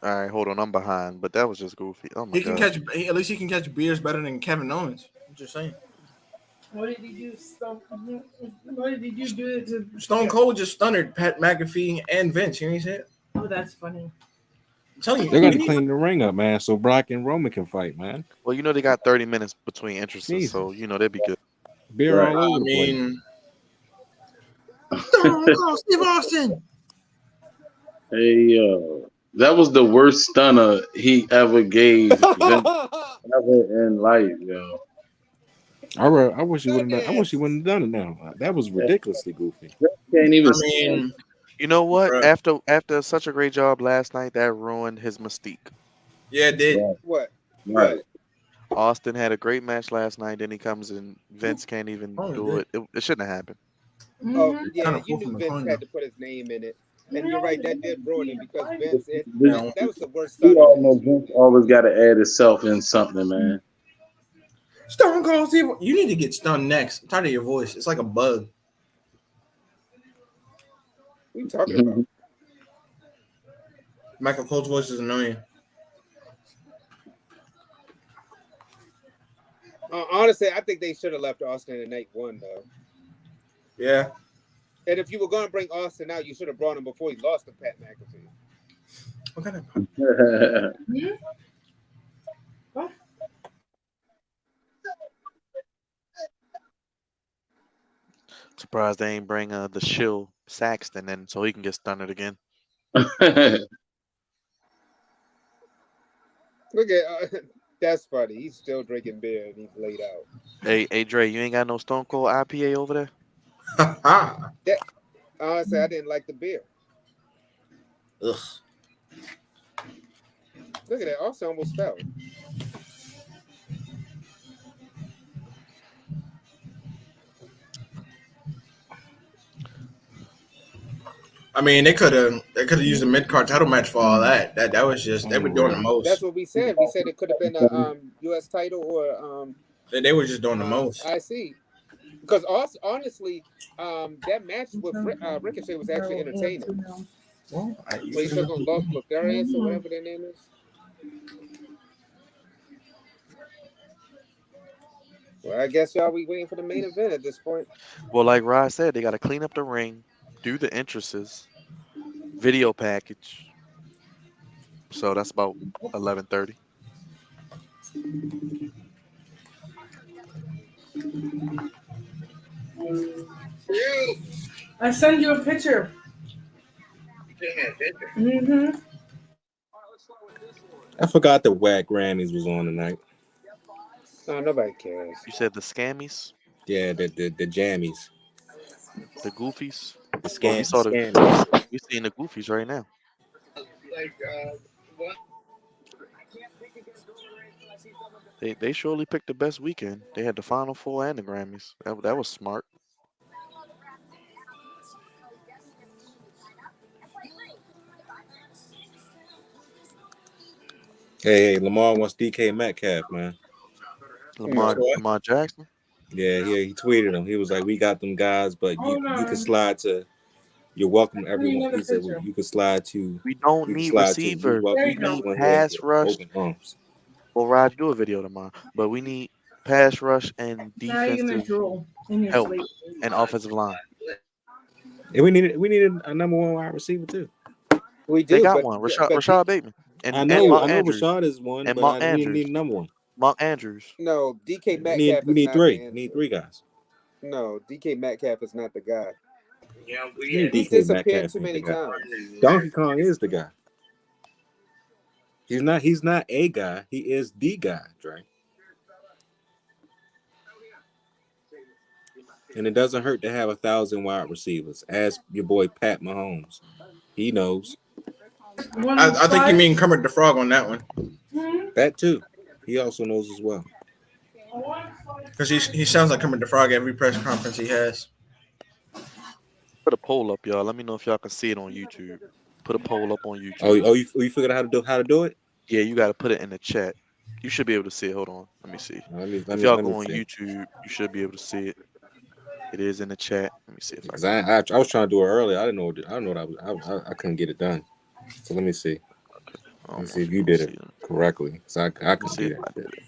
S1: All right, hold on. I'm behind, but that was just goofy. Oh my God.
S4: At least he can catch beers better than Kevin Owens. I'm just saying.
S3: What did he do? What did he do to
S4: Stone Cold just stunned Pat McAfee and Vince. You know what he said?
S3: Oh, that's funny.
S4: I'm telling you,
S7: they're gonna clean the ring up, man, so Brock and Roman can fight, man.
S1: Well, they got 30 minutes between entrances, so they'd be good.
S7: Beer all over the
S4: place. Stone Cold Steve Austin.
S6: Hey, that was the worst stunner he ever gave ever in life, yo.
S7: I wish he wouldn't. I wish he wouldn't have done it now. That was ridiculously goofy.
S6: Can't even.
S1: You know what?
S4: Bro.
S1: After such a great job last night, that ruined his mystique.
S4: Yeah, it did.
S2: What?
S6: Right.
S1: Austin had a great match last night. Then he comes in. Vince can't even do it. It shouldn't have happened.
S2: Oh yeah, you knew Vince had to put his name in it, and you're right. That did ruin it because Vince. That was the worst.
S6: We all know Vince always got to add himself in something, man.
S4: Stone Cold Steve, you need to get stunned next. I'm tired of your voice. It's like a bug.
S2: What are you talking about?
S4: Michael Cole's voice is annoying.
S2: Honestly, I think they should have left Austin in night one, though.
S4: Yeah.
S2: And if you were going to bring Austin out, you should have brought him before he lost to Pat McAfee.
S4: What kind of...
S3: What?
S1: Surprised they ain't bring the shill Saxton in so he can get stunned again.
S2: Look at that's funny. He's still drinking beer and he's laid out.
S1: Hey, Dre, you ain't got no Stone Cold IPA over there?
S2: Honestly, I didn't like the beer.
S4: Ugh.
S2: Look at that. Austin almost fell.
S4: I mean, they could have used a mid card title match for all that. That was just they were doing the most.
S2: That's what we said. We said it could have been a U.S. title or
S4: They were just doing the most.
S2: I see. Because honestly, that match with Ricochet was actually entertaining.
S4: Well,
S2: he took on Los Lotharius or whatever their name is. Well, I guess y'all we waiting for the main event at this point.
S1: Well, like Rod said, they got to clean up the ring, do the entrances, video package. So that's about 11:30.
S3: I send you a picture. Mm-hmm.
S7: I forgot the Whack Grammys was on tonight.
S2: No, nobody cares.
S1: You said the scammies?
S7: Yeah, the jammies.
S1: The goofies?
S7: The scams.
S1: We seeing the goofies right now. They surely picked the best weekend. They had the Final Four and the Grammys. That was smart.
S7: Hey, Lamar wants DK Metcalf, man.
S1: Lamar Jackson?
S7: Yeah, he tweeted him. He was like, "We got them guys, but you can slide to. You're welcome, everyone." He said, "You can slide to.
S1: We don't need receivers. We need pass rush."
S7: Open arms.
S1: Well, Raj, do a video tomorrow, but we need pass rush and
S3: Now you're gonna
S1: defensive
S3: drool in your
S1: help
S3: sleep.
S1: and offensive line.
S7: And we needed a number one wide receiver too.
S2: We
S1: They
S2: do,
S1: got
S2: but
S1: one,
S2: but
S1: Rashad Bateman
S7: I
S1: and
S7: know,
S2: yeah,
S1: Monk
S7: I know.
S1: Andrews
S7: Rashad is one,
S1: and
S7: but
S1: Monk
S7: we need
S1: Andrews.
S7: another one.
S1: Monk Andrews.
S2: no, DK
S7: We need
S2: Metcalf
S7: we
S2: is
S7: need
S2: not the
S7: three. We need
S2: answer.
S7: three guys.
S2: No, DK Metcalf is not the guy.
S7: What you mean
S2: He's
S7: DK
S2: disappeared
S7: Metcalf
S2: too
S7: ain't the
S2: many
S7: guy?
S2: times.
S7: Donkey Kong is the guy. He's not. He's not a guy. He is the guy, Dre. And it doesn't hurt to have 1,000 wide receivers. Ask your boy Pat Mahomes. He knows
S4: I think you mean Kermit the Frog on that one
S7: that too. He also knows as well.
S4: because he sounds like Kermit the Frog every press conference he has.
S1: Put a poll up, y'all. Let me know if y'all can see it on YouTube. Put a poll up on
S7: Oh,
S1: YouTube.
S7: you figured out how to do it?
S1: Yeah, you got to put it in the chat. You should be able to see it. Hold on. Let me see.
S7: Let me let
S1: If
S7: me
S1: y'all
S7: let me
S1: go on
S7: see.
S1: YouTube, you should be able to see it. It is in the chat. Let me see if I
S7: Because
S1: can.
S7: I was trying to do it earlier. I don't know what I couldn't get it done. So let me see.
S1: I
S7: Let me
S1: don't know
S7: see
S1: if
S7: if
S1: you're
S7: you
S1: gonna
S7: did
S1: see
S7: it
S1: it.
S7: correctly. So I
S1: Let me
S7: couldn't
S1: see
S7: do
S1: if
S7: that.
S1: I did it.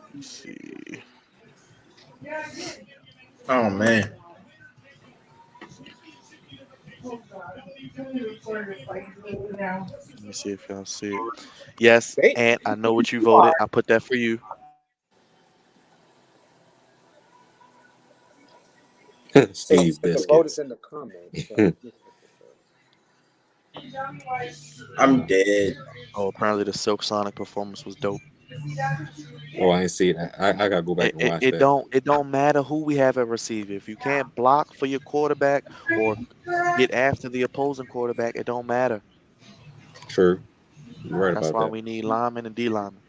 S1: Let me see.
S4: Oh man,
S1: Let me see if y'all see it. Yes,
S2: They
S1: and I know what you voted. I put that for you.
S7: Steve
S2: the vote is
S7: Biscuits.
S2: in the comments. So
S4: I'm dead.
S1: Oh, apparently the Silk Sonic performance was dope.
S7: Oh, I ain't see it. I gotta go back
S1: It,
S7: and
S1: it,
S7: watch
S1: it
S7: that.
S1: don't it don't matter who we have at receiver. If you can't block for your quarterback or get after the opposing quarterback, it don't matter.
S7: True. You're right
S1: That's
S7: about
S1: why
S7: that.
S1: we need linemen and D linemen.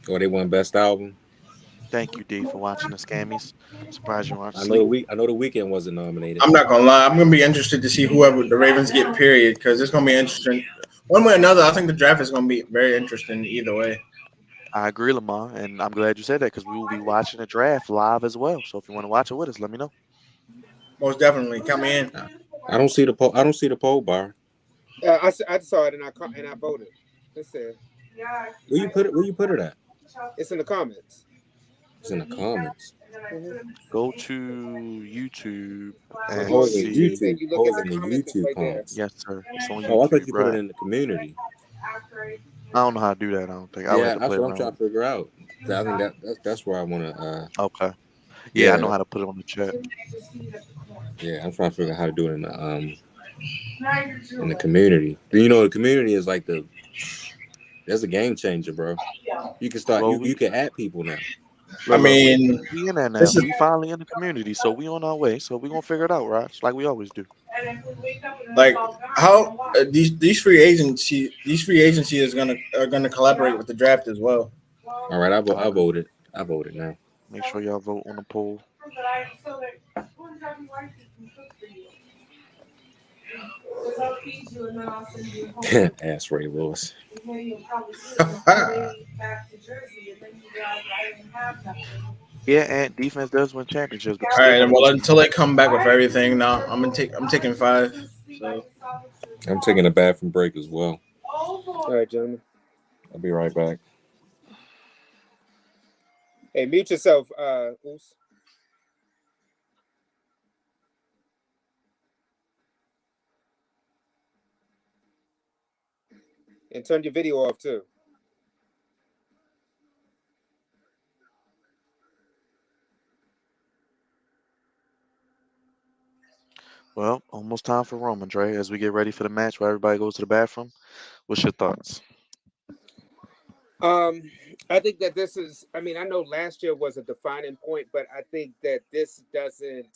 S7: Oh, they won best album.
S1: Thank you, D, for watching the scammies. Surprised you aren't
S7: I know
S1: asleep.
S7: the weekend wasn't nominated.
S4: I'm not gonna lie. I'm gonna be interested to see whoever the Ravens get. Period, because it's gonna be interesting. One way or another, I think the draft is gonna be very interesting either way.
S1: I agree, Lamar, and I'm glad you said that because we will be watching the draft live as well. So if you want to watch it with us, let me know.
S4: Most definitely, count me in.
S7: I don't see the poll. I don't see the poll bar.
S2: I saw it and I voted. It said
S7: Where you put it? Where you put it at?
S2: it's in the comments.
S7: It's in the comments.
S1: Go to YouTube
S2: You
S1: and
S2: go on
S7: In
S1: see.
S2: YouTube and
S7: YouTube.
S2: you look
S7: Oh,
S2: at the
S7: in the
S2: comments. It's
S7: YouTube
S2: right there.
S7: comments.
S1: Yes, sir. It's on
S7: Oh, I thought
S1: YouTube,
S7: you put it
S1: right?
S7: in the community.
S1: I don't know how to do that. I don't think I would have
S7: Yeah,
S1: to
S7: that's
S1: play
S7: what I'm trying
S1: around.
S7: to figure out. I think that's where I want to.
S1: Okay. Yeah, I
S7: Yeah,
S1: know how to put it on the chat.
S7: yeah. I'm trying to figure out how to do it in the community. You know, the community is like that's a game changer, bro. You can start.
S1: Well,
S7: You can add people now.
S4: I
S1: look,
S4: mean,
S1: we in there now.
S4: this is
S1: We finally in the community, so we on our way. So we gonna figure it out, right? Just like we always do.
S4: like how these free agency is gonna are gonna collaborate with the draft as well.
S7: All right,
S1: I
S7: I
S1: agree.
S7: voted. I voted now.
S1: Make sure y'all vote on the poll.
S7: Ask Ray Lewis.
S1: Yeah, and defense does win championships, but you
S4: All
S1: still
S4: right,
S1: want to
S4: well
S1: lose some.
S4: until they come back with everything, now I'm taking 5. So
S7: I'm taking a bathroom break as well.
S2: All right, gentlemen.
S7: I'll be right back.
S2: Hey, mute yourself, Oos. And turn your video off too.
S1: Well, almost time for Roman, Dre. As we get ready for the match, where everybody goes to the bathroom. What's your thoughts?
S2: Um, I think that this is. I mean, I know last year was a defining point, but I think that this doesn't.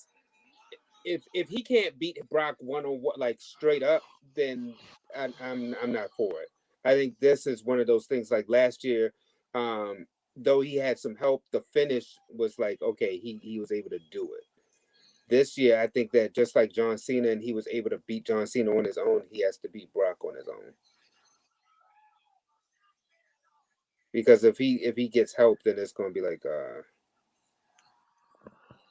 S2: If he can't beat Brock one on one, like straight up, then I'm not for it. I think this is one of those things. Like last year, though he had some help, the finish was like okay, he was able to do it. This year, I think that just like John Cena, and he was able to beat John Cena on his own, he has to beat Brock on his own. Because if he gets help, then it's going to be like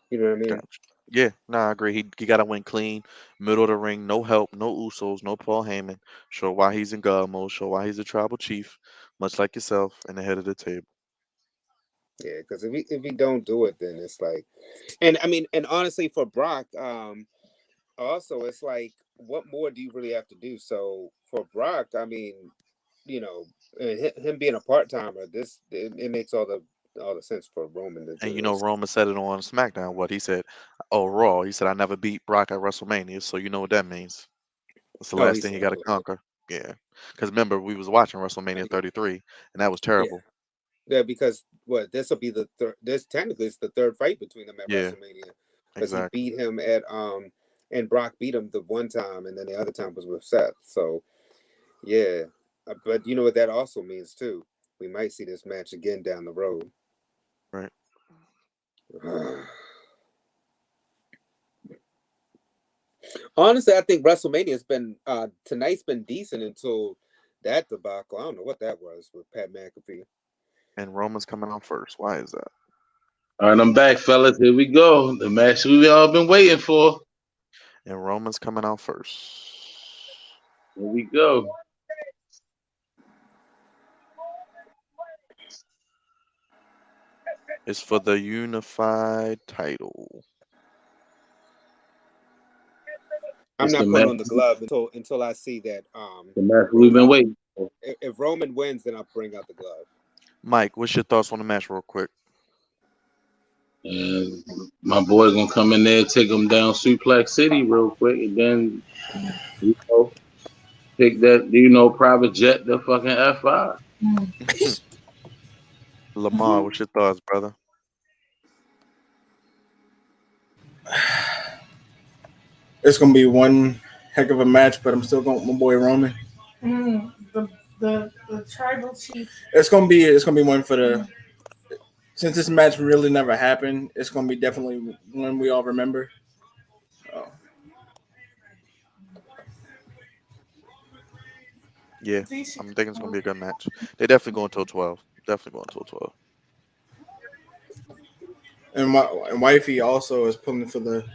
S2: you know what I mean?
S1: Gotcha. Yeah, nah, I agree. He got to win clean, middle of the ring, no help, no Usos, no Paul Heyman. Show why he's in God mode. Show why he's a tribal chief, much like yourself, and the head of the table.
S2: Yeah, because if he don't do it, then it's like, and I mean, and honestly, for Brock, also it's like, what more do you really have to do? So for Brock, I mean, you know, him being a part timer, it makes all the sense for Roman to
S1: And
S2: do this.
S1: Roman said it on SmackDown. What he said, oh Raw. He said, "I never beat Brock at WrestleMania," so you know what that means. That's the
S2: Oh,
S1: last
S2: he
S1: thing he
S2: said,
S1: got to
S2: oh, yeah,
S1: conquer. Yeah, because remember we was watching WrestleMania
S2: yeah,
S1: 33, and that was
S2: yeah,
S1: terrible.
S2: yeah. Because what this will be the third. This technically is the third fight between them at
S1: Yeah,
S2: WrestleMania, because he
S1: exactly.
S2: beat him at and Brock beat him the one time, and then the other time was with Seth. So yeah, but you know what that also means too. We might see this match again down the road.
S1: Right.
S2: Honestly, I think WrestleMania has been tonight's been decent until that debacle. I don't know what that was with Pat McAfee.
S1: And Roman's coming out first. Why is that?
S6: All right, I'm back, fellas. Here we go. The match we all been waiting for.
S1: And Roman's coming out first.
S6: Here we go.
S1: It's for the unified title.
S2: I'm
S6: It's the
S2: not putting
S6: match.
S2: on the glove until I see that
S6: The match we've
S2: Roman.
S6: been waiting for.
S2: If Roman wins, then I'll bring out the glove.
S1: Mike, what's your thoughts on the match, real quick?
S6: And my boy gonna come in there, take him down Suplex City real quick, and then you know pick that private jet the fucking F5.
S1: Lamar, what's your thoughts, brother?
S4: It's gonna be one heck of a match, but I'm still going with my boy Roman.
S3: The tribal chief.
S4: It's gonna be one for the since this match really never happened. It's gonna be definitely one we all remember. Oh.
S1: Yeah,
S3: They should
S1: I'm thinking it's gonna
S3: call.
S1: be a good match. They definitely going until 12. Definitely going until 12.
S4: And wifey also is pulling for the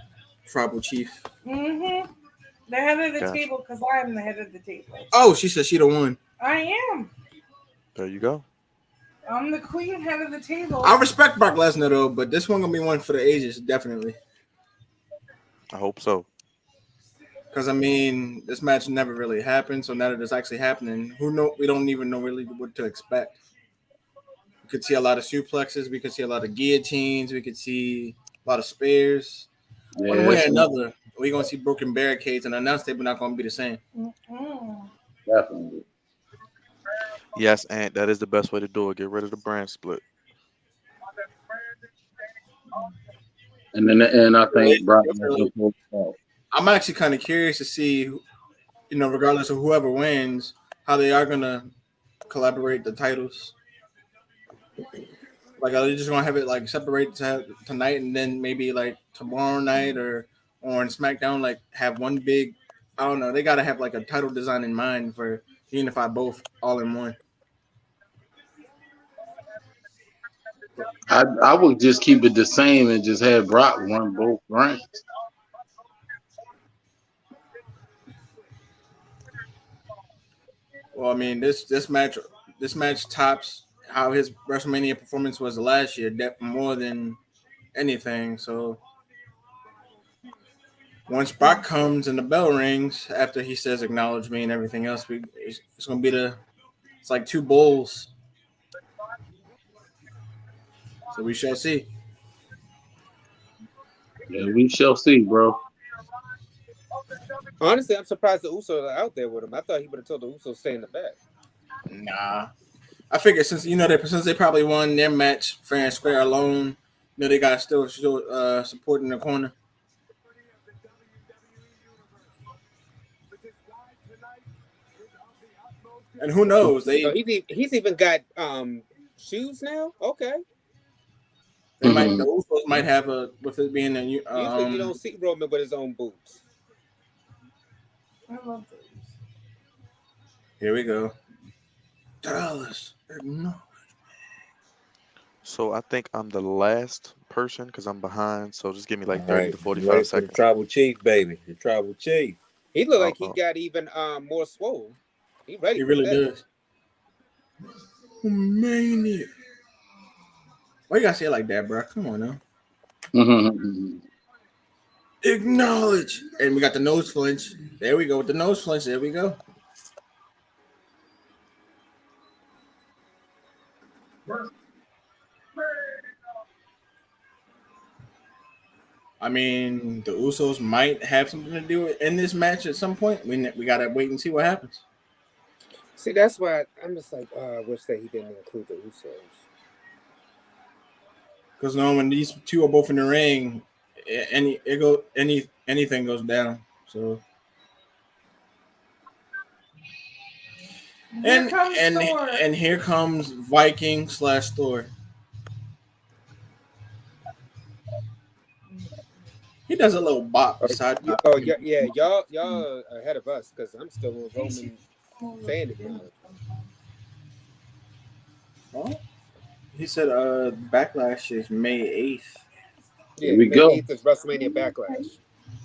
S4: tribal chief.
S3: Mm-hmm. The head of the
S1: Gotcha.
S3: table, because I'm the head of the table.
S4: Oh, she said she the one.
S3: I am.
S1: There you go.
S3: I'm the queen head of the table.
S4: I respect Brock Lesnar though, but this one gonna be one for the ages, definitely.
S1: I hope so.
S4: Because I mean, this match never really happened, so now that it's actually happening, who know? We don't even know really what to expect. We could see a lot of suplexes. We could see a lot of guillotines. We could see a lot of spears. One
S6: Yeah,
S4: way or
S6: it's
S4: another, we're gonna see broken barricades, and the announce table not gonna be the same.
S3: Mm-mm.
S6: definitely.
S1: Yes, and that is the best way to do it. Get rid of the brand split.
S6: And I
S4: Yeah,
S6: think Brock
S4: definitely.
S6: Lesnar pulled it off.
S4: I'm actually kind of curious to see, regardless of whoever wins, how they are gonna collaborate the titles. Like, are they just gonna have it like separate tonight, and then maybe like tomorrow night or on SmackDown, like have one big? I don't know. They gotta have like a title design in mind for unify both all in one.
S6: I would just keep it the same and just have Brock run both brands.
S4: Well, I mean, this match tops how his WrestleMania performance was last year, more than anything. So once Brock comes and the bell rings after he says acknowledge me and everything else, it's gonna be it's like two bowls. So we shall see.
S6: Yeah, we shall see, bro.
S2: Honestly, I'm surprised the Usos are out there with him. I thought he would have told the Usos to stay in the back.
S4: Nah, I figured since they probably won their match fair and square alone, they got still show support in the corner. And who knows?
S2: Oh,
S4: They
S2: he's even got shoes now. Okay.
S4: they might the
S6: Hmm.
S4: Usos might have a with it being a
S2: Usually you don't see Roman with his own boots.
S3: I love those.
S4: here we go. Dallas, no.
S1: So I think I'm the last person because I'm behind. So just give me
S7: All
S1: like 30
S7: right,
S1: to
S7: you ready
S1: 45
S7: for the
S1: seconds.
S7: tribal chief, baby? The tribal chief.
S2: He looked like he
S1: Uh-oh.
S2: got even more swole. He ready
S4: He
S2: for
S4: really
S2: that.
S4: does. Man, why you gotta say it like that, bro? Come on now. Acknowledge. And we got the nose flinch. There we go with the nose flinch. There we go. I mean, the Usos might have something to do in this match at some point. We gotta wait and see what happens.
S2: See, that's why I'm just like, I wish that he didn't include the Usos.
S4: Because now when these two are both in the ring, anything goes down. So
S3: Here comes Thor.
S4: and here comes Viking / Thor. He does a little bop beside.
S2: Oh yeah, y'all ahead of us because I'm still on Roman fan acknowledgement.
S4: Oh, he said Backlash is May 8th.
S2: Yeah,
S6: Here we
S2: May
S6: go.
S2: 8th is WrestleMania Backlash.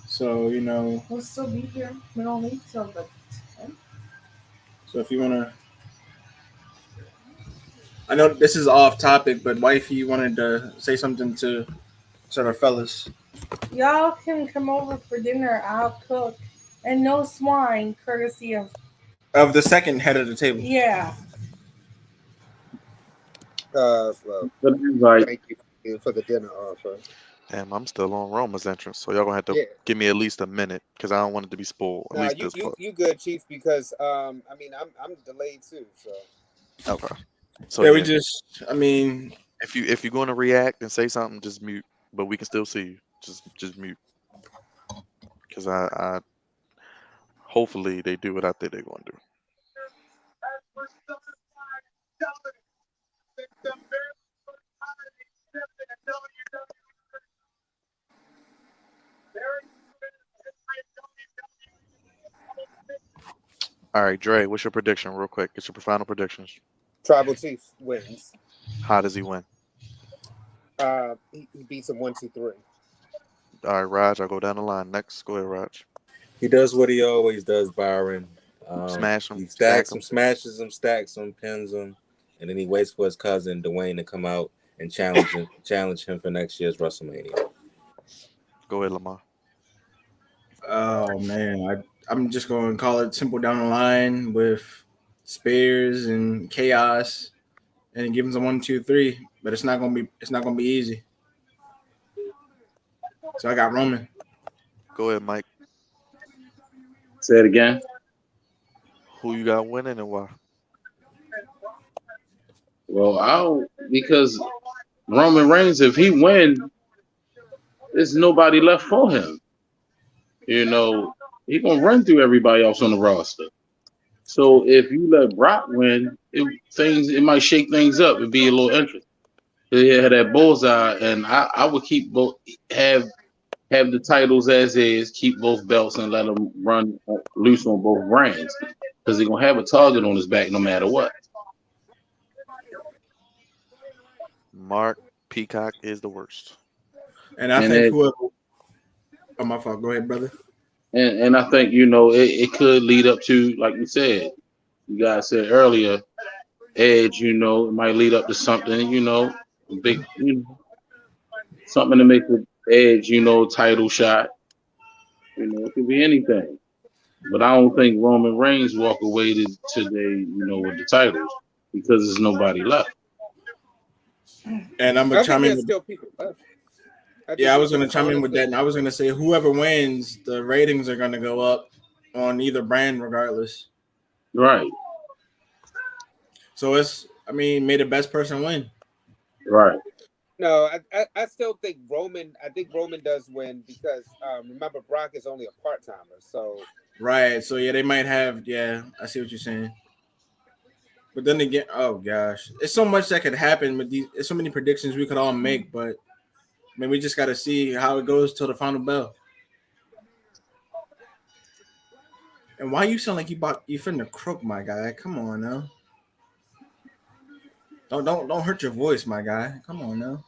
S4: So,
S3: We'll still be here. We don't leave till the 10th.
S4: so if you wanna, I know this is off topic, but wifey wanted to say something to the fellas.
S3: Y'all can come over for dinner. I'll cook. And no swine, courtesy
S4: Of the second head of the table.
S3: Yeah.
S2: Well,
S6: Good invite.
S2: thank you for the dinner offer.
S1: Damn, I'm still on Roma's entrance, so y'all gonna have to
S2: Yeah.
S1: give me at least a minute because I don't want it to be spoiled. At
S2: Nah,
S1: least
S2: you
S1: this part.
S2: good, Chief, because I mean I'm delayed too, so
S1: Okay. So
S4: Yeah,
S1: yeah,
S4: we just, I mean,
S1: if you're gonna react and say something, just mute. But we can still see you. Just mute. Because I hopefully they do what I think they're gonna do. All right, Dre, what's your prediction, real quick? Get your final predictions.
S2: Tribal Chief wins.
S1: How does he win?
S2: He beats him 1-2-3.
S1: All right, Raj, I'll go down the line. Next, go ahead, Raj.
S7: He does what he always does, Byron.
S1: Smash him,
S7: He
S1: stack
S7: stacks
S1: him.
S7: him, smashes him, stacks him, pins him, and then he waits for his cousin Dwayne to come out and challenge him for next year's WrestleMania.
S1: Go ahead, Lamar.
S4: oh man, I'm just going to call it simple down the line with Spears and Chaos, and give him some 1, 2, 3. But it's not gonna be easy. So I got Roman.
S1: Go ahead, Mike.
S6: Say it again.
S1: Who you got winning and why?
S6: Well, because Roman Reigns, if he win, there's nobody left for him. You know, he gonna run through everybody else on the roster. So if you let Brock win, it might shake things up. It'd be a little interesting. He had that bullseye, and I would keep both have the titles as is, keep both belts, and let him run loose on both brands because he's gonna have a target on his back no matter what.
S1: Mark Peacock is the worst.
S4: And I think whoever. Oh, my fault. Go ahead, brother.
S6: And I think it could lead up to, like you said, you guys said earlier, Edge. It might lead up to something. Big. Something to make the Edge. Title shot. It could be anything. But I don't think Roman Reigns walk away today. With the titles because there's nobody left.
S4: And I'm gonna
S2: I think
S4: chime in.
S2: there's still people left.
S4: I was gonna chime in with that, and I was gonna say whoever wins, the ratings are gonna go up on either brand, regardless.
S6: Right.
S4: So may the best person win.
S6: Right.
S2: No, I still think Roman. I think Roman does win because remember Brock is only a part timer. So
S4: right. So yeah, they might have. Yeah, I see what you're saying. But then again, oh gosh, it's so much that could happen with these. There's so many predictions we could all make, but we just got to see how it goes till the final bell. And why you sound like you finna croak, my guy? Come on now. Don't hurt your voice, my guy. Come on now.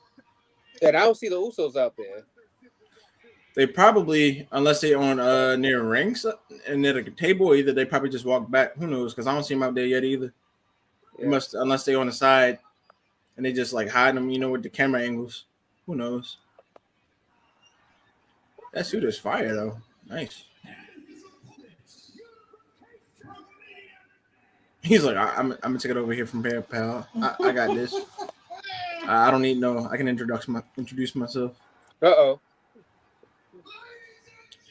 S2: And I don't see the Usos out there.
S4: They probably, unless they on near rings and near the table, either they probably just walk back. Who knows? Because I don't see them out there yet either.
S2: Yeah.
S4: It must, unless they on the side and they just like hide them, with the camera angles. Who knows? That suit is fire though. Nice. He's like, I'm gonna take it over here from Bear Pal. I got this. I don't need no. I can introduce myself.
S2: Uh-oh.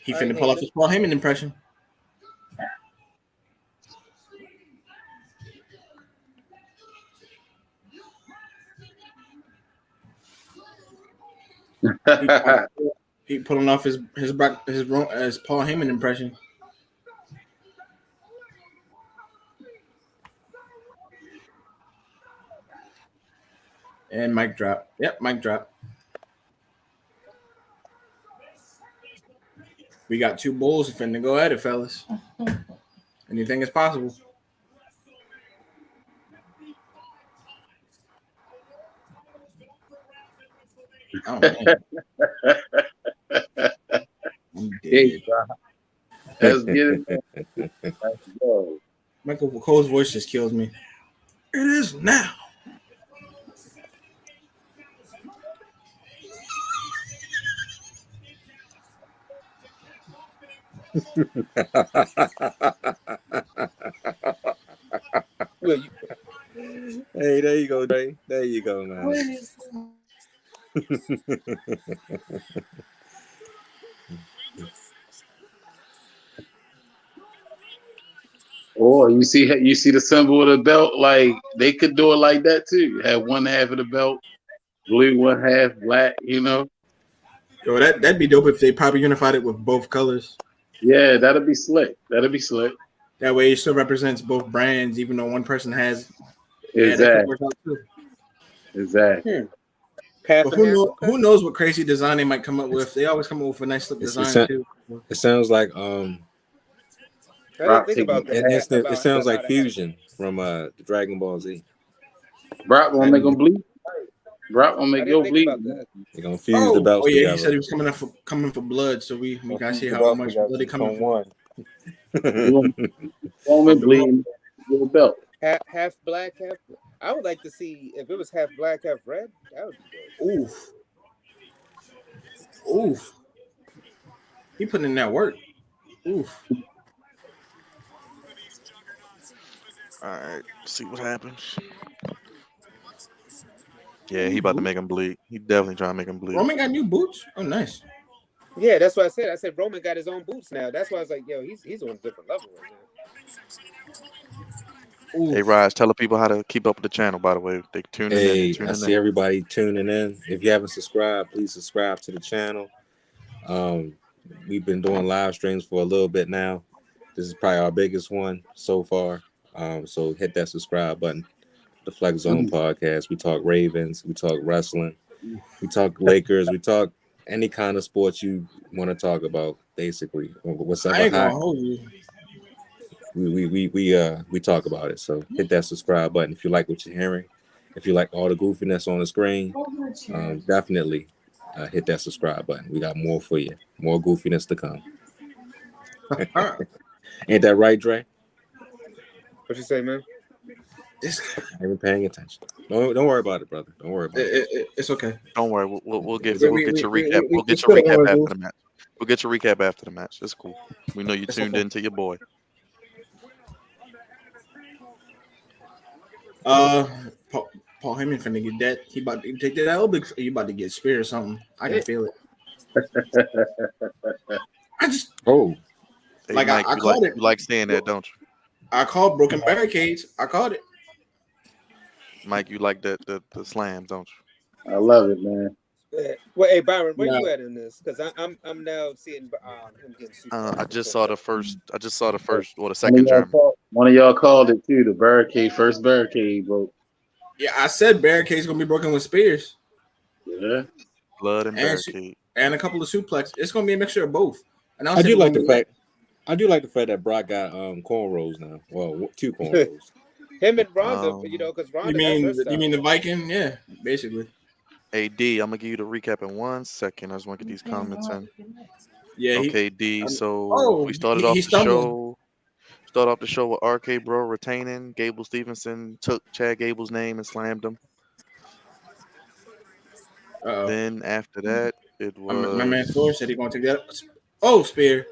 S4: He finna pull off his Paul Heyman impression. He pulling off his Paul Heyman impression. And mic drop. Yep, mic drop. We got two bulls finna go at it, fellas. Anything is possible. Oh, man.
S6: Hey, let's get it. Let's go.
S4: Michael Cole's voice just kills me. It is now.
S7: Hey, there you go, Dre. There you go, man.
S6: Or you see the symbol of the belt, like they could do it like that too. Have one half of the belt blue, one half black.
S4: Yo, that'd be dope if they probably unified it with both colors.
S6: Yeah, that'd be slick.
S4: That way, it still represents both brands, even though one person has.
S6: Exactly. Exactly.
S4: But who knows what crazy design they might come up with? They always come up with a nice little design too.
S7: It sounds like
S2: I didn't think about that.
S7: It sounds like Fusion from the Dragon Ball Z.
S6: Brock won't make them bleed. Brock won't make your bleed.
S7: They're gonna fuse the belts together.
S4: He said he was coming for blood, so we gotta see how much blood they coming for.
S6: Won't bleed your belt.
S2: Half black, half. I would like to see if it was half black, half red. That would be
S4: good. Oof. He putting in that work. Oof.
S1: All right, see what happens. Yeah, he about to make him bleed. He definitely trying to make him bleed.
S4: Roman got new boots. Oh, nice.
S2: Yeah, that's what I said. I said Roman got his own boots now. That's why I was like, yo, he's on a different level right now.
S1: Ooh. Hey, Raj, tell the people how to keep up with the channel, by the way. They tuning in.
S7: I see everybody tuning in. If you haven't subscribed, please subscribe to the channel. We've been doing live streams for a little bit now. This is probably our biggest one so far. So hit that subscribe button. The Flex Zone podcast. We talk Ravens. We talk wrestling. We talk Lakers. We talk any kind of sports you want to talk about, basically. What's up? We talk about it. So hit that subscribe button if you like what you're hearing. If you like all the goofiness on the screen, definitely hit that subscribe button. We got more for you. More goofiness to come. Ain't that right, Dre?
S2: What you say, man?
S7: I ain't been paying attention. Don't worry about it, brother. Don't worry about it.
S4: It's okay.
S1: Don't worry. We'll get your recap. We'll get your recap after the match. We'll get your recap after the match. It's cool. We know you tuned in to your boy.
S4: Paul Heyman finna get that. He about to take that L. You about to get spear or something. I can feel it.
S1: Hey, Mike, I called it. You like saying that, don't you?
S4: I called broken barricades. I called it.
S1: Mike, you like the slam, don't you?
S6: I love it, man.
S2: Well, hey Byron, where you at in this? Because I'm now seeing him getting super.
S1: I just saw the first or the second German.
S6: One of y'all called it too. The first barricade broke.
S4: Yeah, I said barricade's gonna be broken with spears.
S6: Yeah,
S1: blood and barricade,
S4: and a couple of suplex. It's gonna be a mixture of both. And
S7: I do like the fact that Brock got cornrows now. Well, 2 cornrows.
S2: Him and Ronda, because Ronda.
S4: You mean the Viking? Yeah, basically.
S1: Hey D, I'm gonna give you the recap in 1 second. I just want to get these comments in.
S4: Yeah,
S1: Okay, D. So
S4: oh,
S1: we started
S4: he
S1: off the
S4: stumbled.
S1: show. Started off the show with RK Bro retaining. Gable Stevenson took Chad Gable's name and slammed him.
S4: Uh-oh.
S1: Then after that, it
S4: My man
S1: was
S4: Thor said he gonna take that. Oh, spear.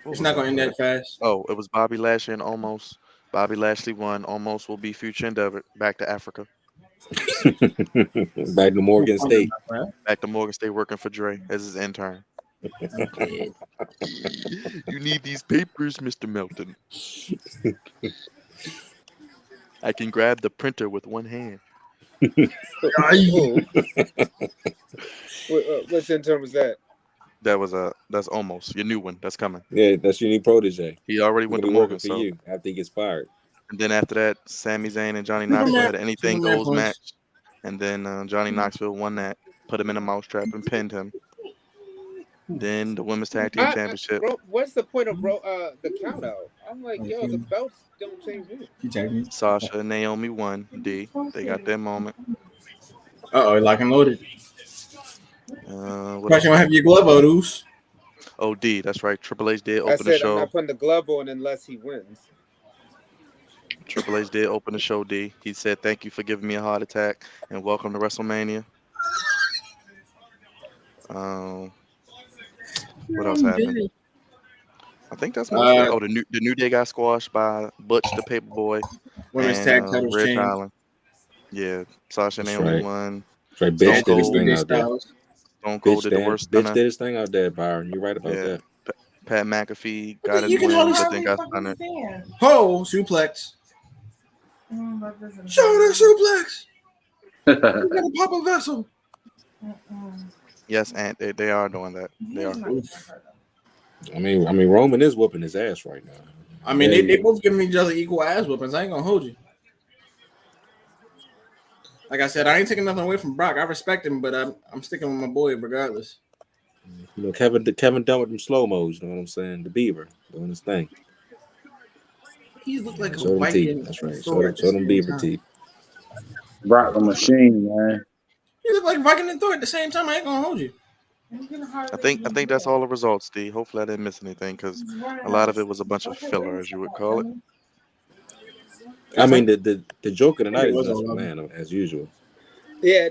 S1: what
S4: It's
S1: was
S4: not gonna end
S1: after that?
S4: that fast.
S1: Oh, it was Bobby Lashley and Omos. Bobby Lashley won. Omos will be future endeavor back to Africa.
S7: Back to
S4: No
S7: Morgan
S4: wonder,
S7: State.
S4: my friend.
S1: Back to Morgan State working for Dre as his intern.
S4: I'm dead.
S1: You need these papers, Mr. Melton. I can grab the printer with one hand.
S2: Oh, which intern was that?
S1: That's almost your new one. That's coming.
S7: Yeah, that's your new protege.
S1: He already
S7: He's
S1: went
S7: gonna
S1: to
S7: be working
S1: Morgan,
S7: for
S1: so
S7: you after he gets fired.
S1: and then after that, Sami Zayn and Johnny Knoxville
S4: Superman,
S1: had an anything
S4: Superman
S1: goes
S4: punch.
S1: match, and then Johnny Knoxville won that, put him in a mousetrap and pinned him. Then the women's tag team championship.
S2: Bro, what's the point of the count out? I'm like, yo, the belts don't change hands.
S4: He tagged me.
S1: Sasha and Naomi won. D. They got their moment.
S4: Uh-oh, lock and loaded.
S1: What
S4: Question,
S1: else?
S4: have your glove out, Oos.
S1: Oh, D. That's right. Triple H did
S2: I
S1: open the
S2: said I'm
S1: show.
S2: not putting the glove on unless he wins.
S1: Triple H did open the show. D. He said, "Thank you for giving me a heart attack and welcome to WrestleMania." Um, what else happened? I think that's mostly it.
S4: Uh,
S1: Oh, the new day got squashed by Butch the Paperboy
S4: women's
S1: and
S4: tag titles
S1: Ridge
S4: changed.
S1: Holland. Yeah, Sasha and
S7: That's
S1: Naomi
S7: right.
S1: won.
S7: That's right.
S1: Stone
S7: Bitch did his
S1: Cold,
S7: thing
S4: AJ
S7: out there.
S4: Styles.
S1: Stone Cold did the worst
S7: Bitch
S1: stunner.
S7: did his thing out there, Byron. You're right about
S1: Yeah,
S7: that.
S1: Pat McAfee got his
S4: You can hardly
S1: win, but
S3: How
S1: then
S3: we
S1: got
S3: fucking
S1: stunnered.
S3: stand?
S4: Oh, suplex.
S3: That doesn't
S4: Shoulder suplex.
S6: Right.
S4: You gotta pop a vessel.
S1: Yes, and they are doing that. They
S3: He's
S1: are.
S3: not gonna hurt him.
S7: I mean, Roman is whooping his ass right now.
S4: I mean,
S7: Yeah,
S4: they both giving each other equal ass whoopings. I ain't gonna hold you. Like I said, I ain't taking nothing away from Brock. I respect him, but I'm sticking with my boy regardless.
S7: you know, Kevin done with them slow mos. You know what I'm saying? The Beaver doing his thing.
S4: He looked like a
S7: Show them teeth.
S4: Viking
S7: That's
S4: and
S7: right.
S4: Thor at the
S7: Show them
S4: same
S7: Beaver
S4: time.
S7: teeth.
S6: Brock the Machine, man.
S4: He looked like Viking and Thor at the same time. I ain't gonna hold you.
S1: I think that's all the results, D. Hopefully, I didn't miss anything because a lot of it was a bunch of filler, as you would call it.
S7: I mean, the joke of the
S4: I think
S7: night
S4: it
S7: is
S4: was
S7: Vince
S4: all of them.
S7: McMahon as usual.
S2: Yeah,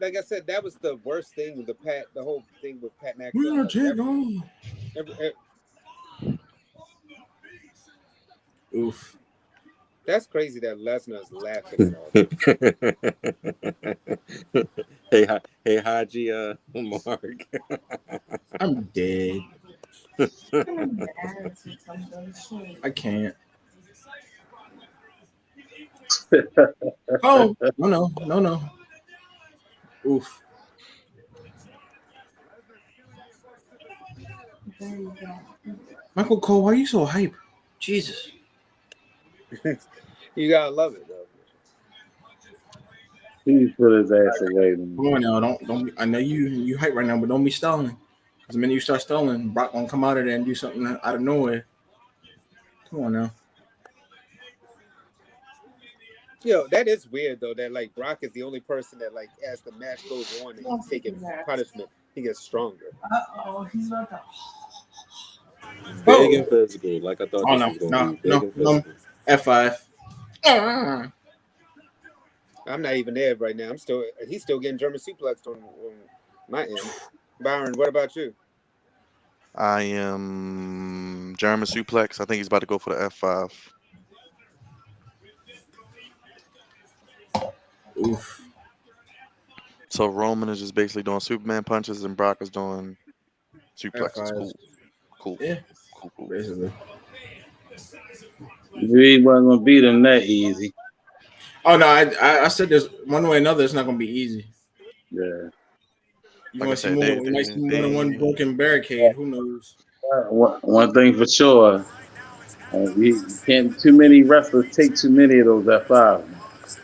S2: like I said, that was the worst thing with the whole thing with Pat
S4: We're
S2: McAfee.
S4: gonna
S2: Like
S4: take on.
S2: every,
S4: Oof.
S2: that's crazy that Lesnar is laughing at all this.
S7: Hey, Haji, Mark.
S4: I'm dead.
S3: I'm embarrassed with something.
S4: I can't. Oh, no. Oof.
S3: There you go.
S4: Michael Cole, why are you so hype? Jesus.
S2: You gotta love it though.
S6: He put his ass away, man.
S4: Come on now, don't. I know you hype right now, but don't be stalling. Because the minute you start stalling, Brock gonna come out of there and do something out of nowhere. Come on now.
S2: Yo, that is weird though. That like Brock is the only person that like as the match goes on and he's taking punishment, he gets stronger.
S3: He's about to.
S7: Big and physical, like I thought
S4: Oh
S7: this was gonna
S4: no,
S7: be. Big and
S4: no.
S7: physical.
S4: F5.
S2: I'm not even there right now. He's still getting German suplexed on my end. Byron, what about you?
S1: I am German suplex. I think he's about to go for the F5.
S4: Oof.
S1: So Roman is just basically doing Superman punches, and Brock is doing suplexes.
S4: F5.
S1: Cool.
S4: Yeah,
S1: Cool.
S4: basically.
S6: We wasn't gonna beat him that easy.
S4: Oh no, I said there's one way or another. It's not gonna be easy.
S6: Yeah.
S4: You
S1: Like I
S4: might see
S1: said,
S4: more.
S1: they
S4: You might see more than
S1: they
S4: one broken barricade. Who knows?
S6: One thing for sure, you can't too many wrestlers take too many of those F5.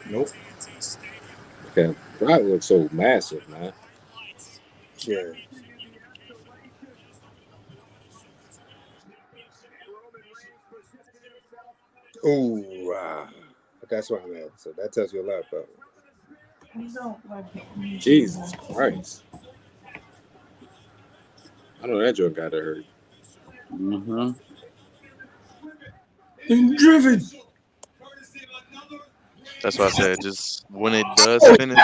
S4: Nope.
S7: Okay, Brock looks so massive, man.
S2: Yeah. Ooh, that's where I'm at. So that tells you a lot about him.
S3: You don't like
S7: Jesus Christ. I know that joke got to hurt.
S6: Mm-hmm.
S4: Driven.
S1: That's why I said just when it does finish,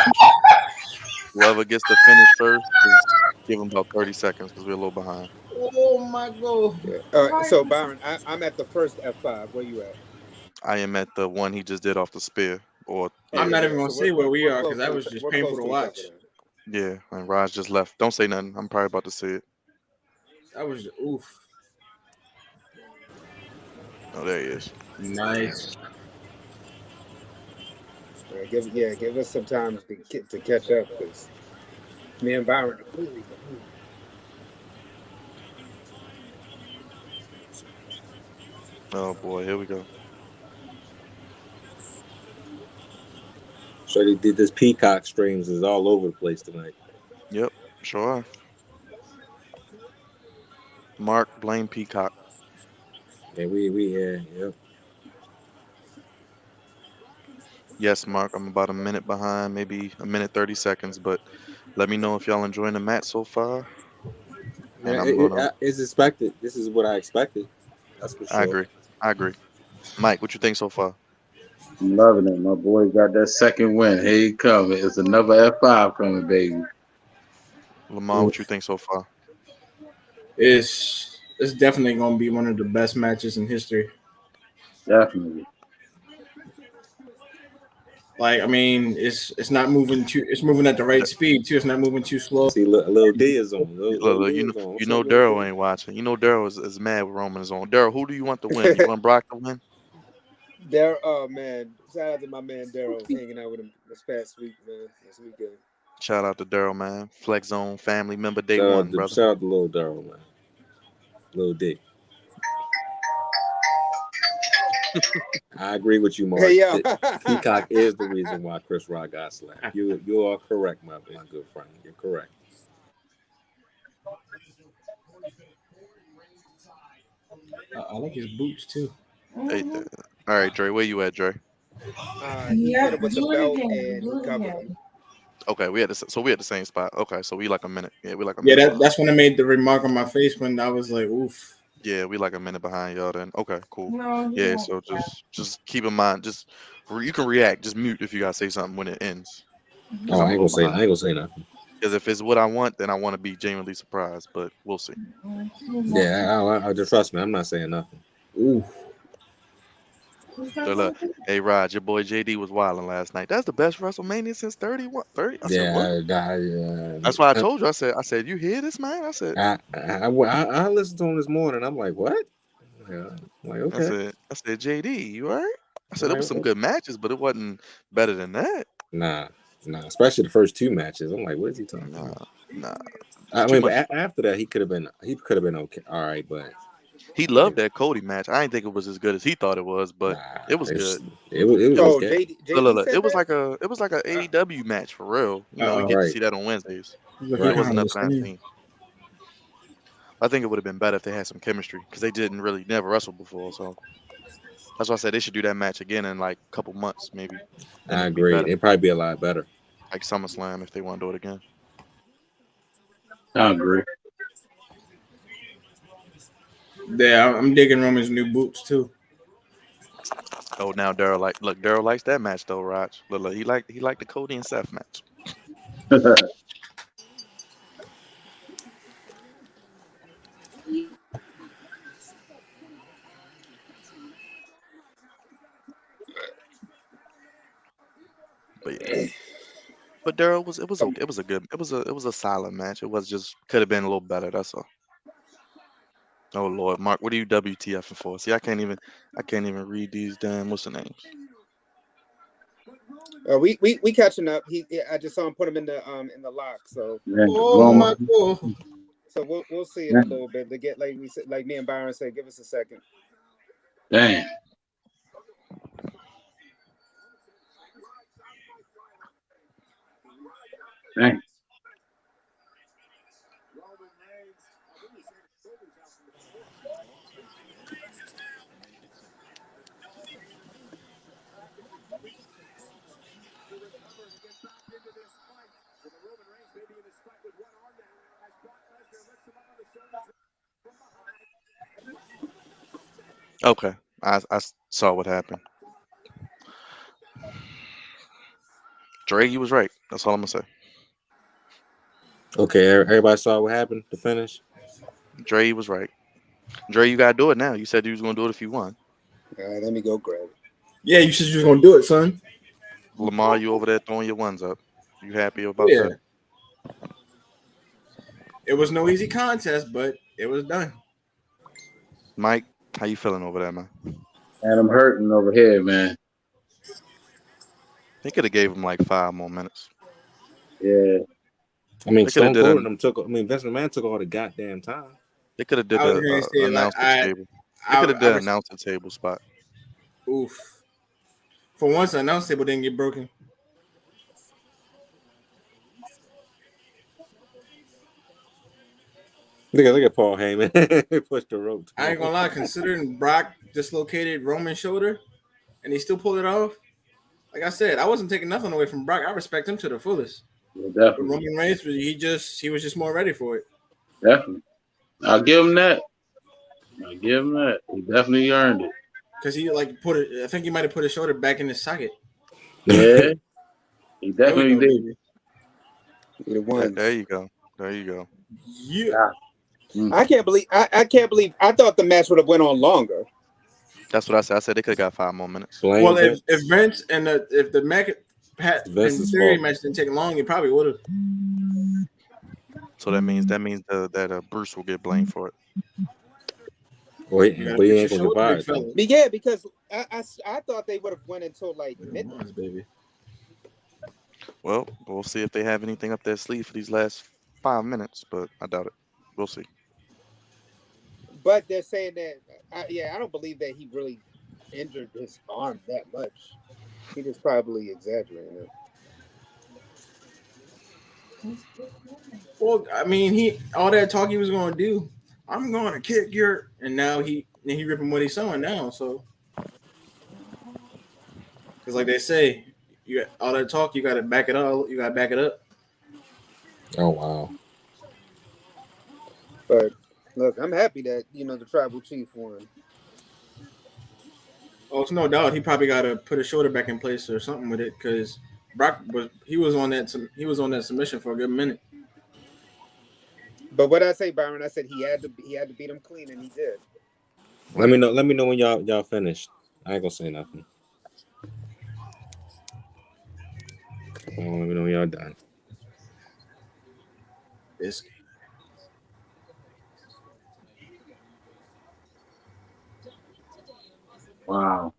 S1: whoever gets the finish first, just give them about 30 seconds because we're a little behind.
S4: Oh my god.
S2: Yeah.
S3: Why
S2: So
S3: is
S2: Byron, I'm at the first F5. Where you at?
S1: I am at the one he just did off the spear, or
S4: I'm
S1: yeah,
S4: not
S2: Okay,
S4: even
S2: yeah.
S4: gonna
S2: So
S4: say where we
S2: we're
S4: are because
S2: close
S4: that
S2: to
S4: was just
S2: we're
S4: painful
S2: close
S4: to
S2: to each other
S4: watch.
S2: then.
S1: yeah. And Raj just left. Don't say nothing. I'm probably about to see it.
S4: That was oof.
S1: Oh, there he is.
S4: Nice.
S2: Give us some time to catch up because me and Byron are clearly behind.
S1: Oh boy, here we go.
S7: So they did this Peacock streams is all over the place tonight.
S1: Yep, sure. Mark, blame Peacock.
S7: And we yeah, yep.
S1: Yes, Mark, I'm about a minute behind, maybe a minute 30 seconds, but let me know if y'all enjoying the match so far. And
S7: Man,
S1: I'm gonna.
S7: it's expected. This is what I expected. That's for
S1: I
S7: sure.
S1: agree. I agree. Mike, what you think so far?
S6: I'm loving it. My boy got that second win. Here he coming. It's another F5 coming, baby.
S1: Lamar, what you think so far?
S4: It's definitely gonna be one of the best matches in history.
S6: Definitely.
S4: Like I mean, it's not moving too. It's moving at the right speed too. It's not moving too slow.
S7: See, little D is on. Little
S1: Look,
S7: D is on.
S1: you
S7: What's up,
S1: know
S7: little
S1: Daryl
S7: D?
S1: ain't watching. You know Daryl is mad with Roman is on. Daryl, who do you want to win? You want Brock to win?
S2: Daryl, oh man, shout out to my man Daryl, hanging out with him this past week, man. This weekend.
S1: Shout out to Daryl, man. Flex Zone family member day one, brother.
S7: Shout out to little Daryl, man. Little D. I agree with you, Mark.
S2: Hey yo,
S7: Peacock is the reason why Chris Rock got slapped. You are correct, my good friend. You're correct.
S4: I like his boots too.
S1: Hey,
S3: mm-hmm.
S1: all right, Dre, where you at, Dre?
S2: he hit
S3: Yep,
S2: him with the
S3: do it
S2: belt
S3: again.
S2: and he
S3: Do it
S2: covered him.
S3: again.
S1: Okay, we at the same spot. Okay, so we like a minute. Yeah, we like a
S4: Yeah,
S1: minute behind.
S4: that's when I made the remark on my face when I was like, "Oof."
S1: Yeah, we like a minute behind y'all. Then okay, cool.
S3: No, you
S1: Yeah,
S3: won't.
S1: so just keep in mind, you can react. Just mute if you gotta say something when it ends, because
S7: Oh,
S1: I'm
S7: I
S1: a
S7: ain't
S1: little
S7: gonna say. I
S1: behind.
S7: ain't gonna say nothing.
S1: Because if it's what I want, then I want to be genuinely surprised. But we'll see.
S7: Yeah, I just trust me. I'm not saying nothing.
S4: Ooh.
S1: So look, hey Rod, your boy JD was wilding last night. That's the best WrestleMania since 31, 30. I said what?
S7: Yeah,
S1: That's why I told you. I said you hear this man?
S7: I listened to him this morning. I'm like, what? Yeah, I'm like, okay.
S1: I said JD, you alright? I
S7: I'm
S1: said it
S7: like,
S1: was some
S7: okay.
S1: good matches, but it wasn't better than that.
S7: Nah, especially the first two matches. I'm like, what is he talking
S1: Nah,
S7: about?
S1: nah. It's
S7: I
S1: too
S7: mean, but
S1: much.
S7: after that, he could have been okay. All right, but
S1: He
S7: yeah,
S1: loved that Cody match. I didn't think it was as good as he thought it was, but
S7: nah,
S1: it was good.
S7: it was
S1: It was
S2: Oh,
S7: okay.
S2: JD
S1: look,
S2: said that.
S1: it was like a AEW match for real. You know, we
S4: Uh,
S1: get to
S7: Right,
S1: see that on Wednesdays.
S4: look, he
S1: It
S7: right.
S4: kind
S1: wasn't
S4: of
S1: nothing
S4: was
S1: I've
S4: saying.
S1: seen. I think it would have been better if they had some chemistry because they didn't really never wrestled before. So that's why I said they should do that match again in like a couple months, maybe, and
S7: I
S1: it'd be
S7: agree.
S1: better.
S7: It'd probably be a lot better.
S1: Like SummerSlam if they want to do it again.
S6: I agree.
S4: Yeah, I'm digging Roman's new boots too.
S1: Oh, now Daryl likes that match though, Raj. Look, he liked the Cody and Seth match. But yeah, but Daryl was
S2: Um,
S1: okay. It was a good it was a solid match. It was just could have been a little better. That's all. Oh Lord, Mark, what are you WTF for? See, I can't even read these damn what's the names.
S2: we catching up. I just saw him put him in the lock. So
S6: Man,
S4: Oh
S6: Roman.
S4: my god.
S2: we'll see in a little bit. To get like we said, like me and Byron said, give us a second.
S6: Damn. Damn.
S1: Okay, saw what happened. Dre, you was right. That's all I'm gonna say.
S7: Okay, everybody saw what happened. The finish.
S1: Dre was right. Dre, you gotta do it now. You said you was gonna do it if you won.
S2: All right, let me go grab it.
S4: Yeah, you said you was gonna do it, son.
S1: Lamar, you over there throwing your ones up. You happy about
S4: Yeah,
S1: that?
S4: it was no easy contest, but it was done.
S1: Mike, how you feeling over there, man?
S6: And I'm hurting over here, man.
S1: They could have gave him like 5 more minutes.
S6: Yeah.
S7: I mean,
S1: They could have
S7: Stone
S1: did
S7: Cold and
S1: an.
S7: them took. I mean, Vince McMahon took all the goddamn time.
S1: They could have did
S4: I was
S1: the
S4: gonna say like
S1: announcer table. They could have
S4: I
S1: did an announcer table spot.
S4: oof. For once, the announce table didn't get broken.
S7: Look at Paul Heyman. He pushed the rope
S4: I
S7: too
S4: ain't gonna
S7: long.
S4: lie, considering Brock dislocated Roman's shoulder and he still pulled it off. Like I said, I wasn't taking nothing away from Brock. I respect him to the fullest.
S6: Yeah,
S4: But
S6: definitely.
S4: Roman Reigns, he was just more ready for it
S6: Definitely. I'll give him that. I'll give him that. He definitely earned it.
S4: because he like put it. I think he might have put his shoulder back in his socket.
S6: Yeah, he
S4: There we
S6: definitely
S4: go,
S6: did.
S4: baby.
S2: The
S1: There
S2: ones.
S1: you go. There you go.
S4: Yeah.
S6: Ah, mm.
S2: I can't believe. I can't believe. I thought the match would have went on longer.
S1: That's what I said. I said they could have got 5 more minutes.
S7: Blame
S4: Well,
S7: Vince.
S4: if Vince and if the Mac Pat and
S7: Vince's
S4: Theory
S7: fault.
S4: match didn't take long, it probably would have.
S1: So that means that Bruce will get blamed for it.
S7: Well,
S4: You gotta
S7: but he
S4: fix
S7: ain't
S4: your
S7: gonna get
S4: shoulder, big
S7: fired though.
S4: fella.
S2: But yeah, because I thought they would have went until like midnight.
S4: Ones, baby.
S1: Well, we'll see if they have anything up their sleeve for these last 5 minutes, but I doubt it. We'll see.
S2: But they're saying that. I don't believe that he really injured his arm that much. He just probably exaggerating it.
S4: Well, I mean, he all that talk he was going to do. I'm going to kick your, and now he ripping what he's sewing now. So, because like they say, you got all that talk, you got to back it up. You got to back it up.
S7: Oh wow.
S2: But look, I'm happy that the tribal chief won.
S4: Oh, it's no doubt he probably got to put his shoulder back in place or something with it because Brock was on that submission for a good minute.
S2: But what I say, Byron, I said he had to beat him clean, and he did.
S7: Let me know. Let me know when y'all finished. I ain't gonna say nothing. Let me know when y'all done.
S4: This
S6: Wow.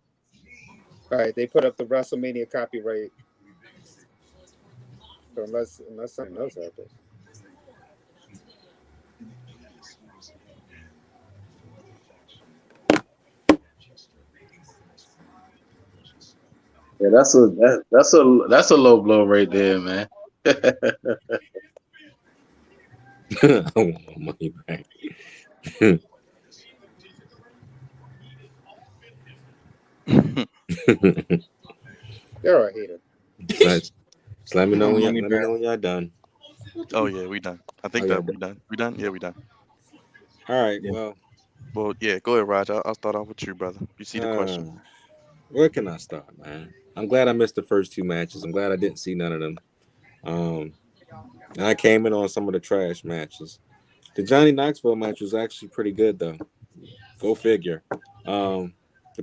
S2: All right, they put up the WrestleMania copyright. So unless something else happens.
S6: Yeah, that's a low blow right there, man.
S7: I want my money back.
S2: You're a hater.
S7: Just let me know when
S4: money back.
S7: y'all done.
S1: Oh yeah, we done. I think
S7: Oh, yeah,
S1: that we done. We done. Yeah, we done.
S7: All right.
S4: Yeah.
S1: Well, yeah. Go ahead, Raj. I'll start off with you, brother. You see the question?
S7: Where can I start, man? I'm glad I missed the first two matches. I'm glad I didn't see none of them. And I came in on some of the trash matches. The Johnny Knoxville match was actually pretty good, though. Go figure. The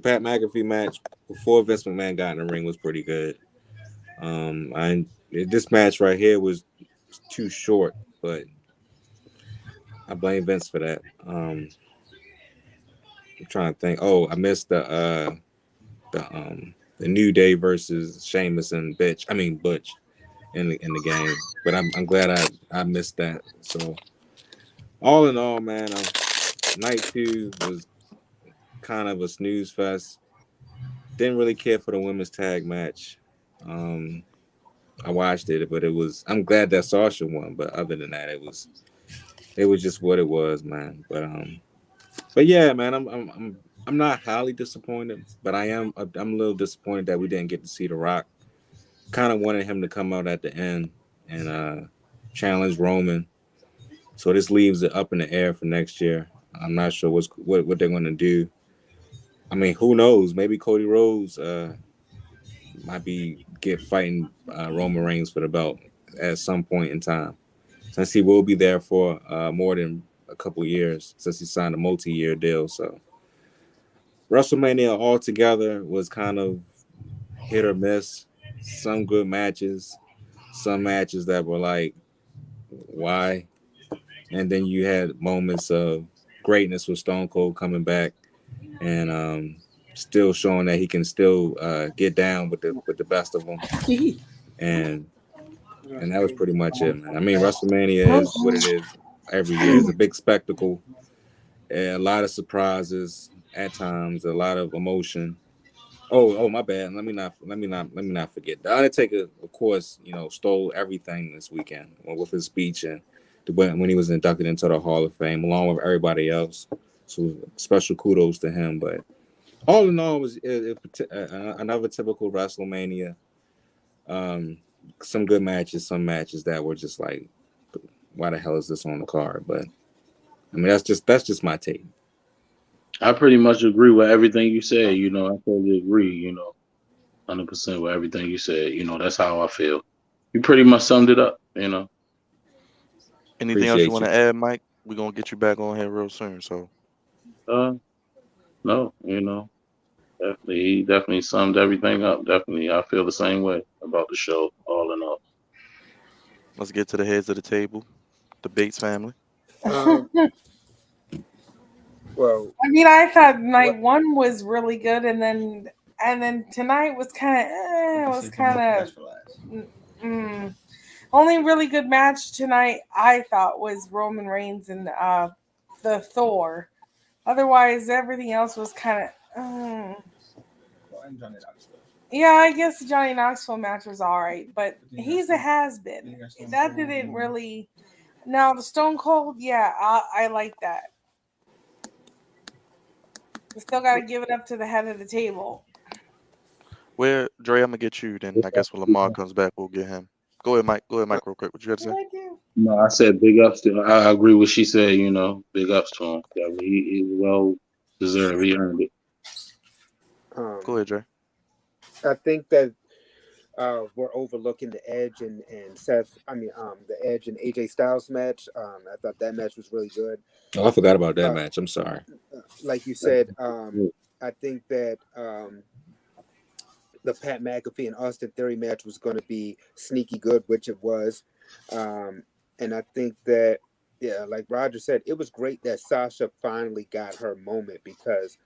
S7: Pat McAfee match before Vince McMahon got in the ring was pretty good. This match right here was too short, but I blame Vince for that. I'm trying to think. Oh, I missed the New Day versus Sheamus and Butch in the game, but I'm glad I missed that. So all in all, man, night two was kind of a snooze fest. Didn't really care for the women's tag match. I watched it, but I'm glad that Sasha won. But other than that, it was just what it was, man. But yeah, man, I'm not highly disappointed, but I'm a little disappointed that we didn't get to see The Rock. Kind of wanted him to come out at the end and challenge Roman. So this leaves it up in the air for next year. I'm not sure what they're going to do. I mean, who knows? Maybe Cody Rhodes might be get fighting Roman Reigns for the belt at some point in time, since he will be there for more than a couple years since he signed a multi-year deal. So WrestleMania altogether was kind of hit or miss. Some good matches, some matches that were like, why? And then you had moments of greatness with Stone Cold coming back and still showing that he can still get down with the best of them. And that was pretty much it, man. I mean, WrestleMania is what it is every year. It's a big spectacle, a lot of surprises at times, a lot of emotion. Oh, my bad. Let me not forget. The Undertaker, of course, stole everything this weekend with his speech and when he was inducted into the Hall of Fame, along with everybody else. So special kudos to him. But all in all, another typical WrestleMania. Some good matches, some matches that were just like, why the hell is this on the card? But I mean, that's just my take.
S6: I pretty much agree with everything you said. I totally agree. 100% with everything you said. That's how I feel. You pretty much summed it up.
S1: Anything else you
S7: Appreciate
S1: want
S7: you.
S1: to add, Mike? We're gonna get you back on here real soon. So
S6: Uh, no, definitely, he definitely summed everything up. Definitely, I feel the same way about the show, all in all.
S1: let's get to the heads of the table, the Bates family.
S2: Um, well,
S3: I mean, I thought
S2: what?
S3: night one was really good, and then tonight was kind of mm, only really good match tonight I thought was Roman Reigns and the Thor. Otherwise, everything else was kind of. Yeah, I guess the Johnny Knoxville match was all right, but he's a has been. That didn't really. Now the Stone Cold, yeah, I like that. We still got to give it up to the head of the table.
S1: Where Dre, I'm gonna get you. Then I guess when Lamar comes back, we'll get him. Go ahead, Mike. Go ahead, Mike, real quick. What you got to
S3: What
S1: say?
S3: I do?
S6: No, I said big ups to. I agree with what she said. Big ups to him. Yeah, he well deserved. He earned it.
S1: Go
S2: Um,
S1: ahead, Dre.
S2: I think that we're overlooking the Edge and Seth. I mean, the Edge and AJ Styles match. I thought that match was really good.
S7: Oh, I forgot about that
S2: Uh,
S7: match. I'm sorry.
S2: like you said, I think that the Pat McAfee and Austin Theory match was going to be sneaky good, which it was. Um, and I think that, yeah, like Roger said, it was great that Sasha finally got her moment because,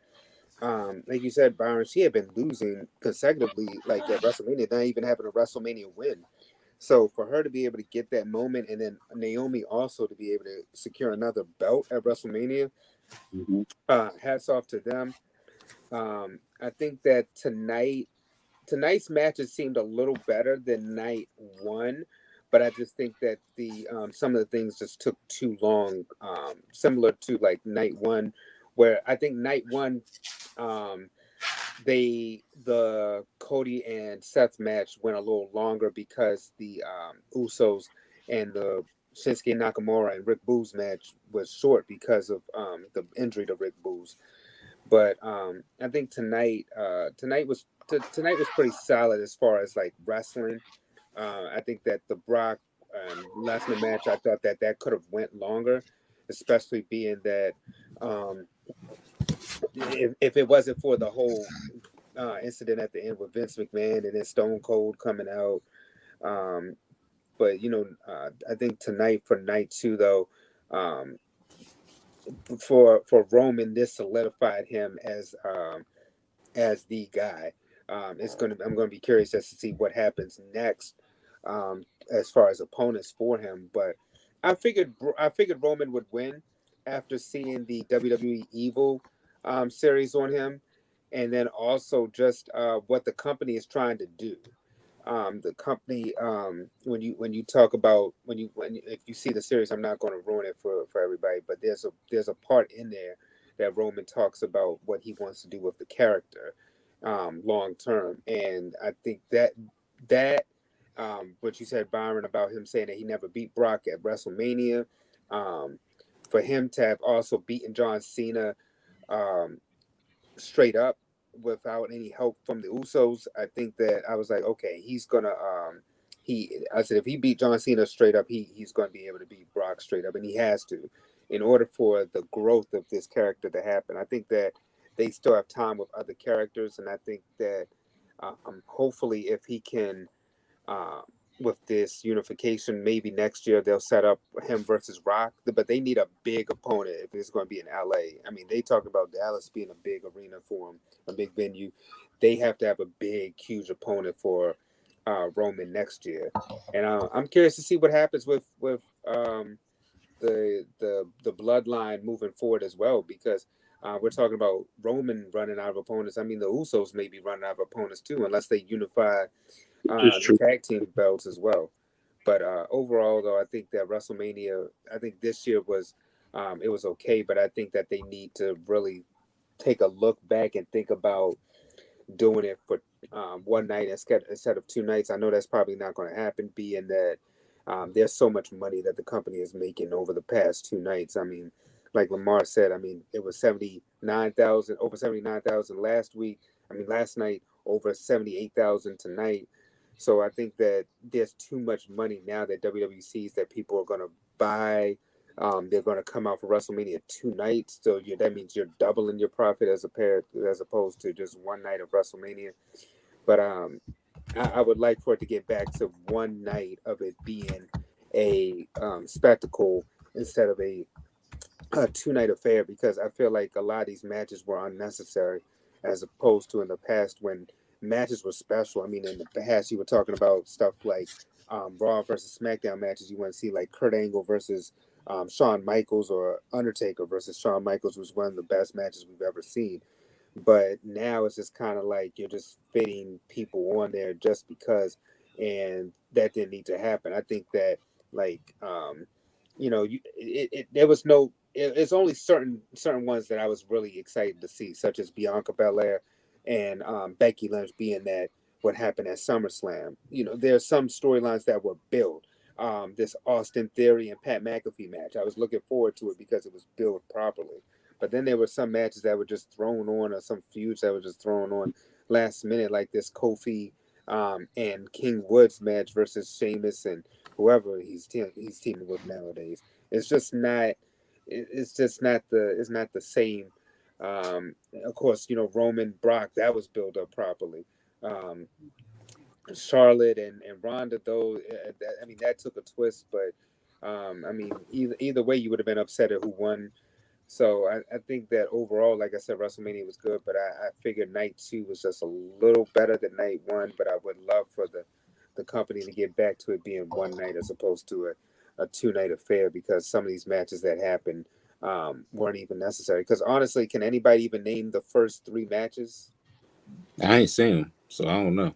S2: like you said, Byron, she had been losing consecutively, like at WrestleMania, not even having a WrestleMania win. So for her to be able to get that moment, and then Naomi also to be able to secure another belt at WrestleMania,
S6: Mhm.
S2: hats off to them. I think that tonight's matches seemed a little better than night one, but I just think that the some of the things just took too long. Similar to like night one, where I think night one, um, the Cody and Seth match went a little longer because the Usos and the Shinsuke Nakamura and Rick Boogs match was short because of the injury to Rick Boogs. But I think tonight was pretty solid as far as like wrestling. I think that the Brock Lesnar match, I thought that that could have went longer, especially being that um, if it wasn't for the whole incident at the end with Vince McMahon and then Stone Cold coming out. Um, but I think tonight for night two though, um, for Roman, this solidified him as the guy. I'm gonna be curious as to see what happens next, as far as opponents for him. But I figured Roman would win after seeing the WWE Evil series on him, and then also just what the company is trying to do. The company, when you talk about if you see the series, I'm not going to ruin it for everybody, but there's a part in there that Roman talks about what he wants to do with the character long term, and I think that what you said, Byron, about him saying that he never beat Brock at WrestleMania, um, for him to have also beaten John Cena um, straight up without any help from the Usos. I think that I was like, okay, he's gonna I said if he beat John Cena straight up, he's gonna be able to beat Brock straight up, and he has to in order for the growth of this character to happen. I think that they still have time with other characters, and I think that hopefully if he can uh, with this unification. Maybe next year they'll set up him versus Rock, but they need a big opponent if it's going to be in LA. I mean, they talk about Dallas being a big arena for him, a big venue. They have to have a big, huge opponent for Roman next year, and I'm curious to see what happens with the bloodline moving forward as well because. We're talking about Roman running out of opponents. I mean, the Usos may be running out of opponents too, unless they unify
S6: It's
S2: the
S6: true.
S2: tag team belts as well. But overall, though, I think that WrestleMania, I think this year was, it was okay. But I think that they need to really take a look back and think about doing it for one night instead of 2 nights. I know that's probably not going to happen, being that there's so much money that the company is making over the past 2 nights. I mean, like Lamar said, I mean, it was 79,000, over 79,000 last week. I mean, last night, over 78,000 tonight. So I think that there's too much money now that WWE sees that people are going to buy. They're going to come out for WrestleMania 2 nights, so that means you're doubling your profit as opposed to just one night of WrestleMania. But I would like for it to get back to one night of it being a spectacle instead of a 2 night affair because I feel like a lot of these matches were unnecessary as opposed to in the past when matches were special. I mean, in the past, you were talking about stuff like Raw versus SmackDown matches. You want to see like Kurt Angle versus Shawn Michaels or Undertaker versus Shawn Michaels was one of the best matches we've ever seen. But now it's just kind of like you're just fitting people on there just because, and that didn't need to happen. I think that like there was no. It's only certain ones that I was really excited to see, such as Bianca Belair and Becky Lynch being that what happened at SummerSlam. There's some storylines that were built. This Austin Theory and Pat McAfee match, I was looking forward to it because it was built properly. But then there were some matches that were just thrown on, or some feuds that were just thrown on last minute, like this Kofi and King Woods match versus Sheamus and whoever he's teaming with nowadays. It's just not. It's just not the. It's not the same. Of course, Roman Brock that was built up properly. Um, Charlotte and Ronda though, I mean that took a twist, but I mean either way you would have been upset at who won. So I think that overall, like I said, WrestleMania was good, but I figured night two was just a little better than night one. But I would love for the company to get back to it being one night as opposed to a 2 night affair because some of these matches that happened weren't even necessary. Because honestly, can anybody even name the first three matches?
S7: I ain't seen him, so I don't know.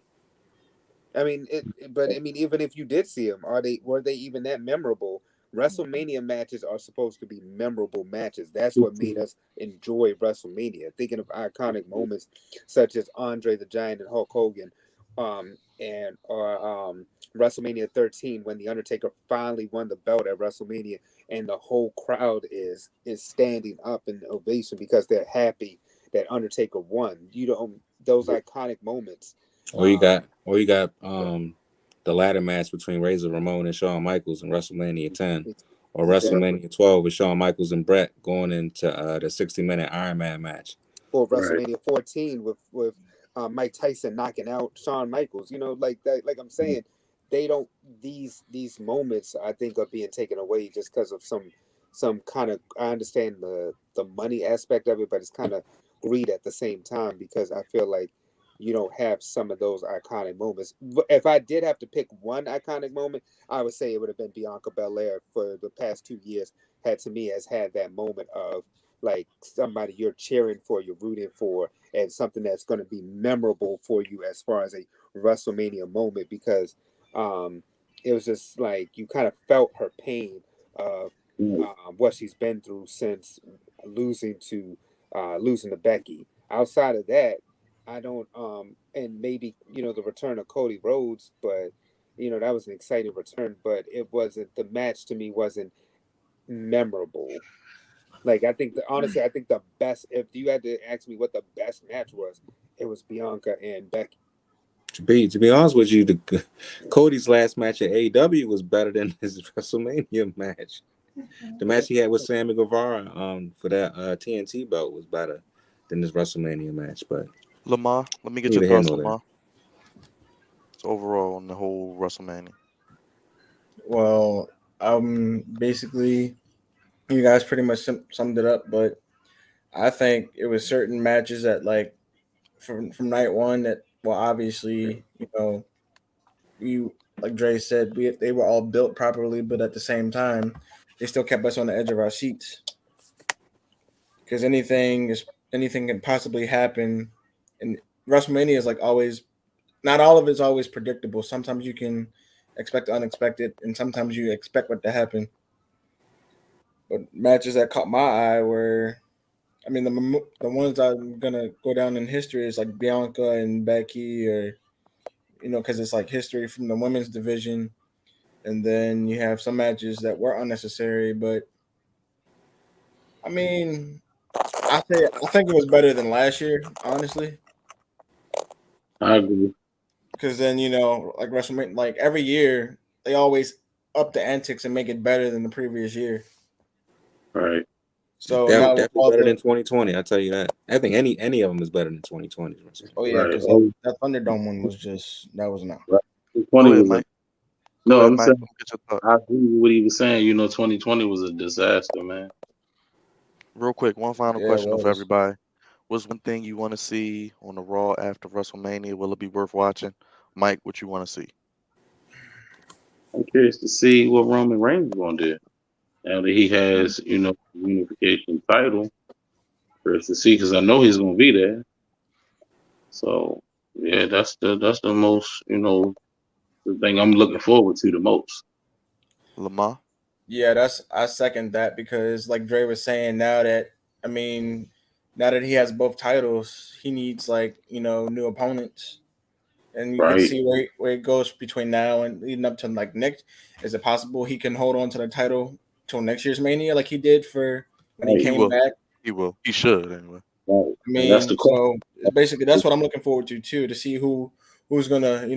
S2: I mean, but I mean, even if you did see them, were they even that memorable? WrestleMania matches are supposed to be memorable matches. That's what made us enjoy WrestleMania. Thinking of iconic moments such as Andre the Giant and Hulk Hogan, and or WrestleMania 13 when the Undertaker finally won the belt at WrestleMania, and the whole crowd is standing up in ovation because they're happy that Undertaker won. Those iconic moments.
S7: Or you
S2: Um,
S7: got, the ladder match between Razor Ramon and Shawn Michaels in WrestleMania 10, or
S2: exactly.
S7: WrestleMania 12 with Shawn Michaels and Brett going into the 60-minute Iron Man match.
S2: Or
S6: Right.
S2: WrestleMania 14 with Mike Tyson knocking out Shawn Michaels. Like that. Like I'm saying, they don't these moments I think are being taken away just because of some kind of. I understand the money aspect of it, but it's kind of greed at the same time because I feel like you don't have some of those iconic moments. If I did have to pick one iconic moment, I would say it would have been Bianca Belair for the past 2 years. Had to me has had that moment of like somebody you're cheering for, you're rooting for, and something that's going to be memorable for you as far as a WrestleMania moment because um, it was just like you kind of felt her pain of what she's been through since losing to losing to Becky. Outside of that, I don't and maybe the return of Cody Rhodes, but that was an exciting return, but it wasn't the match to me wasn't memorable. Like honestly, I think the best. If you had to ask me what the best match was, it was Bianca and Becky.
S7: To be honest with you, Cody's last match at AEW was better than his WrestleMania match. The match he had with Sammy Guevara for that TNT belt was better than his WrestleMania match, but
S1: Lamar, let me get your
S7: neither here
S1: thoughts,
S7: nor there.
S1: Lamar. So overall on the whole WrestleMania.
S4: Well, basically, you guys pretty much summed it up, but I think it was certain matches that like from night one that well obviously we like Dre said they were all built properly, but at the same time they still kept us on the edge of our seats because anything can possibly happen, and WrestleMania is like always not all of it's always predictable. Sometimes you can expect the unexpected, and sometimes you expect what to happen. But matches that caught my eye were I mean, the ones I'm gonna go down in history is like Bianca and Becky, or because it's like history from the women's division, and then you have some matches that were unnecessary. But I mean, I think it was better than last year, honestly,
S6: I agree.
S4: because then like WrestleMania, like every year they always up the antics and make it better than the previous year.
S6: Right.
S4: So now with
S7: Definitely
S4: all
S7: better
S4: the
S7: than 2020. I tell you that. I think any of them is better than 2020 WrestleMania.
S4: oh yeah,
S6: Right.
S4: because
S6: Oh,
S4: that Thunderdome one was just that was enough.
S6: right.
S1: Go
S6: 2020
S1: ahead,
S6: was a
S1: Mike. Go
S6: no.
S1: ahead,
S6: I'm
S1: Mike.
S6: saying
S1: Let me get your thoughts.
S6: I agree with what he was saying. 2020 was a disaster, man.
S1: Real quick, one final
S4: Yeah, it
S1: question for
S4: was.
S1: everybody. What's one thing you want to see on the Raw after WrestleMania? Will it be worth watching? Mike, what you want to see?
S6: I'm curious to see what Roman Reigns is going to do now that he has, unification title. Curious to see because I know he's going to be there. So yeah, that's the most, the thing I'm looking forward to the most.
S1: Lamar?
S4: Yeah, I second that because like Dre was saying, I mean, now that he has both titles, he needs like, new opponents. And you get to
S6: Right.
S4: see where it goes between now and leading up to like next. Is it possible he can hold on to the title till next year's Mania like he did for when he
S6: Right.
S1: He
S4: came
S1: will.
S4: back?
S1: He will. He should anyway.
S6: Right.
S4: I
S6: And that's
S4: mean,
S6: the question.
S4: so basically that's what I'm looking forward to too, to see who's gonna,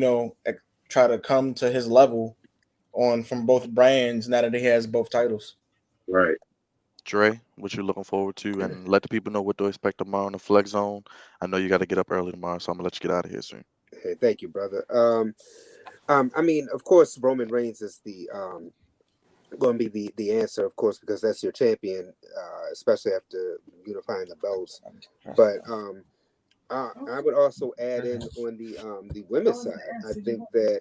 S4: try to come to his level on from both brands now that he has both titles.
S6: Right.
S1: Dre, what you looking forward to? And let the people know what to expect tomorrow in the Flex Zone. I know you got to get up early tomorrow, so I'm gonna let you get out of here soon.
S2: Hey, thank you, brother. I mean, of course, Roman Reigns is the going to be the answer, of course, because that's your champion, especially after unifying the belts. But I would also add in on the women's side. I think that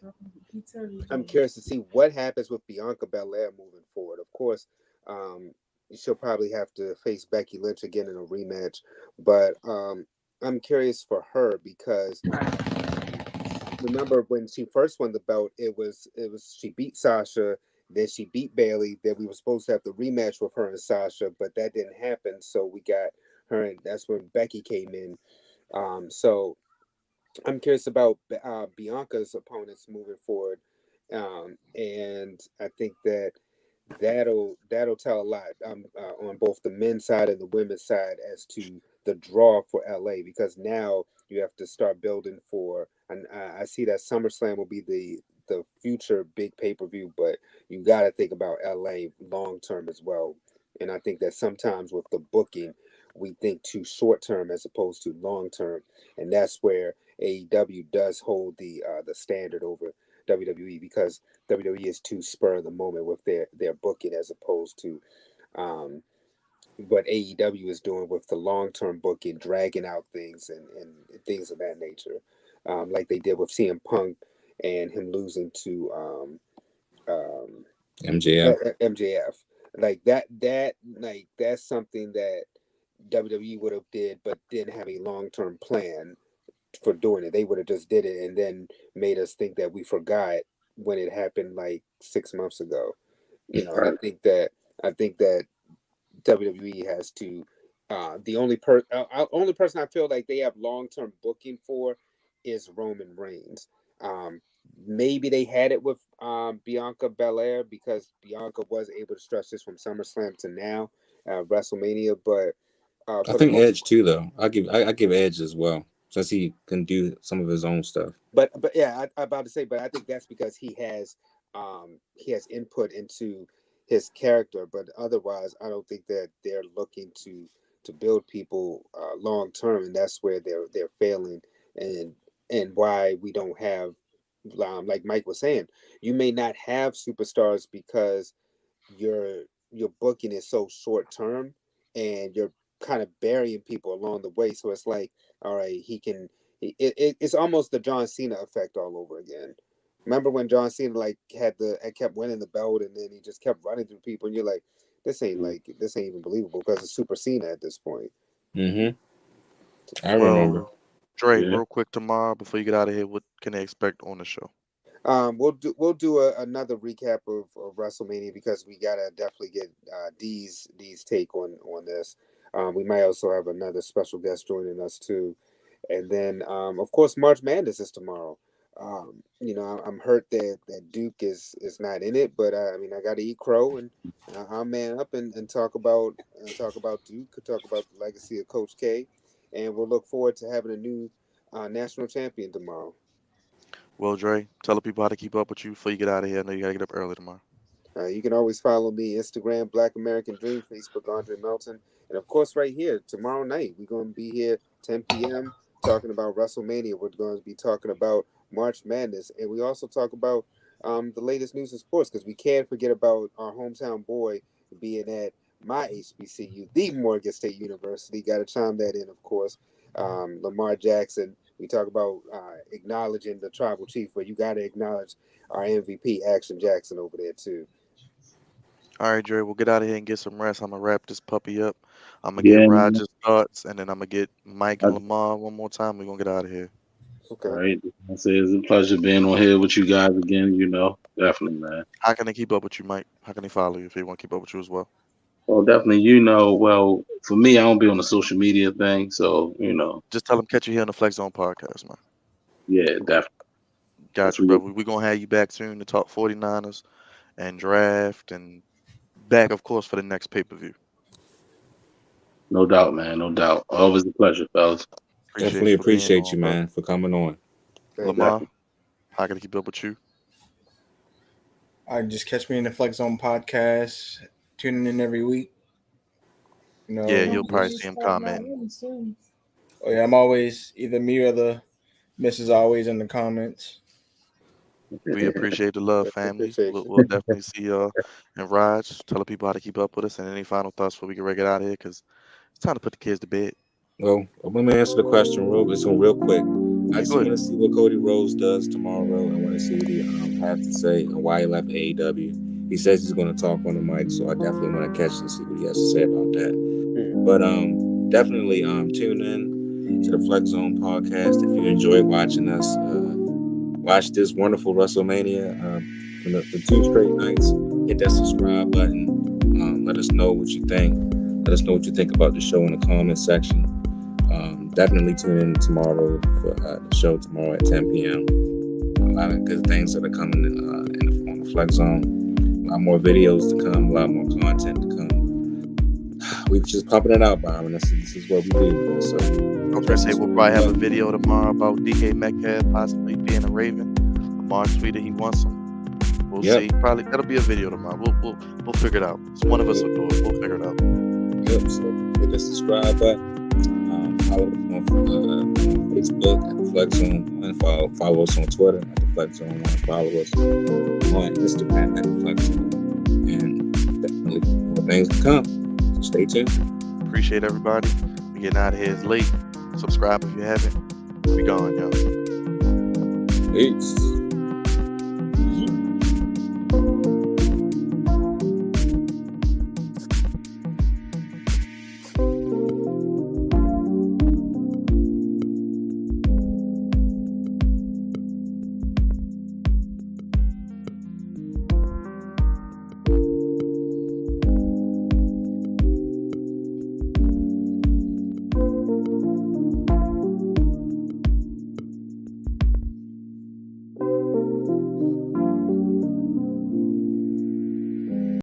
S2: I'm curious to see what happens with Bianca Belair moving forward. Of course, um, she'll probably have to face Becky Lynch again in a rematch, but I'm curious for her because remember when she first won the belt, it was she beat Sasha, then she beat Bailey. Then we were supposed to have the rematch with her and Sasha, but that didn't happen. So we got her, and that's when Becky came in. So I'm curious about Bianca's opponents moving forward, and I think that'll tell a lot on both the men's side and the women's side as to the draw for LA because now you have to start building for. And I see that SummerSlam will be the future big pay per view, but you got to think about LA long term as well. And I think that sometimes with the booking, we think too short term as opposed to long term, and that's where AEW does hold the standard over WWE because WWE is too spur of the moment with their booking as opposed to um, what AEW is doing with the long term booking, dragging out things and things of that nature, like they did with CM Punk and him losing to um,
S7: MJF.
S2: MJF. Like that's something that WWE would have did, but didn't have a long term plan for doing it. They would have just did it and then made us think that we forgot when it happened like 6 months ago. And
S6: Right.
S2: I think that WWE has to. Only person I feel like they have long term booking for is Roman Reigns. Um, Maybe they had it with Bianca Belair because Bianca was able to stretch this from SummerSlam to now, WrestleMania. But
S7: I
S2: for the
S7: think
S2: most
S7: Edge too, though. I give Edge as well, since he can do some of his own stuff.
S2: but yeah, I'm about to say, but I think that's because he has input into his character. But otherwise, I don't think that they're looking to build people long term, and that's where they're failing, and why we don't have, like Mike was saying, you may not have superstars because your your booking is so short term, and you're kind of burying people along the way. So it's like, all right, he can. It's almost the John Cena effect all over again. Remember when John Cena like had kept winning the belt, and then he just kept running through people, and you're like, this ain't even believable because it's Super Cena at this point.
S7: Mm-hmm. I remember.
S1: Well, Dre,
S6: Yeah.
S1: real quick tomorrow before you get out of here, what can they expect on the show?
S2: We'll do another recap of WrestleMania because we gotta definitely get D's take on this. We might also have another special guest joining us too, and then of course March Madness is tomorrow. I'm hurt that Duke is not in it, but I mean I got to eat crow, and I'll man up and talk about Duke, talk about the legacy of Coach K, and we'll look forward to having a new national champion tomorrow.
S1: Well, Dre, tell the people how to keep up with you before you get out of here. I know you gotta get up early tomorrow.
S2: You can always follow me Instagram, Black American Dream, Facebook, Andre Melton, and of course, right here tomorrow night we're going to be here 10 p.m. talking about WrestleMania. We're going to be talking about March Madness, and we also talk about the latest news in sports because we can't forget about our hometown boy being at my HBCU, the Morgan State University. Got to chime that in, of course. Lamar Jackson. We talk about acknowledging the tribal chief, but you got to acknowledge our MVP, Action Jackson, over there too.
S1: All right, Dre, we'll get out of here and get some rest. I'm gonna wrap this puppy up. I'm gonna get
S6: Yeah.
S1: Roger's thoughts, and then I'm gonna get Mike
S6: I,
S1: and Lamar one more time. We're gonna get out of here.
S2: Okay.
S6: all right. I say it's a pleasure being on here with you guys again. Definitely, man.
S1: How can they keep up with you, Mike? How can they follow you if they want to keep up with you as well?
S6: Well, definitely, well, for me, I don't be on the social media thing, so
S1: Just tell them catch you here on the Flex Zone podcast, man.
S6: yeah, definitely.
S1: Got you, brother. We're gonna have you back soon to talk 49ers and draft and back, of course, for the next pay-per-view.
S6: No doubt, man. No doubt. Always a pleasure, fellas.
S7: Definitely
S1: You for being
S7: appreciate you,
S1: on, bro.
S7: man, for coming on.
S1: Lamar, how can I keep up with you?
S4: I just catch me in the Flex Zone podcast, tuning in every week.
S1: Yeah, you'll probably see him comment.
S4: Oh yeah, I'm always either me or the missus always in the comments.
S1: We appreciate the love, family.
S2: Appreciate you.
S1: We'll definitely see y'all. And Raj, tell the people how to keep up with us and any final thoughts before we can get out of here because it's time to put the kids to bed.
S7: Well, I'm gonna answer the question real quick. I just
S1: Go ahead.
S7: want to see what Cody Rhodes does tomorrow. I want to see what he has to say and why he left AEW. He says he's going to talk on the mic, so I definitely want to catch and see what he has to say about that. But definitely tune in to the Flex Zone podcast if you enjoyed watching us. Watch this wonderful WrestleMania for 2 straight nights. Hit that subscribe button. Let us know what you think. Let us know what you think about the show in the comment section. Definitely tune in tomorrow for the show tomorrow at 10 p.m. A lot of good things that are coming on the Flex Zone. A lot more videos to come. A lot more content to come. We just pumping it out, Byron. This is what we do. Man. So
S1: I was gonna say we'll probably have a video tomorrow about DK Metcalf possibly being a Raven. Lamar tweeted he wants him. We'll see. Probably that'll be a video tomorrow. We'll figure it out. So one of us will do it. We'll figure it out.
S7: Yep. So hit the subscribe button. Follow us on Facebook at the Flex Zone 1. Follow us on Twitter at the Flex Zone 1. Follow us on Instagram at the Flex Zone. And definitely more things to come. So stay tuned.
S1: Appreciate everybody. We getting out of here. It's late. Subscribe if you haven't. We gone, y'all.
S7: Peace.